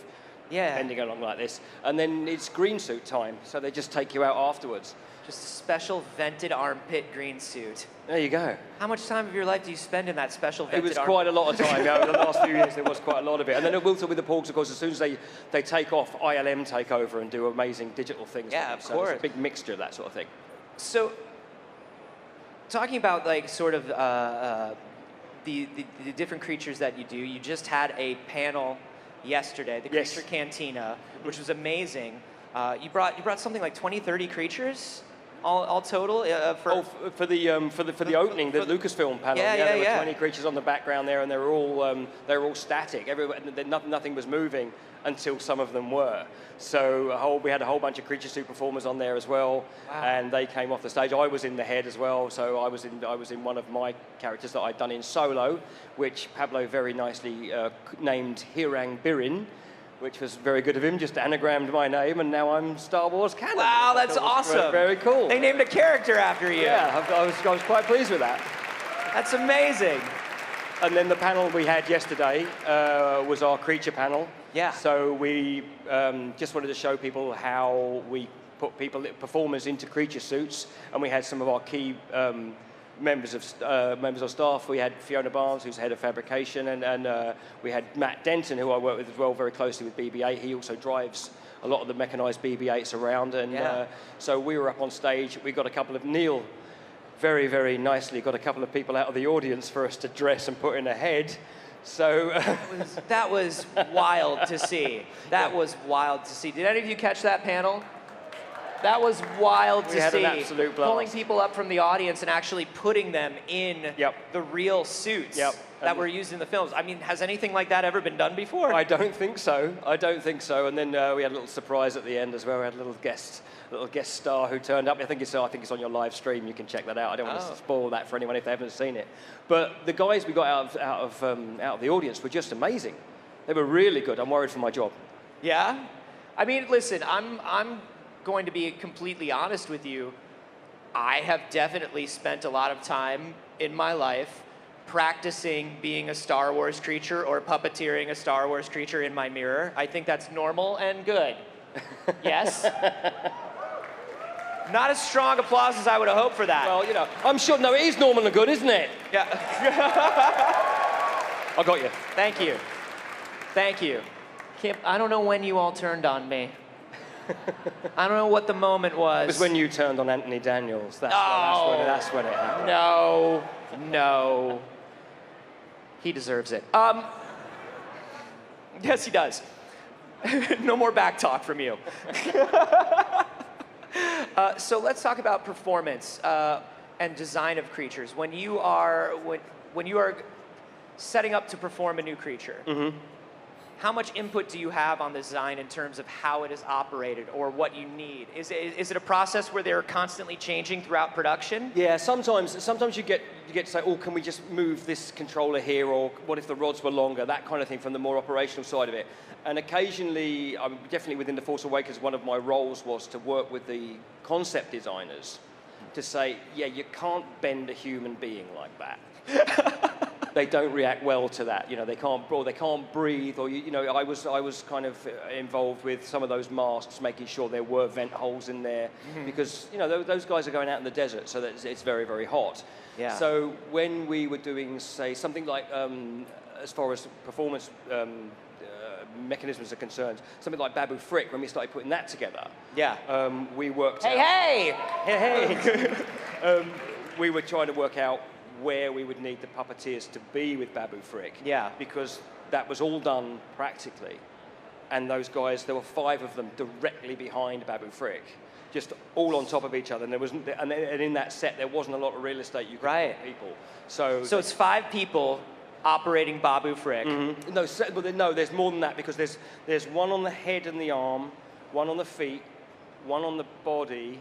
bending along like this. And then it's green suit time, so they just take you out afterwards. Just a special vented armpit green suit. There you go. How much time of your life do you spend in that special vented armpit? It was quite a lot of time. Over the last few years, there was quite a lot of it. And then also with the Porgs, of course, as soon as they take off, ILM take over and do amazing digital things. Yeah, of so course. It's a big mixture of that sort of thing. So, talking about like sort of the different creatures that you do, you just had a panel yesterday, the Creature Cantina, which was amazing. You brought something like 20, 30 creatures, all total for the opening, the Lucasfilm panel. There were 20 creatures on the background there, and they were all static. Nothing was moving until some of them were. So we had a whole bunch of creature suit performers on there as well, and they came off the stage. I was in the head as well, so I was in one of my characters that I'd done in Solo, which Pablo very nicely named Hirang Birin, which was very good of him, just anagrammed my name, and now I'm Star Wars canon. Wow, that's awesome. Very cool. They named a character after you. Yeah, I was quite pleased with that. That's amazing. And then the panel we had yesterday was our creature panel. Yeah. So we just wanted to show people how we put performers into creature suits, and we had some of our key members of staff. We had Fiona Barnes, who's head of fabrication, and we had Matt Denton, who I work with as well very closely with BB-8. He also drives a lot of the mechanized BB-8s around, and so we were up on stage. We got a couple of Neil very, very nicely got a couple of people out of the audience for us to dress and put in a head. So that was wild to see. That was wild to see. Did any of you catch that panel? That was wild to We had see. an absolute blast. Pulling people up from the audience and actually putting them in the real suits that were used in the films. I mean, has anything like that ever been done before? I don't think so. I don't think so. And then we had a little surprise at the end as well. We had a little guest star who turned up. I think it's on your live stream. You can check that out. I don't want to spoil that for anyone if they haven't seen it. But the guys we got out of the audience were just amazing. They were really good. I'm worried for my job. Yeah? I mean, listen, I'm going to be completely honest with you. I have definitely spent a lot of time in my life practicing being a Star Wars creature or puppeteering a Star Wars creature in my mirror. I think that's normal and good. Yes? Not as strong applause as I would have hoped for that. Well, you know, I'm sure, no, it is normal and good, isn't it? Yeah. I got you. Thank you. Thank you. Kip, I don't know when you all turned on me. I don't know what the moment was. It was when you turned on Anthony Daniels. That's when it happened. No. He deserves it. Yes, he does. No more back talk from you. So let's talk about performance and design of creatures. When you are setting up to perform a new creature, how much input do you have on the design in terms of how it is operated or what you need? Is it a process where they're constantly changing throughout production? Yeah, sometimes you get to say, oh, can we just move this controller here, or what if the rods were longer, that kind of thing from the more operational side of it. And occasionally, definitely within The Force Awakens, one of my roles was to work with the concept designers to say, yeah, you can't bend a human being like that. They don't react well to that. You know, they can't breathe, or you know, I was kind of involved with some of those masks, making sure there were vent holes in there, because you know those guys are going out in the desert, so that it's very, very hot. Yeah. So when we were doing, say, something like as far as performance mechanisms are concerned, something like Babu Frick, when we started putting that together, we worked out. Hey! We were trying to work out where we would need the puppeteers to be with Babu Frick. Yeah. Because that was all done practically. And those guys, there were 5 of them directly behind Babu Frick, just all on top of each other. And in that set, there wasn't a lot of real estate you could put people. So it's 5 people operating Babu Frick. No, there's more than that, because there's one on the head and the arm, one on the feet, one on the body,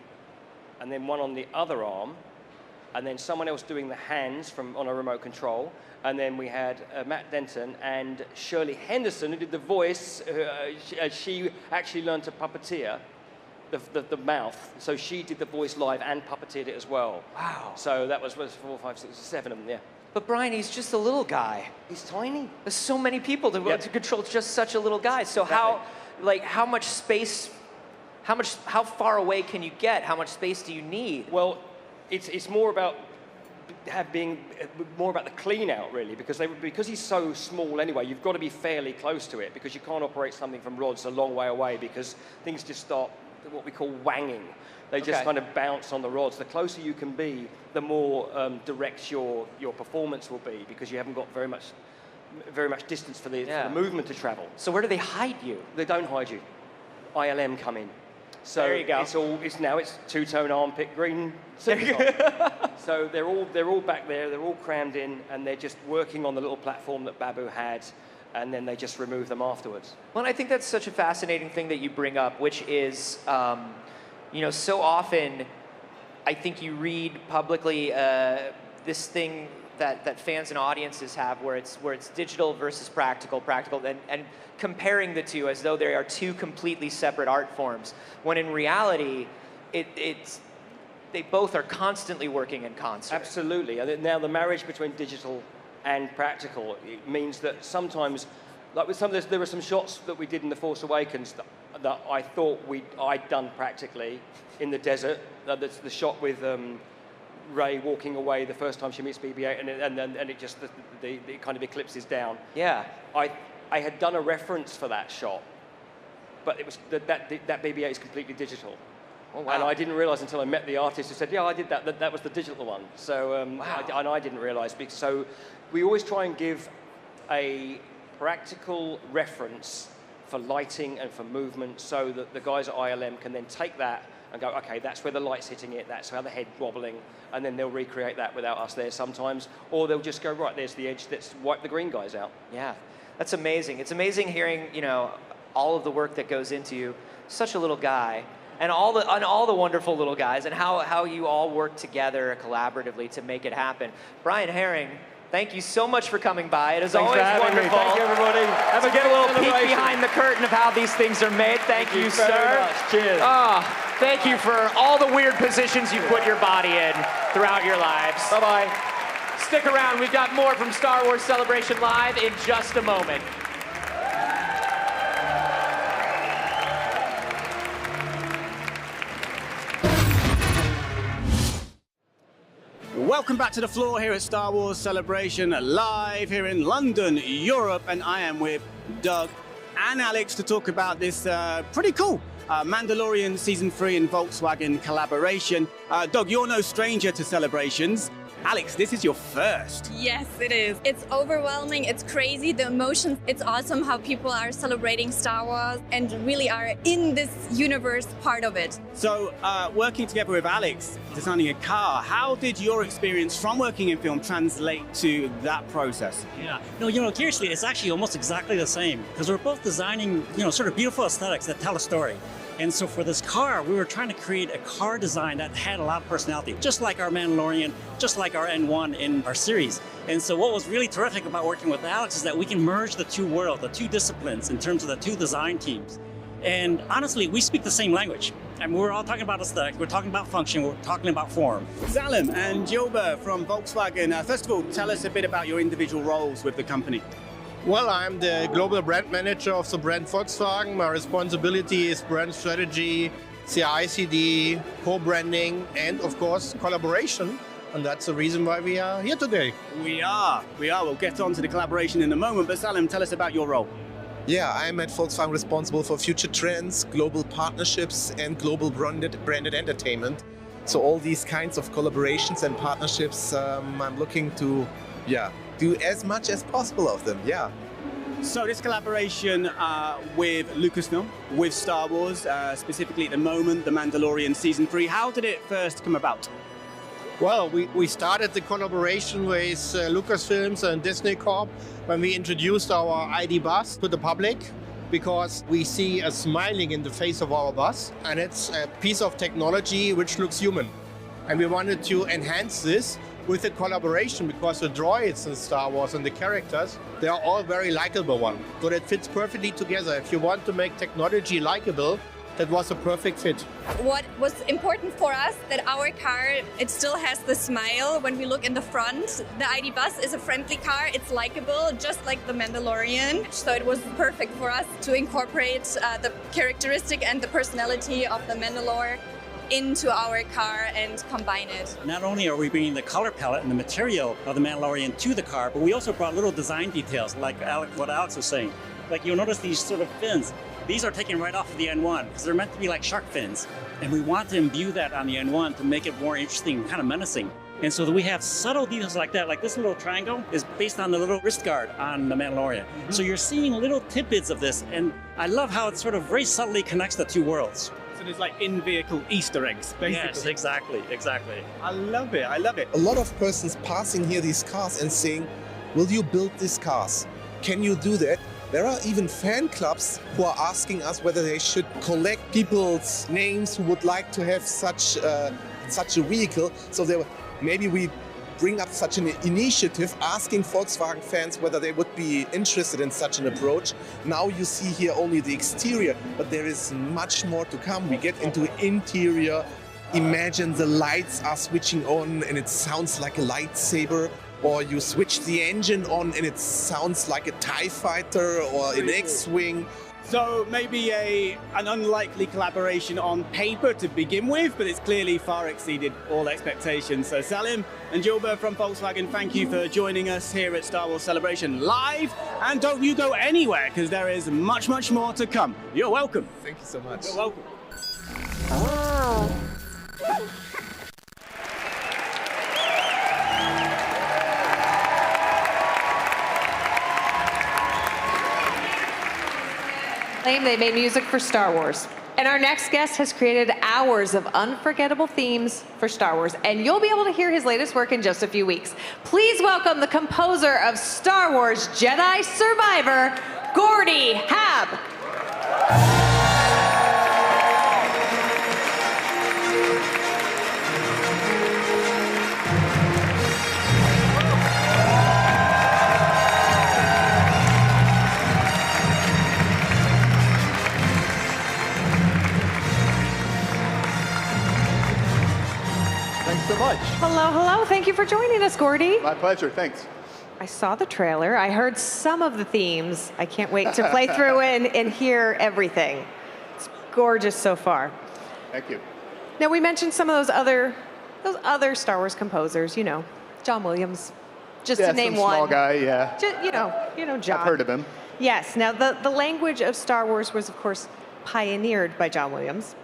and then one on the other arm, and then someone else doing the hands on a remote control. And then we had Matt Denton and Shirley Henderson, who did the voice. She actually learned to puppeteer the mouth. So she did the voice live and puppeteered it as well. Wow. So that was 4, 5, 6, 7 of them, yeah. But Brian, he's just a little guy. He's tiny. There's so many people to control just such a little guy. So how much space, how far away can you get? How much space do you need? Well, it's more about being more about the clean out, really, because he's so small anyway. You've got to be fairly close to it, because you can't operate something from rods a long way away, because things just start what we call wanging. They just kind of bounce on the rods. The closer you can be, the more direct your performance will be, because you haven't got very much distance for the movement to travel. So where do they hide you? They don't hide you. ILM come in. So there you go. It's two-tone armpit green. So they're all back there. They're all crammed in, and they're just working on the little platform that Babu had, and then they just remove them afterwards. Well, I think that's such a fascinating thing that you bring up, which is, you know, so often I think you read publicly this thing that fans and audiences have, where it's digital versus practical, and comparing the two as though they are 2 completely separate art forms, when in reality, they both are constantly working in concert. Absolutely. And now the marriage between digital and practical, it means that sometimes, like with there were some shots that we did in The Force Awakens that I thought I'd done practically in the desert. That's the shot with Rey walking away the first time she meets BB-8, and it just it kind of eclipses down. Yeah. I had done a reference for that shot, but it was that BB-8 is completely digital. Oh, wow. And I didn't realize until I met the artist who said, yeah, I did that. That was the digital one. So I didn't realize. So we always try and give a practical reference for lighting and for movement, so that the guys at ILM can then take that and go, okay, that's where the light's hitting it, that's how the head's wobbling, and then they'll recreate that without us there sometimes, or they'll just go, right, there's the edge, let's wipe the green guys out. Yeah, that's amazing. It's amazing hearing, you know, all of the work that goes into such a little guy, and all the wonderful little guys, and how you all work together collaboratively to make it happen. Brian Herring, thank you so much for coming by. It is always wonderful. Thank you, everybody. To get a little peek behind the curtain of how these things are made. Thank you, sir. Very much. Cheers. Thank you for all the weird positions you put your body in throughout your lives. Bye-bye. Stick around. We've got more from Star Wars Celebration Live in just a moment. Welcome back to the floor here at Star Wars Celebration Live here in London, Europe, and I am with Doug and Alex to talk about this pretty cool Mandalorian Season 3 and Volkswagen collaboration. Doug, you're no stranger to celebrations. Alex, this is your first. Yes, it is. It's overwhelming, it's crazy, the emotions. It's awesome how people are celebrating Star Wars and really are in this universe part of it. So, working together with Alex, designing a car, how did your experience from working in film translate to that process? Yeah, no, you know, curiously, it's actually almost exactly the same because we're both designing, you know, sort of beautiful aesthetics that tell a story. And so for this car, we were trying to create a car design that had a lot of personality, just like our Mandalorian, just like our N1 in our series. And so what was really terrific about working with Alex is that we can merge the two worlds, the two disciplines in terms of the two design teams. And honestly, we speak the same language. I mean, we're all talking about aesthetic, we're talking about function, we're talking about form. Salim and Gilbert from Volkswagen, first of all, tell us a bit about your individual roles with the company. Well, I'm the global brand manager of the brand Volkswagen. My responsibility is brand strategy, CI/CD, co-branding, and of course, collaboration. And that's the reason why we are here today. We are. We'll get on to the collaboration in a moment, but Salim, tell us about your role. Yeah, I'm at Volkswagen responsible for future trends, global partnerships, and global branded entertainment. So all these kinds of collaborations and partnerships, I'm looking to, do as much as possible of them, So this collaboration with Lucasfilm, with Star Wars, specifically at the moment, The Mandalorian Season 3, how did it first come about? Well, we started the collaboration with Lucasfilms and Disney Corp when we introduced our ID bus to the public, because we see a smiling in the face of our bus, and it's a piece of technology which looks human. And we wanted to enhance this with the collaboration, because the droids in Star Wars and the characters, they are all very likable one. So that fits perfectly together. If you want to make technology likable, that was a perfect fit. What was important for us, that our car, it still has the smile when we look in the front. The ID bus is a friendly car, it's likable, just like the Mandalorian. So it was perfect for us to incorporate the characteristic and the personality of the Mandalore into our car and combine it. Not only are we bringing the color palette and the material of the Mandalorian to the car, but we also brought little design details, like what Alex was saying. Like you'll notice these sort of fins. These are taken right off of the N1 because they're meant to be like shark fins. And we want to imbue that on the N1 to make it more interesting, kind of menacing. And so that we have subtle details like that, like this little triangle is based on the little wrist guard on the Mandalorian. So you're seeing little tidbits of this, and I love how it sort of very subtly connects the two worlds. So there's like in-vehicle Easter eggs, basically. Yes, exactly. I love it. A lot of persons passing here these cars and saying, will you build these cars? Can you do that? There are even fan clubs who are asking us whether they should collect people's names who would like to have such a vehicle. So maybe we bring up such an initiative asking Volkswagen fans whether they would be interested in such an approach. Now you see here only the exterior, but there is much more to come. We get into interior. Imagine the lights are switching on and it sounds like a lightsaber. Or you switch the engine on and it sounds like a TIE fighter or an X-Wing. So maybe an unlikely collaboration on paper to begin with, but it's clearly far exceeded all expectations. So Salim and Gilbert from Volkswagen, thank you for joining us here at Star Wars Celebration Live. And don't you go anywhere, because there is much, much more to come. You're welcome. Thank you so much. You're welcome. They made music for Star Wars. And our next guest has created hours of unforgettable themes for Star Wars, and you'll be able to hear his latest work in just a few weeks. Please welcome the composer of Star Wars Jedi Survivor, Gordy Habb. Thanks so much. Hello, hello. Thank you for joining us, Gordy. My pleasure. Thanks. I saw the trailer. I heard some of the themes. I can't wait to play through and hear everything. It's gorgeous so far. Thank you. Now, we mentioned some of those other Star Wars composers, you know, John Williams, just to name some one. small guy, yeah. Just, you know, John. I've heard of him. Yes. Now, the language of Star Wars was, of course, pioneered by John Williams.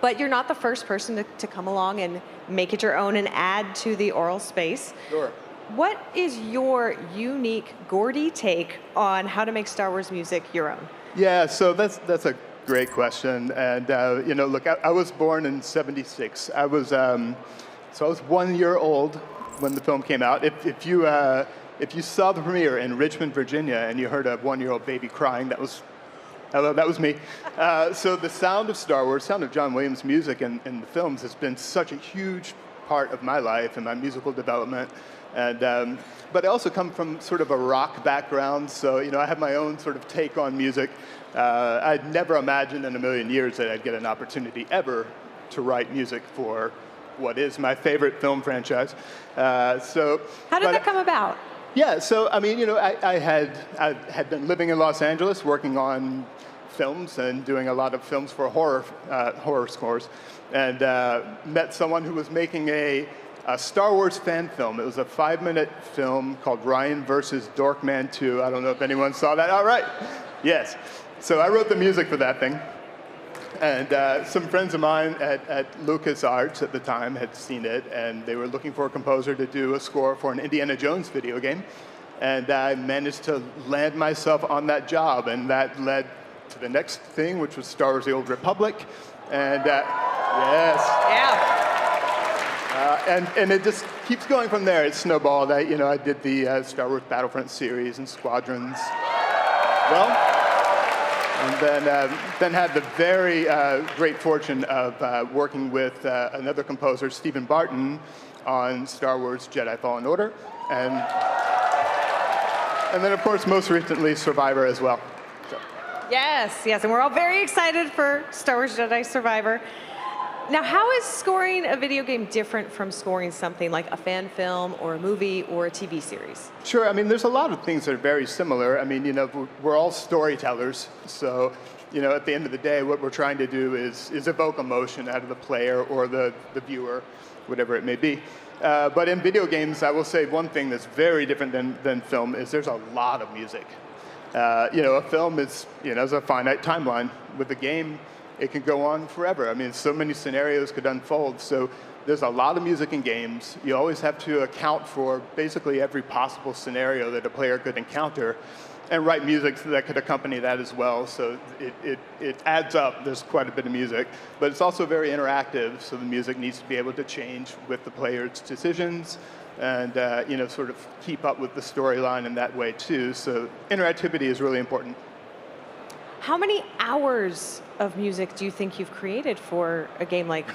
But you're not the first person to come along and make it your own and add to the oral space. Sure. What is your unique Gordy take on how to make Star Wars music your own? Yeah, so that's a great question. And, you know, look, I was born in '76. I was 1 year old when the film came out. If you saw the premiere in Richmond, Virginia, and you heard a 1-year-old baby crying, that was me. So the sound of Star Wars, sound of John Williams' music in the films has been such a huge part of my life and my musical development. And but I also come from sort of a rock background, so you know I have my own sort of take on music. I'd never imagined in a million years that I'd get an opportunity ever to write music for what is my favorite film franchise. How did that come about? Yeah, so I mean, you know, I had been living in Los Angeles, working on films and doing a lot of films for horror scores, and met someone who was making a Star Wars fan film. It was a 5-minute film called Ryan versus Dorkman 2. I don't know if anyone saw that. All right, yes. So I wrote the music for that thing. And some friends of mine at LucasArts at the time had seen it, and they were looking for a composer to do a score for an Indiana Jones video game. And I managed to land myself on that job, and that led to the next thing, which was Star Wars: The Old Republic. And yes. Yeah. And it just keeps going from there. It snowballed. I did the Star Wars Battlefront series and Squadrons. Well. And then had the very great fortune of working with another composer, Stephen Barton, on Star Wars Jedi Fallen Order. And then, of course, most recently, Survivor as well. So. Yes, and we're all very excited for Star Wars Jedi Survivor. Now, how is scoring a video game different from scoring something like a fan film or a movie or a TV series? Sure. I mean, there's a lot of things that are very similar. I mean, you know, we're all storytellers. So, you know, at the end of the day, what we're trying to do is evoke emotion out of the player or the viewer, whatever it may be. But in video games, I will say one thing that's very different than film is there's a lot of music. You know, a film is, you know, is a finite timeline. With a game, it can go on forever. I mean, so many scenarios could unfold. So there's a lot of music in games. You always have to account for basically every possible scenario that a player could encounter and write music that could accompany that as well. So it adds up. There's quite a bit of music. But it's also very interactive, so the music needs to be able to change with the player's decisions and you know, sort of keep up with the storyline in that way too. So interactivity is really important. How many hours of music do you think you've created for a game like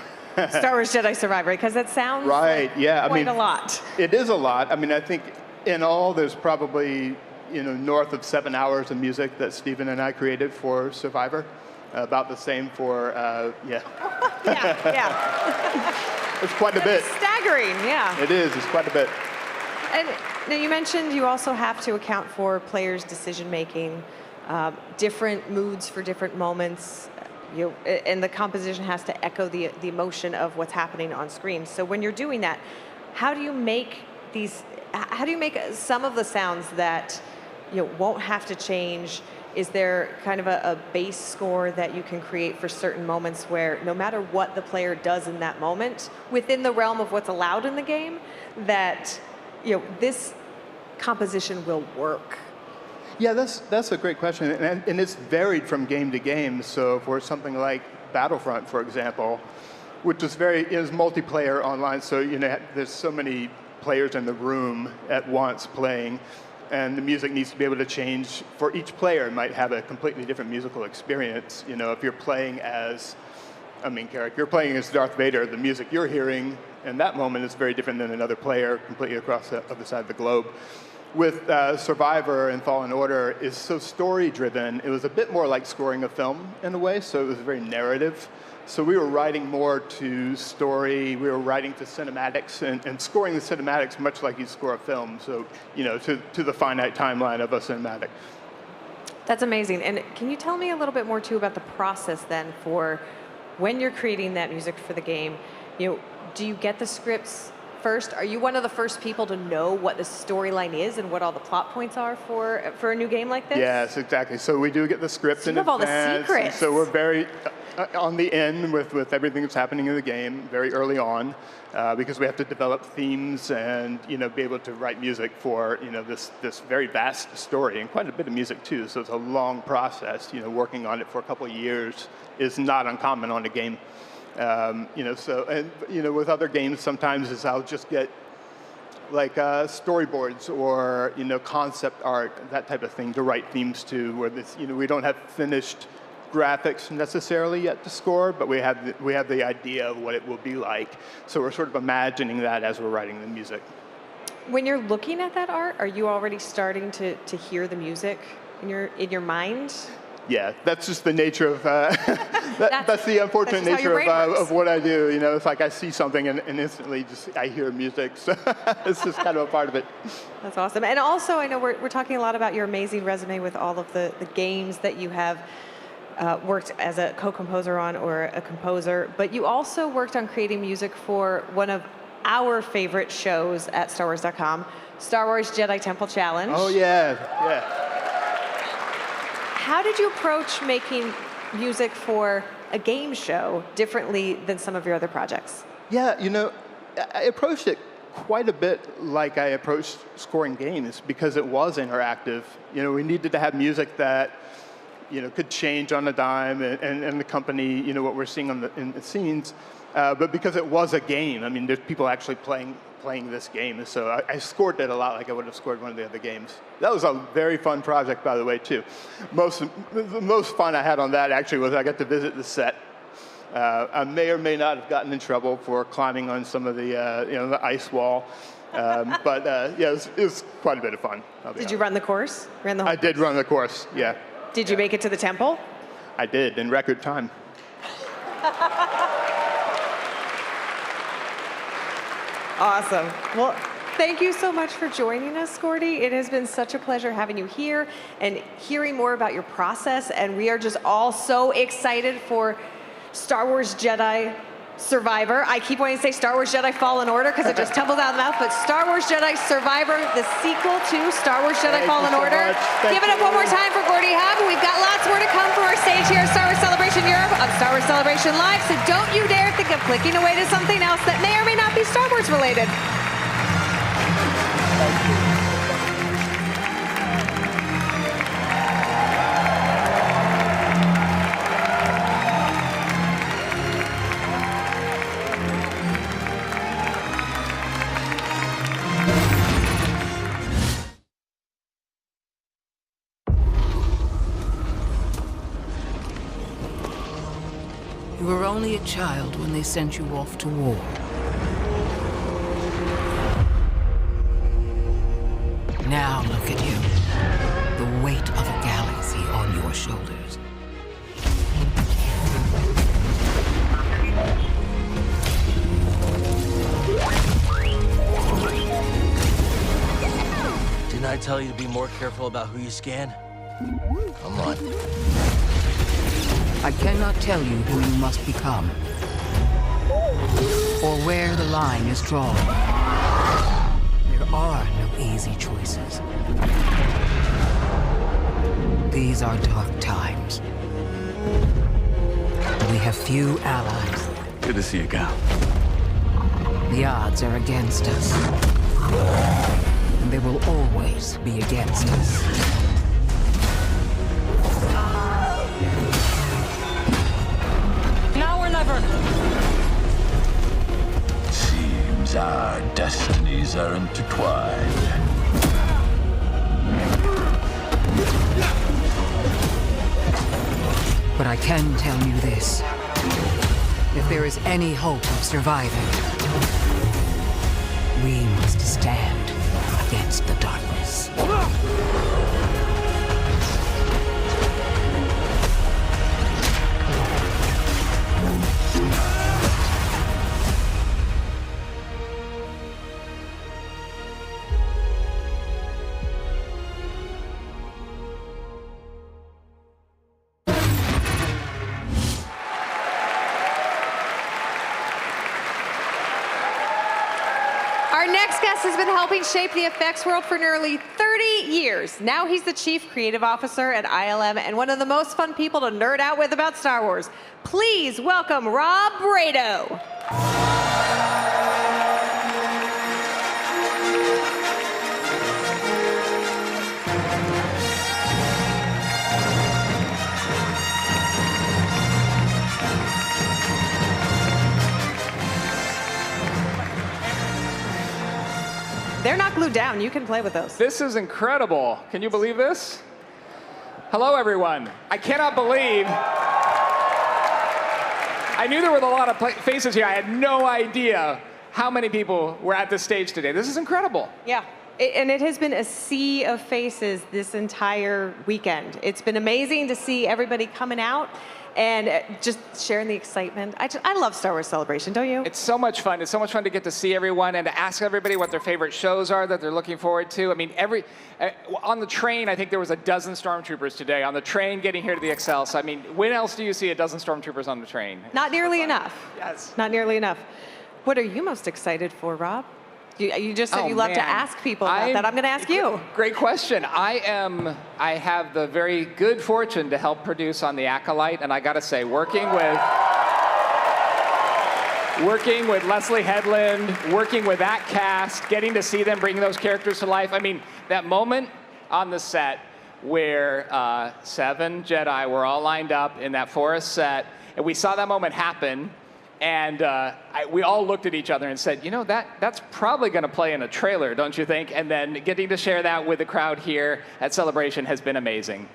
Star Wars Jedi Survivor? Because that sounds right, yeah. quite a lot. It is a lot. I mean, I think in all there's probably, you know, north of 7 hours of music that Stephen and I created for Survivor. About the same for, yeah. Yeah. It's quite a bit. It's staggering, yeah. It is, it's quite a bit. And now you mentioned you also have to account for players' decision-making, different moods for different moments, and the composition has to echo the emotion of what's happening on screen. So when you're doing that, how do you make some of the sounds that, you know, won't have to change? Is there kind of a base score that you can create for certain moments where no matter what the player does in that moment, within the realm of what's allowed in the game, that, you know, this composition will work? Yeah, that's a great question, and it's varied from game to game. So for something like Battlefront, for example, which is multiplayer online, so there's so many players in the room at once playing, and the music needs to be able to change for each player. It might have a completely different musical experience. If you're playing as a main character, you're playing as Darth Vader, the music you're hearing in that moment is very different than another player completely across the other side of the globe. With Survivor and Fallen Order is so story-driven, it was a bit more like scoring a film in a way, so it was very narrative. So we were writing more to story, we were writing to cinematics, and scoring the cinematics much like you score a film, so, to the finite timeline of a cinematic. That's amazing. And can you tell me a little bit more, too, about the process, then, for when you're creating that music for the game? Do you get the scripts first? Are you one of the first people to know what the storyline is and what all the plot points are for a new game like this? Yes, exactly. So we do get the script in advance. You have all the secrets. So we're very on the end with everything that's happening in the game very early on, because we have to develop themes and be able to write music for this very vast story, and quite a bit of music too. So it's a long process. Working on it for a couple of years is not uncommon on a game. With other games, sometimes I'll just get like storyboards or concept art, that type of thing to write themes to. Where we don't have finished graphics necessarily yet to score, but we have the idea of what it will be like. So we're sort of imagining that as we're writing the music. When you're looking at that art, are you already starting to hear the music in your mind? Yeah, that's just the nature of, that's the unfortunate nature of what I do. It's like I see something and instantly I hear music. So it's just kind of a part of it. That's awesome. And also, I know we're talking a lot about your amazing resume with all of the games that you have worked as a co-composer on or a composer, but you also worked on creating music for one of our favorite shows at StarWars.com, Star Wars Jedi Temple Challenge. Oh, yeah. How did you approach making music for a game show differently than some of your other projects? Yeah, I approached it quite a bit like I approached scoring games because it was interactive. We needed to have music that, could change on a dime and accompany, what we're seeing in the scenes. But because it was a game, there's people actually playing this game, so I scored it a lot like I would have scored one of the other games. That was a very fun project, by the way, too. The most fun I had on that actually was I got to visit the set. I may or may not have gotten in trouble for climbing on some of the the ice wall, but it was quite a bit of fun. Did you run the course? I did run the course. Yeah. Did you make it to the temple? I did in record time. Awesome. Well, thank you so much for joining us, Gordy. It has been such a pleasure having you here and hearing more about your process. And we are just all so excited for Star Wars Jedi Survivor. I keep wanting to say Star Wars Jedi Fallen Order because it just tumbles out of the mouth, but Star Wars Jedi Survivor, the sequel to Star Wars Jedi Fallen Order. Give it up one more time for Gordy Habb. We've got lots more to come from our stage here at Star Wars Celebration Europe on Star Wars Celebration Live, so don't you dare think of clicking away to something else that may or may not be Star Wars related. You were only a child when they sent you off to war. Now look at you. The weight of a galaxy on your shoulders. Didn't I tell you to be more careful about who you scan? Come on. I cannot tell you who you must become, or where the line is drawn. There are no easy choices. These are dark times. We have few allies. Good to see you, Cal. The odds are against us. And they will always be against us. destinies are intertwined. But I can tell you this. If there is any hope of surviving, we must stand against the darkness. Our next guest has been helping shape the effects world for nearly 30 years. Now he's the Chief Creative Officer at ILM and one of the most fun people to nerd out with about Star Wars. Please welcome Rob Bredow. They're not glued down. You can play with those. This is incredible. Can you believe this? Hello, everyone. I cannot believe. I knew there were a lot of faces here. I had no idea how many people were at this stage today. This is incredible. Yeah. And it has been a sea of faces this entire weekend. It's been amazing to see everybody coming out and just sharing the excitement. I love Star Wars Celebration, don't you? It's so much fun. It's so much fun to get to see everyone and to ask everybody what their favorite shows are that they're looking forward to. I mean, on the train, I think there was a dozen stormtroopers today. On the train getting here to the Excel. So, I mean, when else do you see a dozen stormtroopers on the train? Not nearly enough. Yes. Not nearly enough. What are you most excited for, Rob? You just said you love to ask people about that. I'm going to ask you. Great question. I have the very good fortune to help produce on The Acolyte, and I got to say, working with Leslie Headland, working with that cast, getting to see them bring those characters to life. I mean, that moment on the set where 7 Jedi were all lined up in that forest set, and we saw that moment happen. And we all looked at each other and said, you know, that's probably going to play in a trailer, don't you think? And then getting to share that with the crowd here at Celebration has been amazing.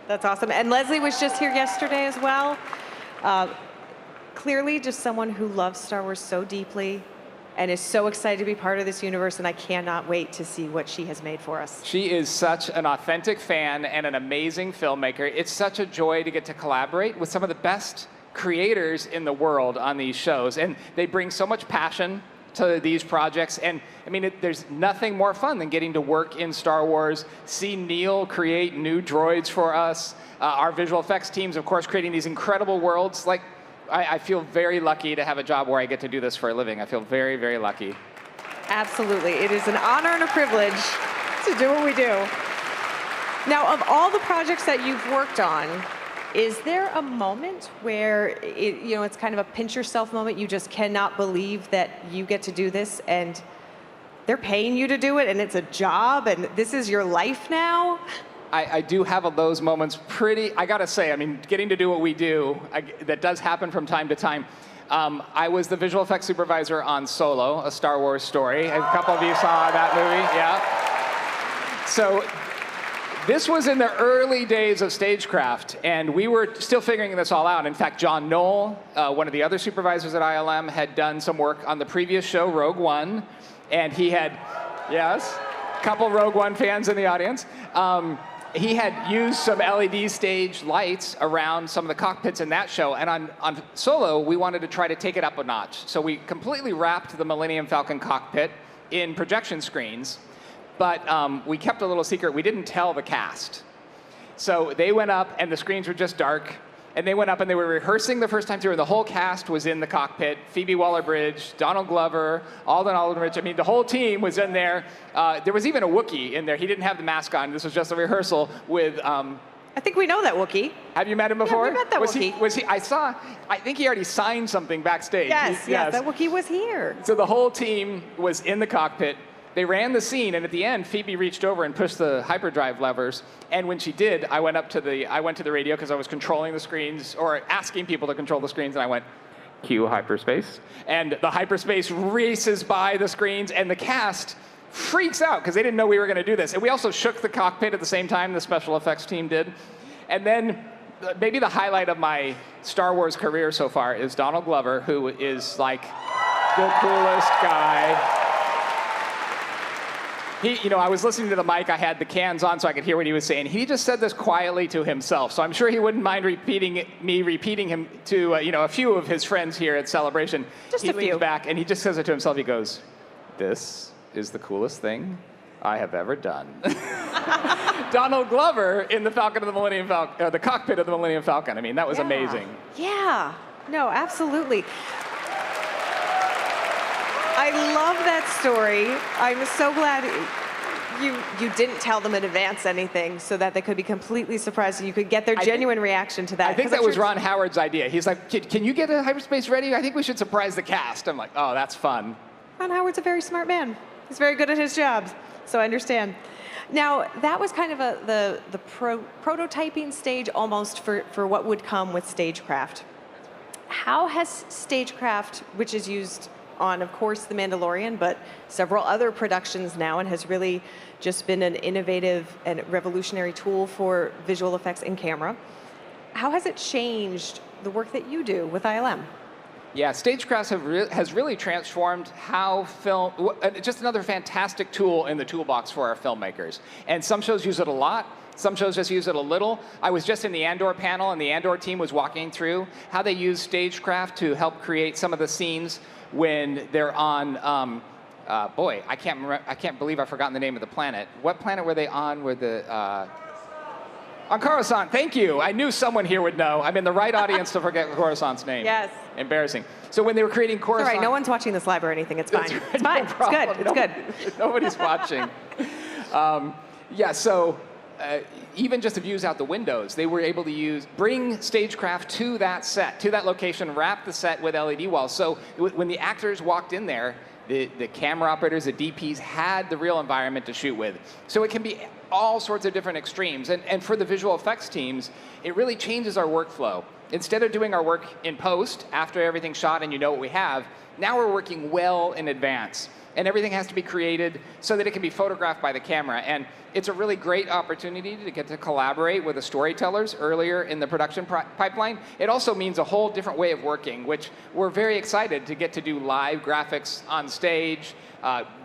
That's awesome. And Leslie was just here yesterday as well. Clearly just someone who loves Star Wars so deeply and is so excited to be part of this universe, and I cannot wait to see what she has made for us. She is such an authentic fan and an amazing filmmaker. It's such a joy to get to collaborate with some of the best creators in the world on these shows, and they bring so much passion to these projects. And I mean, there's nothing more fun than getting to work in Star Wars, see Neil create new droids for us, our visual effects teams, of course, creating these incredible worlds. Like, I feel very lucky to have a job where I get to do this for a living. I feel very, very lucky. Absolutely. It is an honor and a privilege to do what we do. Now, of all the projects that you've worked on, is there a moment where it's kind of a pinch yourself moment? You just cannot believe that you get to do this and they're paying you to do it and it's a job and this is your life now? I do have those moments I gotta say, I mean, getting to do what we do, that does happen from time to time. I was the visual effects supervisor on Solo, a Star Wars story. A couple of you saw that movie, yeah. So this was in the early days of stagecraft, and we were still figuring this all out. In fact, John Knoll, one of the other supervisors at ILM, had done some work on the previous show, Rogue One, and he had, yes, a couple Rogue One fans in the audience. He had used some LED stage lights around some of the cockpits in that show, and on Solo, we wanted to try to take it up a notch. So we completely wrapped the Millennium Falcon cockpit in projection screens, but we kept a little secret. We didn't tell the cast. So they went up, and the screens were just dark, and they went up, and they were rehearsing the first time through, and the whole cast was in the cockpit. Phoebe Waller-Bridge, Donald Glover, Alden Aldridge. I mean, the whole team was in there. There was even a Wookiee in there. He didn't have the mask on. This was just a rehearsal with... I think we know that Wookiee. Have you met him before? Yeah, we met that Wookiee. Was he? I think he already signed something backstage. Yes, that Wookiee was here. So the whole team was in the cockpit. They ran the scene, and at the end, Phoebe reached over and pushed the hyperdrive levers. And when she did, I went to the radio because I was controlling the screens, or asking people to control the screens, and I went, cue hyperspace. And the hyperspace races by the screens, and the cast freaks out because they didn't know we were going to do this. And we also shook the cockpit at the same time the special effects team did. And then maybe the highlight of my Star Wars career so far is Donald Glover, who is like the coolest guy. I was listening to the mic, I had the cans on so I could hear what he was saying. He just said this quietly to himself, so I'm sure he wouldn't mind repeating him to a few of his friends here at Celebration. Just he a few. leans back and he just says it to himself. He goes, "This is the coolest thing I have ever done." Donald Glover in the Falcon of the Millennium Falcon, the cockpit of the Millennium Falcon. I mean, that was amazing. Yeah, no, absolutely. I love that story. I'm so glad you didn't tell them in advance anything so that they could be completely surprised and you could get their genuine reaction to that. I think that was Ron Howard's idea. He's like, can you get a hyperspace ready? I think we should surprise the cast. I'm like, oh, that's fun. Ron Howard's a very smart man. He's very good at his job, so I understand. Now, that was kind of the prototyping stage almost for what would come with stagecraft. How has stagecraft, which is used on, of course, The Mandalorian, but several other productions now, and has really just been an innovative and revolutionary tool for visual effects and camera. How has it changed the work that you do with ILM? Yeah, stagecraft has really transformed how film, just another fantastic tool in the toolbox for our filmmakers. And some shows use it a lot, some shows just use it a little. I was just in the Andor panel, and the Andor team was walking through how they use stagecraft to help create some of the scenes when they're on, I can't believe I've forgotten the name of the planet. What planet were they on? On Coruscant, thank you. I knew someone here would know. I'm in the right audience to forget Coruscant's name. Yes. Embarrassing. So when they were creating Coruscant... It's all right, no one's watching this live or anything. It's fine. Right, it's fine. No problem. It's good. It's good. Nobody's watching. Even just to views out the windows, they were able to bring stagecraft to that set, to that location, wrap the set with LED walls. So when the actors walked in there, the camera operators, the DPs had the real environment to shoot with. So it can be all sorts of different extremes. And for the visual effects teams, it really changes our workflow. Instead of doing our work in post, after everything's shot and you know what we have, now we're working well in advance. And everything has to be created so that it can be photographed by the camera. And it's a really great opportunity to get to collaborate with the storytellers earlier in the production pipeline. It also means a whole different way of working, which we're very excited to get to do live graphics on stage,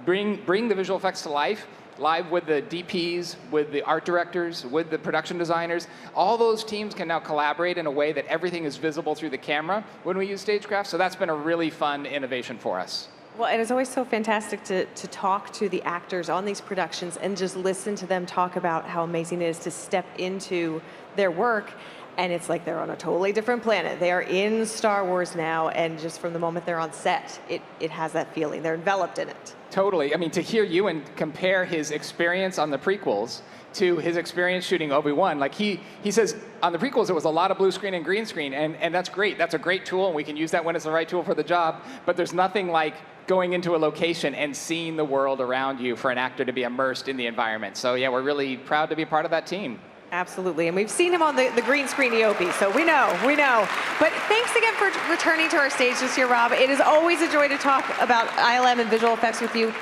bring the visual effects to life, live with the DPs, with the art directors, with the production designers. All those teams can now collaborate in a way that everything is visible through the camera when we use stagecraft. So that's been a really fun innovation for us. Well, and it's always so fantastic to talk to the actors on these productions and just listen to them talk about how amazing it is to step into their work. And it's like they're on a totally different planet. They are in Star Wars now, and just from the moment they're on set, it has that feeling. They're enveloped in it. Totally. I mean, to hear Ewan compare his experience on the prequels to his experience shooting Obi-Wan, like he says on the prequels, it was a lot of blue screen and green screen, and that's great. That's a great tool, and we can use that when it's the right tool for the job, but there's nothing like going into a location and seeing the world around you for an actor to be immersed in the environment. So yeah, we're really proud to be part of that team. Absolutely, and we've seen him on the green screen EOP, so we know. But thanks again for returning to our stage this year, Rob. It is always a joy to talk about ILM and visual effects with you.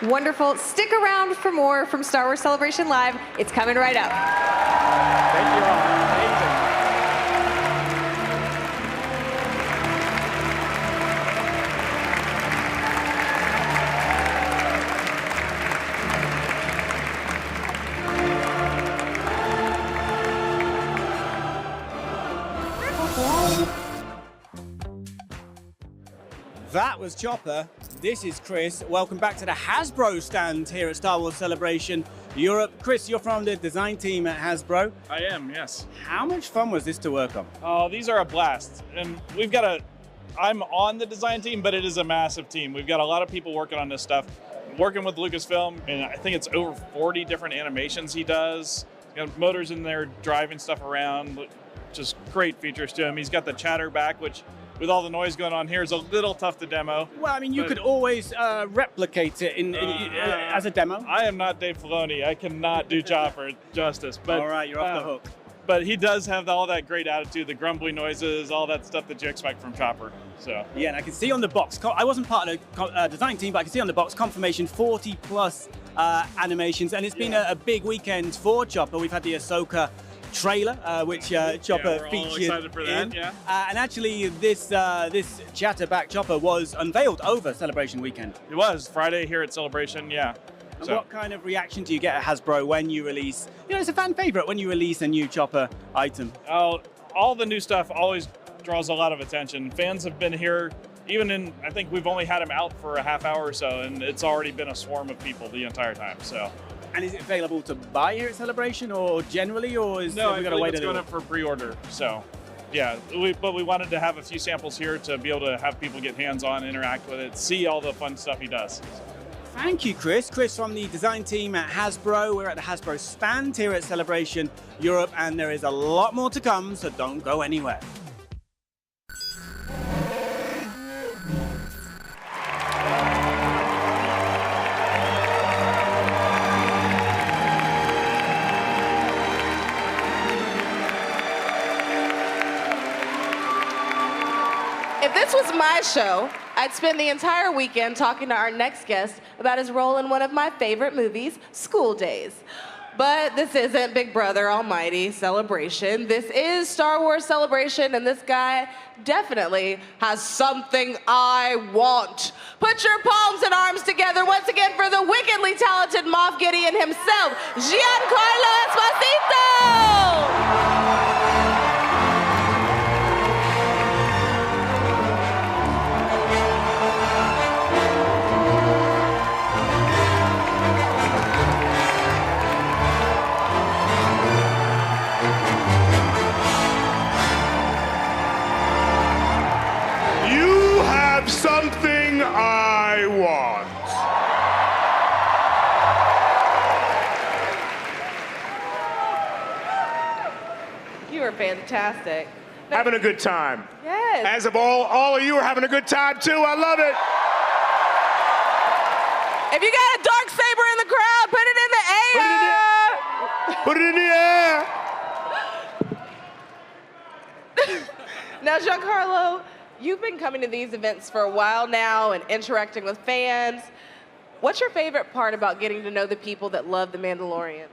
Wonderful. Stick around for more from Star Wars Celebration Live. It's coming right up. Thank you all. Amazing. That was Chopper. This is Chris. Welcome back to the Hasbro stand here at Star Wars Celebration Europe. Chris, you're from the design team at Hasbro. I am, yes. How much fun was this to work on? Oh, these are a blast. And I'm on the design team, but it is a massive team. We've got a lot of people working on this stuff. Working with Lucasfilm, and I think it's over 40 different animations he does. He's got motors in there driving stuff around. Just great features to him. He's got the chatter back, which with all the noise going on here is a little tough to demo. Well, I mean, you could always replicate it as a demo. I am not Dave Filoni. I cannot do Chopper justice. But, all right, you're off the hook. But he does have all that great attitude, the grumbly noises, all that stuff that you expect from Chopper. So yeah, and I can see on the box, I wasn't part of the design team, but I can see on the box confirmation 40 plus animations, and it's been a big weekend for Chopper. We've had the Ahsoka trailer, which Chopper we're featured all excited for that, in. yeah. And actually, this Chatterback Chopper was unveiled over Celebration weekend. It was Friday here at Celebration, yeah. And So. what kind of reaction do you get at Hasbro when you release, it's a fan favorite when you release a new Chopper item? All the new stuff always draws a lot of attention. Fans have been here, I think we've only had him out for a half hour or so, and it's already been a swarm of people the entire time, so. And is it available to buy here at Celebration or generally, or is No, we I got to believe wait it's going up for pre-order, so. Yeah, but we wanted to have a few samples here to be able to have people get hands-on, interact with it, see all the fun stuff he does. Thank you, Chris. Chris from the design team at Hasbro. We're at the Hasbro stand here at Celebration Europe, and there is a lot more to come, so don't go anywhere. If this was my show, I'd spend the entire weekend talking to our next guest about his role in one of my favorite movies, School Days. But this isn't Big Brother Almighty Celebration. This is Star Wars Celebration, and this guy definitely has something I want. Put your palms and arms together once again for the wickedly talented Moff Gideon himself, Giancarlo Esposito! Something I want. You are fantastic. Having a good time. Yes. As of all of you are having a good time too. I love it. If you got a dark saber in the crowd, put it in the air. Put it in the air. Now, Giancarlo, you've been coming to these events for a while now and interacting with fans. What's your favorite part about getting to know the people that love The Mandalorian?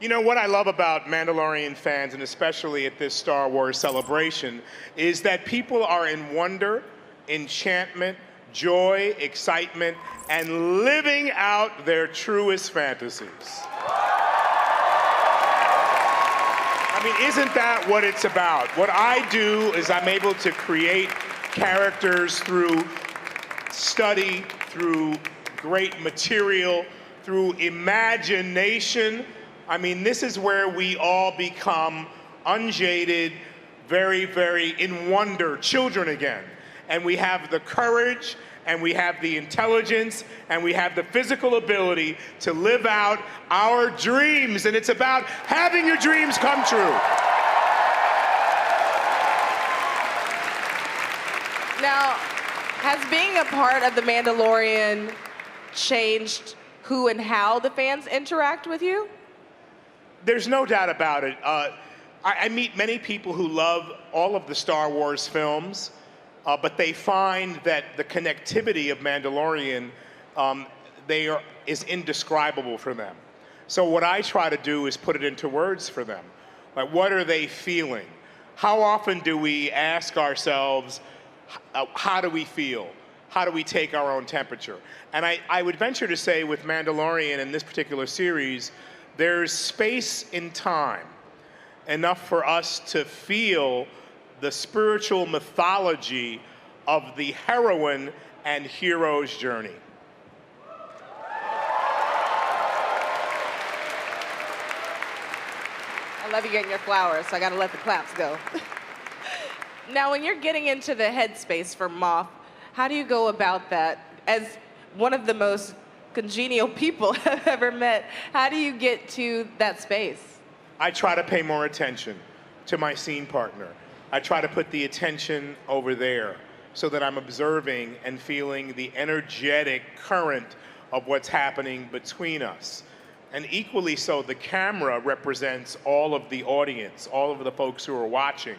You know, what I love about Mandalorian fans, and especially at this Star Wars celebration, is that people are in wonder, enchantment, joy, excitement, and living out their truest fantasies. I mean, isn't that what it's about? What I do is I'm able to create characters through study, through great material, through imagination. I mean, this is where we all become unjaded, very, very in wonder, children again. And we have the courage, and we have the intelligence, and we have the physical ability to live out our dreams. And it's about having your dreams come true. Now, has being a part of The Mandalorian changed who and how the fans interact with you? There's no doubt about it. I meet many people who love all of the Star Wars films, but they find that the connectivity of Mandalorian is indescribable for them. So what I try to do is put it into words for them. Like, what are they feeling? How often do we ask ourselves, how do we feel? How do we take our own temperature? And I would venture to say with Mandalorian in this particular series, there's space in time enough for us to feel the spiritual mythology of the heroine and hero's journey. I love you getting your flowers, so I gotta let the claps go. Now, when you're getting into the headspace for Moff, how do you go about that? As one of the most congenial people I've ever met, how do you get to that space? I try to pay more attention to my scene partner. I try to put the attention over there so that I'm observing and feeling the energetic current of what's happening between us. And equally so, the camera represents all of the audience, all of the folks who are watching.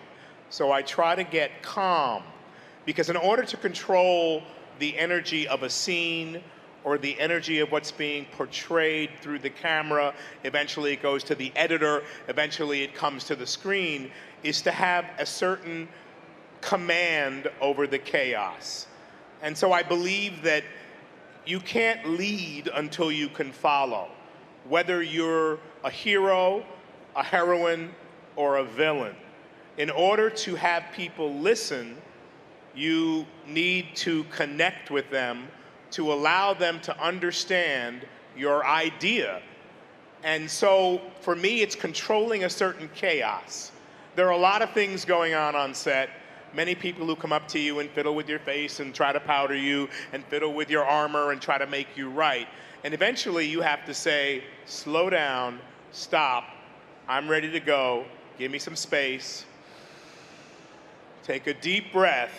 So I try to get calm, because in order to control the energy of a scene or the energy of what's being portrayed through the camera, eventually it goes to the editor, eventually it comes to the screen, is to have a certain command over the chaos. And so I believe that you can't lead until you can follow. Whether you're a hero, a heroine, or a villain. In order to have people listen, you need to connect with them to allow them to understand your idea. And so for me, it's controlling a certain chaos. There are a lot of things going on set. Many people who come up to you and fiddle with your face and try to powder you and fiddle with your armor and try to make you right. And eventually you have to say, slow down, stop, I'm ready to go, give me some space, take a deep breath,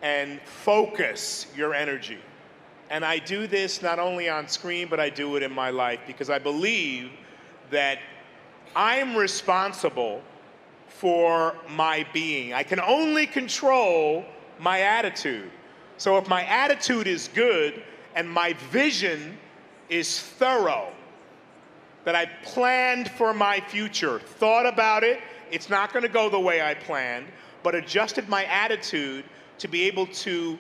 and focus your energy. And I do this not only on screen, but I do it in my life, because I believe that I'm responsible for my being. I can only control my attitude. So if my attitude is good and my vision is thorough, that I planned for my future, thought about it, it's not going to go the way I planned, but adjusted my attitude to be able to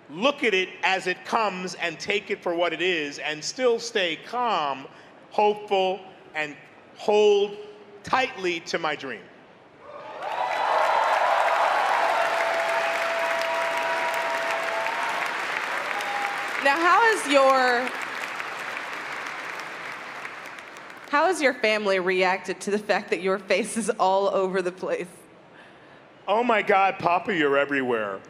look at it as it comes and take it for what it is and still stay calm, hopeful, and hold tightly to my dream. Now, how has your family reacted to the fact that your face is all over the place? Oh my God, Papa, you're everywhere.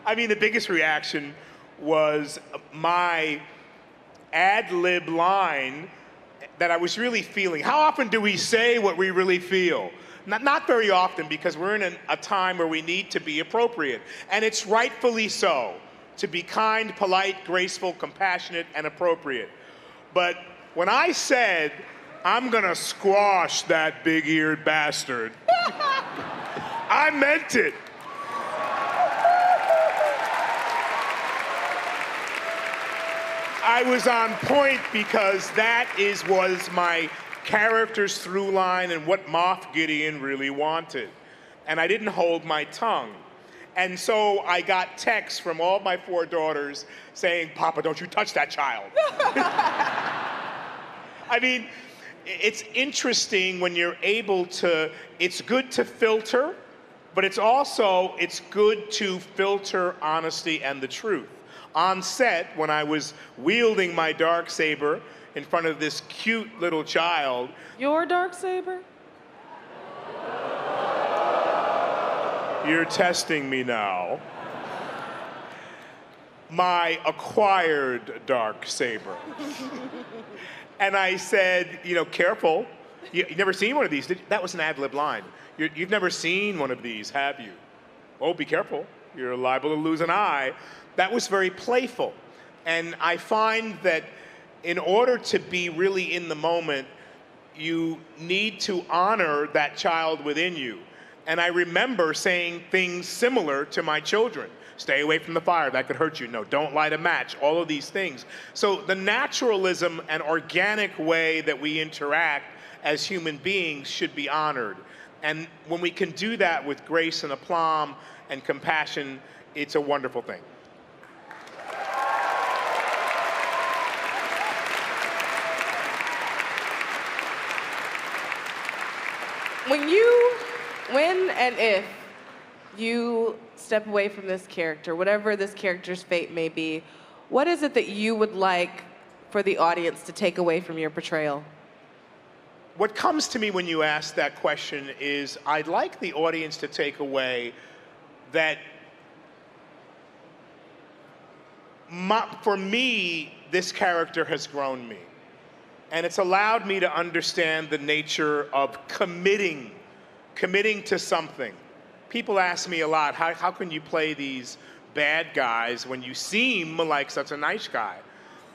I mean, the biggest reaction was my ad-lib line that I was really feeling. How often do we say what we really feel? Not very often, because we're in a time where we need to be appropriate. And it's rightfully so, to be kind, polite, graceful, compassionate, and appropriate. But when I said, I'm gonna squash that big-eared bastard, I meant it. I was on point, because that was my character's through line and what Moff Gideon really wanted. And I didn't hold my tongue. And so I got texts from all my 4 daughters saying, Papa, don't you touch that child. I mean, it's interesting when you're able to, it's good to filter, but it's good to filter honesty and the truth. On set, when I was wielding my darksaber in front of this cute little child. Your darksaber? You're testing me now. My acquired darksaber. And I said, careful. You've never seen one of these, did you? That was an ad-lib line. You've never seen one of these, have you? Oh, be careful. You're liable to lose an eye. That was very playful. And I find that in order to be really in the moment, you need to honor that child within you. And I remember saying things similar to my children. Stay away from the fire, that could hurt you. No, don't light a match, all of these things. So the naturalism and organic way that we interact as human beings should be honored. And when we can do that with grace and aplomb and compassion, it's a wonderful thing. When and if you step away from this character, whatever this character's fate may be, what is it that you would like for the audience to take away from your portrayal? What comes to me when you ask that question is I'd like the audience to take away that for me, this character has grown me. And it's allowed me to understand the nature of committing to something. People ask me a lot, how can you play these bad guys when you seem like such a nice guy?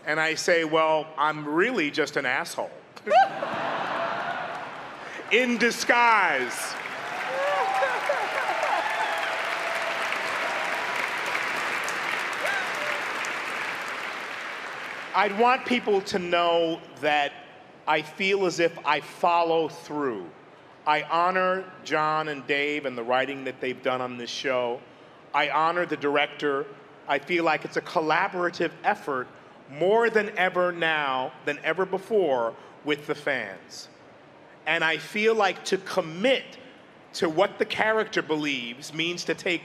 And I say, well, I'm really just an asshole. In disguise. I'd want people to know that I feel as if I follow through. I honor John and Dave and the writing that they've done on this show. I honor the director. I feel like it's a collaborative effort more than ever now, than ever before, with the fans. And I feel like to commit to what the character believes means to take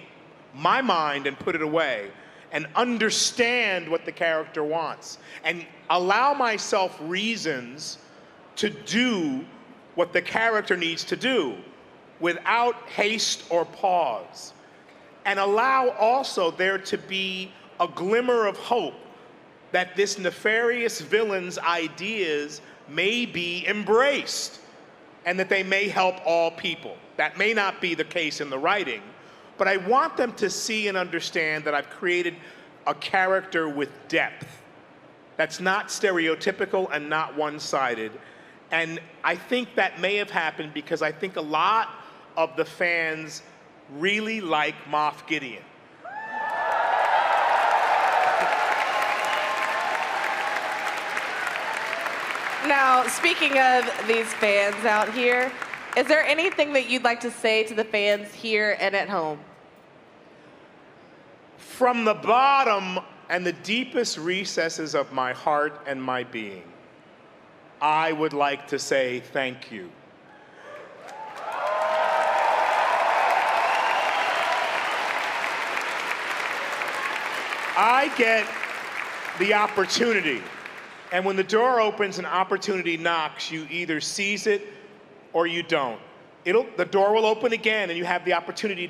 my mind and put it away and understand what the character wants and allow myself reasons to do what the character needs to do without haste or pause. And allow also there to be a glimmer of hope that this nefarious villain's ideas may be embraced and that they may help all people. That may not be the case in the writing, but I want them to see and understand that I've created a character with depth that's not stereotypical and not one-sided. And I think that may have happened because I think a lot of the fans really like Moff Gideon. Now, speaking of these fans out here, is there anything that you'd like to say to the fans here and at home? From the bottom and the deepest recesses of my heart and my being, I would like to say thank you. I get the opportunity, and when the door opens and opportunity knocks, you either seize it or you don't. The door will open again and you have the opportunity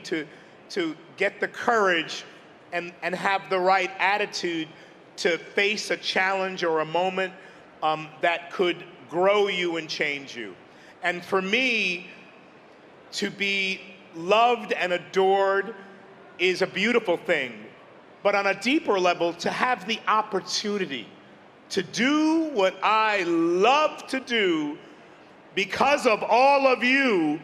to get the courage and have the right attitude to face a challenge or a moment that could grow you and change you. And for me, to be loved and adored is a beautiful thing. But on a deeper level, to have the opportunity to do what I love to do because of all of you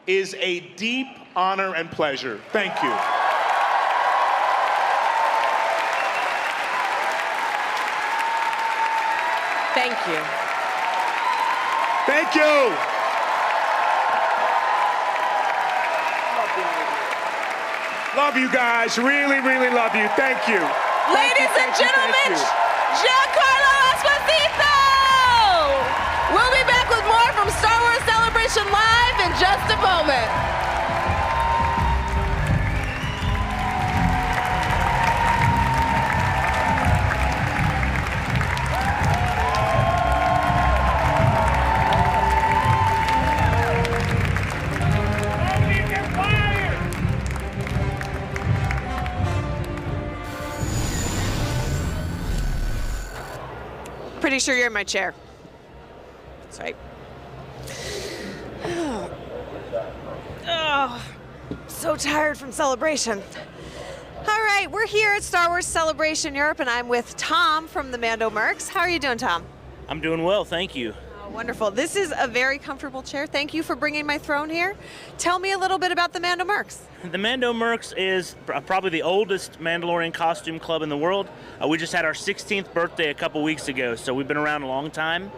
is a deep honor and pleasure. Thank you. Thank you. Thank you. Love you guys. Really, really love you. Thank you. Ladies and gentlemen, Giancarlo Esposito! We'll be back with more from Star Wars Celebration Live in just a moment. Pretty sure you're in my chair. That's right. Oh, so tired from Celebration. All right, we're here at Star Wars Celebration Europe, and I'm with Tom from the Mando Mercs. How are you doing, Tom? I'm doing well, thank you. Oh, wonderful. This is a very comfortable chair. Thank you for bringing my throne here. Tell me a little bit about the Mando Mercs. The Mando Mercs is probably the oldest Mandalorian costume club in the world. We just had our 16th birthday a couple weeks ago, so we've been around a long time.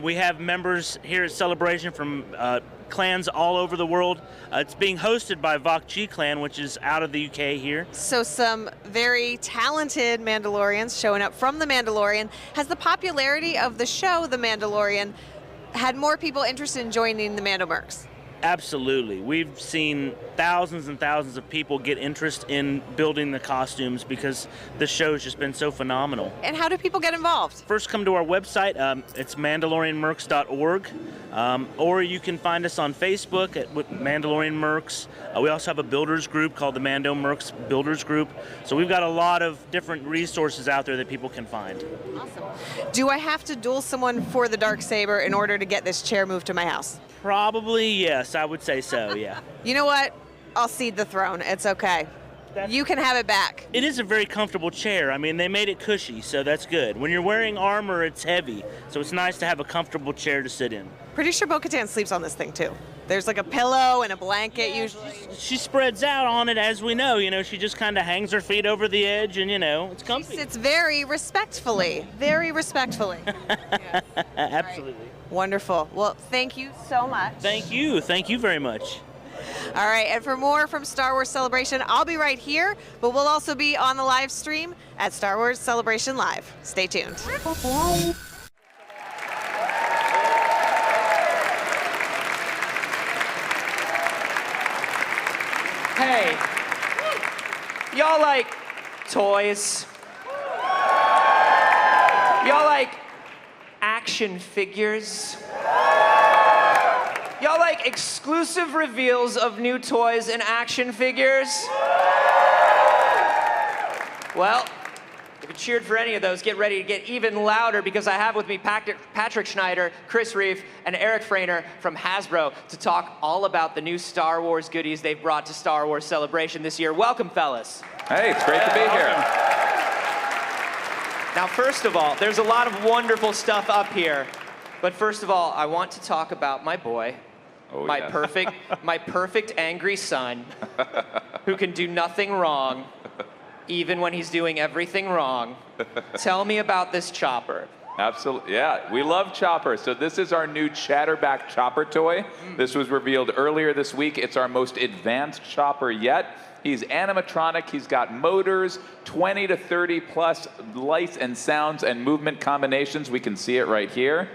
We have members here at Celebration from clans all over the world. It's being hosted by Vok-Chi clan, which is out of the UK here. So some very talented Mandalorians showing up from The Mandalorian. Has the popularity of the show, The Mandalorian, had more people interested in joining the Mando Mercs? Absolutely. We've seen thousands and thousands of people get interest in building the costumes because the show's just been so phenomenal. And how do people get involved? First, come to our website. It's mandalorianmercs.org. Or you can find us on Facebook at Mandalorian Mercs. We also have a builders group called the Mando Mercs Builders Group. So we've got a lot of different resources out there that people can find. Awesome. Do I have to duel someone for the Darksaber in order to get this chair moved to my house? Probably, yes. I would say so, yeah. You know what? I'll cede the throne. It's okay. you can have it back. It is a very comfortable chair. I mean, they made it cushy, so that's good. When you're wearing armor, it's heavy, so it's nice to have a comfortable chair to sit in. Pretty sure Bo-Katan sleeps on this thing too. There's like a pillow and a blanket usually. She spreads out on it, as we know. You know, she just kind of hangs her feet over the edge, and you know, it's comfy. She sits very respectfully. Very respectfully. Yeah. Absolutely. Right. Wonderful. Well, thank you so much. Thank you. Thank you very much. All right, and for more from Star Wars Celebration, I'll be right here, but we'll also be on the live stream at Star Wars Celebration Live. Stay tuned. Hey, y'all like toys? Y'all like action figures? Y'all like exclusive reveals of new toys and action figures? Well, if you cheered for any of those, get ready to get even louder because I have with me Patrick Schneider, Chris Reeve, and Eric Frainer from Hasbro to talk all about the new Star Wars goodies they've brought to Star Wars Celebration this year. Welcome, fellas. Hey, it's great to be here. Now, first of all, there's a lot of wonderful stuff up here. But first of all, I want to talk about my boy, my perfect angry son, who can do nothing wrong, even when he's doing everything wrong. Tell me about this chopper. Absolutely, yeah, we love Chopper. So this is our new Chatterback Chopper toy. This was revealed earlier this week. It's our most advanced chopper yet. He's animatronic, he's got motors, 20 to 30 plus lights and sounds and movement combinations. We can see it right here.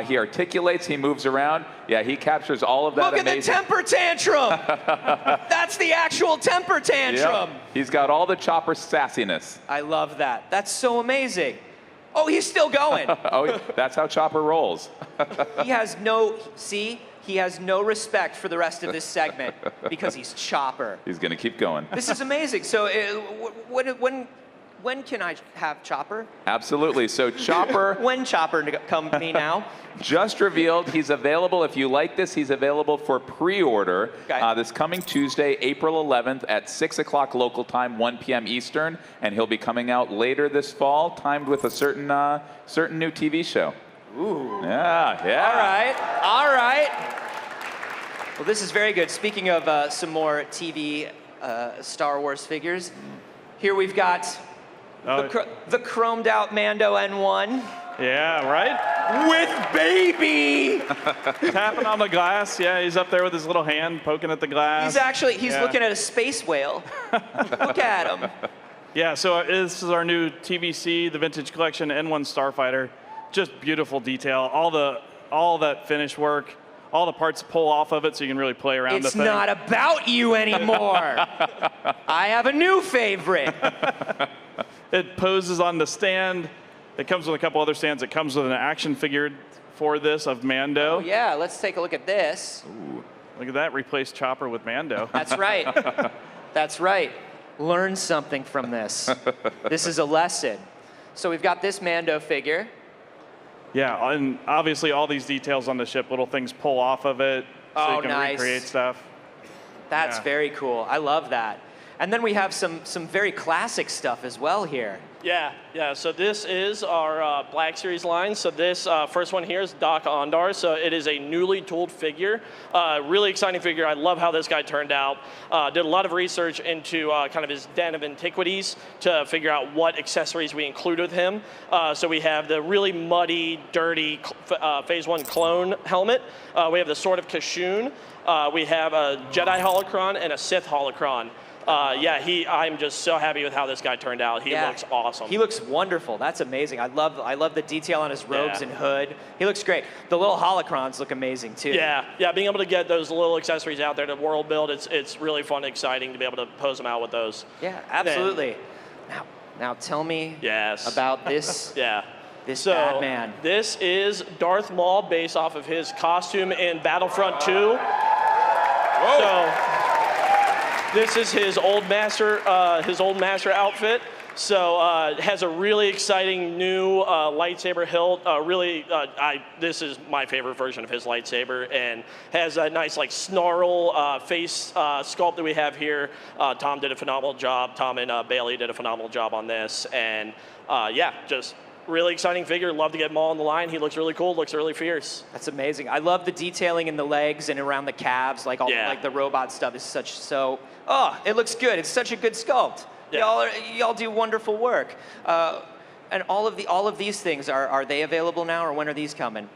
He articulates, he moves around. Yeah, he captures all of that amazing. Look at the temper tantrum! That's the actual temper tantrum! Yep. He's got all the Chopper sassiness. I love that. That's so amazing. Oh, he's still going. Oh, that's how Chopper rolls. He has no, see? He has no respect for the rest of this segment because he's Chopper. He's gonna keep going. This is amazing. So when can I have Chopper? Absolutely, so Chopper. When Chopper come to me now? Just revealed, he's available. If you like this, he's available for pre-order this coming Tuesday, April 11th at 6 o'clock local time, 1 p.m. Eastern, and he'll be coming out later this fall, timed with a certain new TV show. Ooh. Yeah. All right. Well, this is very good. Speaking of some more TV Star Wars figures, here we've got the chromed out Mando N1. Yeah, right? With baby! Tapping on the glass. Yeah, he's up there with his little hand poking at the glass. He's looking at a space whale. Look at him. Yeah, so this is our new TVC, the Vintage Collection N1 Starfighter. Just beautiful detail. All that finish work, all the parts pull off of it so you can really play around the thing. It's not about you anymore. I have a new favorite. It poses on the stand. It comes with a couple other stands. It comes with an action figure for this of Mando. Oh, yeah, let's take a look at this. Ooh, look at that, replace Chopper with Mando. That's right. That's right. Learn something from this. This is a lesson. So we've got this Mando figure. Yeah, and obviously all these details on the ship, little things pull off of it so you can recreate stuff. That's very cool. I love that. And then we have some very classic stuff as well here. Yeah. So this is our Black Series line. So this first one here is Doc Ondar. So it is a newly tooled figure. Really exciting figure. I love how this guy turned out. Did a lot of research into kind of his den of antiquities to figure out what accessories we include with him. So we have the really muddy, dirty Phase 1 clone helmet. We have the Sword of Kashyyyn. We have a Jedi holocron and a Sith holocron. I'm just so happy with how this guy turned out. He looks awesome. He looks wonderful. That's amazing. I love the detail on his robes and hood. He looks great. The little holocrons look amazing too. Yeah. Being able to get those little accessories out there to world build, it's really fun and exciting to be able to pose them out with those. Yeah, absolutely. Now tell me about this. This Batman. This is Darth Maul based off of his costume in Battlefront 2. Whoa. So, this is his old master outfit. So it has a really exciting new lightsaber hilt. This is my favorite version of his lightsaber, and has a nice like snarl face sculpt that we have here. Tom did a phenomenal job. Tom and Bailey did a phenomenal job on this, and yeah, just really exciting figure. Love to get him all on the line. He looks really cool. Looks really fierce. That's amazing. I love the detailing in the legs and around the calves. Like all like the robot stuff is it looks good. It's such a good sculpt. Yeah. Y'all do wonderful work. And all of these things, are they available now, or when are these coming?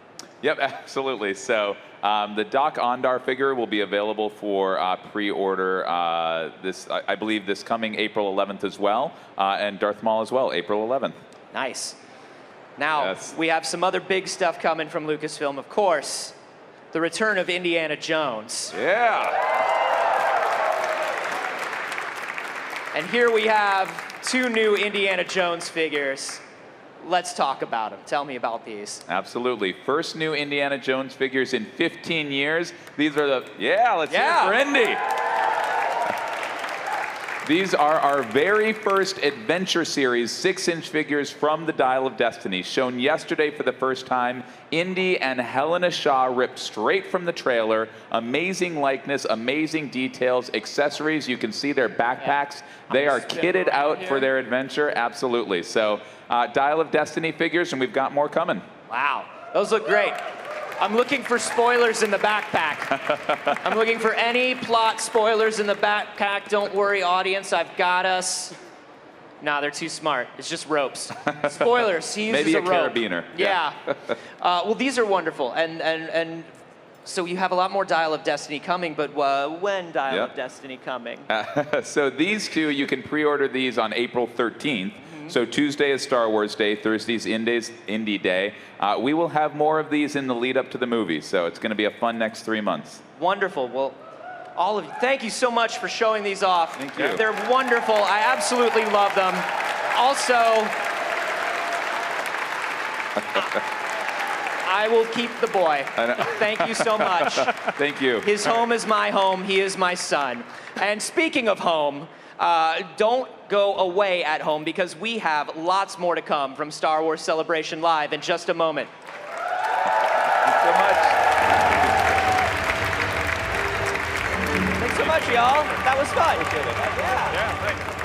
Yep, absolutely. So the Doc Ondar figure will be available for pre-order I believe this coming April 11th as well, and Darth Maul as well, April 11th. Nice. Now, we have some other big stuff coming from Lucasfilm, of course. The return of Indiana Jones. Yeah. And here we have 2 new Indiana Jones figures. Let's talk about them. Tell me about these. Absolutely. First new Indiana Jones figures in 15 years. These are let's hear it for Indy. These are our very first Adventure Series 6-inch figures from the Dial of Destiny, shown yesterday for the first time. Indy and Helena Shaw ripped straight from the trailer. Amazing likeness, amazing details, accessories. You can see their backpacks. They are kitted out for their adventure, absolutely. So Dial of Destiny figures, and we've got more coming. Wow, those look great. I'm looking for spoilers in the backpack. I'm looking for any plot spoilers in the backpack. Don't worry, audience, I've got us. Nah, they're too smart. It's just ropes. Spoilers, he uses Maybe a rope. carabiner. Yeah. Well, these are wonderful. And so you have a lot more Dial of Destiny coming, but when Dial of Destiny coming? So these 2, you can pre-order these on April 13th. So Tuesday is Star Wars Day, Thursday's Indie Day. We will have more of these in the lead up to the movie, so it's going to be a fun next 3 months. Wonderful. Well, all of you, thank you so much for showing these off. Thank you. They're wonderful. I absolutely love them. Also, I will keep the boy. Thank you so much. Thank you. His home is my home. He is my son. And speaking of home, don't go away at home, because we have lots more to come from Star Wars Celebration Live in just a moment. Thanks so much. Thanks so much, y'all. That was fun. Yeah, thanks.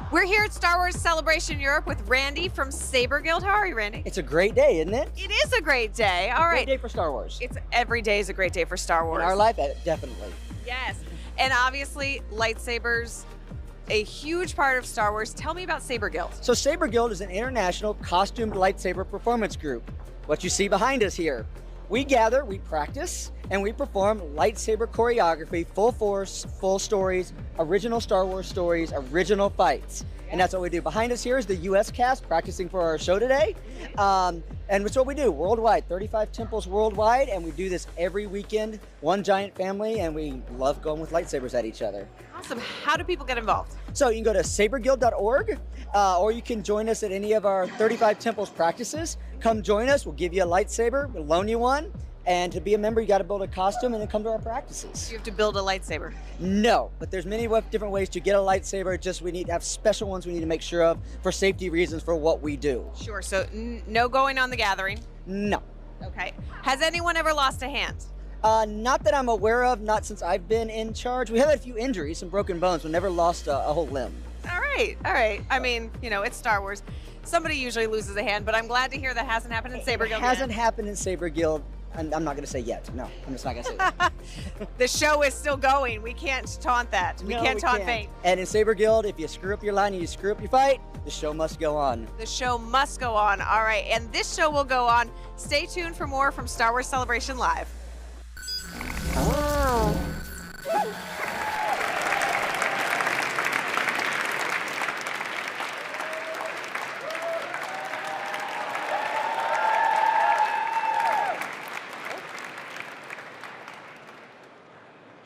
We're here at Star Wars Celebration Europe with Randy from Saber Guild. How are you, Randy? It's a great day, isn't it? It is a great day. All right. Great day for Star Wars. Every day is a great day for Star Wars. In our life, definitely. Yes. And obviously, lightsabers, a huge part of Star Wars. Tell me about Saber Guild. So Saber Guild is an international costumed lightsaber performance group. What you see behind us here. We gather, we practice, and we perform lightsaber choreography, full force, full stories, original Star Wars stories, original fights. And that's what we do. Behind us here is the US cast practicing for our show today. And it's what we do worldwide, 35 temples worldwide, and we do this every weekend, one giant family, and we love going with lightsabers at each other. Awesome. How do people get involved? So you can go to saberguild.org, or you can join us at any of our 35 temples practices. Come join us. We'll give you a lightsaber. We'll loan you one. And to be a member, you got to build a costume and then come to our practices. You have to build a lightsaber? No, but there's many different ways to get a lightsaber. Just we need to have special ones we need to make sure of for safety reasons for what we do. Sure. So no going on the gathering? No. Okay. Has anyone ever lost a hand? Not that I'm aware of, not since I've been in charge. We have had a few injuries, some broken bones, but never lost a whole limb. All right, all right. I mean, you know, it's Star Wars. Somebody usually loses a hand, but I'm glad to hear that hasn't happened in Saber Guild. It hasn't happened in Saber Guild. I'm not going to say yet. No, I'm just not going to say that. The show is still going. We can't taunt that. We can't taunt fate. And in Saber Guild, if you screw up your line and you screw up your fight, the show must go on. The show must go on. All right, and this show will go on. Stay tuned for more from Star Wars Celebration Live.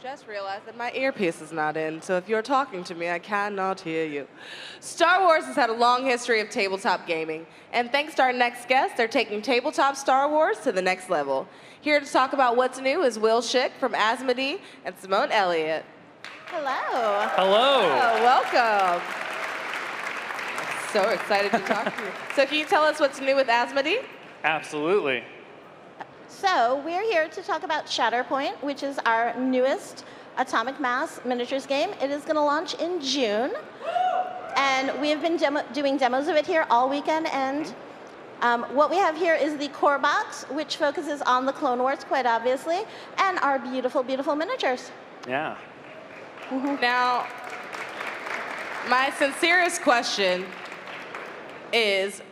Just realized that my earpiece is not in, so if you're talking to me, I cannot hear you. Star Wars has had a long history of tabletop gaming, and thanks to our next guest, they're taking tabletop Star Wars to the next level. Here to talk about what's new is Will Schick from Asmodee and Simone Elliott. Hello. Hello. Welcome. So excited to talk to you. So can you tell us what's new with Asmodee? Absolutely. So we're here to talk about Shatterpoint, which is our newest Atomic Mass miniatures game. It is going to launch in June. And we have been doing demos of it here all weekend. And what we have here is the core box, which focuses on the Clone Wars, quite obviously, and our beautiful, beautiful miniatures. Yeah. Now, my sincerest question is,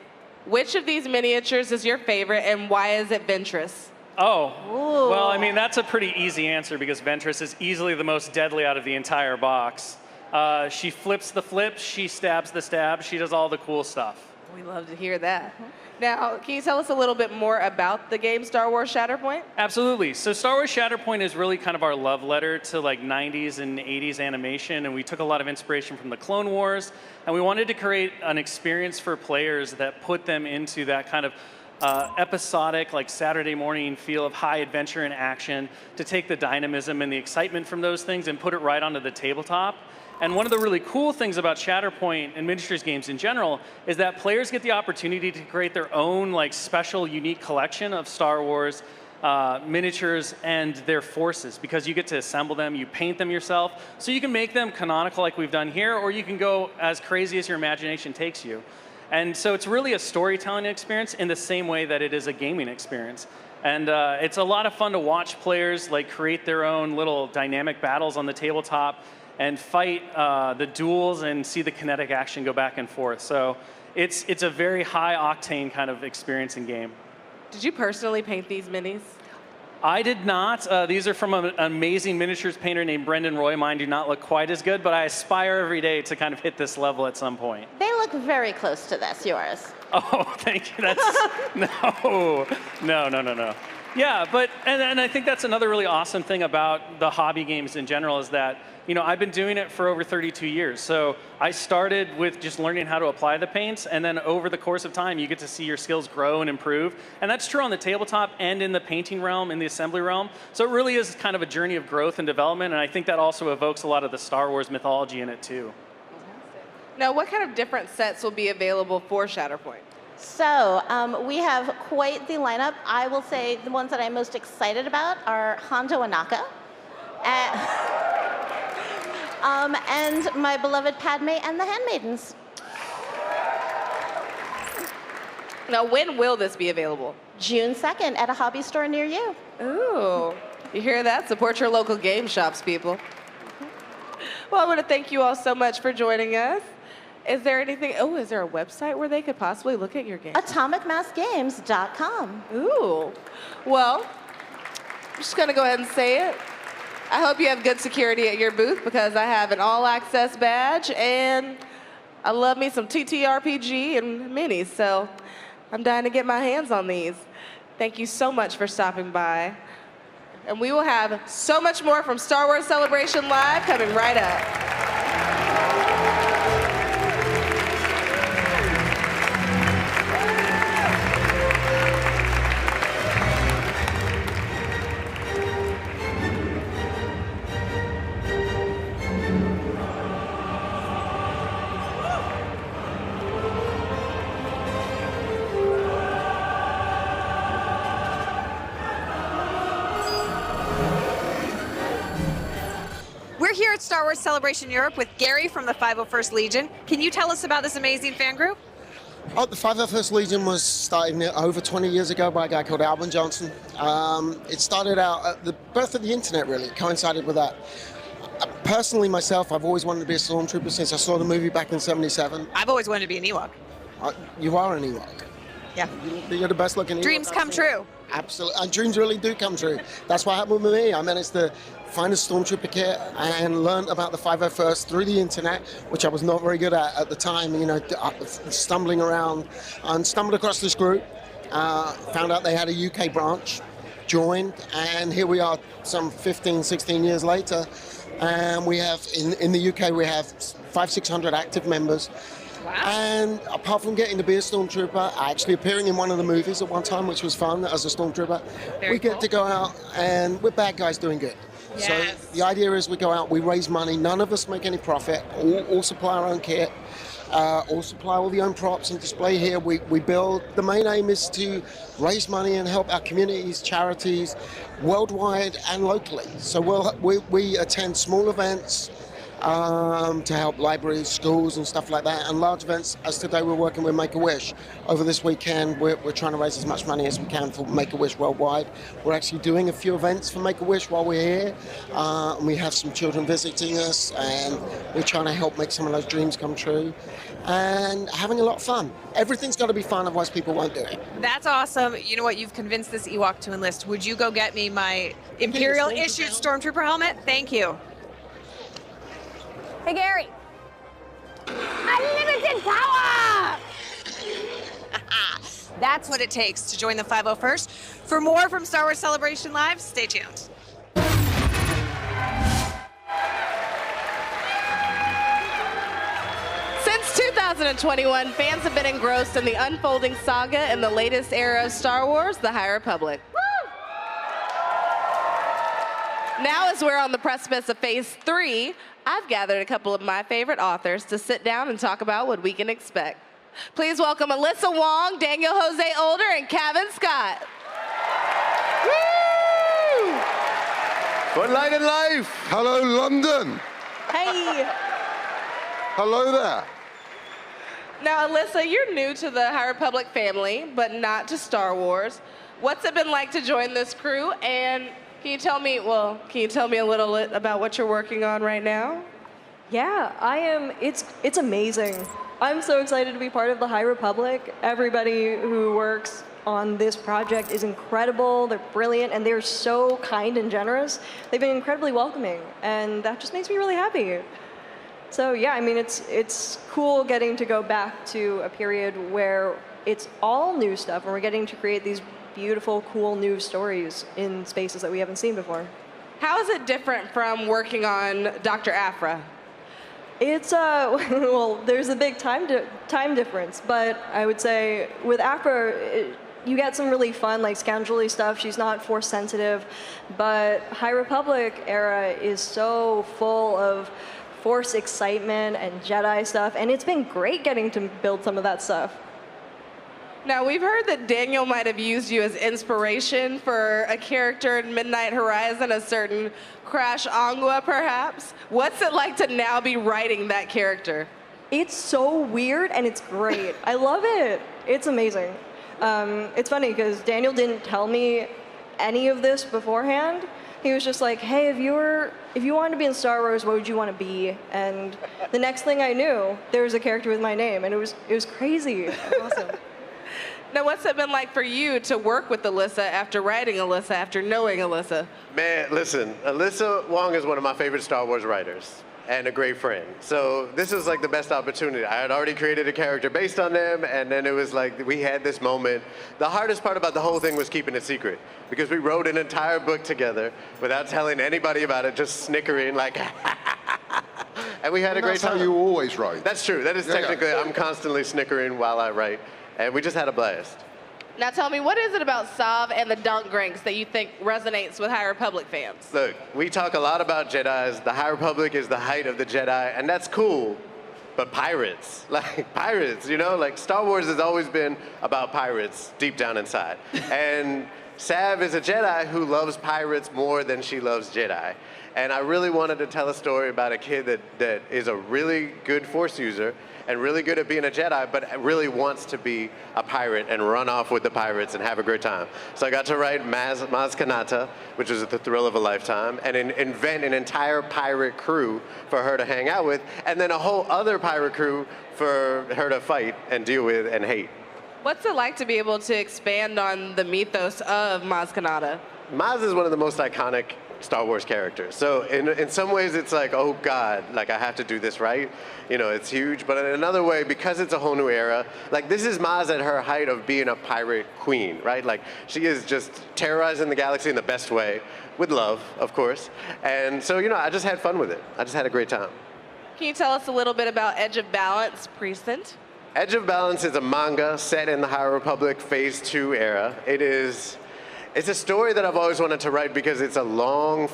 which of these miniatures is your favorite and why is it Ventress? Oh, well, I mean, that's a pretty easy answer because Ventress is easily the most deadly out of the entire box. She flips the flips, she stabs the stabs, she does all the cool stuff. We love to hear that. Now, can you tell us a little bit more about the game Star Wars Shatterpoint? Absolutely. So Star Wars Shatterpoint is really kind of our love letter to like 90s and 80s animation, and we took a lot of inspiration from the Clone Wars, and we wanted to create an experience for players that put them into that kind of episodic, like Saturday morning feel of high adventure and action, to take the dynamism and the excitement from those things and put it right onto the tabletop. And one of the really cool things about Shatterpoint and miniatures games in general is that players get the opportunity to create their own like special, unique collection of Star Wars miniatures and their forces, because you get to assemble them, you paint them yourself, so you can make them canonical like we've done here, or you can go as crazy as your imagination takes you. And so it's really a storytelling experience in the same way that it is a gaming experience. And it's a lot of fun to watch players like create their own little dynamic battles on the tabletop and fight the duels and see the kinetic action go back and forth. So it's a very high octane kind of experience in game. Did you personally paint these minis? I did not. These are from an amazing miniatures painter named Brendan Roy. Mine do not look quite as good, but I aspire every day to kind of hit this level at some point. They look very close to this, yours. Oh, thank you. That's no. Yeah, but and I think that's another really awesome thing about the hobby games in general is that, you know, I've been doing it for over 32 years. So I started with just learning how to apply the paints, and then over the course of time, you get to see your skills grow and improve. And that's true on the tabletop and in the painting realm, in the assembly realm. So it really is kind of a journey of growth and development, and I think that also evokes a lot of the Star Wars mythology in it too. Now, what kind of different sets will be available for Shatterpoint? So we have quite the lineup. I will say the ones that I'm most excited about are Hondo Anaka, and my beloved Padme and the Handmaidens. Now, when will this be available? June 2nd at a hobby store near you. Ooh, you hear that? Support your local game shops, people. Well, I want to thank you all so much for joining us. Is there anything, is there a website where they could possibly look at your game? AtomicMassGames.com. Ooh. Well, I'm just going to go ahead and say it. I hope you have good security at your booth because I have an all-access badge and I love me some TTRPG and minis, so I'm dying to get my hands on these. Thank you so much for stopping by. And we will have so much more from Star Wars Celebration Live coming right up. We're here at Star Wars Celebration Europe with Gary from the 501st Legion. Can you tell us about this amazing fan group? Oh, the 501st Legion was started over 20 years ago by a guy called Alvin Johnson. It started out at the birth of the internet, really. It coincided with that. Personally, myself, I've always wanted to be a stormtrooper since I saw the movie back in '77. I've always wanted to be an Ewok. You are an Ewok. Yeah. You're the best looking Ewok. Dreams come true. Absolutely, and dreams really do come true. That's what happened with me. I managed to find a stormtrooper kit and learn about the 501st through the internet, which I was not very good at the time. You know, stumbling around, and stumbled across this group. Found out they had a UK branch, joined, and here we are some 15, 16 years later, and we have, in the UK, we have 500-600 active members. Wow. And apart from getting to be a Stormtrooper, actually appearing in one of the movies at one time, which was fun as a Stormtrooper, we get to go out and we're bad guys doing good. Yes. So the idea is we go out, we raise money, none of us make any profit, all supply our own kit, all supply all the own props and display here. We build, the main aim is to raise money and help our communities, charities, worldwide and locally. So we attend small events, to help libraries, schools and stuff like that, and large events. As today we're working with Make-A-Wish. Over this weekend we're trying to raise as much money as we can for Make-A-Wish worldwide. We're actually doing a few events for Make-A-Wish while we're here, and we have some children visiting us, and we're trying to help make some of those dreams come true and having a lot of fun. Everything's got to be fun, otherwise people won't do it. That's awesome. You know what? You've convinced this Ewok to enlist. Would you go get me my Imperial issued Stormtrooper helmet? Thank you. Hey, Gary. Unlimited power! That's what it takes to join the 501st. For more from Star Wars Celebration Live, stay tuned. Since 2021, fans have been engrossed in the unfolding saga in the latest era of Star Wars, The High Republic. Now, as we're on the precipice of Phase 3, I've gathered a couple of my favorite authors to sit down and talk about what we can expect. Please welcome Alyssa Wong, Daniel José Older, and Cavan Scott. Woo! What light in life? Hello, London. Hey. Hello there. Now, Alyssa, you're new to the High Republic family, but not to Star Wars. What's it been like to join this crew? And can you tell me a little about what you're working on right now? Yeah, it's amazing. I'm so excited to be part of the High Republic. Everybody who works on this project is incredible. They're brilliant, and they're so kind and generous. They've been incredibly welcoming, and that just makes me really happy. So yeah, I mean, it's cool getting to go back to a period where it's all new stuff, and we're getting to create these beautiful, cool new stories in spaces that we haven't seen before. How is it different from working on Dr. Aphra? It's, well, there's a big time difference, but I would say with Aphra, you get some really fun, like, scoundrelly stuff. She's not Force sensitive, but High Republic era is so full of Force excitement and Jedi stuff, and it's been great getting to build some of that stuff. Now, we've heard that Daniel might have used you as inspiration for a character in Midnight Horizon, a certain Crash Angua, perhaps. What's it like to now be writing that character? It's so weird, and it's great. I love it. It's amazing. It's funny, because Daniel didn't tell me any of this beforehand. He was just like, hey, if you wanted to be in Star Wars, what would you want to be? And the next thing I knew, there was a character with my name, and it was crazy. Awesome. Now, what's it been like for you to work with Alyssa after writing Alyssa, after knowing Alyssa? Man, listen, Alyssa Wong is one of my favorite Star Wars writers and a great friend. So this was like the best opportunity. I had already created a character based on them, and then it was like we had this moment. The hardest part about the whole thing was keeping it secret, because we wrote an entire book together without telling anybody about it, just snickering like, and we had a great time. That's how you always write. That's true. That is technically, I'm constantly snickering while I write. And we just had a blast. Now tell me, what is it about Sav and the Dunk Grinks that you think resonates with High Republic fans? Look, we talk a lot about Jedis. The High Republic is the height of the Jedi, and that's cool. But pirates, like pirates, you know? Like Star Wars has always been about pirates deep down inside. And Sav is a Jedi who loves pirates more than she loves Jedi. And I really wanted to tell a story about a kid that is a really good Force user and really good at being a Jedi, but really wants to be a pirate and run off with the pirates and have a great time. So I got to write Maz Kanata, which was the thrill of a lifetime, and invent an entire pirate crew for her to hang out with, and then a whole other pirate crew for her to fight and deal with and hate. What's it like to be able to expand on the mythos of Maz Kanata? Maz is one of the most iconic Star Wars characters. So in some ways it's like, oh God, like I have to do this right. You know, it's huge. But in another way, because it's a whole new era, like this is Maz at her height of being a pirate queen, right? Like she is just terrorizing the galaxy in the best way, with love, of course. And so, you know, I just had fun with it. I just had a great time. Can you tell us a little bit about Edge of Balance, Precinct? Edge of Balance is a manga set in the High Republic Phase 2 era. It's a story that I've always wanted to write because it's a long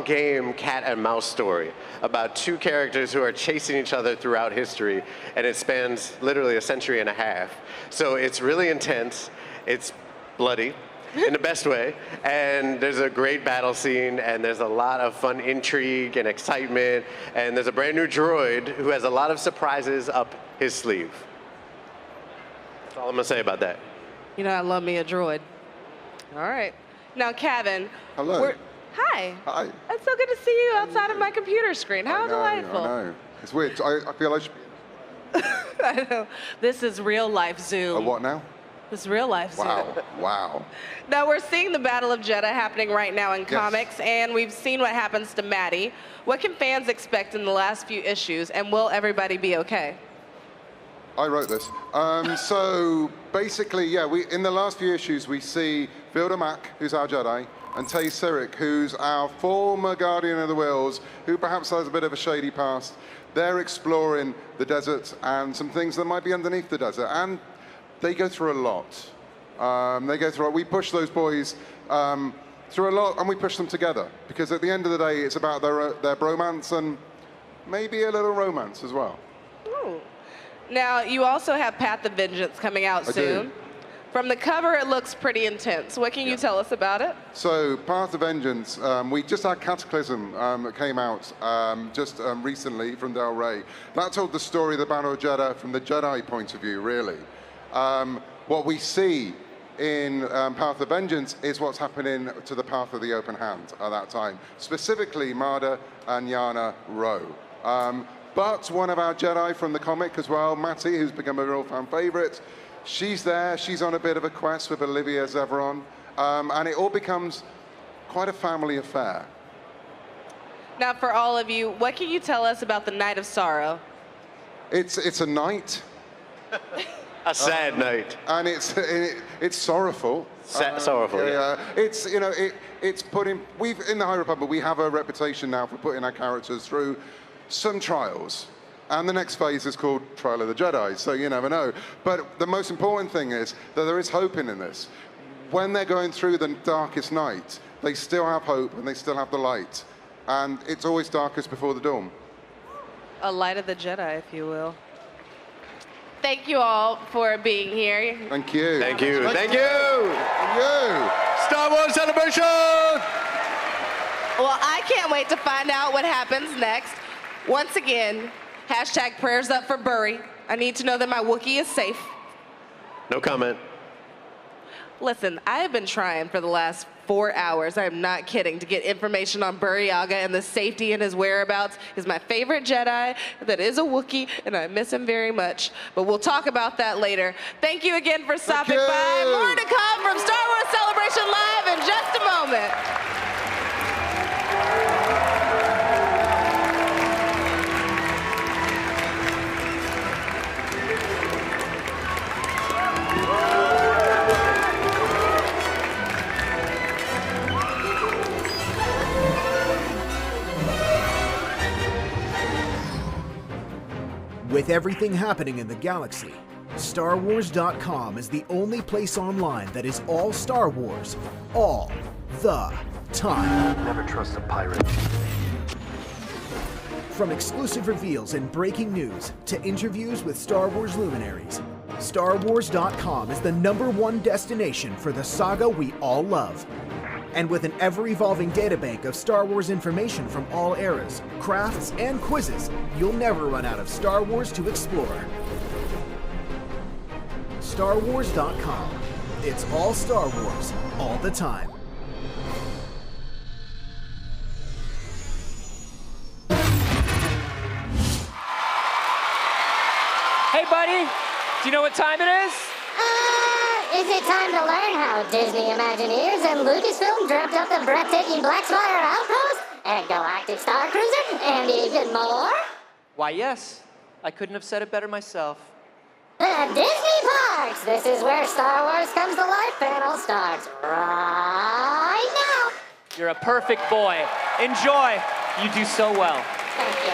game cat and mouse story about two characters who are chasing each other throughout history, and it spans literally a century and a half. So it's really intense, it's bloody, in the best way, and there's a great battle scene, and there's a lot of fun intrigue and excitement, and there's a brand new droid who has a lot of surprises up his sleeve. That's all I'm gonna say about that. You know, I love me a droid. All right. Now, Cavan. Hello. Hi. Hi. It's so good to see you outside of my computer screen. How delightful. I know. It's weird. I feel I should be. I know. This is real life Zoom. What now? This is real life Zoom. Wow. Wow. Now, we're seeing the Battle of Jeddah happening right now in comics, and we've seen what happens to Maddie. What can fans expect in the last few issues, and will everybody be okay? I wrote this. So basically, yeah, in the last few issues, we see Vilda Mack, who's our Jedi, and Tay Sirik, who's our former Guardian of the Wills, who perhaps has a bit of a shady past. They're exploring the desert and some things that might be underneath the desert, and they go through a lot. We push those boys through a lot, and we push them together, because at the end of the day, it's about their bromance and maybe a little romance as well. Ooh. Now, you also have Path of Vengeance coming out soon. Do. From the cover, it looks pretty intense. What can you tell us about it? So, Path of Vengeance, we just had Cataclysm that came out just recently from Del Rey. That told the story of the Battle of Jeddah from the Jedi point of view, really. What we see in Path of Vengeance is what's happening to the Path of the Open Hand at that time, specifically Marder and Yana Rowe. But one of our Jedi from the comic as well, Matty, who's become a real fan favorite, she's there. She's on a bit of a quest with Olivia Zeveron, and it all becomes quite a family affair. Now, for all of you, what can you tell us about the Night of Sorrow? It's a night. A sad night. And it's sorrowful. Sorrowful. Yeah. It's, you know, it's putting. In the High Republic, we have a reputation now for putting our characters through some trials, and the next phase is called Trial of the Jedi, so you never know. But the most important thing is that there is hope in this. When they're going through the darkest night, they still have hope and they still have the light, and it's always darkest before the dawn. A light of the Jedi, if you will. Thank you all for being here. Thank you. Thank you. Thank you. Thank you. Star Wars Celebration! Well, I can't wait to find out what happens next. Once again, hashtag prayers up for Burry. I need to know that my Wookiee is safe. No comment. Listen, I have been trying for the last 4 hours, I am not kidding, to get information on Burry Aga and the safety and his whereabouts. He's my favorite Jedi that is a Wookiee, and I miss him very much. But we'll talk about that later. Thank you again for stopping by. More to come from Star Wars Celebration Live in just a moment. With everything happening in the galaxy, StarWars.com is the only place online that is all Star Wars, all the time. Never trust a pirate. From exclusive reveals and breaking news to interviews with Star Wars luminaries, StarWars.com is the #1 destination for the saga we all love. And with an ever-evolving databank of Star Wars information from all eras, crafts, and quizzes, you'll never run out of Star Wars to explore. StarWars.com. It's all Star Wars, all the time. Hey, buddy. Do you know what time it is? Is it time to learn how Disney Imagineers and Lucasfilm dreamt up the breathtaking Blackspire Outpost, a galactic star cruiser, and even more? Why, yes. I couldn't have said it better myself. The Disney Parks! This is where Star Wars Comes to Life panel starts right now. You're a perfect boy. Enjoy. You do so well. Thank you.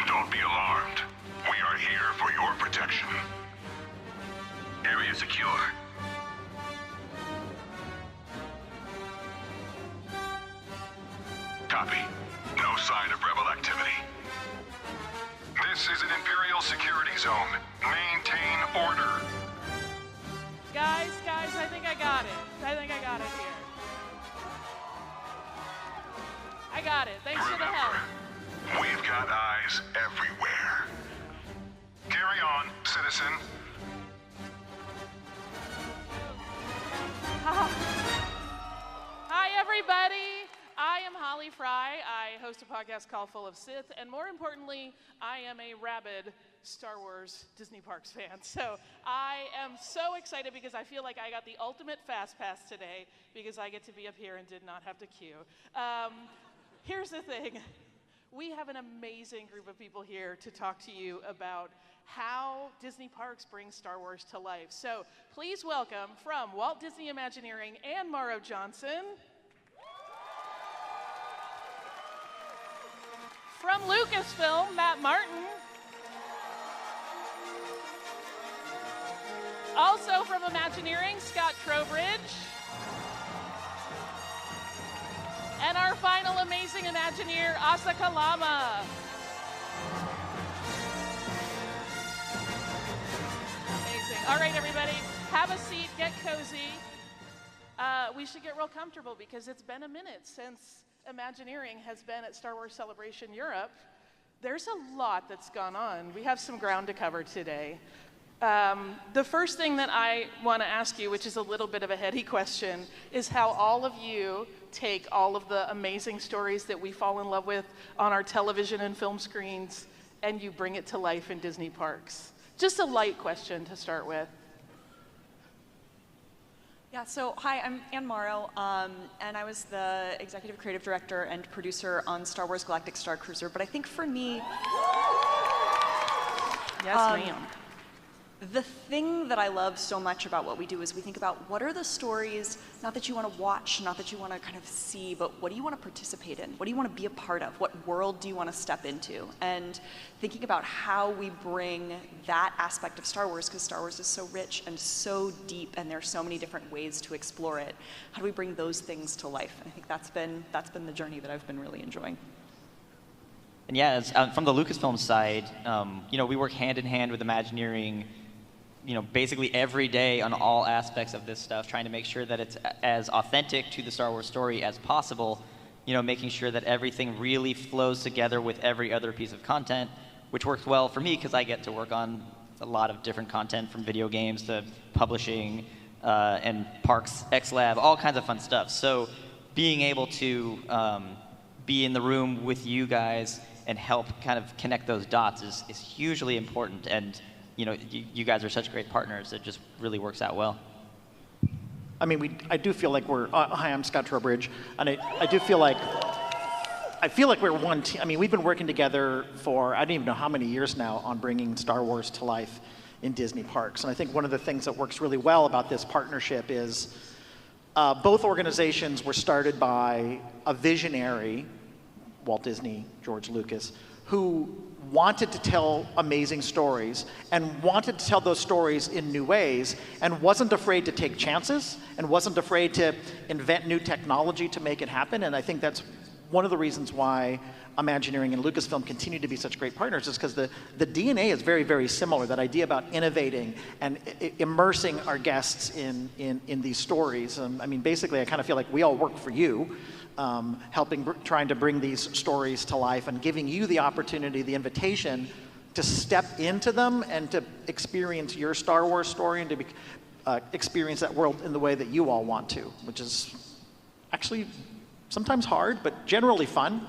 Don't be alarmed. We are here for your protection. Area secure. Copy. No sign of rebel activity. This is an Imperial security zone. Maintain order. Guys, I think I got it. I think I got it here. I got it. Thanks for the help. We've got eyes everywhere. Carry on, citizen. Hi, everybody. I am Holly Fry. I host a podcast called Full of Sith, and more importantly, I am a rabid Star Wars Disney Parks fan. So I am so excited because I feel like I got the ultimate fast pass today because I get to be up here and did not have to queue. Here's the thing. We have an amazing group of people here to talk to you about how Disney Parks brings Star Wars to life. So please welcome from Walt Disney Imagineering, Ann Morrow Johnson. From Lucasfilm, Matt Martin. Also from Imagineering, Scott Trowbridge. And our final amazing Imagineer, Asaka Lama. Amazing. All right, everybody, have a seat, get cozy. We should get real comfortable because it's been a minute since Imagineering has been at Star Wars Celebration Europe. There's a lot that's gone on. We have some ground to cover today. The first thing that I want to ask you, which is a little bit of a heady question, is how all of you take all of the amazing stories that we fall in love with on our television and film screens and you bring it to life in Disney parks. Just a light question to start with. Yeah, so hi, I'm Ann Morrow, and I was the executive creative director and producer on Star Wars Galactic Star Cruiser, but I think for me... Yes, ma'am. The thing that I love so much about what we do is we think about what are the stories, not that you want to watch, not that you want to kind of see, but what do you want to participate in? What do you want to be a part of? What world do you want to step into? And thinking about how we bring that aspect of Star Wars, because Star Wars is so rich and so deep and there are so many different ways to explore it, how do we bring those things to life? And I think that's been the journey that I've been really enjoying. And yeah, from the Lucasfilm side, we work hand in hand with Imagineering, basically every day on all aspects of this stuff, trying to make sure that it's as authentic to the Star Wars story as possible, making sure that everything really flows together with every other piece of content, which works well for me because I get to work on a lot of different content from video games to publishing and McDiarmid, all kinds of fun stuff. So being able to be in the room with you guys and help kind of connect those dots is hugely important. And you guys are such great partners. It just really works out well. I mean, I do feel like we're. Hi, I'm Scott Trowbridge, and I do feel like we're one team. I mean, we've been working together for I don't even know how many years now on bringing Star Wars to life in Disney parks. And I think one of the things that works really well about this partnership is both organizations were started by a visionary, Walt Disney, George Lucas, who wanted to tell amazing stories and wanted to tell those stories in new ways and wasn't afraid to take chances and wasn't afraid to invent new technology to make it happen. And I think that's one of the reasons why Imagineering and Lucasfilm continue to be such great partners is because the DNA is very, very similar. That idea about innovating and immersing our guests in these stories. I mean, basically, I kind of feel like we all work for you, trying to bring these stories to life and giving you the opportunity, the invitation to step into them and to experience your Star Wars story and to experience that world in the way that you all want to, which is actually sometimes hard, but generally fun.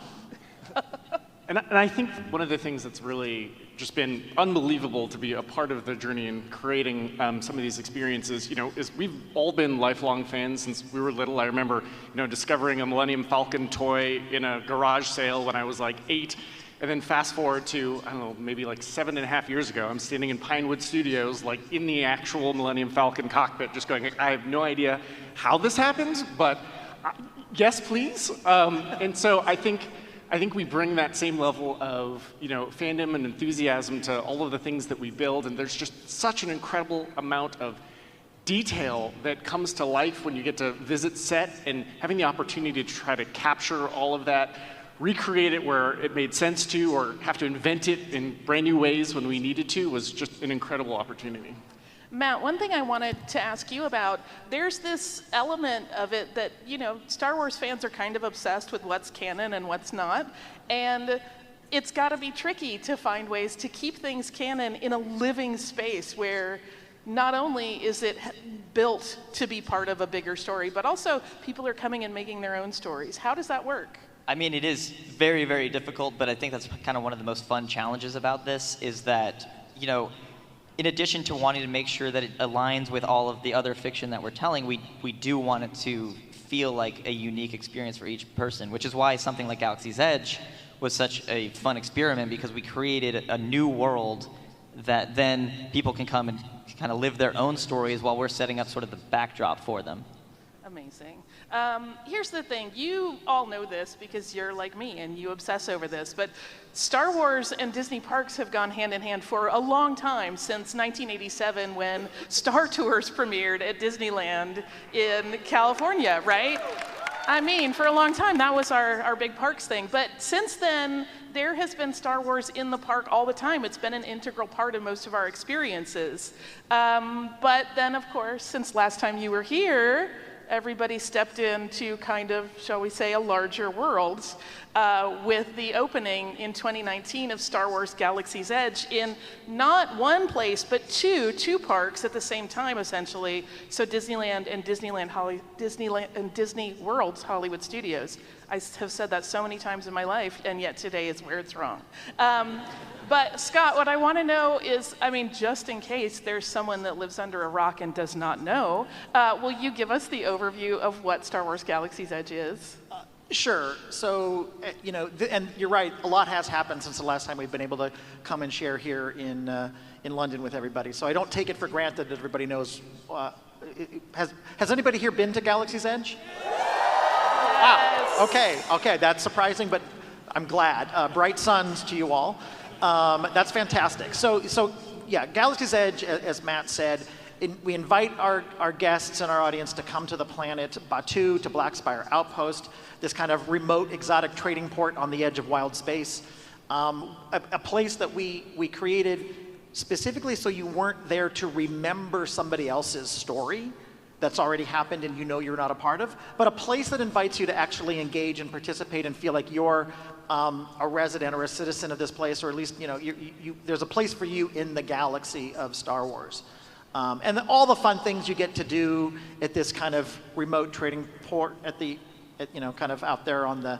And I think one of the things that's really just been unbelievable to be a part of the journey in creating some of these experiences, is we've all been lifelong fans since we were little. I remember, discovering a Millennium Falcon toy in a garage sale when I was like 8. And then fast forward to, I don't know, maybe like 7.5 years ago, I'm standing in Pinewood Studios, like in the actual Millennium Falcon cockpit, just going, I have no idea how this happened, but yes, please. And so I think we bring that same level of fandom and enthusiasm to all of the things that we build, and there's just such an incredible amount of detail that comes to life when you get to visit set, and having the opportunity to try to capture all of that, recreate it where it made sense to, or have to invent it in brand new ways when we needed to, was just an incredible opportunity. Matt, one thing I wanted to ask you about, there's this element of it that, Star Wars fans are kind of obsessed with what's canon and what's not, and it's got to be tricky to find ways to keep things canon in a living space where not only is it built to be part of a bigger story, but also people are coming and making their own stories. How does that work? I mean, it is very, very difficult, but I think that's kind of one of the most fun challenges about this is that, in addition to wanting to make sure that it aligns with all of the other fiction that we're telling, we do want it to feel like a unique experience for each person, which is why something like Galaxy's Edge was such a fun experiment, because we created a new world that then people can come and kind of live their own stories while we're setting up sort of the backdrop for them. Amazing. Here's the thing, you all know this because you're like me and you obsess over this, but Star Wars and Disney parks have gone hand in hand for a long time, since 1987 when Star Tours premiered at Disneyland in California, right? I mean, for a long time, that was our big parks thing. But since then, there has been Star Wars in the park all the time. It's been an integral part of most of our experiences. But then, of course, since last time you were here, everybody stepped into kind of, shall we say, a larger world with the opening in 2019 of Star Wars Galaxy's Edge in not one place, but two parks at the same time, essentially. So Disneyland and Disneyland and Disney World's Hollywood Studios. I have said that so many times in my life, and yet today is where it's wrong. But Scott, what I want to know is, I mean, just in case there's someone that lives under a rock and does not know, will you give us the overview of what Star Wars Galaxy's Edge is? Sure. So, and you're right, a lot has happened since the last time we've been able to come and share here in London with everybody. So I don't take it for granted that everybody knows. Has anybody here been to Galaxy's Edge? Yes. Wow. Okay, that's surprising, but I'm glad. Bright suns to you all. That's fantastic. So yeah, Galaxy's Edge, as Matt said, we invite our guests and our audience to come to the planet Batuu, to Black Spire Outpost, this kind of remote exotic trading port on the edge of wild space, a place that we created specifically so you weren't there to remember somebody else's story, that's already happened and you know you're not a part of, but a place that invites you to actually engage and participate and feel like you're a resident or a citizen of this place, or at least there's a place for you in the galaxy of Star Wars. And all the fun things you get to do at this kind of remote trading port kind of out there on the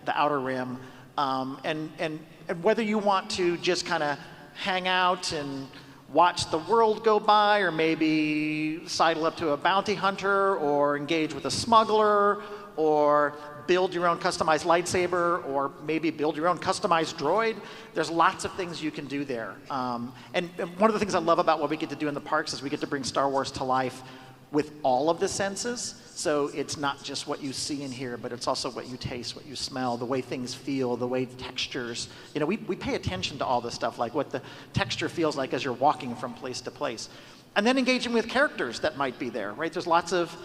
outer rim. And whether you want to just kind of hang out and watch the world go by, or maybe sidle up to a bounty hunter, or engage with a smuggler, or build your own customized lightsaber, or maybe build your own customized droid. There's lots of things you can do there. And one of the things I love about what we get to do in the parks is we get to bring Star Wars to life with all of the senses. So it's not just what you see and hear, but it's also what you taste, what you smell, the way things feel, the way textures. We pay attention to all this stuff, like what the texture feels like as you're walking from place to place. And then engaging with characters that might be there, right? There's lots of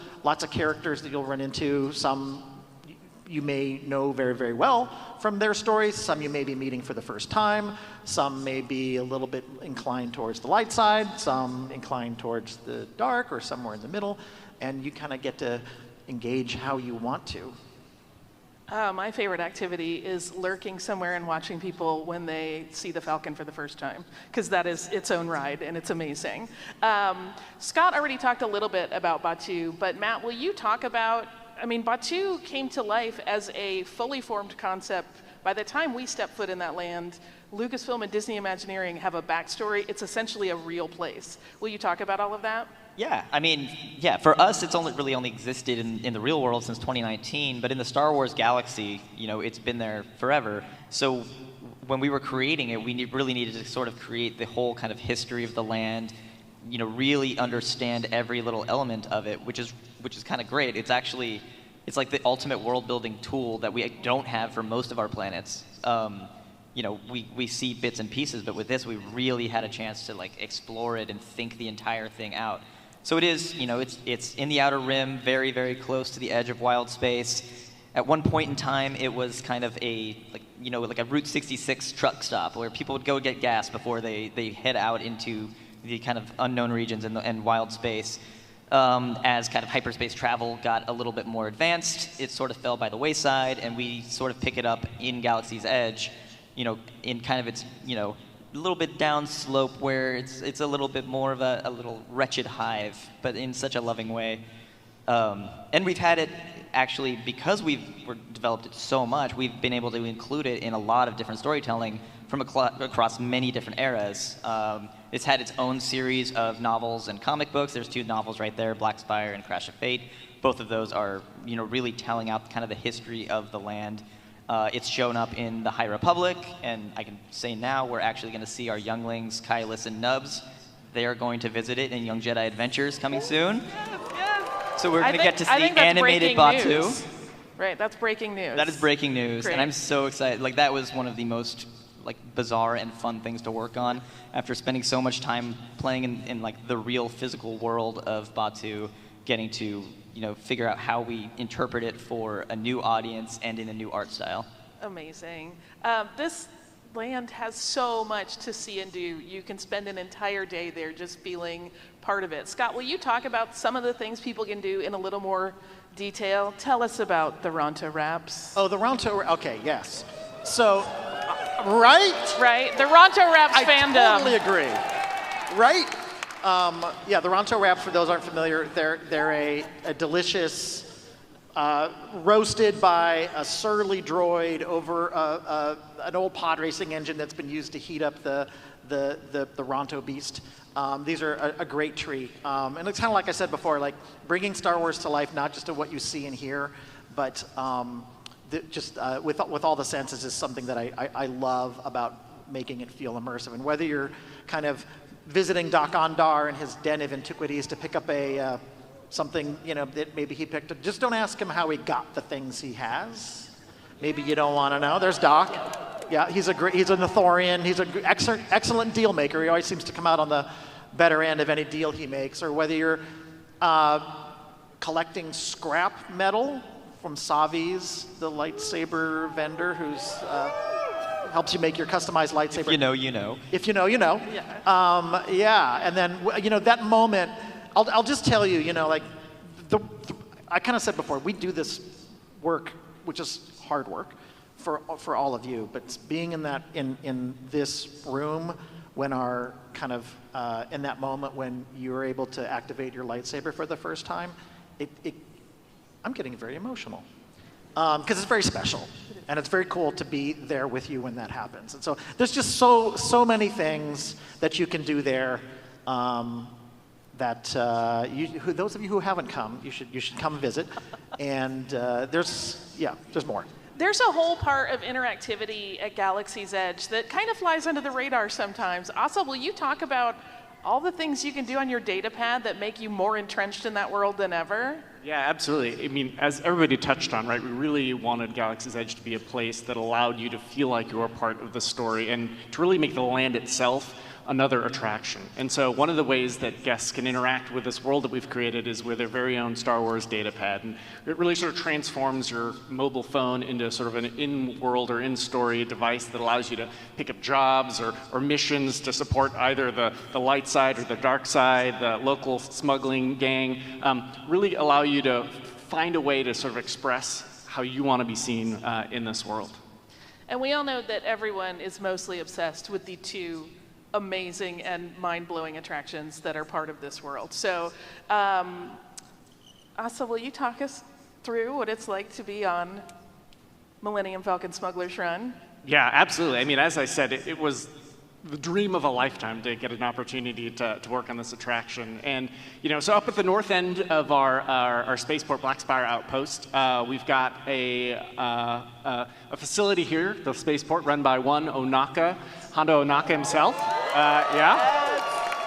characters that you'll run into. Some you may know very, very well from their stories. Some you may be meeting for the first time. Some may be a little bit inclined towards the light side, some inclined towards the dark, or somewhere in the middle. And you kind of get to engage how you want to. My favorite activity is lurking somewhere and watching people when they see the Falcon for the first time, because that is its own ride and it's amazing. Scott already talked a little bit about Batuu, but Matt, will you talk about, Batuu came to life as a fully formed concept. By the time we step foot in that land, Lucasfilm and Disney Imagineering have a backstory. It's essentially a real place. Will you talk about all of that? Yeah, for us, it's only existed in the real world since 2019, but in the Star Wars galaxy, it's been there forever. So when we were creating it, we really needed to sort of create the whole kind of history of the land, really understand every little element of it, which is kind of great. It's like the ultimate world-building tool that we don't have for most of our planets. We see bits and pieces, but with this, we really had a chance to explore it and think the entire thing out. So it is, it's in the outer rim, very, very close to the edge of wild space. At one point in time, it was kind of a Route 66 truck stop where people would go get gas before they head out into the kind of unknown regions and wild space. As kind of hyperspace travel got a little bit more advanced, it sort of fell by the wayside, and we sort of pick it up in Galaxy's Edge, in kind of its, a little bit down slope where it's a little bit more of a little wretched hive, but in such a loving way. And we've had it actually, because we've developed it so much, we've been able to include it in a lot of different storytelling from across many different eras. It's had its own series of novels and comic books. There's 2 novels right there, Black Spire and Crash of Fate. Both of those are, really telling out kind of the history of the land. It's shown up in the High Republic, and I can say now we're actually going to see our younglings, Kylus and Nubs. They are going to visit it in Young Jedi Adventures coming soon. So we're going to get to see animated Batuu. Right, that's breaking news. That is breaking news, Great. and I'm so excited. That was one of the most bizarre and fun things to work on after spending so much time playing in the real physical world of Batuu, getting to figure out how we interpret it for a new audience and in a new art style. Amazing. This land has so much to see and do. You can spend an entire day there just feeling part of it. Scott, will you talk about some of the things people can do in a little more detail? Tell us about the Ronto Wraps. Oh, the Ronto, okay, yes. So, right? Right, the Ronto Wraps fandom. I totally agree. Right? Yeah, the Ronto Wraps, for those who aren't familiar, they're a delicious, roasted by a surly droid over an old pod racing engine that's been used to heat up the Ronto beast. These are a great treat. And it's kind of like I said before, bringing Star Wars to life, not just to what you see and hear, but with all the senses is something that I love about making it feel immersive. And whether you're kind of visiting Doc Ondar and his den of antiquities to pick up something that maybe he picked up, just don't ask him how he got the things he has. Maybe you don't want to know. There's Doc. Yeah, he's a Nothorian. He's an excellent deal maker. He always seems to come out on the better end of any deal he makes. Or whether you're collecting scrap metal from Savi's, the lightsaber vendor, who's helps you make your customized lightsaber. If you know, you know. If you know, you know. Yeah. Yeah, and then that moment, I'll just tell you, I kind of said before, we do this work, which is hard work, for all of you, but being in this room when our kind of in that moment when you're able to activate your lightsaber for the first time, I'm getting very emotional because it's very special and it's very cool to be there with you when that happens. And so there's just so many things that you can do there. That those of you who haven't come, you should come visit. And there's more. There's a whole part of interactivity at Galaxy's Edge that kind of flies under the radar sometimes. Asa, will you talk about all the things you can do on your data pad that make you more entrenched in that world than ever? Yeah, absolutely. I mean, as everybody touched on, right, we really wanted Galaxy's Edge to be a place that allowed you to feel like you were part of the story and to really make the land itself another attraction. And so one of the ways that guests can interact with this world that we've created is with their very own Star Wars data pad. And it really sort of transforms your mobile phone into sort of an in-world or in-story device that allows you to pick up jobs or missions to support either the light side or the dark side, the local smuggling gang, really allow you to find a way to sort of express how you want to be seen in this world. And we all know that everyone is mostly obsessed with the two amazing and mind-blowing attractions that are part of this world. So, Asa, will you talk us through what it's like to be on Millennium Falcon Smuggler's Run? Yeah, absolutely. I mean, as I said, it was the dream of a lifetime to get an opportunity to work on this attraction. And, so up at the north end of our spaceport Black Spire outpost, we've got a facility here, the spaceport, run by one Onaka, Hondo Onaka himself.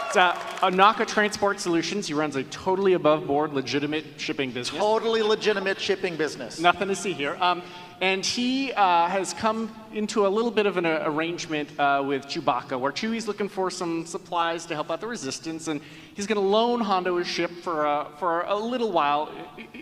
It's Onaka Transport Solutions. He runs a totally above-board, legitimate shipping business. Totally legitimate shipping business. Nothing to see here. And he has come into a little bit of an arrangement with Chewbacca, where Chewie's looking for some supplies to help out the Resistance, and he's going to loan Hondo his ship for a little while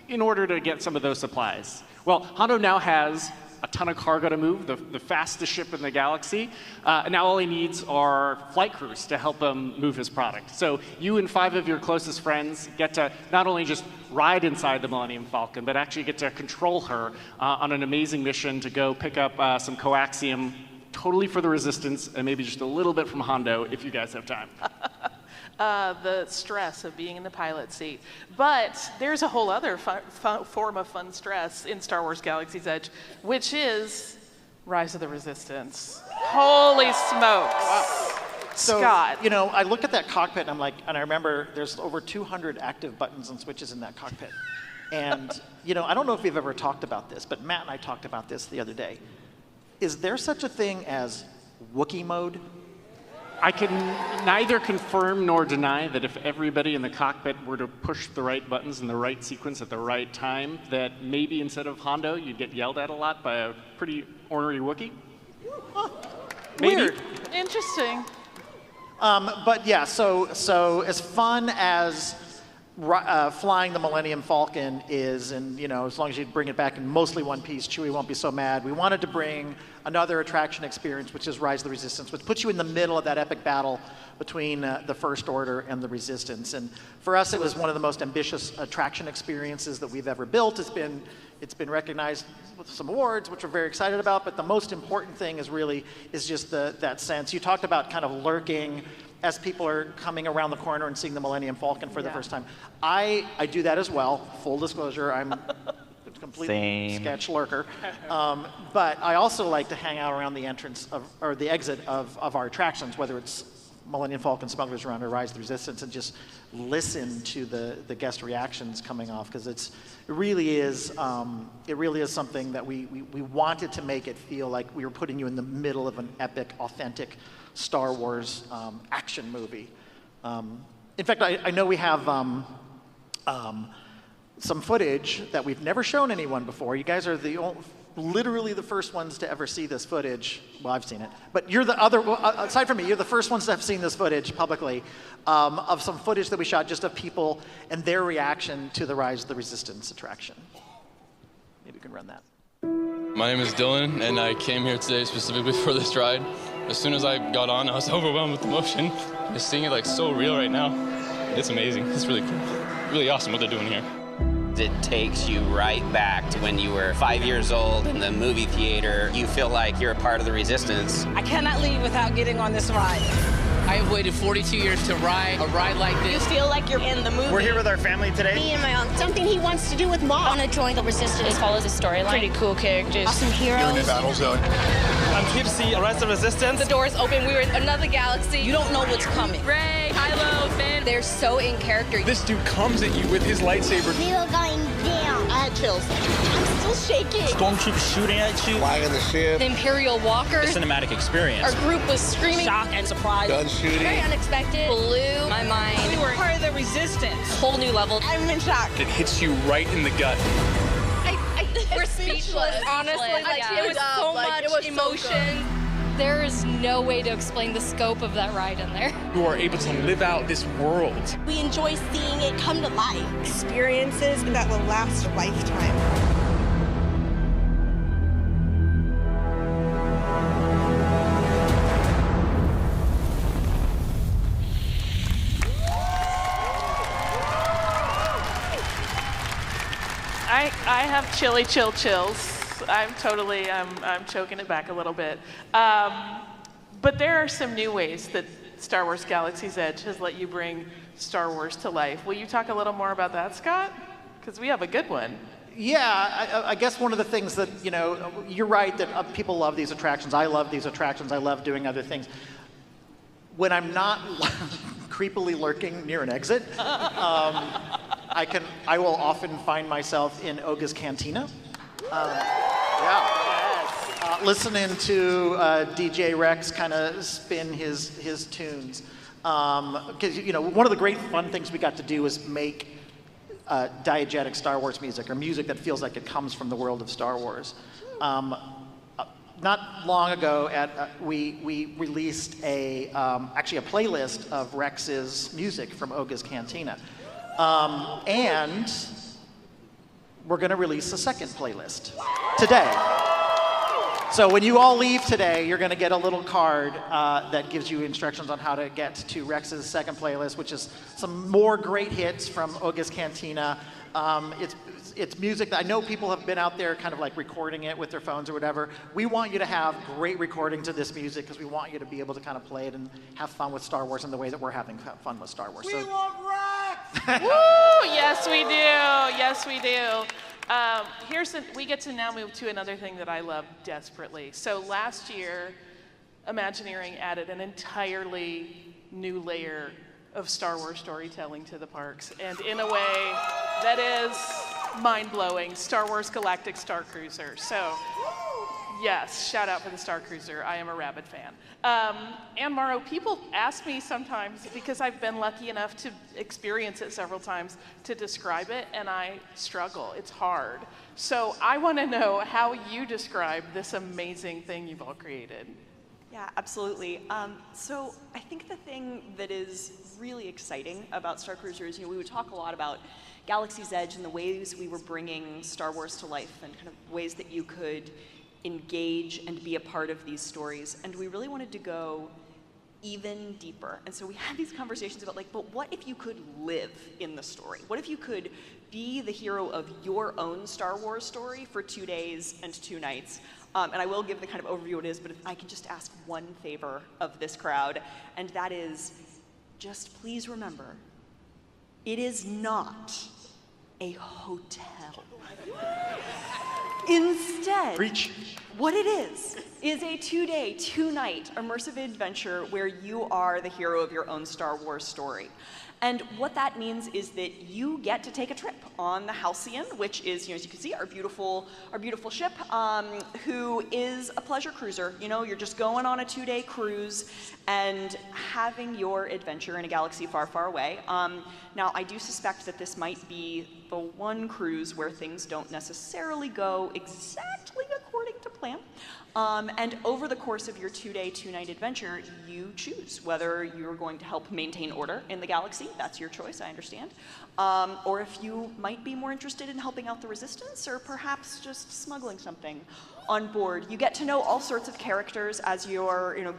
in order to get some of those supplies. Well, Hondo now has a ton of cargo to move, the fastest ship in the galaxy. And now all he needs are flight crews to help him move his product. So you and 5 of your closest friends get to not only just ride inside the Millennium Falcon, but actually get to control her on an amazing mission to go pick up some coaxium, totally for the Resistance, and maybe just a little bit from Hondo if you guys have time. The stress of being in the pilot seat. But there's a whole other form of fun stress in Star Wars Galaxy's Edge, which is Rise of the Resistance. Holy smokes. Wow. So, Scott. I look at that cockpit and I remember there's over 200 active buttons and switches in that cockpit. And, I don't know if we've ever talked about this, but Matt and I talked about this the other day. Is there such a thing as Wookiee mode? I can neither confirm nor deny that if everybody in the cockpit were to push the right buttons in the right sequence at the right time, that maybe instead of Hondo, you'd get yelled at a lot by a pretty ornery Wookiee. Maybe. Weird. Interesting. But yeah, so as fun as flying the Millennium Falcon is, and as long as you bring it back in mostly one piece, Chewie won't be so mad. We wanted to bring another attraction experience, which is Rise of the Resistance, which puts you in the middle of that epic battle between the First Order and the Resistance. And for us, it was one of the most ambitious attraction experiences that we've ever built. It's been recognized with some awards, which we're very excited about. But the most important thing is just that sense. You talked about kind of lurking as people are coming around the corner and seeing the Millennium Falcon for the first time. I do that as well. Full disclosure, I'm a complete sketch lurker. But I also like to hang out around the entrance or the exit of our attractions, whether it's Millennium Falcon, Smuggler's Run, or Rise of the Resistance, and just listen to the guest reactions coming off, because it really is something that we wanted to make it feel like we were putting you in the middle of an epic, authentic Star Wars action movie. In fact, I know we have some footage that we've never shown anyone before. You guys are literally the first ones to ever see this footage. Well, I've seen it, but you're aside from me, you're the first ones to have seen this footage publicly, of some footage that we shot just of people and their reaction to the Rise of the Resistance attraction. Maybe you can run that. My name is Dylan, and I came here today specifically for this ride. As soon as I got on, I was overwhelmed with emotion. Just seeing it so real right now. It's amazing. It's really cool. Really awesome what they're doing here. it takes you right back to when you were 5 years old in the movie theater. You feel like you're a part of the Resistance. I cannot leave without getting on this ride. I have waited 42 years to ride a ride like this. You feel like you're in the movie. We're here with our family today. Me and my uncle. Something he wants to do with Mom. I want to join the Resistance. It follows a storyline. Pretty cool characters. Awesome heroes. You're in a battle zone. I'm here to see the rest of Resistance. The doors open. We were in another galaxy. You don't know what's coming. Rey, Kylo, Finn. They're so in character. This dude comes at you with his lightsaber. We were going down. I had chills. I'm still shaking. Stormtroopers shooting at you. Flying the ship. The Imperial walkers. A cinematic experience. Our group was screaming. Shock and surprise. Gun shooting. Very unexpected. Blew my mind. We were part of the Resistance. Whole new level. I'm in shock. It hits you right in the gut. We're speechless. Honestly, it was so much emotion. There is no way to explain the scope of that ride in there. You are able to live out this world. We enjoy seeing it come to life. Experiences that will last a lifetime. I have chills. I'm choking it back a little bit. But there are some new ways that Star Wars Galaxy's Edge has let you bring Star Wars to life. Will you talk a little more about that, Scott? Because we have a good one. Yeah, I guess one of the things that, you're right that people love these attractions. I love these attractions. I love doing other things. When I'm not creepily lurking near an exit, I will often find myself in Oga's Cantina. Listening to DJ Rex kind of spin his tunes. Because, one of the great fun things we got to do was make diegetic Star Wars music, or music that feels like it comes from the world of Star Wars. Not long ago, we released actually a playlist of Rex's music from Oga's Cantina. And we're going to release a second playlist today. So when you all leave today, you're going to get a little card that gives you instructions on how to get to Rex's second playlist, which is some more great hits from Oga's Cantina. It's music that I know people have been out there kind of like recording it with their phones or whatever. We want you to have great recordings of this music because we want you to be able to kind of play it and have fun with Star Wars in the way that we're having fun with Star Wars. We want Rex! Woo! Yes, we do. Yes, we do. We get to now move to another thing that I love desperately. So last year, Imagineering added an entirely new layer of Star Wars storytelling to the parks, and in a way that is mind-blowing, Star Wars Galactic Star Cruiser. So, yes, shout out for the Star Cruiser. I am a rabid fan. And Mauro, people ask me sometimes, because I've been lucky enough to experience it several times, to describe it, and I struggle. It's hard. So I want to know how you describe this amazing thing you've all created. Yeah, absolutely. So I think the thing that is really exciting about Star Cruiser is, we would talk a lot about Galaxy's Edge and the ways we were bringing Star Wars to life and kind of ways that you could engage and be a part of these stories. And we really wanted to go even deeper. And so we had these conversations about but what if you could live in the story? What if you could be the hero of your own Star Wars story for 2 days and 2 nights? And I will give the kind of overview it is, but if I can just ask one favor of this crowd, and that is, just please remember, it is not a hotel. Instead, Preach. What it is a 2-day, 2-night immersive adventure where you are the hero of your own Star Wars story. And what that means is that you get to take a trip on the Halcyon, which is, as you can see, our beautiful ship, who is a pleasure cruiser. You're just going on a 2-day cruise and having your adventure in a galaxy far, far away. Now, I do suspect that this might be the one cruise where things don't necessarily go exactly according to plan. plan. And over the course of your 2-day, 2-night adventure, you choose whether you're going to help maintain order in the galaxy. That's your choice, I understand. Or if you might be more interested in helping out the Resistance, or perhaps just smuggling something on board. You get to know all sorts of characters as you're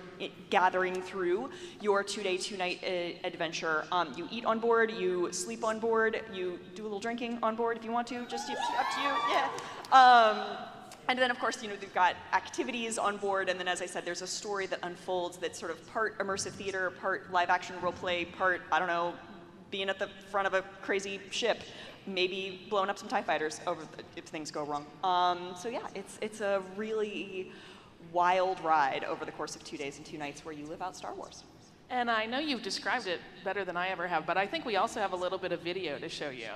gathering through your 2-day, 2-night adventure. You eat on board, you sleep on board, you do a little drinking on board if you want to, just up to you, yeah. And then, of course, they've got activities on board, and then, as I said, there's a story that unfolds that's sort of part immersive theater, part live-action role-play, part, I don't know, being at the front of a crazy ship, maybe blowing up some TIE fighters if things go wrong. So yeah, it's a really wild ride over the course of 2 days and 2 nights where you live out Star Wars. And I know you've described it better than I ever have, but I think we also have a little bit of video to show you.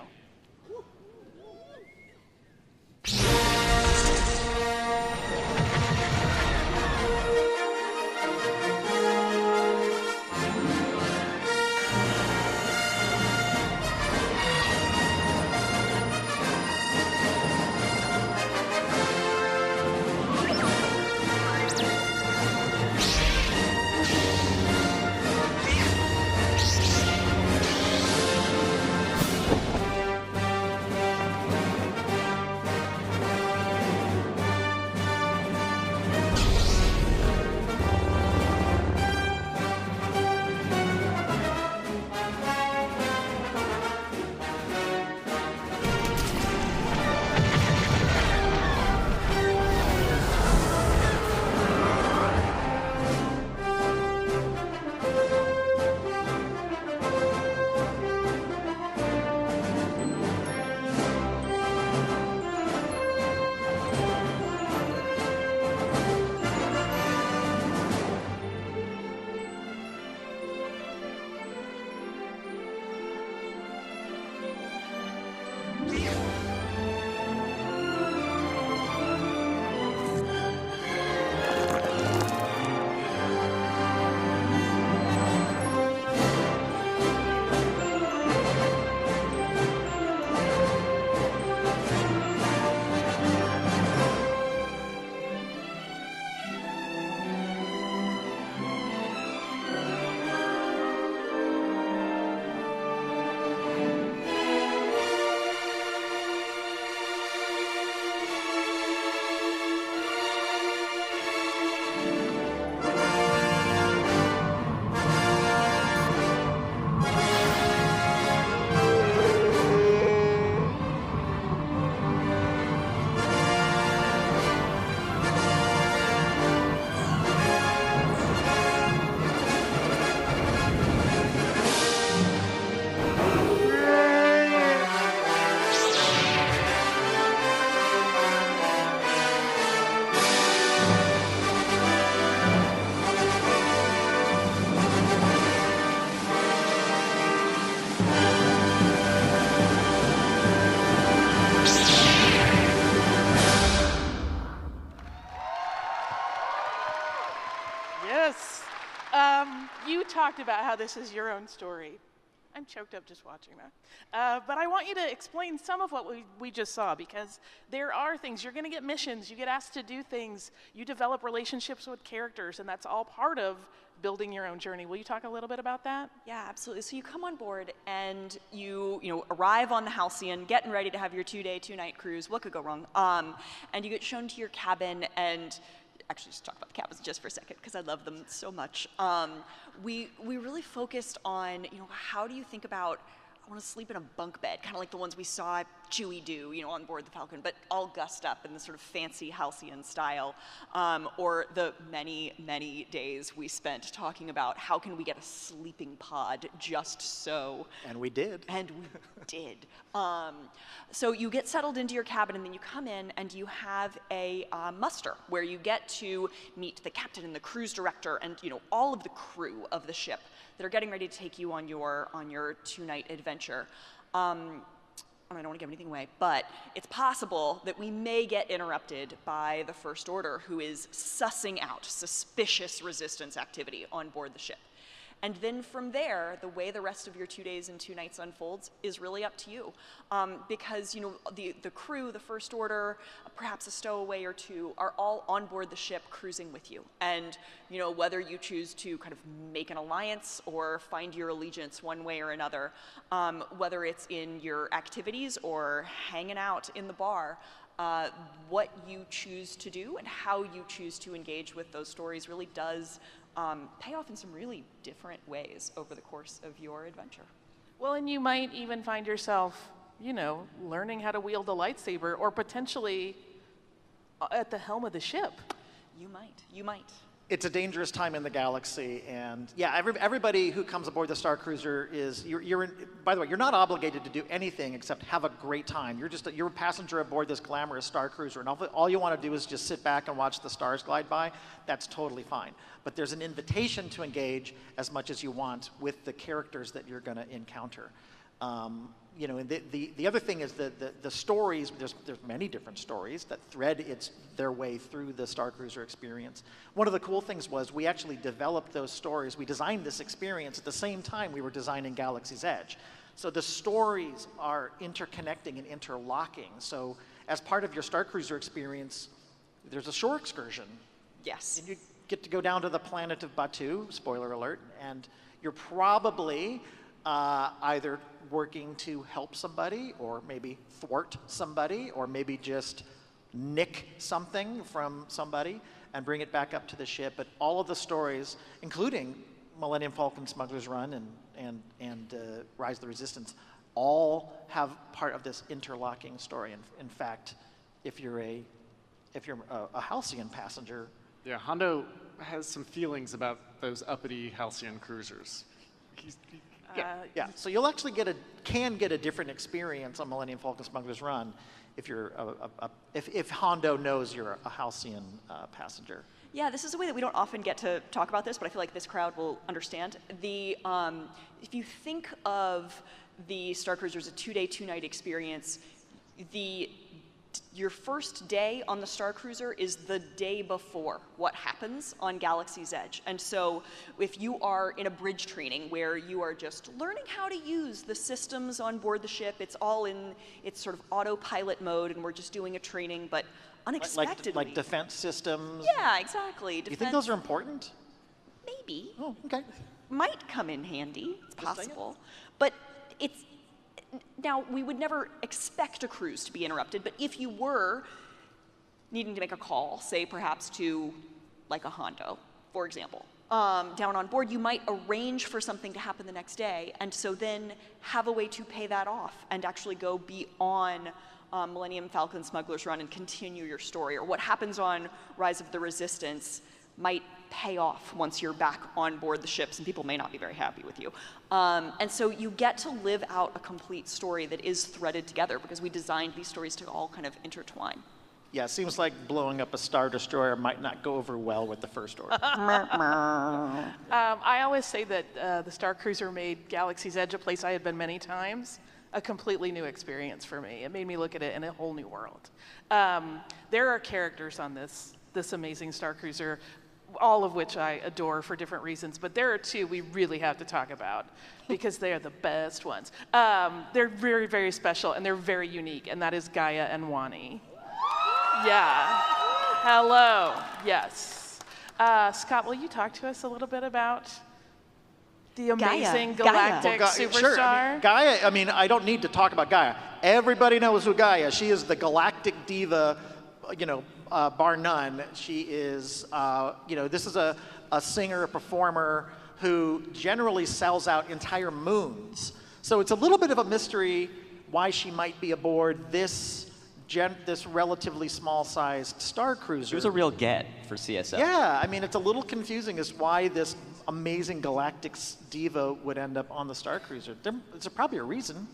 You talked about how this is your own story. I'm choked up just watching that. But I want you to explain some of what we just saw, because there are things. You're going to get missions. You get asked to do things. You develop relationships with characters, and that's all part of building your own journey. Will you talk a little bit about that? Yeah, absolutely. So you come on board and you arrive on the Halcyon, getting ready to have your 2-day, 2-night cruise. What could go wrong? And you get shown to your cabin, and actually just talk about the cabins just for a second because I love them so much. We really focused on, how do you think about, I want to sleep in a bunk bed, kind of like the ones we saw Chewie do, on board the Falcon, but all gussed up in the sort of fancy Halcyon style. Or the many, many days we spent talking about how can we get a sleeping pod just so. And we did. And we did. So you get settled into your cabin, and then you come in and you have a muster where you get to meet the captain and the cruise director and all of the crew of the ship that are getting ready to take you on your 2-night adventure. I don't want to give anything away, but it's possible that we may get interrupted by the First Order, who is sussing out suspicious resistance activity on board the ship. And then from there, the way the rest of your 2 days and 2 nights unfolds is really up to you. Because, you know, the crew, the First Order, perhaps a stowaway or two, are all on board the ship cruising with you. And, you know, whether you choose to kind of make an alliance or find your allegiance one way or another, whether it's in your activities or hanging out in the bar, what you choose to do and how you choose to engage with those stories really does pay off in some really different ways over the course of your adventure. Well, and you might even find yourself, you know, learning how to wield a lightsaber or potentially at the helm of the ship. You might. It's a dangerous time in the galaxy, and yeah, everybody who comes aboard the Star Cruiser is, by the way, you're not obligated to do anything except have a great time. You're a passenger aboard this glamorous Star Cruiser, and all you want to do is just sit back and watch the stars glide by. That's totally fine. But there's an invitation to engage as much as you want with the characters that you're going to encounter. You know, and the other thing is that the stories, there's many different stories that thread their way through the Star Cruiser experience. One of the cool things was we actually developed those stories. We designed this experience at the same time we were designing Galaxy's Edge. So the stories are interconnecting and interlocking. So as part of your Star Cruiser experience, there's a shore excursion. Yes. And you get to go down to the planet of Batuu, spoiler alert, and you're probably either working to help somebody, or maybe thwart somebody, or maybe just nick something from somebody and bring it back up to the ship. But all of the stories, including Millennium Falcon Smuggler's Run and Rise of the Resistance, all have part of this interlocking story. And in fact, if you're a Halcyon passenger, yeah, Hondo has some feelings about those uppity Halcyon cruisers. Yeah. So you'll actually can get a different experience on Millennium Falcon Smuggler's Run if you're if Hondo knows you're a Halcyon passenger. Yeah, this is a way that we don't often get to talk about this, but I feel like this crowd will understand. If you think of the Star Cruiser as a 2-day, 2-night experience, your first day on the Star Cruiser is the day before what happens on Galaxy's Edge. And so if you are in a bridge training where you are just learning how to use the systems on board the ship, it's all in its sort of autopilot mode, and we're just doing a training, but unexpectedly. Like defense systems? Yeah, exactly. Do you think those are important? Maybe. Oh, okay. Might come in handy. It's possible. But now, we would never expect a cruise to be interrupted, but if you were needing to make a call, say perhaps to like a Hondo, for example, down on board, you might arrange for something to happen the next day, and so then have a way to pay that off and actually go be on Millennium Falcon Smuggler's Run and continue your story. Or what happens on Rise of the Resistance might pay off once you're back on board the ships, and people may not be very happy with you. And so you get to live out a complete story that is threaded together, because we designed these stories to all kind of intertwine. Yeah, it seems like blowing up a Star Destroyer might not go over well with the First Order. I always say that the Star Cruiser made Galaxy's Edge, a place I had been many times, a completely new experience for me. It made me look at it in a whole new world. There are characters on this amazing Star Cruiser, all of which I adore for different reasons, but there are two we really have to talk about because they are the best ones. They're very, very special, and they're very unique, and that is Gaia and Wani. Yeah. Hello. Yes. Scott, will you talk to us a little bit about the amazing galactic superstar? Sure. I mean, I don't need to talk about Gaia. Everybody knows who Gaia is. She is the galactic diva, bar none. She is, this is a singer, a performer who generally sells out entire moons. So it's a little bit of a mystery why she might be aboard this relatively small-sized Star Cruiser. She was a real get for CSL. Yeah, I mean, it's a little confusing as why this amazing galactic diva would end up on the Star Cruiser. There's probably a reason.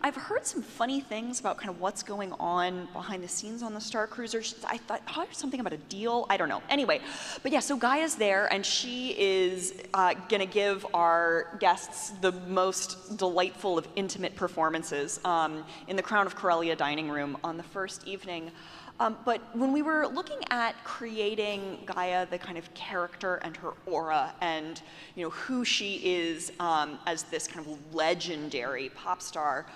I've heard some funny things about kind of what's going on behind the scenes on the Star Cruiser. I thought, something about a deal? I don't know. Anyway, but yeah, so Gaia's there, and she is going to give our guests the most delightful of intimate performances in the Crown of Corellia dining room on the first evening. But when we were looking at creating Gaia, the kind of character and her aura, and who she is as this kind of legendary pop star,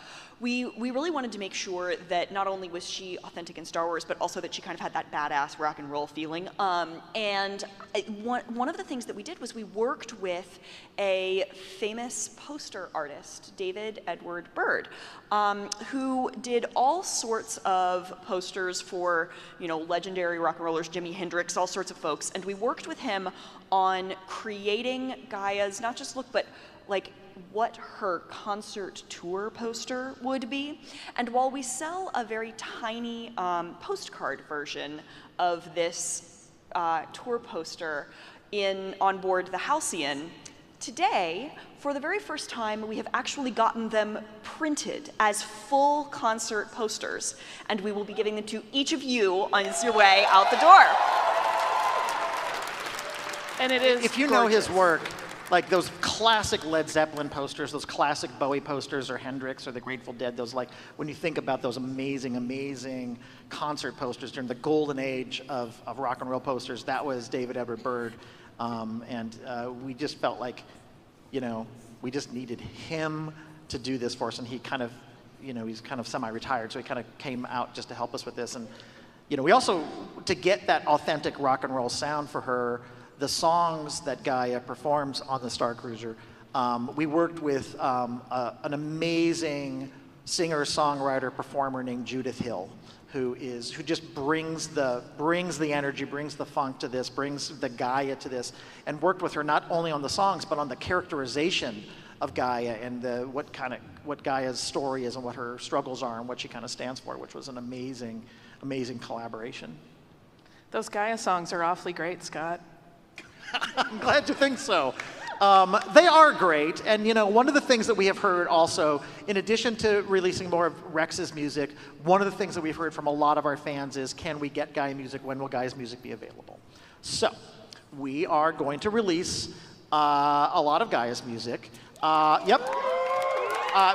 we really wanted to make sure that not only was she authentic in Star Wars, but also that she kind of had that badass rock and roll feeling. And one of the things that we did was we worked with a famous poster artist, David Edward Byrd, who did all sorts of posters for, legendary rock and rollers, Jimi Hendrix, all sorts of folks. And we worked with him on creating Gaia's, not just look, but like what her concert tour poster would be. And while we sell a very tiny postcard version of this tour poster on board the Halcyon, today, for the very first time, we have actually gotten them printed as full concert posters, and we will be giving them to each of you on your way out the door. And it is If you know his work, like those classic Led Zeppelin posters, those classic Bowie posters, or Hendrix, or the Grateful Dead, those when you think about those amazing, amazing concert posters during the golden age of rock and roll posters, that was David Edward Byrd. And we just felt like, we just needed him to do this for us. And he kind of, he's kind of semi-retired, so he kind of came out just to help us with this. And, we also, to get that authentic rock and roll sound for her, the songs that Gaia performs on the Star Cruiser, we worked with an amazing singer-songwriter performer named Judith Hill, who just brings the energy, brings the funk to this, brings the Gaia to this, and worked with her not only on the songs but on the characterization of Gaia and what Gaia's story is and what her struggles are and what she kind of stands for, which was an amazing, amazing collaboration. Those Gaia songs are awfully great, Scott. I'm glad you think so. They are great, and one of the things that we have heard also, in addition to releasing more of Rex's music, one of the things that we've heard from a lot of our fans is, can we get Gaia music? When will Gaia's music be available? So, we are going to release a lot of Gaia's music.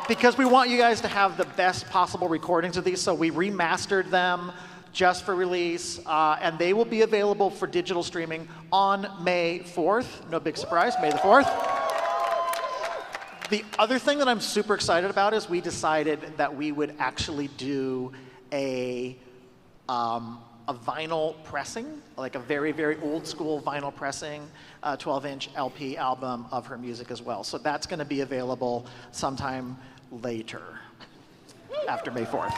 Because we want you guys to have the best possible recordings of these, so we remastered them just for release, and they will be available for digital streaming on May 4th. No big surprise, May the 4th. The other thing that I'm super excited about is we decided that we would actually do a vinyl pressing, like a very, very old school vinyl pressing, 12-inch LP album of her music as well. So that's going to be available sometime later, after May 4th.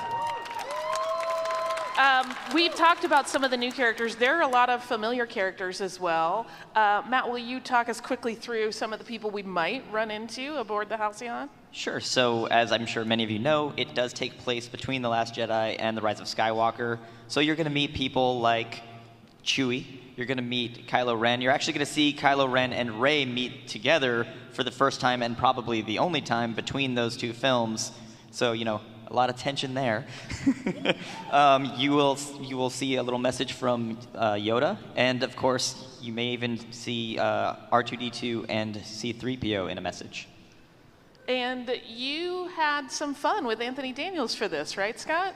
We've talked about some of the new characters. There are a lot of familiar characters as well. Matt, will you talk us quickly through some of the people we might run into aboard the Halcyon? Sure. So, as I'm sure many of you know, it does take place between The Last Jedi and The Rise of Skywalker. So you're going to meet people like Chewie. You're going to meet Kylo Ren. You're actually going to see Kylo Ren and Rey meet together for the first time and probably the only time between those two films. So, a lot of tension there. You will see a little message from Yoda, and of course, you may even see R2-D2 and C-3PO in a message. And you had some fun with Anthony Daniels for this, right, Scott?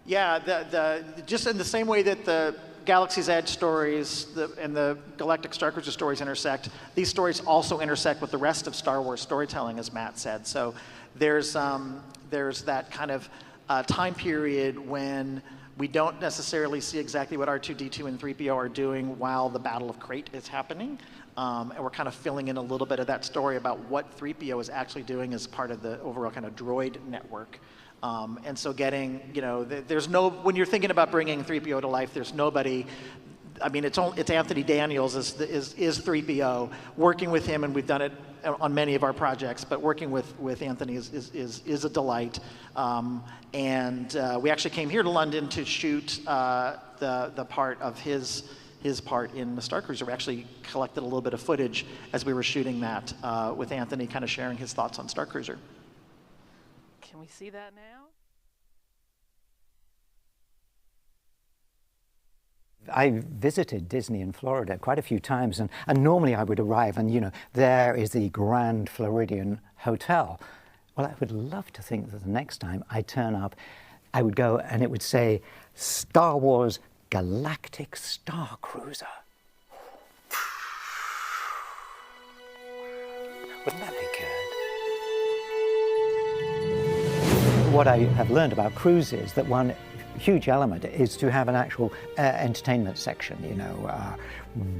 Yeah, just in the same way that the Galaxy's Edge stories and the Galactic Star Cruiser stories intersect, these stories also intersect with the rest of Star Wars storytelling, as Matt said. So there's that kind of time period when we don't necessarily see exactly what R2-D2 and 3PO are doing while the Battle of Crate is happening. And we're kind of filling in a little bit of that story about what 3PO is actually doing as part of the overall kind of droid network. And so getting, there's when you're thinking about bringing 3PO to life, there's nobody. I mean, it's Anthony Daniels is 3PO. Working with him, and we've done it on many of our projects, but working with Anthony is a delight. And we actually came here to London to shoot the part of his part in the Star Cruiser. We actually collected a little bit of footage as we were shooting that with Anthony, kind of sharing his thoughts on Star Cruiser. Can we see that now? I visited Disney in Florida quite a few times, and normally I would arrive and, there is the Grand Floridian Hotel. Well, I would love to think that the next time I turn up I would go and it would say, Star Wars Galactic Star Cruiser. Wouldn't that be good? What I have learned about cruises, that one huge element is to have an actual entertainment section,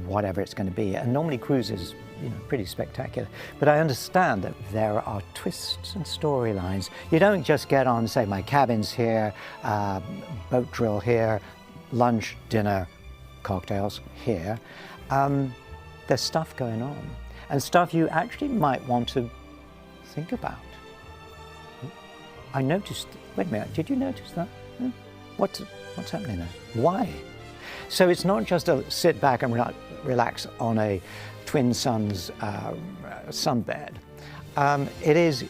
whatever it's going to be. And normally cruises, pretty spectacular. But I understand that there are twists and storylines. You don't just get on, say, my cabin's here, boat drill here, lunch, dinner, cocktails here. There's stuff going on, and stuff you actually might want to think about. I noticed, wait a minute, did you notice that? What's happening there? Why? So it's not just a sit back and relax on a twin sun's sunbed. It is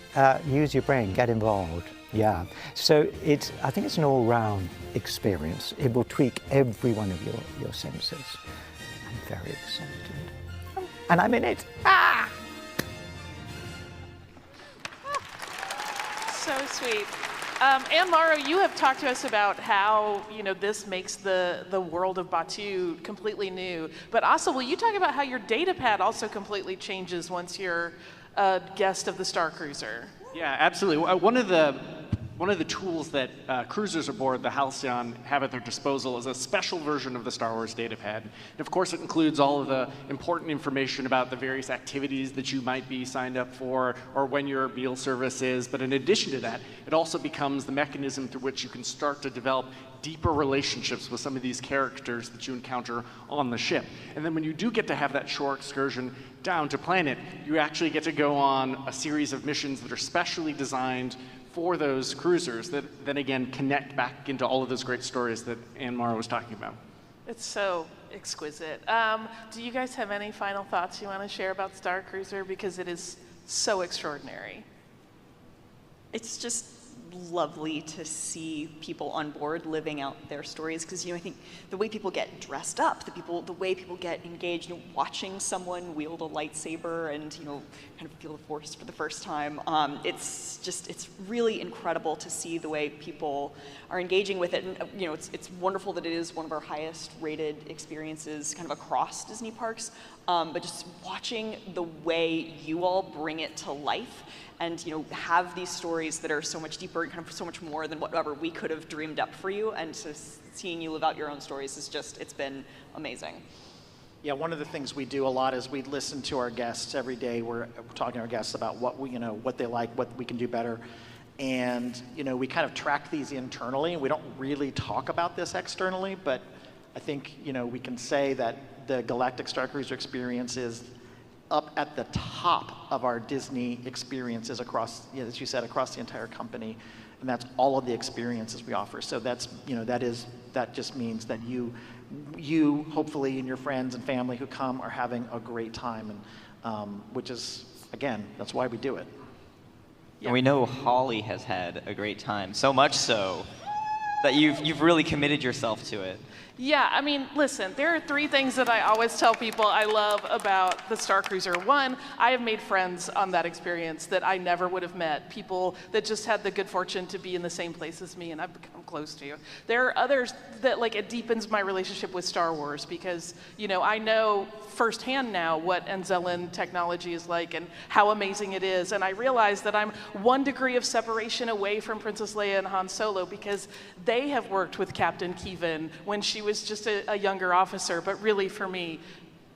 use your brain, get involved. Yeah. So I think it's an all-round experience. It will tweak every one of your senses. I'm very excited. And I'm in it. Ah! So sweet. Anne Morrow, you have talked to us about how this makes the world of Batuu completely new. But also, will you talk about how your data pad also completely changes once you're a guest of the Star Cruiser? Yeah, absolutely. One of the tools that cruisers aboard the Halcyon have at their disposal is a special version of the Star Wars datapad. And of course, it includes all of the important information about the various activities that you might be signed up for or when your meal service is. But in addition to that, it also becomes the mechanism through which you can start to develop deeper relationships with some of these characters that you encounter on the ship. And then when you do get to have that shore excursion down to planet, you actually get to go on a series of missions that are specially designed for those cruisers that then again connect back into all of those great stories that Anne Morrow was talking about. It's so exquisite. Do you guys have any final thoughts you want to share about Star Cruiser? Because it is so extraordinary. It's just lovely to see people on board living out their stories, because I think the way people get dressed up, the way people get engaged, watching someone wield a lightsaber and kind of feel the Force for the first time, it's really incredible to see the way people are engaging with it. And it's wonderful that it is one of our highest rated experiences kind of across Disney parks, but just watching the way you all bring it to life and have these stories that are so much deeper and kind of so much more than whatever we could have dreamed up for you, and so seeing you live out your own stories is it's been amazing. Yeah, one of the things we do a lot is we listen to our guests every day. We're talking to our guests about what they like, what we can do better, and we kind of track these internally. We don't really talk about this externally, but I think we can say that the Galactic Star Cruiser experience is up at the top of our Disney experiences across, as you said, across the entire company, and that's all of the experiences we offer. So that just means that you hopefully and your friends and family who come are having a great time, and which is, again, that's why we do it. Yeah. And we know Holly has had a great time, so much so that you've really committed yourself to it. Yeah, I mean, listen, there are 3 things that I always tell people I love about the Star Cruiser. 1, I have made friends on that experience that I never would have met, people that just had the good fortune to be in the same place as me, and I've become close to you. There are others that, it deepens my relationship with Star Wars because, I know firsthand now what Enzelin technology is like and how amazing it is, and I realize that I'm 1 degree of separation away from Princess Leia and Han Solo because they have worked with Captain Cavan when she was just a younger officer, but really for me,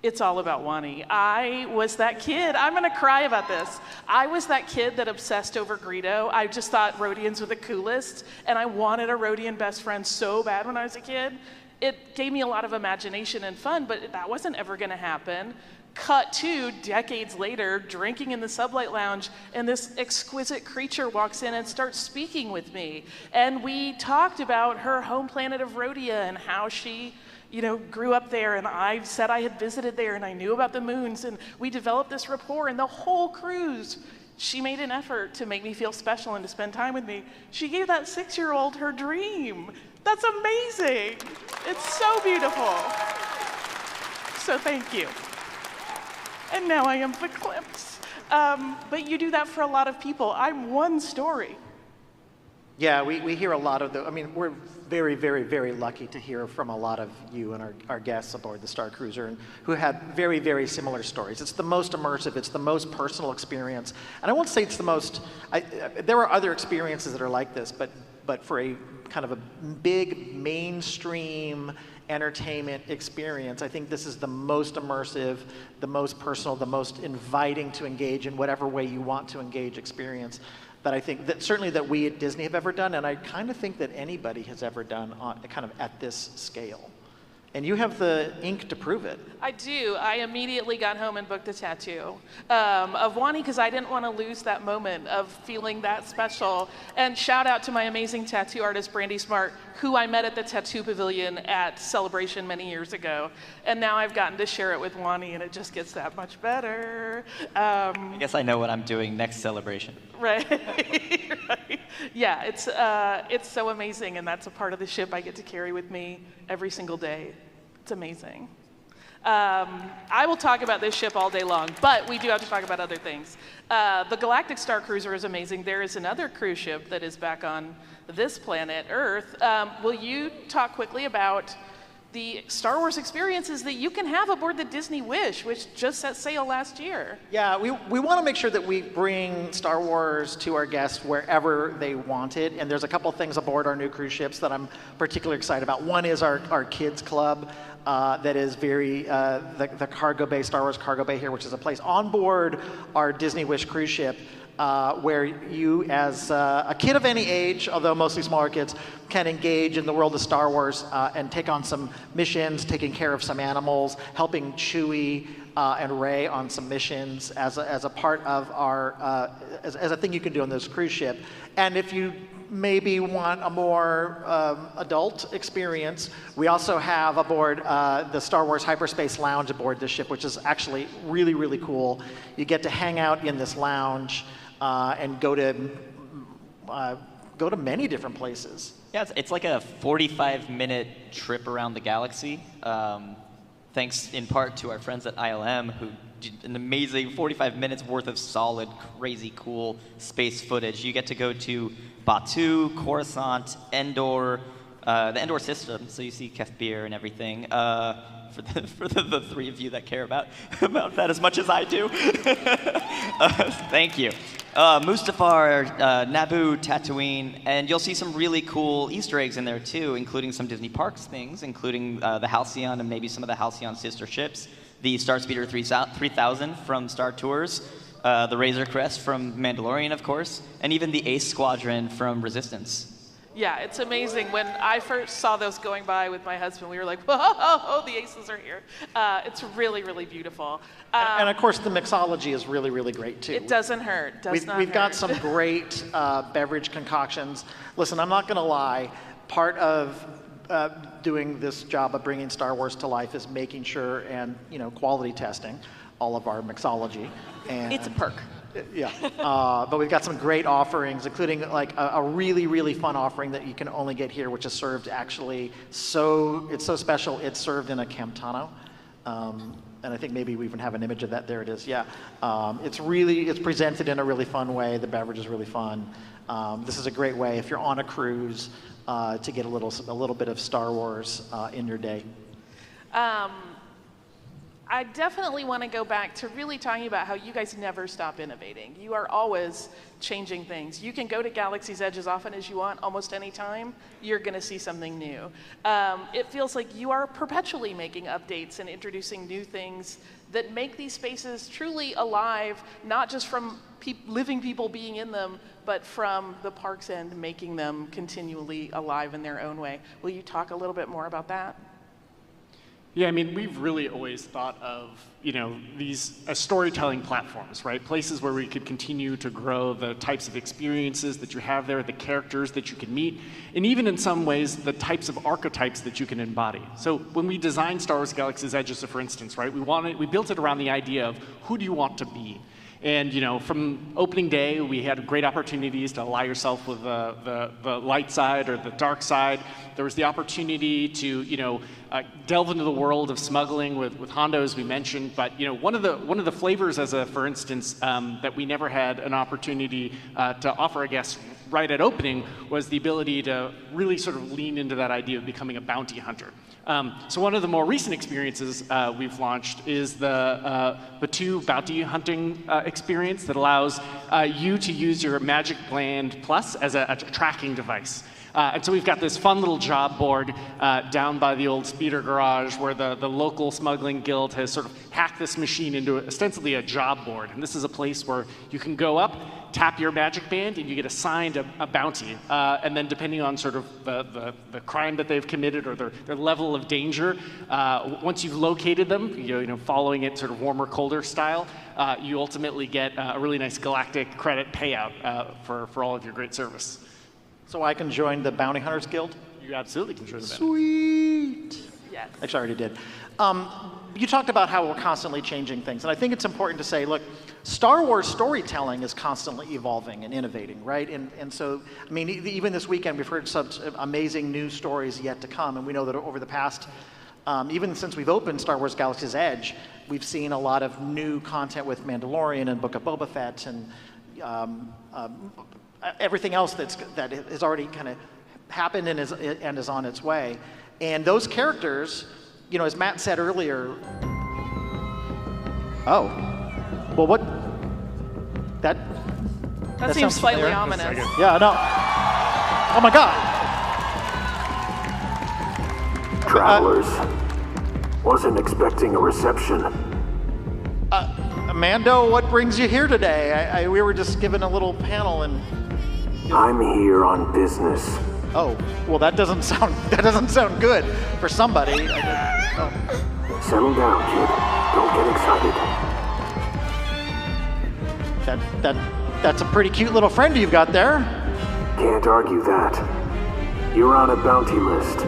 it's all about Wani. I was that kid. I'm gonna cry about this. I was that kid that obsessed over Greedo. I just thought Rodians were the coolest, and I wanted a Rodian best friend so bad when I was a kid. It gave me a lot of imagination and fun, but that wasn't ever gonna happen. Cut to decades later, drinking in the Sublight Lounge, and this exquisite creature walks in and starts speaking with me. And we talked about her home planet of Rhodia and how she, grew up there, and I said I had visited there and I knew about the moons, and we developed this rapport, and the whole cruise, she made an effort to make me feel special and to spend time with me. She gave that 6-year-old her dream. That's amazing. It's so beautiful. So thank you. And now I am verklempt. But you do that for a lot of people. I'm 1 story. Yeah, we hear a lot of I mean, we're very, very, very lucky to hear from a lot of you and our guests aboard the Star Cruiser, and who had very, very similar stories. It's the most immersive, it's the most personal experience. And I won't say it's the most, there are other experiences that are like this, but for a kind of a big mainstream entertainment experience, I think this is the most immersive, the most personal, the most inviting to engage in whatever way you want to engage experience that I think that certainly that we at Disney have ever done, and I kind of think that anybody has ever done on kind of at this scale. And you have the ink to prove it. I do. I immediately got home and booked a tattoo of Wani because I didn't want to lose that moment of feeling that special. And shout out to my amazing tattoo artist, Brandy Smart, who I met at the Tattoo Pavilion at Celebration many years ago. And now I've gotten to share it with Wani, and it just gets that much better. I guess I know what I'm doing next Celebration. Right. Right. Yeah, it's so amazing, and that's a part of the ship I get to carry with me every single day. It's amazing. I will talk about this ship all day long, but we do have to talk about other things. The Galactic Star Cruiser is amazing. There is another cruise ship that is back on this planet, Earth. Will you talk quickly about the Star Wars experiences that you can have aboard the Disney Wish, which just set sail last year? Yeah, we want to make sure that we bring Star Wars to our guests wherever they want it, and there's a couple things aboard our new cruise ships that I'm particularly excited about. One is our kids club that is very, the cargo bay, Star Wars cargo bay here, which is a place on board our Disney Wish cruise ship where you, as a kid of any age, although mostly smaller kids, can engage in the world of Star Wars and take on some missions, taking care of some animals, helping Chewie and Rey on some missions as a part of our, as a thing you can do on this cruise ship. And if you maybe want a more adult experience, we also have aboard the Star Wars Hyperspace Lounge aboard this ship, which is actually really, really cool. You get to hang out in this lounge and go to many different places. Yeah, it's like a 45-minute trip around the galaxy. Thanks in part to our friends at ILM, who did an amazing 45 minutes worth of solid, crazy, cool space footage. You get to go to Batuu, Coruscant, Endor, the Endor system, so you see Kefir and everything. For the three of you that care about that as much as I do. Thank you. Mustafar, Naboo, Tatooine, and you'll see some really cool Easter eggs in there too, including some Disney Parks things, including the Halcyon and maybe some of the Halcyon sister ships, the Starspeeder 3000 from Star Tours, the Razor Crest from Mandalorian, of course, and even the Ace Squadron from Resistance. Yeah, it's amazing. When I first saw those going by with my husband, we were like, whoa, the Aces are here. It's really, really beautiful. And of course, the mixology is really, really great too. It doesn't hurt. We've got some great beverage concoctions. Listen, I'm not going to lie. Part of doing this job of bringing Star Wars to life is making sure and quality testing all of our mixology. And it's a perk. Yeah, but we've got some great offerings, including like a really, really fun offering that you can only get here, which is served actually it's so special, it's served in a Camtano. And I think maybe we even have an image of that. There it is, yeah. It's presented in a really fun way. The beverage is really fun. This is a great way, if you're on a cruise, to get a little bit of Star Wars in your day. I definitely want to go back to really talking about how you guys never stop innovating. You are always changing things. You can go to Galaxy's Edge as often as you want, almost any time. You're going to see something new. It feels like you are perpetually making updates and introducing new things that make these spaces truly alive, not just from living people being in them, but from the park's end, making them continually alive in their own way. Will you talk a little bit more about that? Yeah, I mean, we've really always thought of, these as storytelling platforms, right? Places where we could continue to grow the types of experiences that you have there, the characters that you can meet, and even in some ways, the types of archetypes that you can embody. So when we designed Star Wars Galaxy's Edge, for instance, right, we built it around the idea of who do you want to be? And from opening day, we had great opportunities to ally yourself with the light side or the dark side. There was the opportunity to delve into the world of smuggling with Hondo, as we mentioned. But one of the flavors, for instance, that we never had an opportunity to offer our guests right at opening was the ability to really sort of lean into that idea of becoming a bounty hunter. So one of the more recent experiences we've launched is the Bredow bounty hunting experience that allows you to use your Magic Band Plus as a tracking device. And so we've got this fun little job board down by the old speeder garage where the local smuggling guild has sort of hacked this machine into ostensibly a job board. And this is a place where you can go up, tap your magic band, and you get assigned a bounty. And then depending on sort of the crime that they've committed or their level of danger, once you've located them, you know, following it sort of warmer, colder style, you ultimately get a really nice galactic credit payout for all of your great service. So I can join the Bounty Hunters Guild? You absolutely can join the Bounty. Sweet. Yes. Actually, I already did. You talked about how we're constantly changing things, and I think it's important to say, look, Star Wars storytelling is constantly evolving and innovating, right? And so, I mean, even this weekend, we've heard such amazing news stories yet to come, and we know that over the past, even since we've opened Star Wars Galaxy's Edge, we've seen a lot of new content with Mandalorian and Book of Boba Fett and everything else that has already kind of happened and is on its way. And those characters, you know, as Matt said earlier, oh, well, what, that seems slightly familiar. ominous. Yeah, no. Oh my God. Travelers, wasn't expecting a reception. Mando, what brings you here today? We were just given a little panel and. I'm here on business. Oh, well, that doesn't sound good for somebody. Settle down, kid. Don't get excited. That's a pretty cute little friend you've got there. Can't argue that. You're on a bounty list.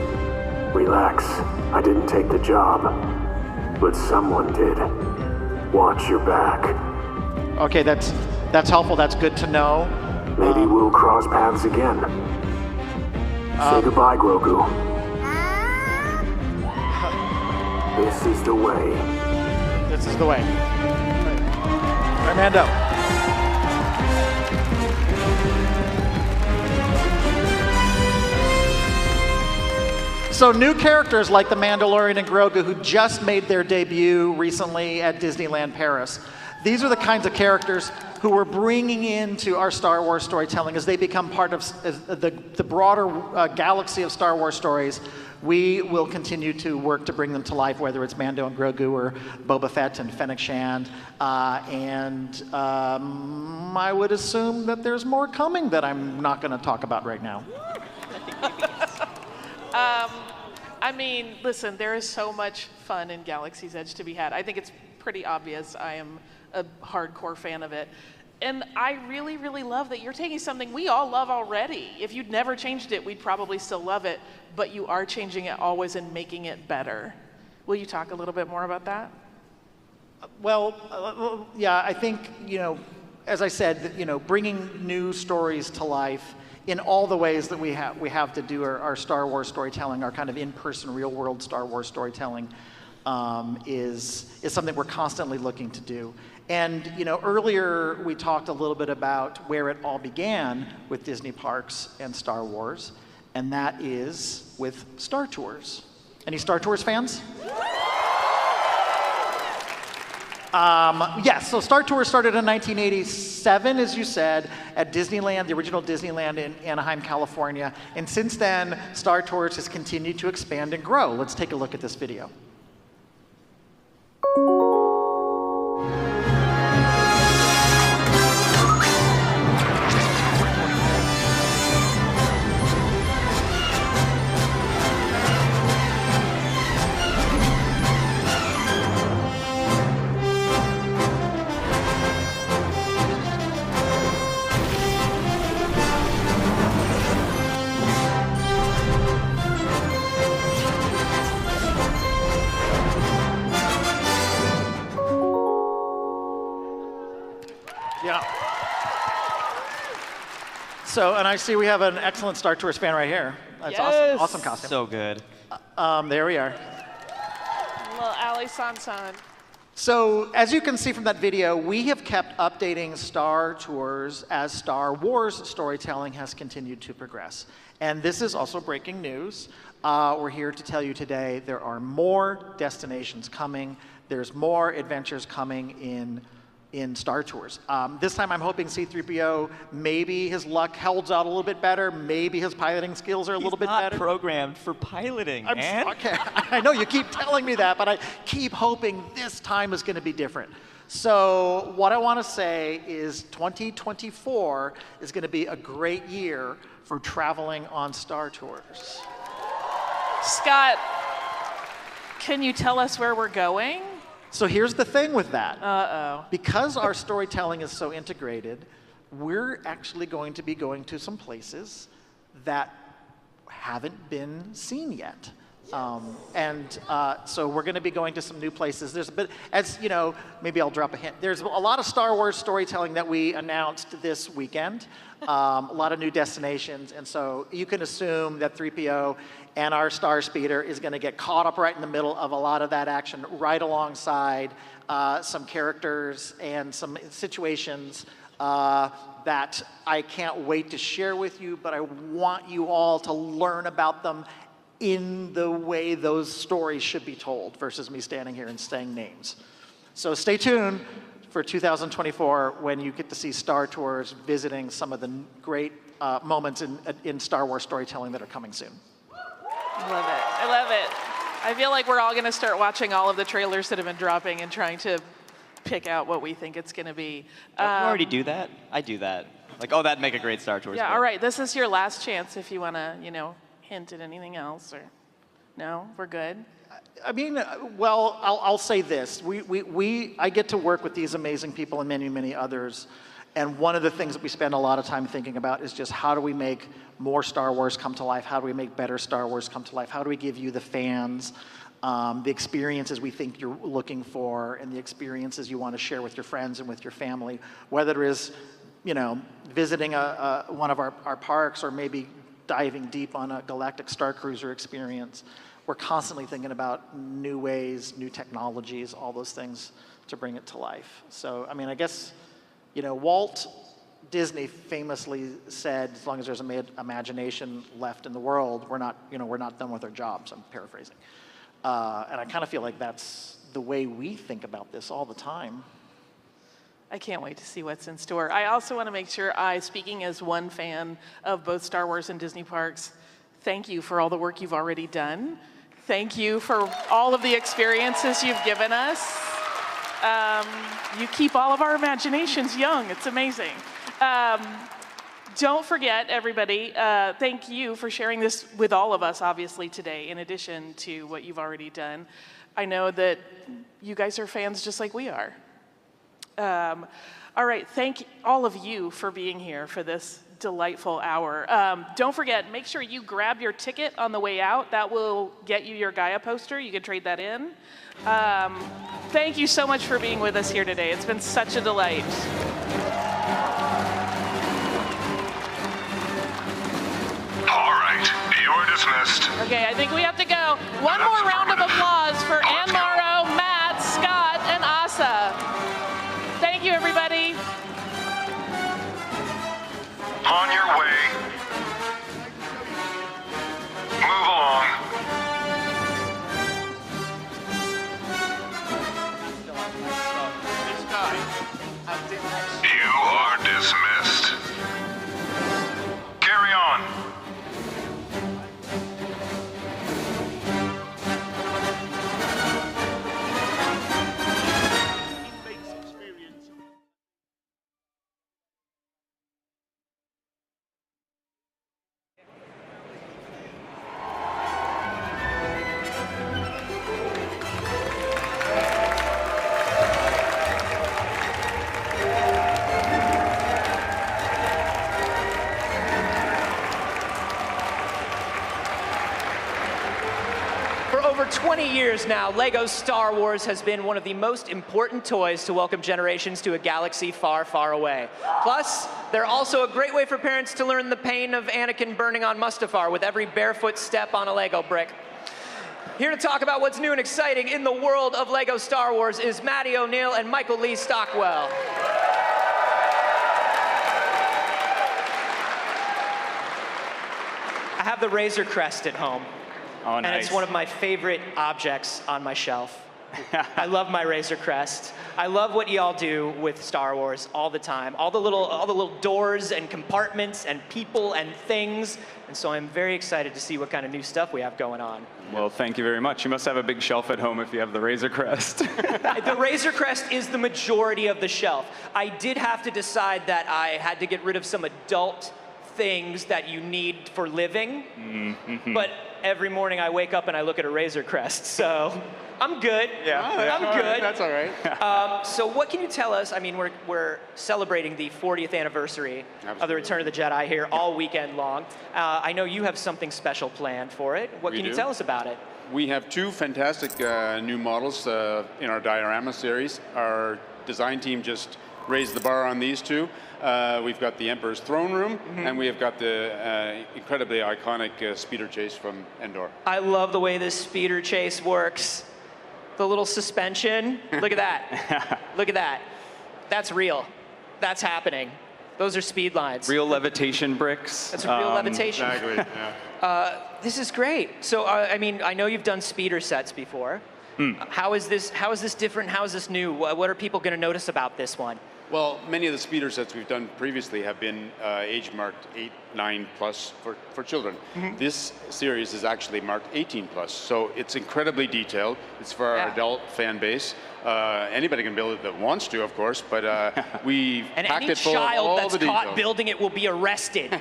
Relax. I didn't take the job, but someone did. Watch your back. Okay, that's helpful. That's good to know. Maybe we'll cross paths again. Say goodbye, Grogu. This is the way. This is the way. Mando. So new characters like the Mandalorian and Grogu, who just made their debut recently at Disneyland Paris. These are the kinds of characters who we're bringing into our Star Wars storytelling as they become part of the broader galaxy of Star Wars stories. We will continue to work to bring them to life, whether it's Mando and Grogu or Boba Fett and Fennec Shand. I would assume that there's more coming that I'm not going to talk about right now. I mean, listen, there is so much fun in Galaxy's Edge to be had. I think it's pretty obvious. I am a hardcore fan of it. And I really, really love that you're taking something we all love already. If you'd never changed it, we'd probably still love it, but you are changing it always and making it better. Will you talk a little bit more about that? Well, yeah, I think, you know, as I said, you know, bringing new stories to life in all the ways that we have to do our Star Wars storytelling, our kind of in-person, real-world Star Wars storytelling, is something we're constantly looking to do. And you know, earlier we talked a little bit about where it all began with Disney parks and Star Wars, and that is with Star Tours. Any Star Tours fans? Yes, so Star Tours started in 1987, as you said, at Disneyland, the original Disneyland in Anaheim, California. And since then, Star Tours has continued to expand and grow. Let's take a look at this video. So, and I see we have an excellent Star Tours fan right here. That's yes. Awesome costume. So good. There we are. Little Ali San. So as you can see from that video, we have kept updating Star Tours as Star Wars storytelling has continued to progress. And this is also breaking news. We're here to tell you today there are more destinations coming. There's more adventures coming in Star Tours. This time I'm hoping C-3PO, maybe his luck holds out a little bit better, maybe his piloting skills are a little bit better. He's not programmed for piloting, man. Okay, I know you keep telling me that, but I keep hoping this time is going to be different. So what I want to say is 2024 is going to be a great year for traveling on Star Tours. Scott, can you tell us where we're going? So here's the thing with that. Uh-oh. Because our storytelling is so integrated, we're actually going to be going to some places that haven't been seen yet. So we're going to be going to some new places. There's a bit, as you know, maybe I'll drop a hint. There's a lot of Star Wars storytelling that we announced this weekend. A lot of new destinations, and so you can assume that 3PO and our Star Speeder is going to get caught up right in the middle of a lot of that action, right alongside some characters and some situations that I can't wait to share with you, but I want you all to learn about them in the way those stories should be told versus me standing here and saying names. So stay tuned for 2024 when you get to see Star Tours visiting some of the great moments in Star Wars storytelling that are coming soon. I love it. I love it. I feel like we're all going to start watching all of the trailers that have been dropping and trying to pick out what we think it's going to be. Don't you already do that? I do that. Like, oh, that'd make a great Star Tours. Yeah, all right. This is your last chance if you want to, hint at anything else. Or no, we're good. I mean, well, I'll say this. I get to work with these amazing people and many, many others. And one of the things that we spend a lot of time thinking about is just how do we make more Star Wars come to life? How do we make better Star Wars come to life? How do we give you, the fans, the experiences we think you're looking for and the experiences you want to share with your friends and with your family, whether it is, visiting one of our parks or maybe diving deep on a galactic Star Cruiser experience. We're constantly thinking about new ways, new technologies, all those things to bring it to life. So, I mean, I guess, Walt Disney famously said, as long as there's imagination left in the world, we're not done with our jobs. I'm paraphrasing. And I kind of feel like that's the way we think about this all the time. I can't wait to see what's in store. I also want to make sure speaking as one fan of both Star Wars and Disney parks, thank you for all the work you've already done. Thank you for all of the experiences you've given us. You keep all of our imaginations young. It's amazing. Don't forget, everybody, thank you for sharing this with all of us, obviously, today, in addition to what you've already done. I know that you guys are fans just like we are. All right, thank all of you for being here for this delightful hour. Don't forget, make sure you grab your ticket on the way out. That will get you your Gaia poster. You can trade that in. Thank you so much for being with us here today. It's been such a delight. All right, you're dismissed. Okay, I think we have to go. One more round of applause for Ann Morrow, Matt, Scott, and Asa. Thank you, everybody. On your way. Move along. You are dismissed. Carry on. For over 20 years now, LEGO Star Wars has been one of the most important toys to welcome generations to a galaxy far, far away. Plus, they're also a great way for parents to learn the pain of Anakin burning on Mustafar with every barefoot step on a LEGO brick. Here to talk about what's new and exciting in the world of LEGO Star Wars is Matty O'Neill and Michael Lee Stockwell. I have the Razor Crest at home. Oh, nice. And it's one of my favorite objects on my shelf. I love my Razor Crest. I love what y'all do with Star Wars all the time. All the little doors and compartments and people and things. And so I'm very excited to see what kind of new stuff we have going on. Well, thank you very much. You must have a big shelf at home if you have the Razor Crest. The Razor Crest is the majority of the shelf. I did have to decide that I had to get rid of some adult things that you need for living. Mm-hmm. But every morning I wake up and I look at a Razor Crest, so I'm good. I'm good. That's all right. So what can you tell us? I mean, we're celebrating the 40th anniversary of the Return of the Jedi here all weekend long. I know you have something special planned for it. What can you tell us about it? We have two fantastic new models in our diorama series. Our design team just raised the bar on these two. We've got the Emperor's Throne Room, and we have got the incredibly iconic speeder chase from Endor. I love the way this speeder chase works. The little suspension. Look at that. Look at that. That's real. That's happening. Those are speed lines. Real levitation bricks. That's a real levitation. Exactly. Yeah. This is great. So, I mean, I know you've done speeder sets before. How is this different? How is this new? What are people going to notice about this one? Well, many of the speeder sets we've done previously have been age marked 8, 9 plus for children. This series is actually marked 18 plus, so it's incredibly detailed. It's for our adult fan base. Anybody can build it that wants to, of course, but we packed it full of all the details. And any child that's caught building it will be arrested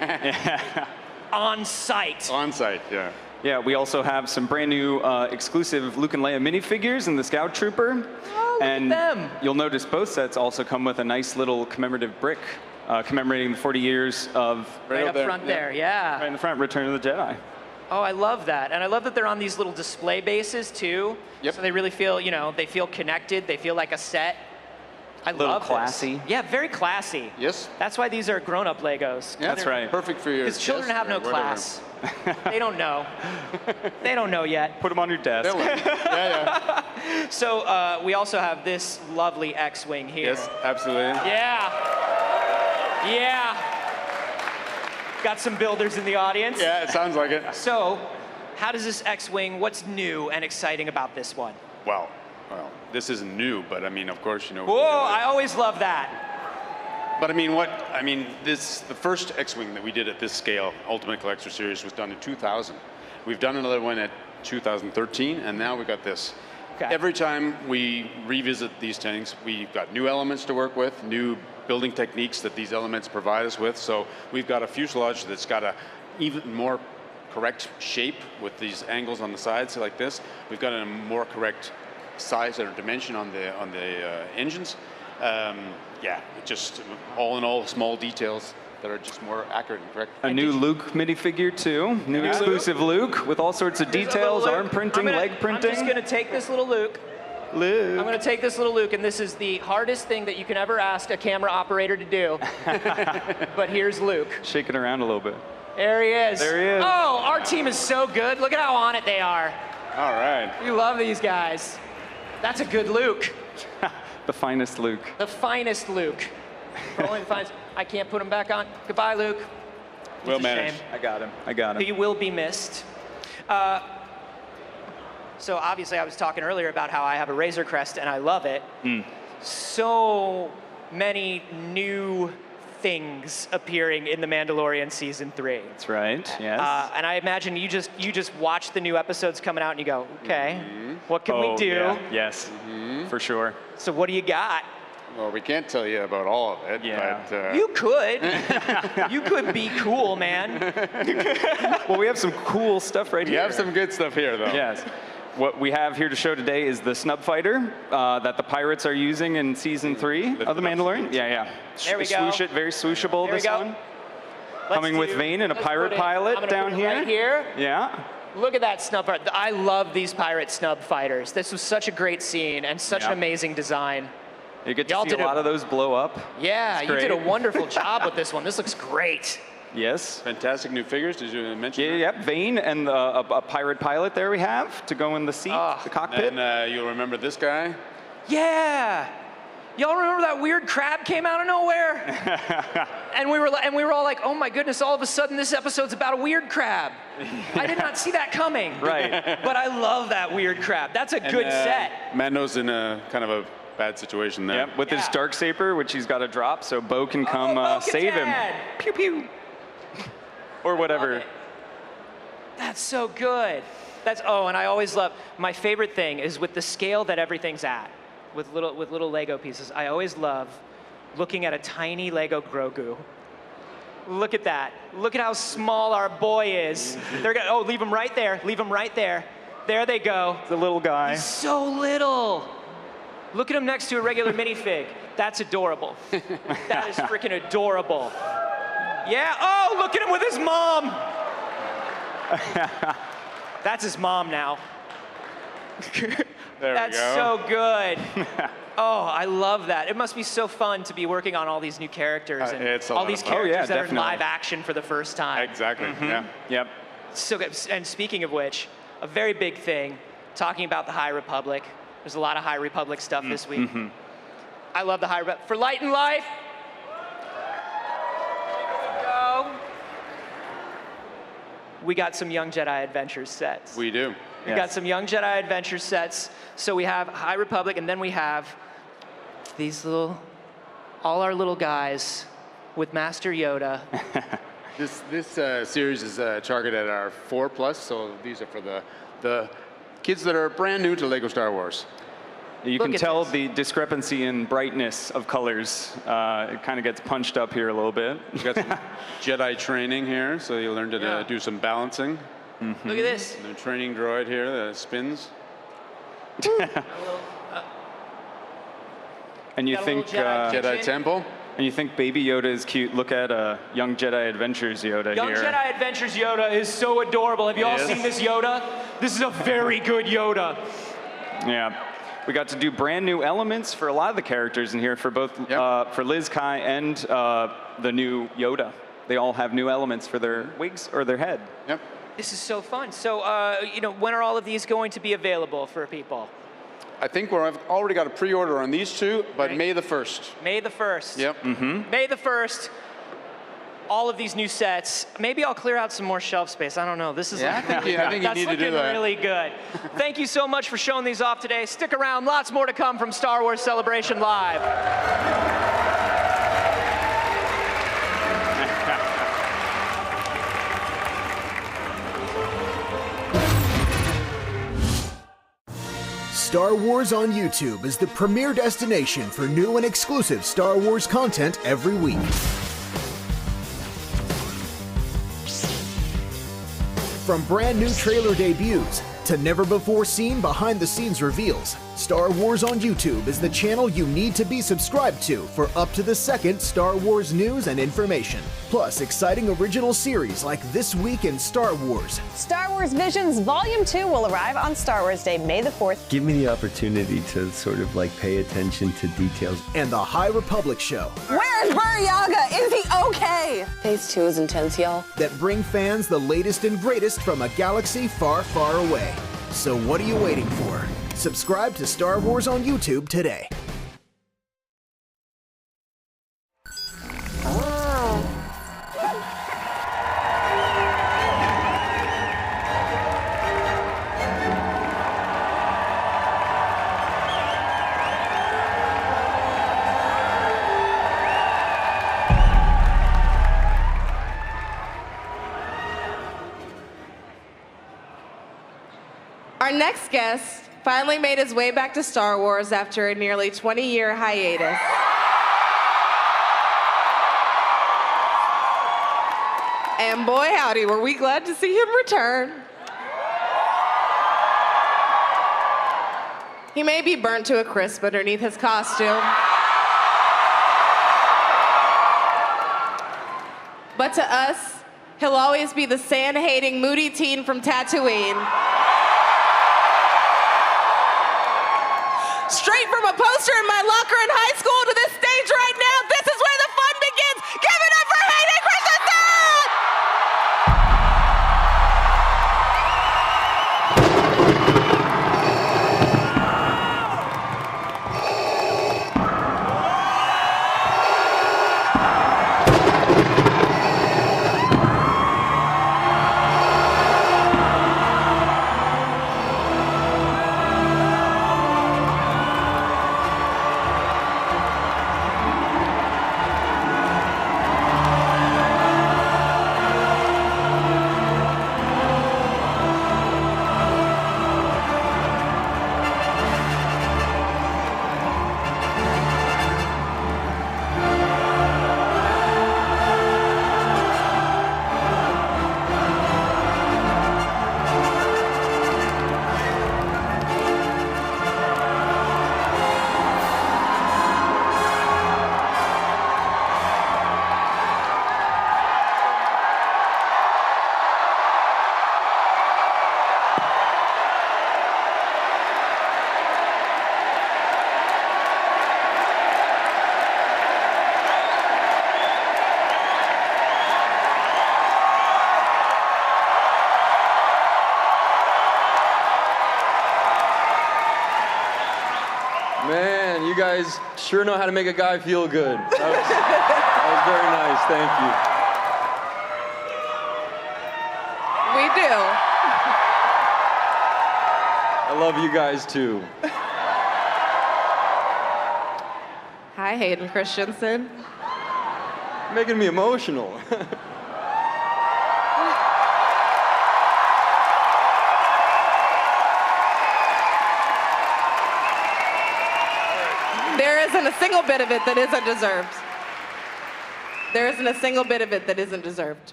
on site. On site, yeah. Yeah, we also have some brand new exclusive Luke and Leia minifigures in the Scout Trooper. Oh, and look at them. You'll notice both sets also come with a nice little commemorative brick commemorating the 40 years of... Right up front there, yeah. Right in the front, Return of the Jedi. Oh, I love that. And I love that they're on these little display bases, too. Yep. So they really feel, they feel connected. They feel like a set. I love classy. This. Yeah, very classy. Yes. That's why these are grown-up Legos. Yeah, that's right. Perfect for you. Because children have no class. They don't know. They don't know yet. Put them on your desk. Yeah. So we also have this lovely X-Wing here. Yes, absolutely. Yeah. Got some builders in the audience. Yeah, it sounds like it. So, how does this X-Wing, what's new and exciting about this one? Well, this isn't new, but I mean, of course, Whoa, I always love that. But the first X-Wing that we did at this scale, Ultimate Collector Series, was done in 2000. We've done another one at 2013, and now we've got this. Okay. Every time we revisit these things, we've got new elements to work with, new building techniques that these elements provide us with. So we've got a fuselage that's got a even more correct shape with these angles on the sides like this. We've got a more correct size or dimension on the engines. Just all in all, small details that are just more accurate and correct. A new Luke minifigure too. New exclusive Luke with all sorts of details, arm printing, leg printing. I'm just going to take this little Luke. I'm going to take this little Luke, and this is the hardest thing that you can ever ask a camera operator to do. But here's Luke. Shake it around a little bit. There he is. There he is. Oh, our team is so good. Look at how on it they are. All right. You love these guys. That's a good Luke. The finest Luke. The finest Luke. Only the finest. I can't put him back on. Goodbye, Luke. Well managed. I got him. He will be missed. So obviously I was talking earlier about how I have a Razor Crest and I love it. So many new things appearing in The Mandalorian Season 3. That's right, yes. And I imagine you just watch the new episodes coming out and you go, okay, what can we do? Yeah. Yes, for sure. So what do you got? Well, we can't tell you about all of it, but... You could. You could be cool, man. Well, we have some cool stuff right here. We have some good stuff here, though. Yes. What we have here to show today is the snub fighter that the pirates are using in Season 3 of The Mandalorian. Yeah. There we go. Swoosh it, very swooshable, this one. Coming with Vane and a pirate pilot down here. Right here. Yeah. Look at that snub fighter. I love these pirate snub fighters. This was such a great scene and such an amazing design. You get to see a lot of those blow up. Yeah, you did a wonderful job with this one. This looks great. Yes. Fantastic new figures. Did you mention that? Yep, Vane and a pirate pilot there we have to go in the seat, the cockpit. And you'll remember this guy. Yeah. Y'all remember that weird crab came out of nowhere? and we were all like, oh my goodness, all of a sudden this episode's about a weird crab. I did not see that coming. Right. But I love that weird crab. That's a good set. Mando's in a kind of a bad situation there. Yep, with his Darksaber, which he's got to drop, so Bo can come save him. Pew pew. Or whatever. That's so good. And I always love, my favorite thing is with the scale that everything's at, with little Lego pieces. I always love looking at a tiny Lego Grogu. Look at that. Look at how small our boy is. They're gonna, leave him right there. Leave him right there. There they go. The little guy. He's so little. Look at him next to a regular minifig. That's adorable. That is freaking adorable. Yeah, oh, look at him with his mom. That's his mom now. That's so good. Oh, I love that. It must be so fun to be working on all these new characters and all these characters that are in live action for the first time. Exactly, yeah. Yep. So good. And speaking of which, a very big thing, talking about the High Republic. There's a lot of High Republic stuff this week. I love the High Republic. For Light and Life, we got some Young Jedi Adventures sets. We do. We got some Young Jedi Adventure sets. So we have High Republic, and then we have these all our little guys with Master Yoda. This series is targeted at our 4+, so these are for the kids that are brand new to Lego Star Wars. You can tell the discrepancy in brightness of colors. It kind of gets punched up here a little bit. We got some Jedi training here, so you learn to do some balancing. Look at this. The training droid here that spins. And you think Jedi Temple? And you think Baby Yoda is cute? Look at Young Jedi Adventures Yoda Young here. Jedi Adventures Yoda is so adorable. Have you all seen this Yoda? This is a very good Yoda. Yeah. We got to do brand new elements for a lot of the characters in here for both for Liz, Kai, and the new Yoda. They all have new elements for their wigs or their head. Yep. This is so fun. So, when are all of these going to be available for people? I think I've already got a pre-order on these two, but May the 1st. May the 1st. Yep. May the 1st. All of these new sets. Maybe I'll clear out some more shelf space. I don't know. This is I think you need to do that. Really good. Thank you so much for showing these off today. Stick around. Lots more to come from Star Wars Celebration Live. Star Wars on YouTube is the premier destination for new and exclusive Star Wars content every week. From brand new trailer debuts to never-before-seen behind-the-scenes reveals, Star Wars on YouTube is the channel you need to be subscribed to for up-to-the-second Star Wars news and information. Plus, exciting original series like This Week in Star Wars. Star Wars Visions Volume 2 will arrive on Star Wars Day, May the 4th. Give me the opportunity to sort of pay attention to details. And the High Republic Show. Where's Buryaga? Is he okay? Phase 2 is intense, y'all. That bring fans the latest and greatest from a galaxy far, far away. So what are you waiting for? Subscribe to Star Wars on YouTube today. Our next guest finally made his way back to Star Wars after a nearly 20-year hiatus. And boy, howdy, were we glad to see him return. He may be burnt to a crisp underneath his costume. But to us, he'll always be the sand-hating, moody teen from Tatooine. Straight from a poster in my locker in high school to this stage right now, this is where the fun begins. Give it up for Hayden Christensen! guys sure know how to make a guy feel good. That was very nice, thank you. We do. I love you guys too. Hi, Hayden Christensen. Making me emotional. There isn't a single bit of it that isn't deserved. There isn't a single bit of it that isn't deserved.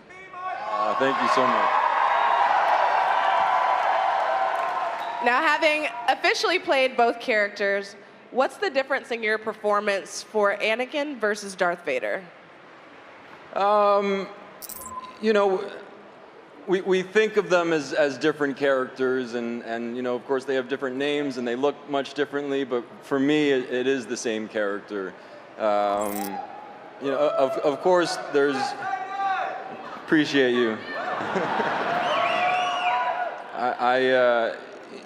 Thank you so much. Now, having officially played both characters, what's the difference in your performance for Anakin versus Darth Vader? You know, we think of them as different characters, and you know, of course, they have different names and they look much differently. But for me, it is the same character. You know, of course, there's. Appreciate you.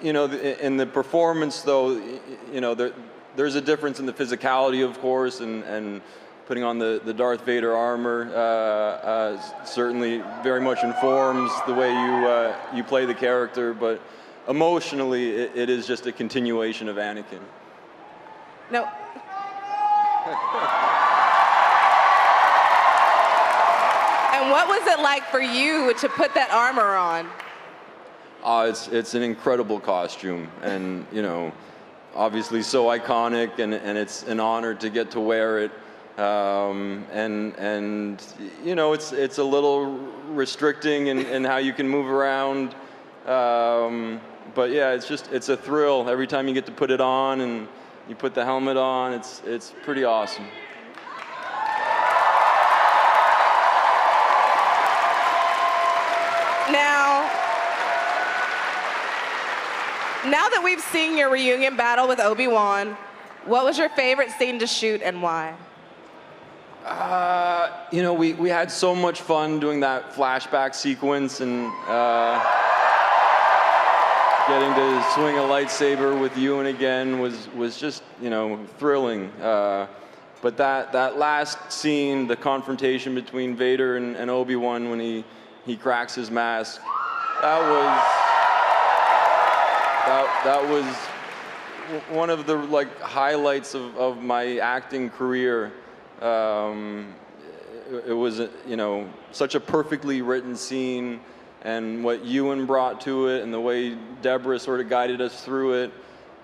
You know, in the performance, though, you know, there's a difference in the physicality, of course, and putting on the Darth Vader armor certainly very much informs the way you play the character, but emotionally, it is just a continuation of Anakin. No. And what was it like for you to put that armor on? It's an incredible costume, and you know, obviously so iconic, and it's an honor to get to wear it. And you know, it's a little restricting in how you can move around. But yeah, it's a thrill every time you get to put it on and you put the helmet on. It's pretty awesome. Now that we've seen your reunion battle with Obi-Wan, what was your favorite scene to shoot and why? You know, we had so much fun doing that flashback sequence and getting to swing a lightsaber with Ewan again was just, you know, thrilling. But that last scene, the confrontation between Vader and Obi-Wan when he cracks his mask, that was one of the highlights of my acting career. It was, you know, such a perfectly written scene, and what Ewan brought to it, and the way Deborah sort of guided us through it,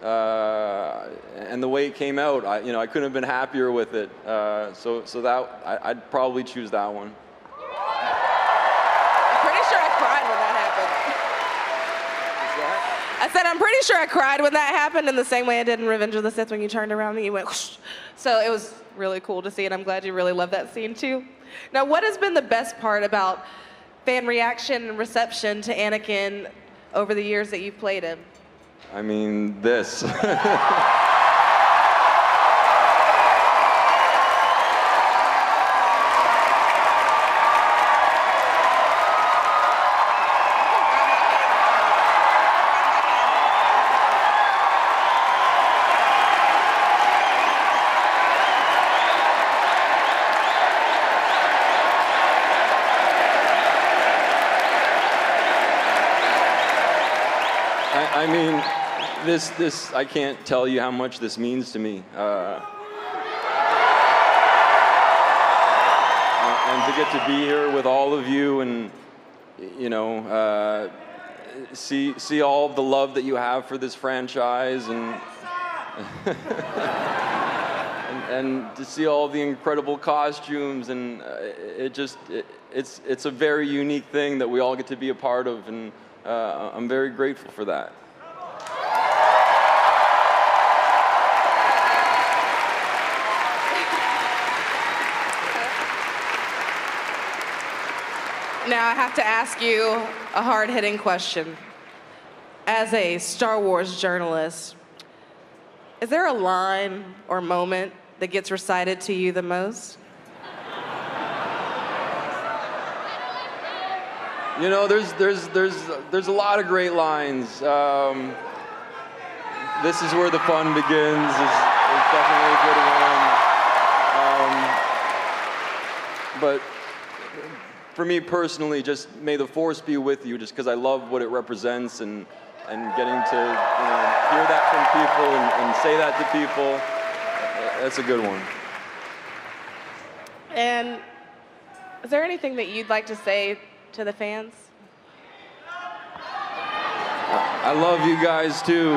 and the way it came out. I couldn't have been happier with it. So that I'd probably choose that one. I said, I'm pretty sure I cried when that happened in the same way I did in Revenge of the Sith when you turned around and you went whoosh. So it was really cool to see, and I'm glad you really loved that scene too. Now, what has been the best part about fan reaction and reception to Anakin over the years that you've played him? I mean, this. I mean, this, I can't tell you how much this means to me. And to get to be here with all of you and, you know, see all of the love that you have for this franchise and, and to see all the incredible costumes, and it's a very unique thing that we all get to be a part of, and I'm very grateful for that. Now I have to ask you a hard-hitting question. As a Star Wars journalist, is there a line or moment that gets recited to you the most? You know, there's a lot of great lines. This is where the fun begins. It's definitely a good one. But for me personally, just may the Force be with you, just because I love what it represents, and getting to hear that from people and say that to people, that's a good one. And is there anything that you'd like to say to the fans? I love you guys too.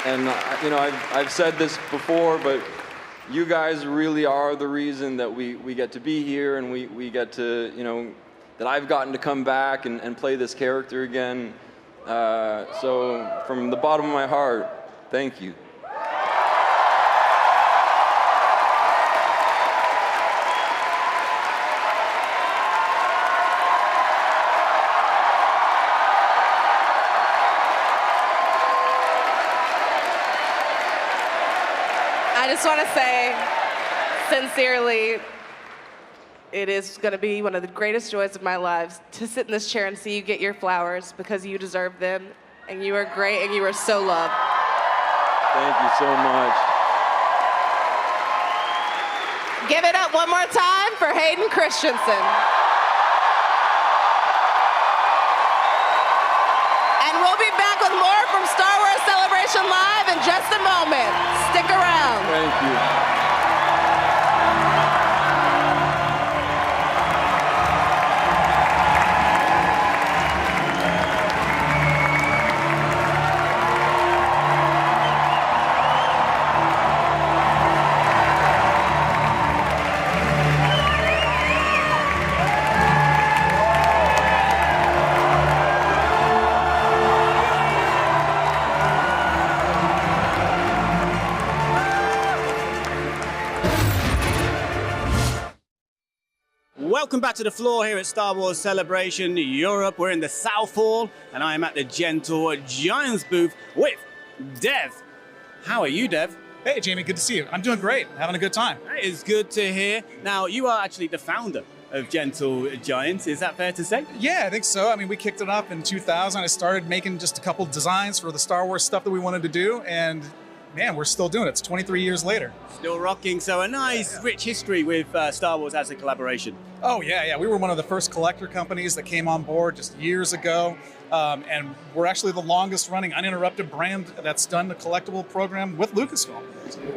And I've said this before, but you guys really are the reason that we get to be here, and we get to, that I've gotten to come back and play this character again. So from the bottom of my heart, thank you. I just want to say, sincerely, it is going to be one of the greatest joys of my life to sit in this chair and see you get your flowers, because you deserve them, and you are great, and you are so loved. Thank you so much. Give it up one more time for Hayden Christensen. And we'll be back with more from Star Wars Celebration Live in just a moment. Stick around. Thank you. Welcome back to the floor here at Star Wars Celebration Europe. We're in the South Hall, and I am at the Gentle Giants booth with Dev. How are you, Dev? Hey, Jamie, good to see you. I'm doing great, having a good time. That is good to hear. Now, you are actually the founder of Gentle Giants. Is that fair to say? Yeah, I think so. I mean, we kicked it up in 2000. I started making just a couple designs for the Star Wars stuff that we wanted to do, and man, we're still doing it. It's 23 years later. Still rocking. So a nice, rich history with Star Wars as a collaboration. Oh, yeah. We were one of the first collector companies that came on board just years ago. And we're actually the longest running uninterrupted brand that's done the collectible program with Lucasfilm.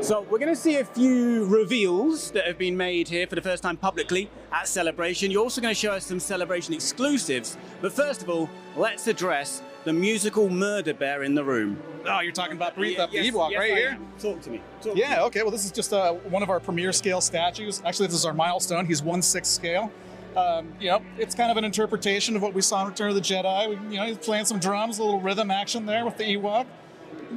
So we're going to see a few reveals that have been made here for the first time publicly at Celebration. You're also going to show us some Celebration exclusives. But first of all, let's address the musical murder bear in the room. Oh, you're talking about the Ewok right here? Talk to me. Okay. Well, this is just one of our premier scale statues. Actually, this is our milestone. He's 1/6 scale. It's kind of an interpretation of what we saw in Return of the Jedi. He's playing some drums, a little rhythm action there with the Ewok.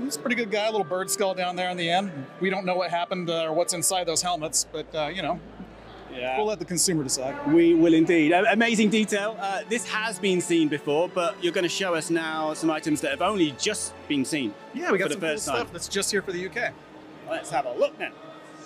He's a pretty good guy, a little bird skull down there in the end. We don't know what happened or what's inside those helmets, but, we'll let the consumer decide. We will indeed. Amazing detail. This has been seen before, but you're going to show us now some items that have only just been seen. Yeah, we got for some the cool first time. stuff that's just here for the UK. Let's have a look now.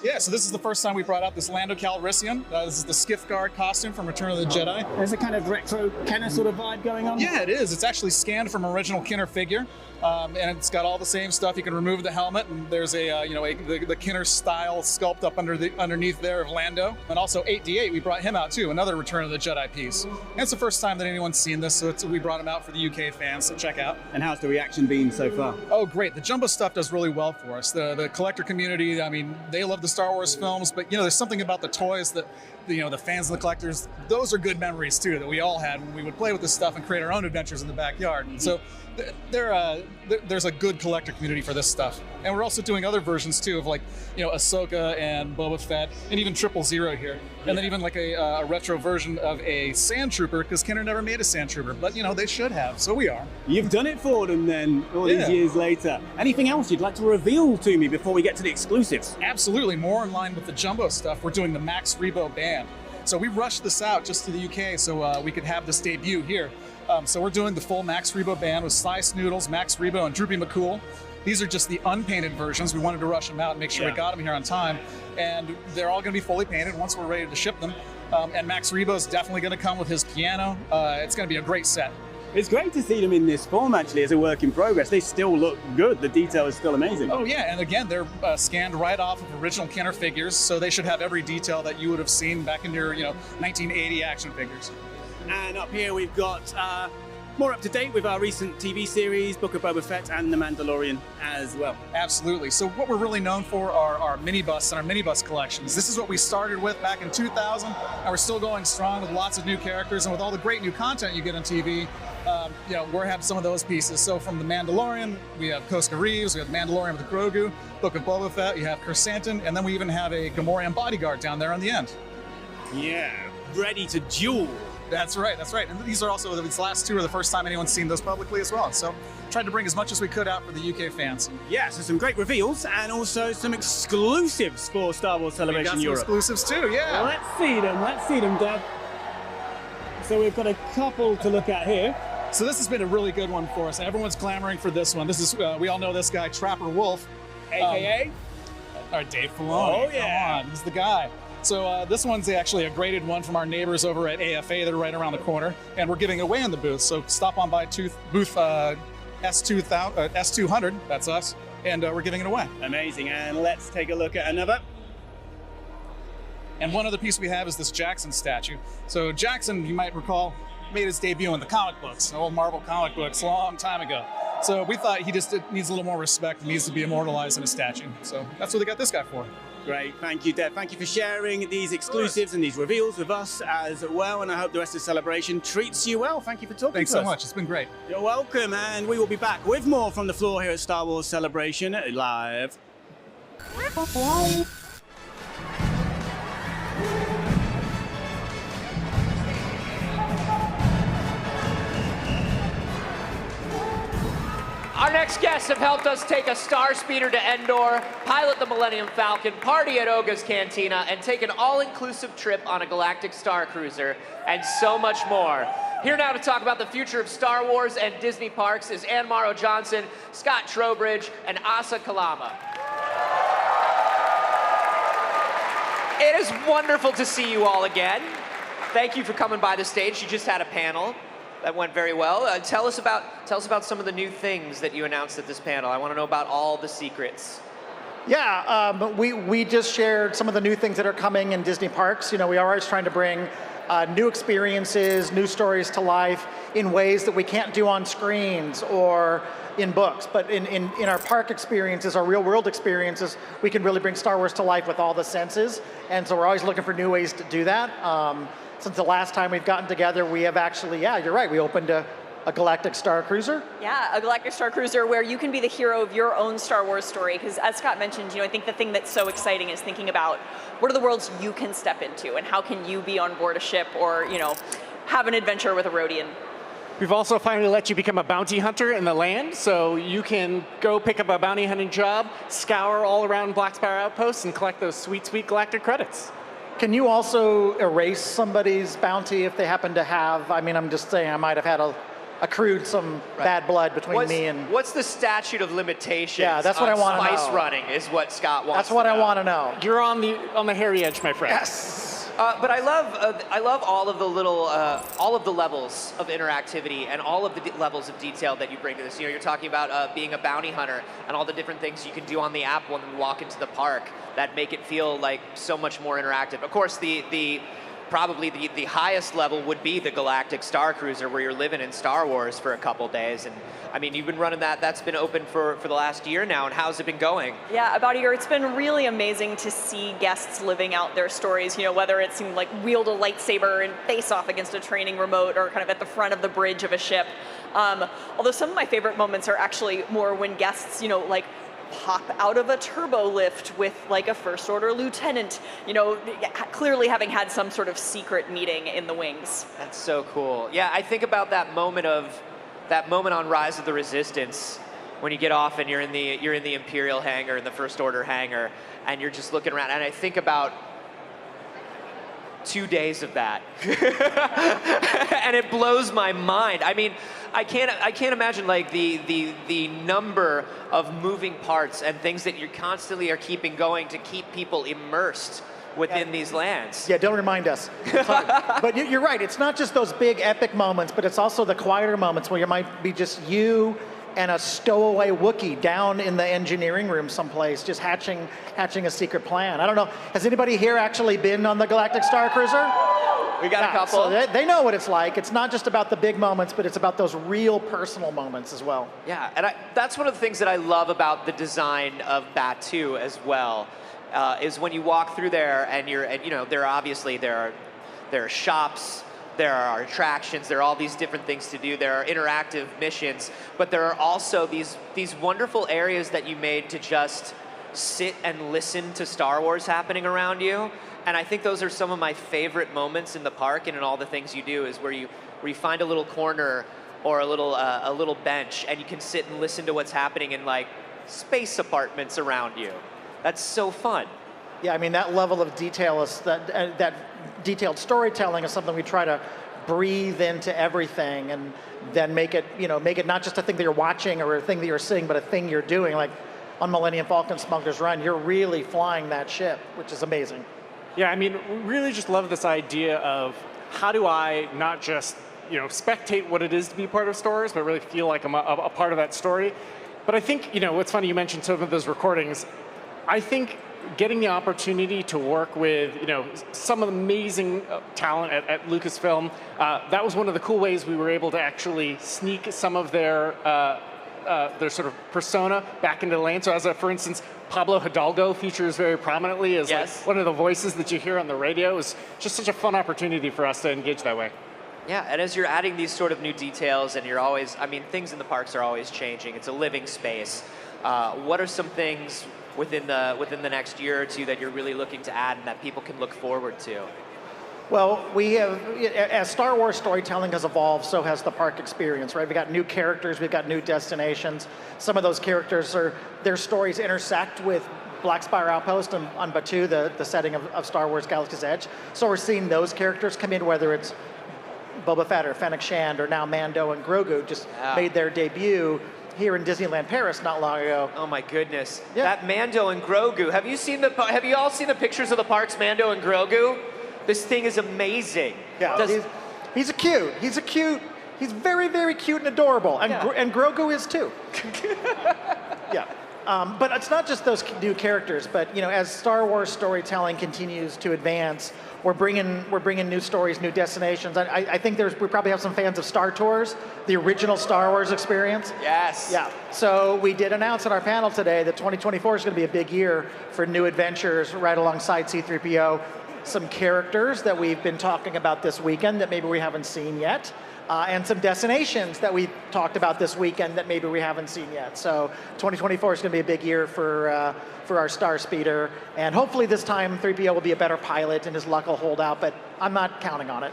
Yeah, so this is the first time we brought out this Lando Calrissian. This is the Skiff Guard costume from Return of the Jedi. There's a kind of retro Kenner sort of vibe going on. Yeah, it is. It's actually scanned from original Kenner figure, and it's got all the same stuff. You can remove the helmet, and there's the Kenner style sculpt up underneath there of Lando. And also 8D8, we brought him out too, another Return of the Jedi piece. And it's the first time that anyone's seen this, so we brought him out for the UK fans, so check out. And how's the reaction been so far? Oh, great. The Jumbo stuff does really well for us. The collector community, I mean, they love the Star Wars films, but there's something about the toys that the fans and the collectors, those are good memories too that we all had when we would play with this stuff and create our own adventures in the backyard. Mm-hmm. So there's a good collector community for this stuff. And we're also doing other versions too of Ahsoka and Boba Fett and even 000 here. And then even like a retro version of a Sand Trooper, because Kenner never made a Sand Trooper, but they should have, so we are. You've done it for them then, all these years later. Anything else you'd like to reveal to me before we get to the exclusives? Absolutely, more in line with the Jumbo stuff, we're doing the Max Rebo band. So we rushed this out just to the UK so we could have this debut here. So we're doing the full Max Rebo band with Sly Snoodles, Max Rebo, and Droopy McCool. These are just the unpainted versions. We wanted to rush them out and make sure we got them here on time. And they're all going to be fully painted once we're ready to ship them. And Max Rebo is definitely going to come with his piano. It's going to be a great set. It's great to see them in this form, actually, as a work in progress. They still look good. The detail is still amazing. Oh, yeah, and again, they're scanned right off of original Kenner figures, so they should have every detail that you would have seen back in your, 1980 action figures. And up here we've got more up to date with our recent TV series, Book of Boba Fett and The Mandalorian as well. Absolutely. So what we're really known for are our minibus and our minibus collections. This is what we started with back in 2000, and we're still going strong with lots of new characters and with all the great new content you get on TV. We have some of those pieces. So from The Mandalorian, we have Koska Reeves, we have The Mandalorian with Grogu, Book of Boba Fett, you have Chrysanthemum, and then we even have a Gamorrean bodyguard down there on the end. Yeah, ready to duel. That's right. And these are also, these last two are the first time anyone's seen those publicly as well. So tried to bring as much as we could out for the UK fans. Yeah, so some great reveals and also some exclusives for Star Wars Celebration Europe. Exclusives too, yeah. Let's see them, Dad. So we've got a couple to look at here. So this has been a really good one for us. Everyone's clamoring for this one. This is, we all know this guy, Trapper Wolf. AKA? Dave Filoni. Oh, yeah. Come on, he's the guy. So this one's actually a graded one from our neighbors over at AFA. They're right around the corner, and we're giving it away in the booth. So stop on by booth S200, that's us, and we're giving it away. Amazing, and let's take a look at another. And one other piece we have is this Jackson statue. So Jackson, you might recall, made his debut in the comic books, old Marvel comic books, a long time ago. So we thought he just needs a little more respect, needs to be immortalized in a statue. So that's what they got this guy for. Great, thank you, Deb. Thank you for sharing these exclusives and these reveals with us as well, and I hope the rest of the celebration treats you well. Thank you for talking to us. Thanks so much, it's been great. You're welcome, and we will be back with more from the floor here at Star Wars Celebration Live. Our next guests have helped us take a Star Speeder to Endor, pilot the Millennium Falcon, party at Oga's Cantina, and take an all-inclusive trip on a galactic star cruiser, and so much more. Here now to talk about the future of Star Wars and Disney parks is Ann Morrow Johnson, Scott Trowbridge, and Asa Kalama. It is wonderful to see you all again. Thank you for coming by the stage. You just had a panel. That went very well. Tell us about some of the new things that you announced at this panel. I want to know about all the secrets. Yeah, we just shared some of the new things that are coming in Disney parks. We are always trying to bring new experiences, new stories to life in ways that we can't do on screens or in books. But in our park experiences, our real world experiences, we can really bring Star Wars to life with all the senses. And so we're always looking for new ways to do that. Since the last time we've gotten together, we have actually, yeah, you're right, we opened a Galactic Star Cruiser. Yeah, a Galactic Star Cruiser where you can be the hero of your own Star Wars story. Because as Scott mentioned, I think the thing that's so exciting is thinking about what are the worlds you can step into and how can you be on board a ship or, have an adventure with a Rodian. We've also finally let you become a bounty hunter in the land, so you can go pick up a bounty hunting job, scour all around Black Spire Outposts, and collect those sweet, sweet galactic credits. Can you also erase somebody's bounty if they happen to have, I'm just saying, I might have had accrued some bad blood between me and... What's the statute of limitations? Yeah, that's what I want to know. Spice running is what Scott wants. That's what I want to know. You're on the hairy edge, my friend. Yes. But I love all of the all of the levels of interactivity and all of the levels of detail that you bring to this. You're talking about being a bounty hunter and all the different things you can do on the app when you walk into the park that make it feel like so much more interactive. Of course, probably the highest level would be the Galactic Star Cruiser, where you're living in Star Wars for a couple days. And you've been running that. That's been open for the last year now. And how's it been going? Yeah, about a year. It's been really amazing to see guests living out their stories. Whether it's like wield a lightsaber and face off against a training remote, or kind of at the front of the bridge of a ship. Although some of my favorite moments are actually more when guests, like pop out of a turbo lift with like a First Order lieutenant, clearly having had some sort of secret meeting in the wings. That's so cool. Yeah, I think about that moment on Rise of the Resistance when you get off and you're in the Imperial hangar, in the First Order hangar, and you're just looking around, and I think about 2 days of that. And it blows my mind. I can't imagine like the number of moving parts and things that you constantly are keeping going to keep people immersed within these lands. Yeah, don't remind us. But you're right. It's not just those big epic moments, but it's also the quieter moments where you might be just you and a stowaway Wookiee down in the engineering room someplace, just hatching a secret plan. I don't know. Has anybody here actually been on the Galactic Star Cruiser? We got a couple. So they know what it's like. It's not just about the big moments, but it's about those real personal moments as well. Yeah, and that's one of the things that I love about the design of Batuu as well, is when you walk through there and there are shops, there are attractions, there are all these different things to do, there are interactive missions, but there are also these wonderful areas that you made to just sit and listen to Star Wars happening around you. And I think those are some of my favorite moments in the park and in all the things you do, is where you find a little corner or a little bench and you can sit and listen to what's happening in like space apartments around you. That's so fun. Yeah, I mean, that level of detail is that detailed storytelling is something we try to breathe into everything, and then make it not just a thing that you're watching or a thing that you're seeing, but a thing you're doing. Like on Millennium Falcon Smuggler's Run, you're really flying that ship, which is amazing. Yeah, I mean, we really just love this idea of how do I not just spectate what it is to be part of Star Wars, but really feel like I'm a part of that story. But I think, what's funny, you mentioned some of those recordings. I think getting the opportunity to work with, some of the amazing talent at Lucasfilm, that was one of the cool ways we were able to actually sneak some of their sort of persona back into the land. So for instance, Pablo Hidalgo features very prominently as like one of the voices that you hear on the radio. Is just such a fun opportunity for us to engage that way. Yeah, and as you're adding these sort of new details, and you're always, things in the parks are always changing. It's a living space. What are some things within the next year or two that you're really looking to add and that people can look forward to? Well, we have, as Star Wars storytelling has evolved, so has the park experience, right? We've got new characters, we've got new destinations. Some of those characters, their stories intersect with Black Spire Outpost on Batuu, the setting of Star Wars Galaxy's Edge. So we're seeing those characters come in, whether it's Boba Fett or Fennec Shand, or now Mando and Grogu just made their debut here in Disneyland Paris not long ago. Oh my goodness. Yeah. That Mando and Grogu. Have you all seen the pictures of the parks, Mando and Grogu? This thing is amazing. Yeah, he's cute. He's very, very cute and adorable. And Grogu is too. Yeah. But it's not just those new characters, but as Star Wars storytelling continues to advance, we're bringing new stories, new destinations. I think we probably have some fans of Star Tours, the original Star Wars experience. Yes. Yeah. So we did announce in our panel today that 2024 is going to be a big year for new adventures right alongside C-3PO. Some characters that we've been talking about this weekend that maybe we haven't seen yet. And some destinations that we talked about this weekend that maybe we haven't seen yet. So 2024 is going to be a big year for our Star Speeder, and hopefully this time 3PO will be a better pilot and his luck will hold out, but I'm not counting on it.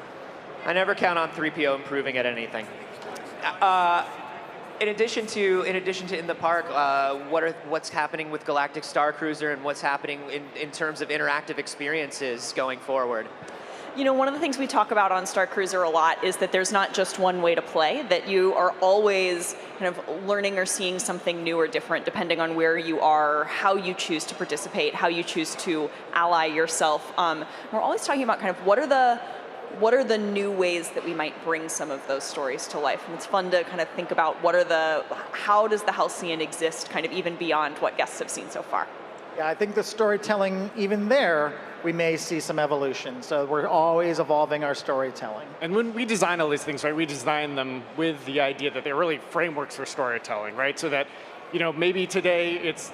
I never count on 3PO improving at anything. In addition to in the park, what's happening with Galactic Star Cruiser and what's happening in terms of interactive experiences going forward? One of the things we talk about on Star Cruiser a lot is that there's not just one way to play, that you are always kind of learning or seeing something new or different depending on where you are, how you choose to participate, how you choose to ally yourself. We're always talking about kind of what are the new ways that we might bring some of those stories to life. And it's fun to kind of think about how does the Halcyon exist kind of even beyond what guests have seen so far. Yeah, I think the storytelling, even there, we may see some evolution. So we're always evolving our storytelling. And when we design all these things, right, we design them with the idea that they're really frameworks for storytelling, right? So that, maybe today it's,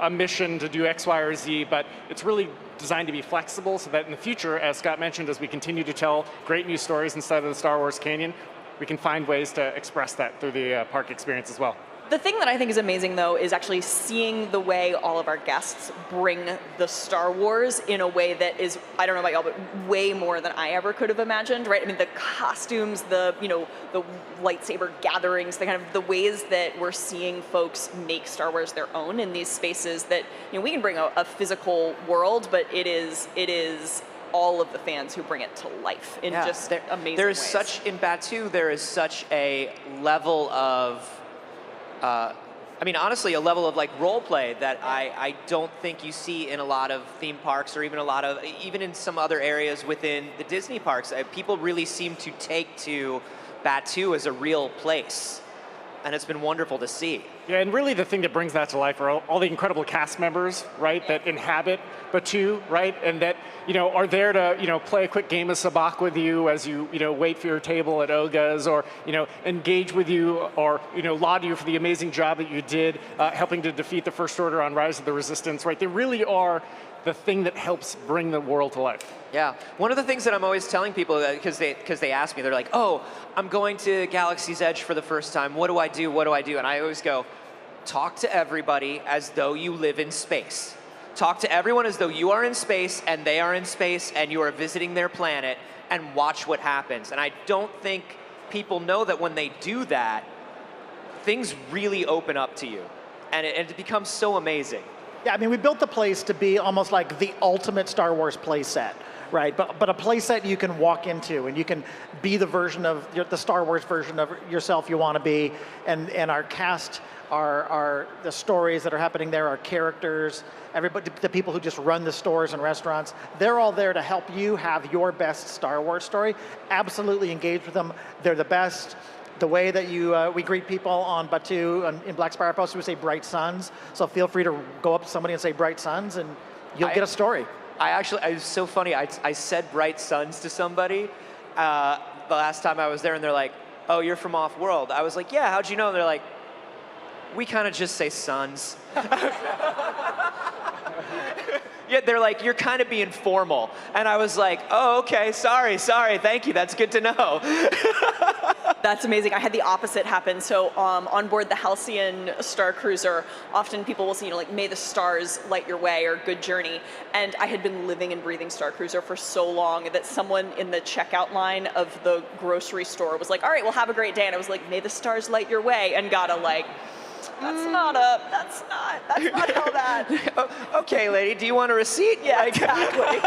a mission to do X, Y, or Z, but it's really designed to be flexible so that in the future, as Scott mentioned, as we continue to tell great new stories inside of the Star Wars Canyon, we can find ways to express that through the park experience as well. The thing that I think is amazing, though, is actually seeing the way all of our guests bring the Star Wars in a way that is, I don't know about y'all, but way more than I ever could have imagined, right? I mean, the costumes, the lightsaber gatherings, the ways that we're seeing folks make Star Wars their own in these spaces that, we can bring a physical world, but it is all of the fans who bring it to life in just amazing ways. In Batuu, there is such a level of I mean, honestly, a level of like role play that I don't think you see in a lot of theme parks, or even in some other areas within the Disney parks. People really seem to take to Batuu as a real place, and it's been wonderful to see. Yeah, and really the thing that brings that to life are all the incredible cast members, right, that inhabit Batuu, right, and that, are there to, play a quick game of sabacc with you as you, wait for your table at Oga's, or, engage with you, or, laud you for the amazing job that you did helping to defeat the First Order on Rise of the Resistance, right? They really are the thing that helps bring the world to life. Yeah, one of the things that I'm always telling people, because they ask me, they're like, oh, I'm going to Galaxy's Edge for the first time. What do I do? What do I do? And I always go, talk to everybody as though you live in space. Talk to everyone as though you are in space and they are in space and you are visiting their planet, and watch what happens. And I don't think people know that when they do that, things really open up to you, and it becomes so amazing. Yeah, I mean, we built the place to be almost like the ultimate Star Wars play set, right? But a play set you can walk into, and you can be the version of the Star Wars version of yourself you want to be, and our cast, are the stories that are happening there, our characters, everybody, the people who just run the stores and restaurants, they're all there to help you have your best Star Wars story. Absolutely engage with them. They're the best. The way that we greet people on Batuu in Black Spire Post, we say bright suns. So feel free to go up to somebody and say bright suns, and you'll get a story. It's so funny. I said bright suns to somebody the last time I was there, and they're like, oh, you're from Off-World. I was like, yeah, how'd you know? And they're like, we kind of just say suns. Yeah, they're like, you're kind of being formal. And I was like, oh, okay, sorry, thank you, that's good to know. That's amazing. I had the opposite happen. So on board the Halcyon Star Cruiser, often people will say, like, may the stars light your way, or good journey. And I had been living and breathing Star Cruiser for so long that someone in the checkout line of the grocery store was like, all right, well, have a great day. And I was like, may the stars light your way, and got a like, that's not how that. Okay, lady, do you want a receipt? Yeah, exactly.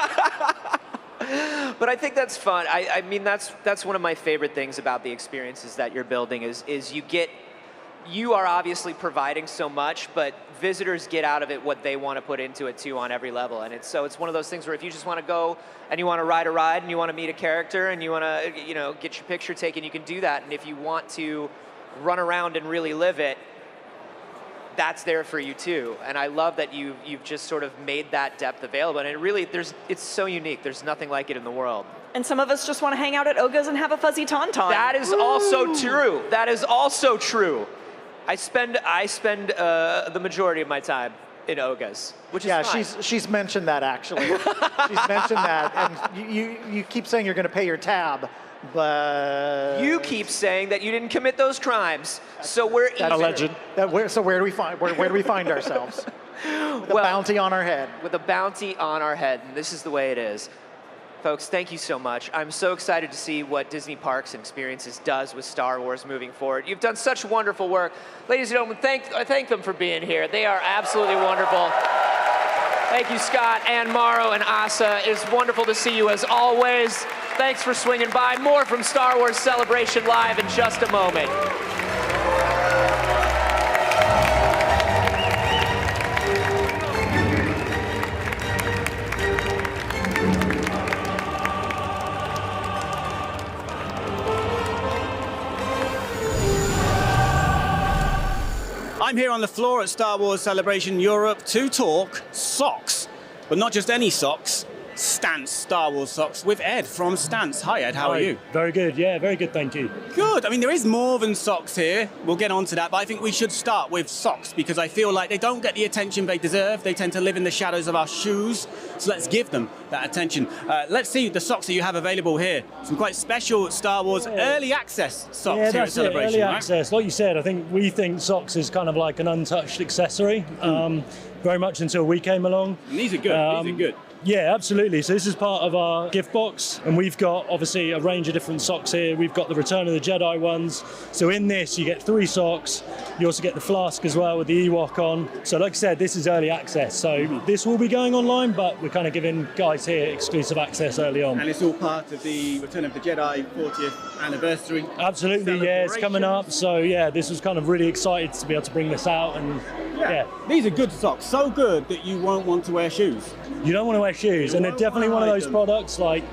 But I think that's fun. I mean, that's one of my favorite things about the experiences that you're building is you are obviously providing so much, but visitors get out of it what they want to put into it too on every level. And it's one of those things where if you just want to go and you want to ride a ride and you want to meet a character and you want to get your picture taken, you can do that. And if you want to run around and really live it, that's there for you too. And I love that you've just sort of made that depth available. And it's so unique. There's nothing like it in the world. And some of us just want to hang out at Oga's and have a fuzzy tauntaun. That is also true. That is also true. I spend the majority of my time in Oga's, which is fine. she's mentioned that actually. She's mentioned that, and you keep saying you're going to pay your tab. But you keep saying that you didn't commit those crimes, so we're even. Alleged. So where do we find ourselves? With a bounty on our head. With a bounty on our head, and this is the way it is. Folks, thank you so much. I'm so excited to see what Disney Parks and Experiences does with Star Wars moving forward. You've done such wonderful work. Ladies and gentlemen, I thank them for being here. They are absolutely wonderful. Thank you, Scott and Mauro and Asa. It's wonderful to see you as always. Thanks for swinging by. More from Star Wars Celebration Live in just a moment. I'm here on the floor at Star Wars Celebration Europe to talk socks, but not just any socks. Stance Star Wars socks with Ed from Stance. Hi Ed, how are you? Very good, yeah, very good, thank you. Good. I mean, there is more than socks here. We'll get on to that, but I think we should start with socks because I feel like they don't get the attention they deserve. They tend to live in the shadows of our shoes, so let's give them that attention. Let's see the socks that you have available here. Some quite special Star Wars early access socks here at Celebration. Early access. Like you said, we think socks is kind of like an untouched accessory. very much until we came along. And these are good. These are good. Yeah, absolutely. So this is part of our gift box, and we've got obviously a range of different socks here. We've got the Return of the Jedi ones. So in this, you get 3 socks. You also get the flask as well with the Ewok on. So like I said, this is early access. So this will be going online, but we're kind of giving guys here exclusive access early on. And it's all part of the Return of the Jedi 40th anniversary. Absolutely, yeah, it's coming up. So yeah, this was kind of really excited to be able to bring this out, and yeah. These are good socks, so good that you won't want to wear shoes. You don't want to wear shoes, and they're definitely one of those products, like,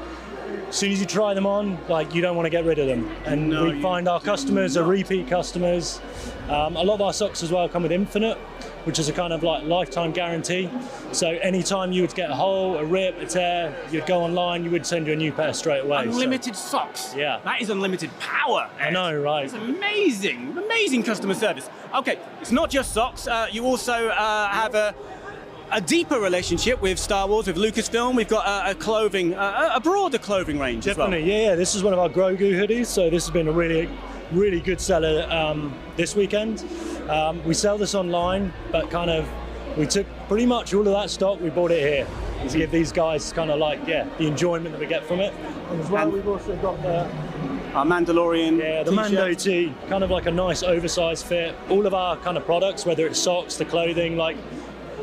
as soon as you try them on, like, you don't want to get rid of them. And we find our customers are repeat customers. A lot of our socks as well come with Infinite, which is a kind of like lifetime guarantee. So anytime you would get a hole, a rip, a tear, you'd go online, you would send you a new pair straight away. Unlimited socks. Yeah. That is unlimited power. I know, right? It's amazing, amazing customer service. Okay, it's not just socks. You also have a deeper relationship with Star Wars, with Lucasfilm. We've got a clothing, a broader clothing range Definitely, as well. yeah. This is one of our Grogu hoodies, so this has been a really good seller this weekend. We sell this online, but kind of we took pretty much all of that stock, we bought it here to give these guys kind of like, the enjoyment that we get from it. And as well, we've also got our Mandalorian the Mando tee, kind of like a nice oversized fit. All of our kind of products, whether it's socks, the clothing, like,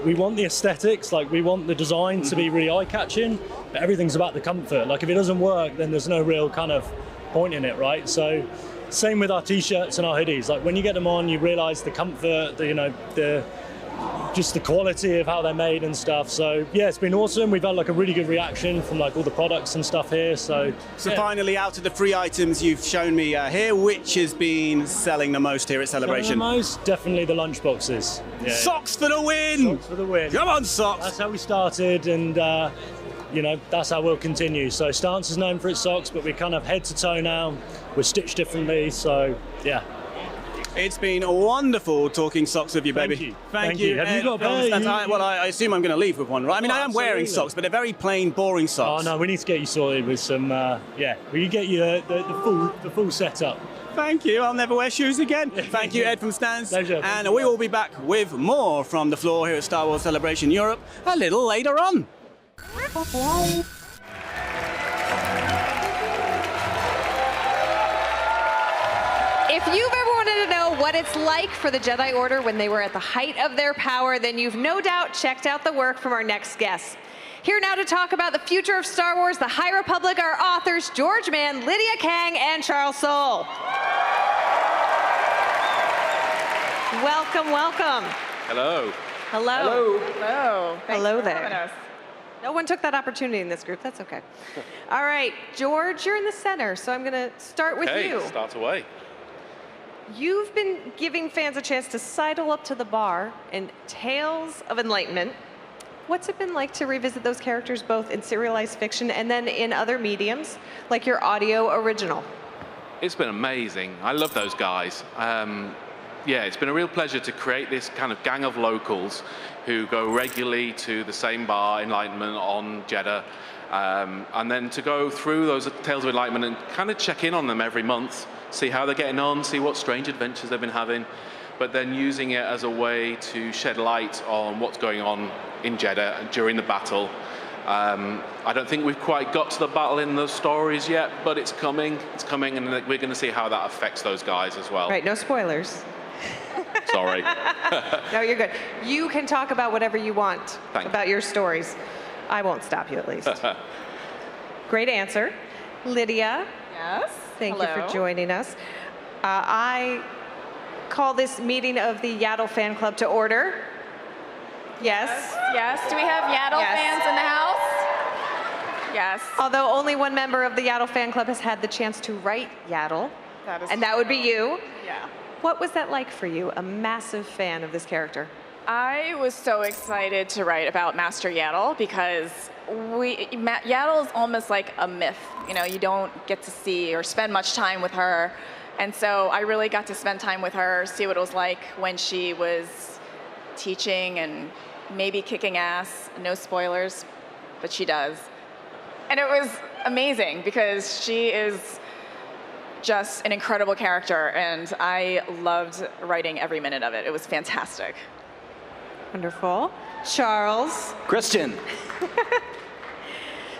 we want the aesthetics, like we want the design to be really eye-catching, but everything's about the comfort. Like if it doesn't work, then there's no real kind of point in it, right? So same with our t-shirts and our hoodies. Like when you get them on, you realize the comfort, just the quality of how they're made and stuff. So yeah, it's been awesome. We've had like a really good reaction from like all the products and stuff here. So finally, out of the 3 items you've shown me here, which has been selling the most here at Celebration? Selling the most, definitely the lunch boxes. Yeah. Socks for the win! Socks for the win. Come on, socks! That's how we started, and that's how we'll continue. So Stance is known for its socks, but we're kind of head to toe now. We're stitched differently, so yeah. It's been wonderful talking socks with you, baby. Thank you. Have you got a pair? Well, I assume I'm going to leave with one, right? I mean, I am wearing socks, but they're very plain, boring socks. Oh no, we need to get you sorted with some. We can get you the full setup. Thank you. I'll never wear shoes again. Thank you, Ed from Stans. Pleasure. And we will be back with more from the floor here at Star Wars Celebration Europe a little later on. If you've ever wanted to know what it's like for the Jedi Order when they were at the height of their power, then you've no doubt checked out the work from our next guests. Here now to talk about the future of Star Wars, the High Republic, are authors George Mann, Lydia Kang, and Charles Soule. Welcome, welcome. Hello. Hello. Hello. Hello there. No one took that opportunity in this group. That's okay. All right, George, you're in the center, so I'm going to start with you. Start away. You've been giving fans a chance to sidle up to the bar in Tales of Enlightenment. What's it been like to revisit those characters both in serialized fiction and then in other mediums, like your audio original? It's been amazing. I love those guys. It's been a real pleasure to create this kind of gang of locals who go regularly to the same bar, Enlightenment, on Jeddah, and then to go through those Tales of Enlightenment and kind of check in on them every month, see how they're getting on, see what strange adventures they've been having, but then using it as a way to shed light on what's going on in Jeddah during the battle. I don't think we've quite got to the battle in those stories yet, but it's coming, and we're going to see how that affects those guys as well. Right, no spoilers. Sorry. No, you're good. You can talk about whatever you want about your stories. I won't stop you, at least. Great answer. Lydia. Yes. Thank you for joining us. I call this meeting of the Yaddle fan club to order. Yes. Yes. Do we have Yaddle fans in the house? Yes. Although only one member of the Yaddle fan club has had the chance to write Yaddle, and that would be you. Yeah. What was that like for you, a massive fan of this character? I was so excited to write about Master Yaddle because Yaddle is almost like a myth. You know, you don't get to see or spend much time with her. And so I really got to spend time with her, see what it was like when she was teaching and maybe kicking ass. No spoilers, but she does. And it was amazing because she is just an incredible character, and I loved writing every minute of it. It was fantastic. Wonderful. Charles. Christian.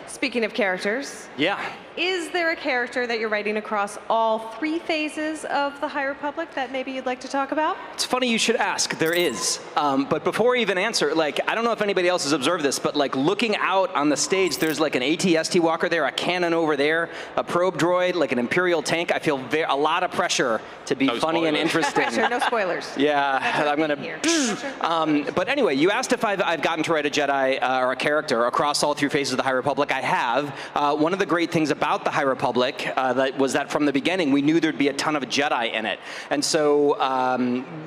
Speaking of characters, Yeah. is there a character that you're writing across all 3 phases of the High Republic that maybe you'd like to talk about? It's funny you should ask. There is. But before I even answer, like, I don't know if anybody else has observed this, but like looking out on the stage, there's like an AT-ST walker there, a cannon over there, a probe droid, like an Imperial tank. I feel a lot of pressure to be funny and interesting. Sure, no spoilers. Yeah, I'm gonna. But anyway, you asked if I've gotten to write a Jedi or a character across all 3 phases of the High Republic. I have. One of the great things about the High Republic was that from the beginning we knew there'd be a ton of Jedi in it, and so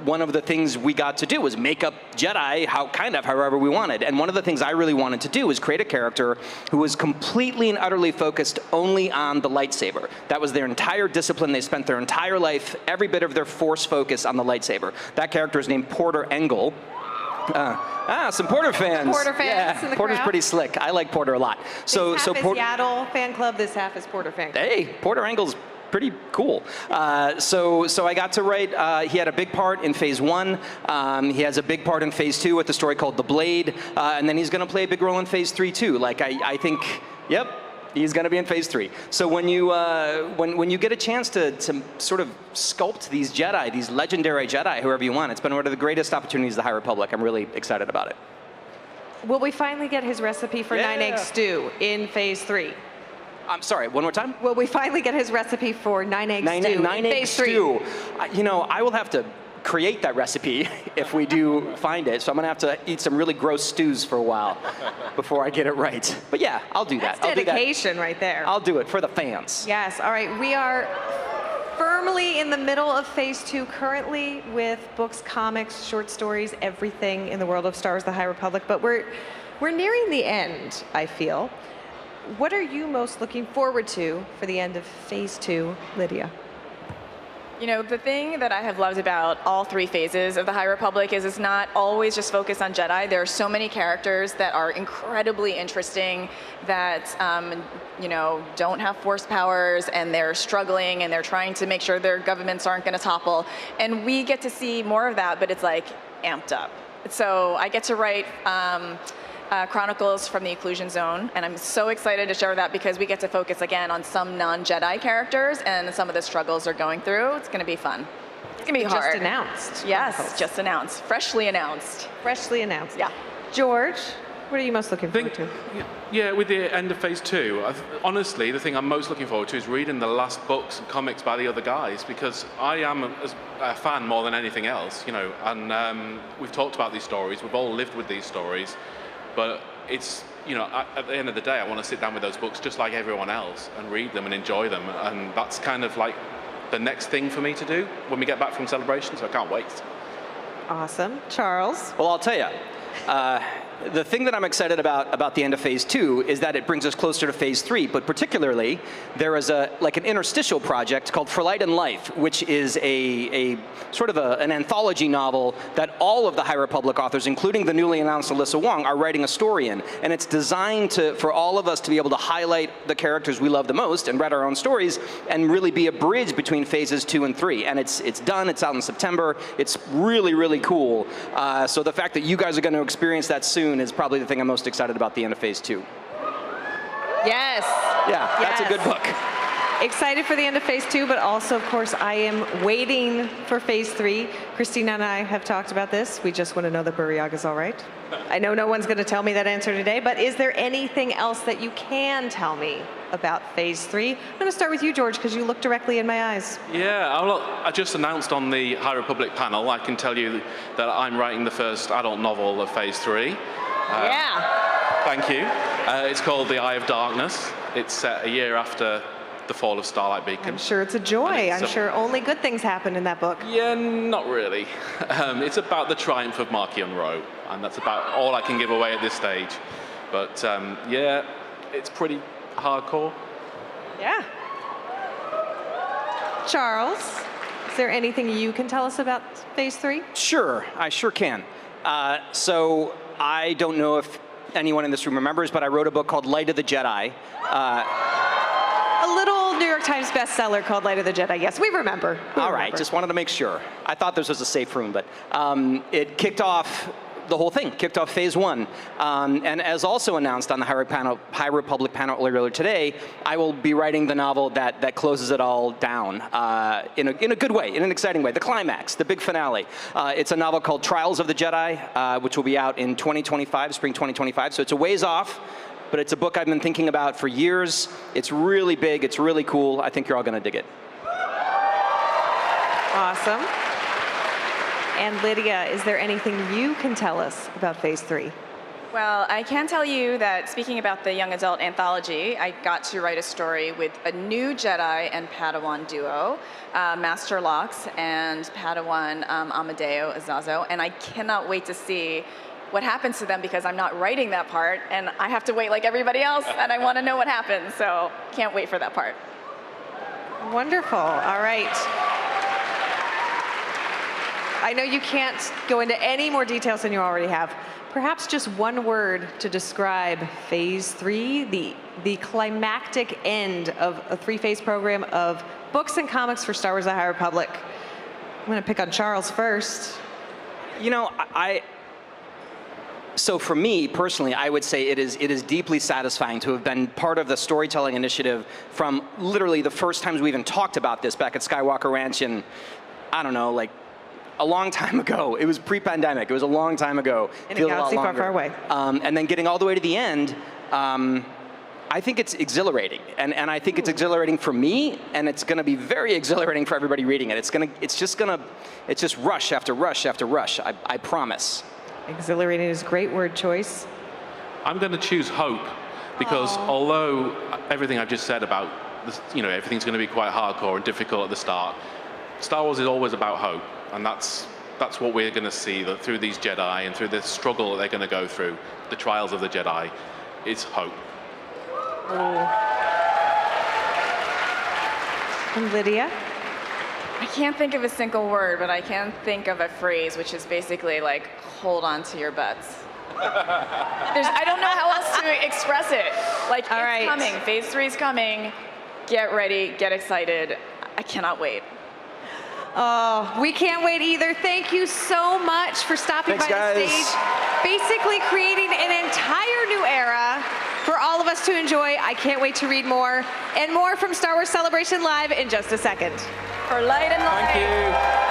one of the things we got to do was make up Jedi however we wanted. And one of the things I really wanted to do was create a character who was completely and utterly focused only on the lightsaber. That was their entire discipline. They spent their entire life, every bit of their force focus on the lightsaber. That character is named Porter Engel. Some Porter fans. Porter fans in the Porter's crowd. pretty slick. I like Porter a lot. So This half is Porter. Yaddle fan club, this half is Porter fan club. Hey, Porter Engel's pretty cool. So I got to write, he had a big part in phase 1. He has a big part in phase 2 with the story called The Blade. And then he's going to play a big role in phase 3 too. Like I think, yep, he's going to be in phase 3. So when you get a chance to sort of sculpt these Jedi, these legendary Jedi, whoever you want, it's been one of the greatest opportunities of the High Republic. I'm really excited about it. Will we finally get his recipe for 9-egg stew in phase 3? I'm sorry, one more time? Will we finally get his recipe for 9-egg stew in 9-egg phase 3? stew. You know, I will have to create that recipe if we do find it. So I'm gonna have to eat some really gross stews for a while before I get it right. But yeah, I'll do that. That's dedication right there. I'll do it for the fans. Yes, all right, we are firmly in the middle of phase 2 currently with books, comics, short stories, everything in the world of Star Wars: The High Republic, but we're nearing the end, I feel. What are you most looking forward to for the end of phase 2, Lydia? You know, the thing that I have loved about all 3 phases of the High Republic is it's not always just focused on Jedi. There are so many characters that are incredibly interesting that, you know, don't have force powers and they're struggling and they're trying to make sure their governments aren't going to topple. And we get to see more of that, but it's like amped up. So I get to write Chronicles from the Occlusion Zone, and I'm so excited to share that because we get to focus again on some non-Jedi characters and some of the struggles they're going through. It's going to be fun. It's going to be hard. Just announced. Yes, just announced. Freshly announced. Freshly announced. Yeah. George, what are you most looking forward to? Yeah, with the end of phase 2, honestly, the thing I'm most looking forward to is reading the last books and comics by the other guys, because I am a fan more than anything else, you know, and we've talked about these stories, we've all lived with these stories. But it's, you know, at the end of the day, I want to sit down with those books just like everyone else and read them and enjoy them. And that's kind of like the next thing for me to do when we get back from Celebration, so I can't wait. Awesome. Charles? Well, I'll tell you. The thing that I'm excited about the end of phase 2 is that it brings us closer to phase 3, but particularly there is an interstitial project called For Light and Life, which is a sort of an anthology novel that all of the High Republic authors, including the newly announced Alyssa Wong, are writing a story in. And it's designed for all of us to be able to highlight the characters we love the most and write our own stories and really be a bridge between phases 2 and 3. And it's done, it's out in September. It's really, really cool. So the fact that you guys are going to experience that soon is probably the thing I'm most excited about the end of phase 2. Yes. Yeah, that's a good book. Excited for the end of phase 2, but also, of course, I am waiting for phase 3. Christina and I have talked about this. We just want to know that Burryaga's all right. I know no one's going to tell me that answer today, but is there anything else that you can tell me about phase 3? I'm going to start with you, George, because you look directly in my eyes. Yeah, I just announced on the High Republic panel, I can tell you that I'm writing the first adult novel of phase 3. Yeah. Thank you. It's called The Eye of Darkness. It's set a year after the fall of Starlight Beacon. I'm sure it's a joy. I'm sure only good things happen in that book. Yeah, not really. It's about the triumph of Marchion Row, and that's about all I can give away at this stage. But yeah, it's pretty hardcore. Yeah. Charles, is there anything you can tell us about phase 3? Sure, I sure can. So I don't know if anyone in this room remembers, but I wrote a book called Light of the Jedi. A little New York Times bestseller called Light of the Jedi. Yes, we remember. All right, just wanted to make sure. I thought this was a safe room, but it kicked off the whole thing, kicked off phase 1. And as also announced on the High Republic panel earlier today, I will be writing the novel that closes it all down in a good way, in an exciting way. The climax, the big finale. It's a novel called Trials of the Jedi, which will be out in 2025, spring 2025. So it's a ways off, but it's a book I've been thinking about for years. It's really big, it's really cool. I think you're all gonna dig it. Awesome. And Lydia, is there anything you can tell us about phase 3? Well, I can tell you that speaking about the young adult anthology, I got to write a story with a new Jedi and Padawan duo, Master Lox and Padawan Amadeo Azazo, and I cannot wait to see what happens to them because I'm not writing that part, and I have to wait like everybody else, and I want to know what happens, so can't wait for that part. Wonderful. All right. I know you can't go into any more details than you already have. Perhaps just one word to describe phase 3, the climactic end of a 3-phase program of books and comics for Star Wars: The High Republic. I'm going to pick on Charles first. You know, so for me personally, I would say it is deeply satisfying to have been part of the storytelling initiative from literally the first times we even talked about this back at Skywalker Ranch in, I don't know, like a long time ago. It was pre-pandemic. It was a long time ago. In a galaxy far, far away. And then getting all the way to the end, I think it's exhilarating. And I think it's exhilarating for me, and it's going to be very exhilarating for everybody reading it. It's just rush after rush after rush. I promise. Exhilarating is a great word choice. I'm going to choose hope, because although everything I've just said about this, everything's going to be quite hardcore and difficult at the start, Star Wars is always about hope, and that's what we're going to see through these Jedi and through the struggle that they're going to go through, the trials of the Jedi. It's hope. And Lydia? I can't think of a single word, but I can think of a phrase, which is basically like, hold on to your butts. I don't know how else to express it. Like, it's coming. Phase 3 is coming. Get ready. Get excited. I cannot wait. Oh, we can't wait either. Thank you so much for stopping by the stage. Basically creating an entire new era for all of us to enjoy. I can't wait to read more and more from Star Wars Celebration Live in just a second. For light and light. Thank you.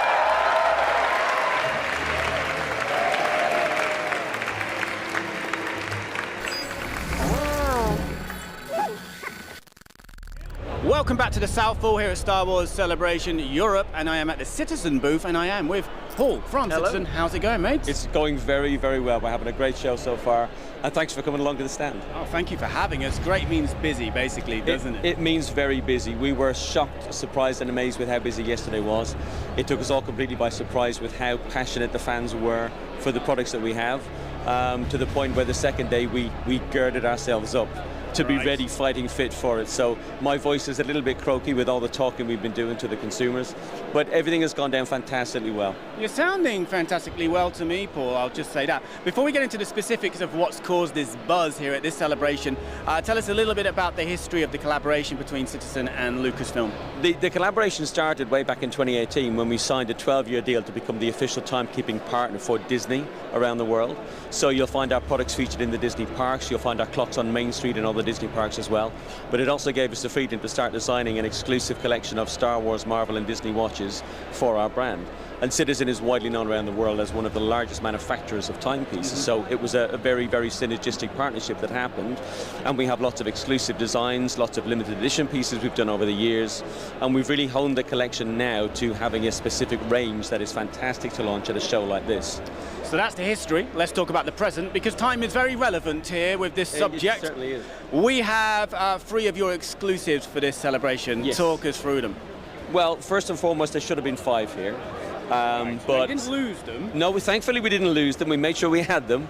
Welcome back to the South Hall here at Star Wars Celebration Europe, and I am at the Citizen booth, and I am with Paul from Citizen. How's it going, mate? It's going very, very well. We're having a great show so far, and thanks for coming along to the stand. Oh, thank you for having us. Great means busy, basically, doesn't it? It means very busy. We were shocked, surprised, and amazed with how busy yesterday was. It took us all completely by surprise with how passionate the fans were for the products that we have, to the point where the second day we girded ourselves up to be ready, fighting fit for it. So my voice is a little bit croaky with all the talking we've been doing to the consumers, but everything has gone down fantastically well. You're sounding fantastically well to me, Paul, I'll just say that. Before we get into the specifics of what's caused this buzz here at this celebration, tell us a little bit about the history of the collaboration between Citizen and Lucasfilm. The collaboration started way back in 2018 when we signed a 12-year deal to become the official timekeeping partner for Disney around the world. So you'll find our products featured in the Disney parks, you'll find our clocks on Main Street and other Disney parks as well, but it also gave us the freedom to start designing an exclusive collection of Star Wars, Marvel and Disney watches for our brand. And Citizen is widely known around the world as one of the largest manufacturers of timepieces, so it was a very, very synergistic partnership that happened, and we have lots of exclusive designs, lots of limited edition pieces we've done over the years, and we've really honed the collection now to having a specific range that is fantastic to launch at a show like this. So that's the history. Let's talk about the present, because time is very relevant here with this subject. It certainly is. We have 3 of your exclusives for this celebration. Yes. Talk us through them. Well, first and foremost, there should have been 5 here. But we didn't lose them. No, thankfully we didn't lose them. We made sure we had them.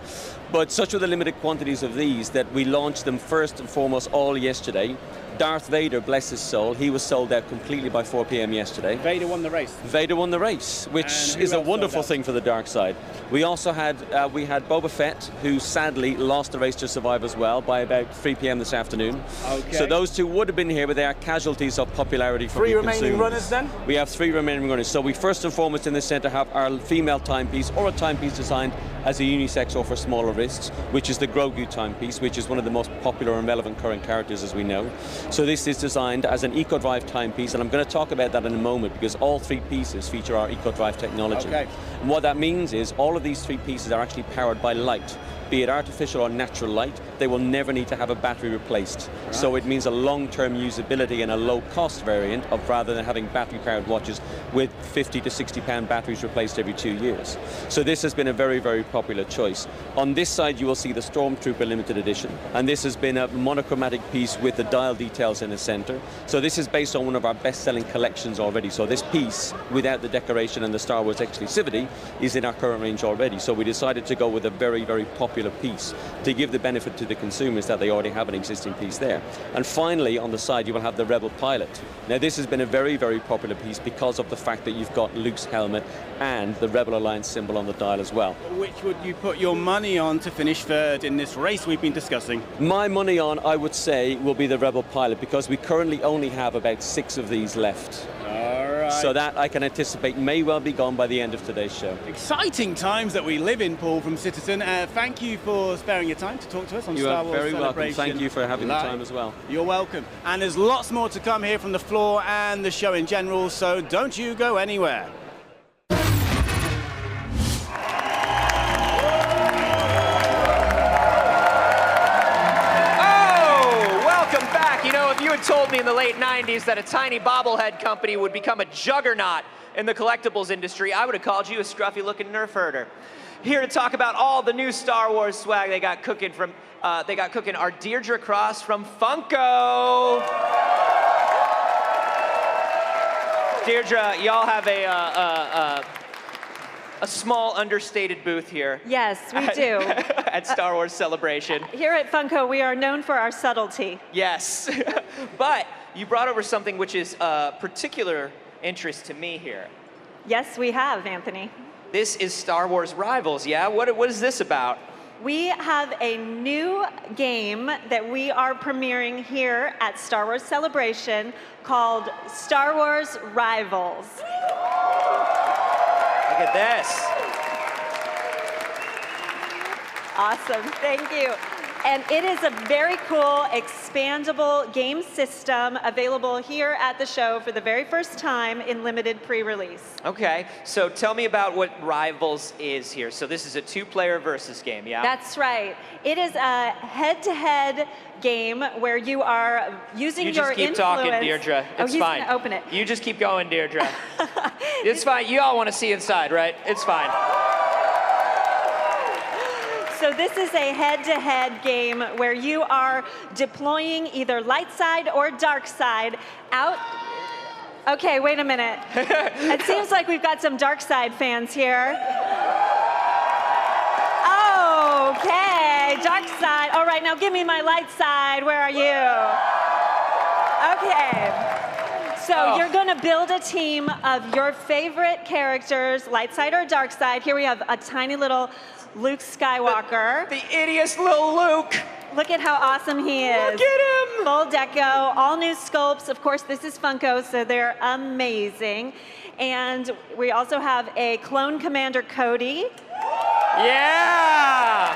But such were the limited quantities of these that we launched them first and foremost all yesterday. Darth Vader, bless his soul, he was sold out completely by 4 p.m. yesterday. Vader won the race. Vader won the race, which is a wonderful thing for the dark side. We also had Boba Fett, who sadly lost the race to survive as well by about 3 p.m. this afternoon. Okay. So those 2 would have been here, but they are casualties of popularity from 3 the remaining consumers. runners then? We have 3 remaining runners. So we first and foremost in the centre have our female timepiece, or a timepiece designed as a unisex or for smaller wrists, which is the Grogu timepiece, which is one of the most popular and relevant current characters as we know. So this is designed as an eco-drive timepiece, and I'm going to talk about that in a moment because all 3 pieces feature our eco-drive technology. Okay. And what that means is all of these 3 pieces are actually powered by light, be it artificial or natural light. They will never need to have a battery replaced. Right. So it means a long-term usability and a low-cost variant of rather than having battery-powered watches with 50 to 60 pound batteries replaced every 2 years. So this has been a very, very popular choice. On this side, you will see the Stormtrooper limited edition, and this has been a monochromatic piece with the dial details in the center. So this is based on one of our best-selling collections already. So this piece, without the decoration and the Star Wars exclusivity, is in our current range already. So we decided to go with a very, very popular piece to give the benefit to the consumers that they already have an existing piece there. And finally, on the side, you will have the Rebel Pilot. Now, this has been a very, very popular piece because of the fact that you've got Luke's helmet and the Rebel Alliance symbol on the dial as well. Which would you put your money on to finish third in this race we've been discussing? My money on, I would say, will be the Rebel Pilot because we currently only have about 6 of these left. All right. So that I can anticipate may well be gone by the end of today's show. Exciting times that we live in, Paul from Citizen. Thank you for sparing your time to talk to us on Star Wars very Celebration. welcome. Thank you for having the time as well. You're welcome. And there's lots more to come here from the floor and the show in general, so don't you go anywhere. If you had told me in the late 90s that a tiny bobblehead company would become a juggernaut in the collectibles industry, I would have called you a scruffy-looking nerf herder. Here to talk about all the new Star Wars swag they got cooking are Deirdre Cross from Funko. Deirdre, y'all have a small understated booth here. Yes, we do. At Star Wars Celebration. Here at Funko, we are known for our subtlety. Yes, but you brought over something which is of particular interest to me here. Yes, we have, Anthony. This is Star Wars Rivals, yeah? What is this about? We have a new game that we are premiering here at Star Wars Celebration called Star Wars Rivals. Look at this. Awesome, thank you. And it is a very cool, expandable game system available here at the show for the very first time in limited pre-release. Okay, so tell me about what Rivals is here. So this is a 2-player versus game, yeah? That's right. It is a head-to-head game where you are using your influence. You just keep talking, Deirdre. It's fine. Gonna open it. You just keep going, Deirdre. It's fine. You all want to see inside, right? It's fine. So this is a head-to-head game where you are deploying either light side or dark side out. Okay, wait a minute. It seems like we've got some dark side fans here. Okay, dark side. All right, now give me my light side. Where are you? Okay. So you're going to build a team of your favorite characters, light side or dark side. Here we have a tiny little Luke Skywalker. The ittiest little Luke. Look at how awesome he is. Look at him. Full deco, all new sculpts. Of course, this is Funko, so they're amazing. And we also have a clone commander, Cody. Yeah.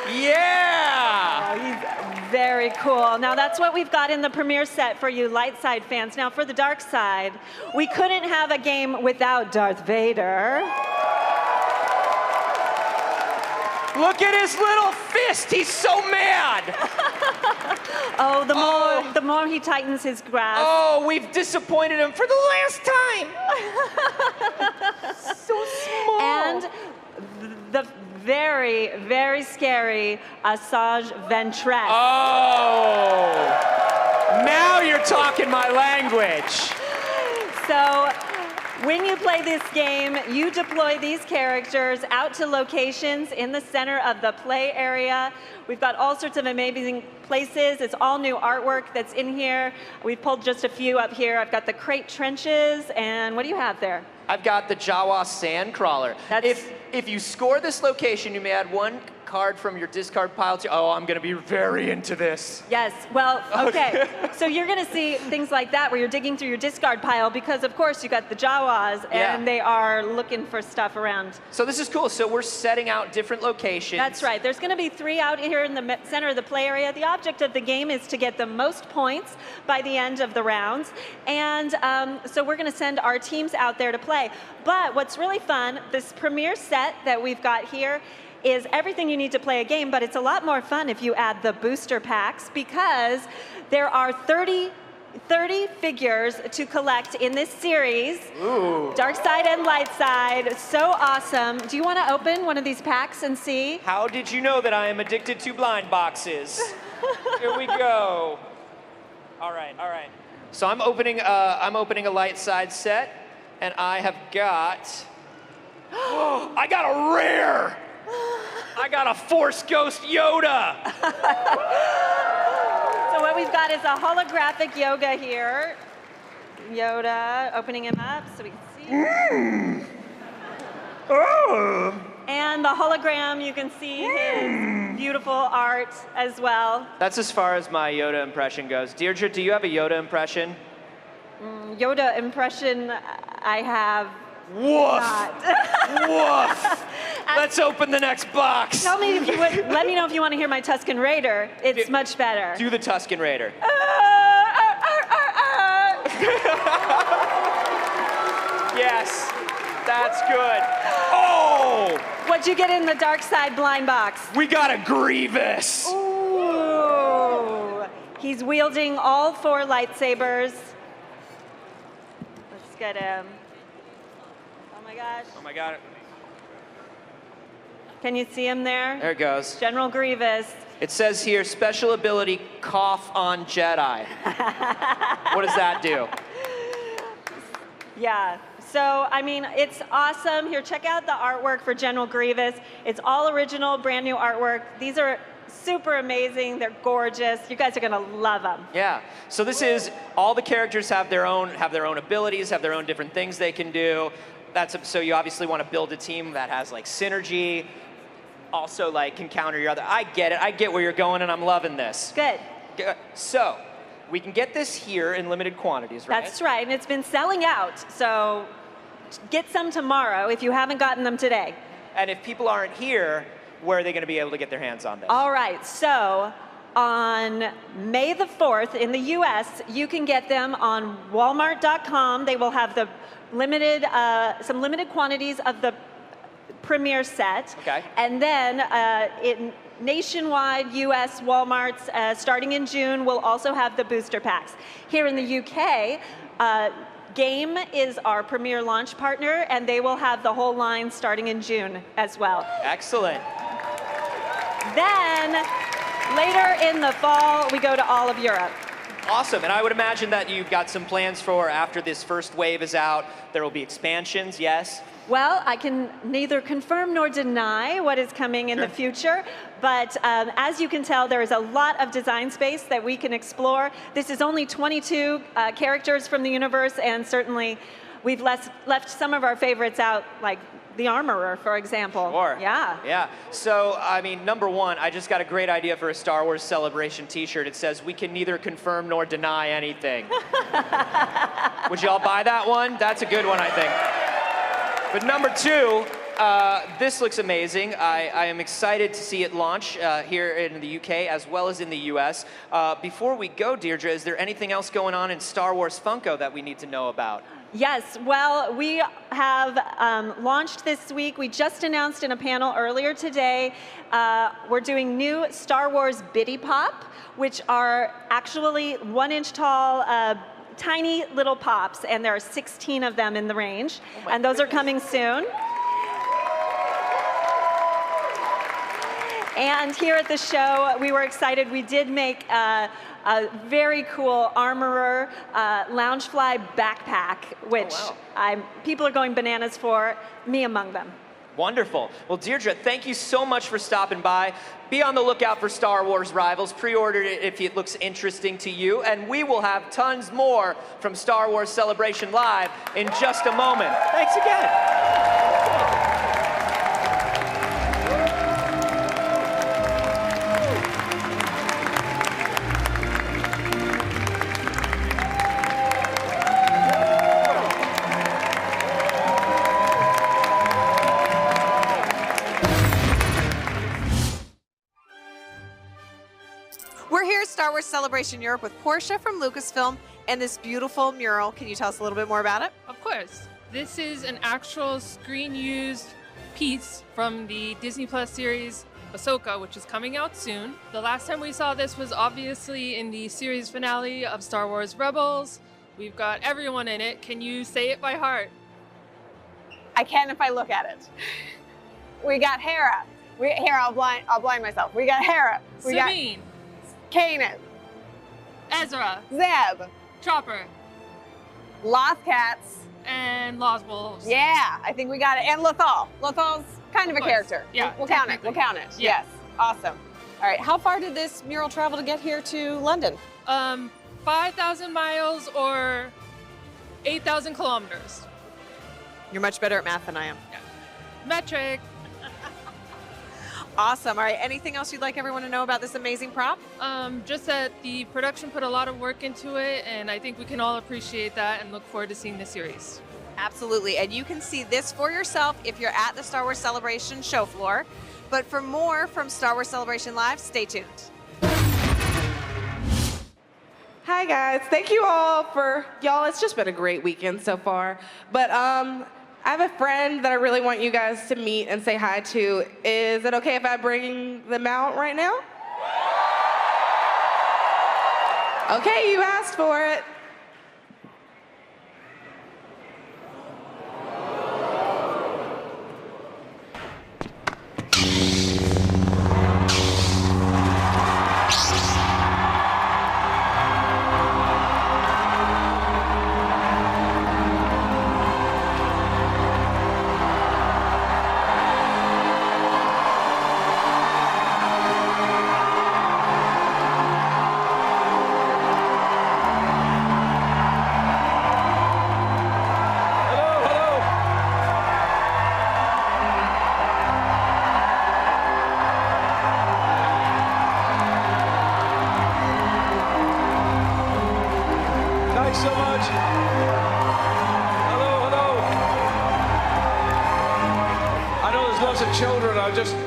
Yeah. Oh, he's very cool. Now, that's what we've got in the premiere set for you light side fans. Now, for the dark side, we couldn't have a game without Darth Vader. Look at his little fist. He's so mad. The more he tightens his grasp. Oh, we've disappointed him for the last time. So small. And the very, very scary Asajj Ventress. Oh, now you're talking my language. So, when you play this game, you deploy these characters out to locations in the center of the play area. We've got all sorts of amazing places. It's all new artwork that's in here. We've pulled just a few up here. I've got the crate trenches, and what do you have there? I've got the Jawa Sandcrawler. If you score this location, you may add one card from your discard pile too? Oh, I'm gonna be very into this. Yes, well, okay. So you're gonna see things like that where you're digging through your discard pile because of course you got the Jawas and they are looking for stuff around. So this is cool. So we're setting out different locations. That's right. There's gonna be 3 out here in the center of the play area. The object of the game is to get the most points by the end of the rounds. And so we're gonna send our teams out there to play. But what's really fun, this premiere set that we've got here is everything you need to play a game, but it's a lot more fun if you add the booster packs because there are 30 figures to collect in this series. Ooh. Dark side and light side, so awesome. Do you want to open one of these packs and see? How did you know that I am addicted to blind boxes? Here we go. All right. So I'm opening a light side set. And I have got, I got a rare. I got a Force Ghost Yoda. So what we've got is a holographic Yoga here. Yoda, opening him up so we can see. And the hologram, you can see his beautiful art as well. That's as far as my Yoda impression goes. Deirdre, do you have a Yoda impression? Yoda impression, I have Woof. not. Woof. Let's open the next box. Tell me if you would, let me know if you want to hear my Tusken Raider. It's much better. Do the Tusken Raider. Yes, that's good. Oh! What'd you get in the dark side blind box? We got a Grievous. Ooh. He's wielding all 4 lightsabers. Let's get him. Oh my gosh. Oh my God. Can you see him there? There it goes. General Grievous. It says here, special ability, cough on Jedi. What does that do? Yeah. So, I mean, it's awesome. Here, check out the artwork for General Grievous. It's all original, brand new artwork. These are super amazing. They're gorgeous. You guys are gonna love them. Yeah. So this is, all the characters have their own abilities, have their own different things they can do. So you obviously want to build a team that has like synergy, also like can counter your other. I get it. I get where you're going, and I'm loving this. Good. So we can get this here in limited quantities, right? That's right, and it's been selling out. So get some tomorrow if you haven't gotten them today. And if people aren't here, where are they going to be able to get their hands on this? All right, so on May the 4th in the US, you can get them on Walmart.com. They will have the limited, some limited quantities of the premiere set. Okay. And then in nationwide US Walmarts, starting in June, we'll also have the booster packs. Here in the UK, Game is our premier launch partner, and they will have the whole line starting in June as well. Excellent. Then, later in the fall, we go to all of Europe. Awesome, and I would imagine that you've got some plans for after this first wave is out, there will be expansions, yes? Well, I can neither confirm nor deny what is coming in the future, but as you can tell, there is a lot of design space that we can explore. This is only 22 characters from the universe, and certainly we've left some of our favorites out, like the Armorer, for example. Sure. Yeah. Yeah. So, I mean, number one, I just got a great idea for a Star Wars Celebration t-shirt. It says, "We can neither confirm nor deny anything." Would you all buy that one? That's a good one, I think. But number two, this looks amazing. I am excited to see it launch here in the UK as well as in the US. Before we go, Deirdre, is there anything else going on in Star Wars Funko that we need to know about? Yes, well, we have launched this week. We just announced in a panel earlier today, we're doing new Star Wars Bitty Pop, which are actually 1-inch tall, tiny little pops, and there are 16 of them in the range, and those are coming soon. And here at the show, we were excited. We did make a very cool Armorer Loungefly backpack, which people are going bananas for, me among them. Wonderful. Well, Deirdre, thank you so much for stopping by. Be on the lookout for Star Wars Rivals. Pre-order it if it looks interesting to you. And we will have tons more from Star Wars Celebration Live in just a moment. Thanks again. We're here at Star Wars Celebration Europe with Portia from Lucasfilm and this beautiful mural. Can you tell us a little bit more about it? Of course. This is an actual screen-used piece from the Disney Plus series Ahsoka, which is coming out soon. The last time we saw this was obviously in the series finale of Star Wars Rebels. We've got everyone in it. Can you say it by heart? I can if I look at it. We got Hera. Here, I'll blind myself. We got Hera. We Sabine. got Kanan. Ezra. Zeb. Chopper. Loth Cats. And Lost Wolves. Yeah, I think we got it. And Lothal. Lothal's kind of a character. Yeah, We'll count it. We'll count it. Yeah. Yes. Awesome. All right. How far did this mural travel to get here to London? 5,000 miles or 8,000 kilometers. You're much better at math than I am. Yeah. Metric. Awesome. All right. Anything else you'd like everyone to know about this amazing prop? Just that the production put a lot of work into it, and I think we can all appreciate that and look forward to seeing the series. Absolutely. And you can see this for yourself if you're at the Star Wars Celebration show floor. But for more from Star Wars Celebration Live, stay tuned. Hi guys, thank you all for, y'all, it's just been a great weekend so far. But I have a friend that I really want you guys to meet and say hi to. Is it okay if I bring them out right now? Okay, you asked for it.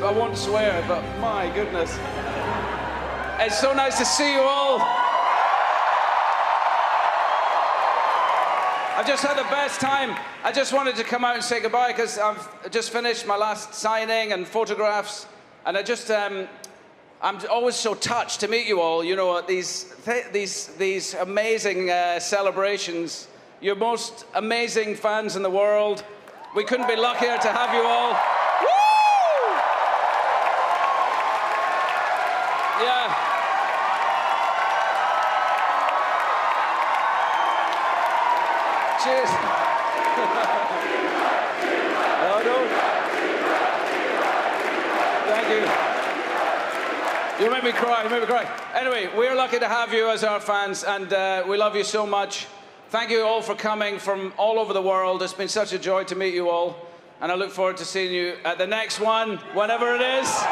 I won't swear, but my goodness. It's so nice to see you all. I've just had the best time. I just wanted to come out and say goodbye because I've just finished my last signing and photographs, and I'm always so touched to meet you all. You know, these amazing celebrations. You're most amazing fans in the world. We couldn't be luckier to have you all. Yeah. Cheers. Oh, no. Thank you. You made me cry. You made me cry. Anyway, we're lucky to have you as our fans, and we love you so much. Thank you all for coming from all over the world. It's been such a joy to meet you all, and I look forward to seeing you at the next one, whenever it is.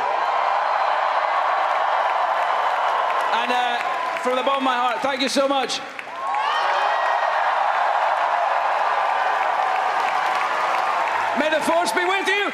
And from the bottom of my heart, thank you so much. May the Force be with you.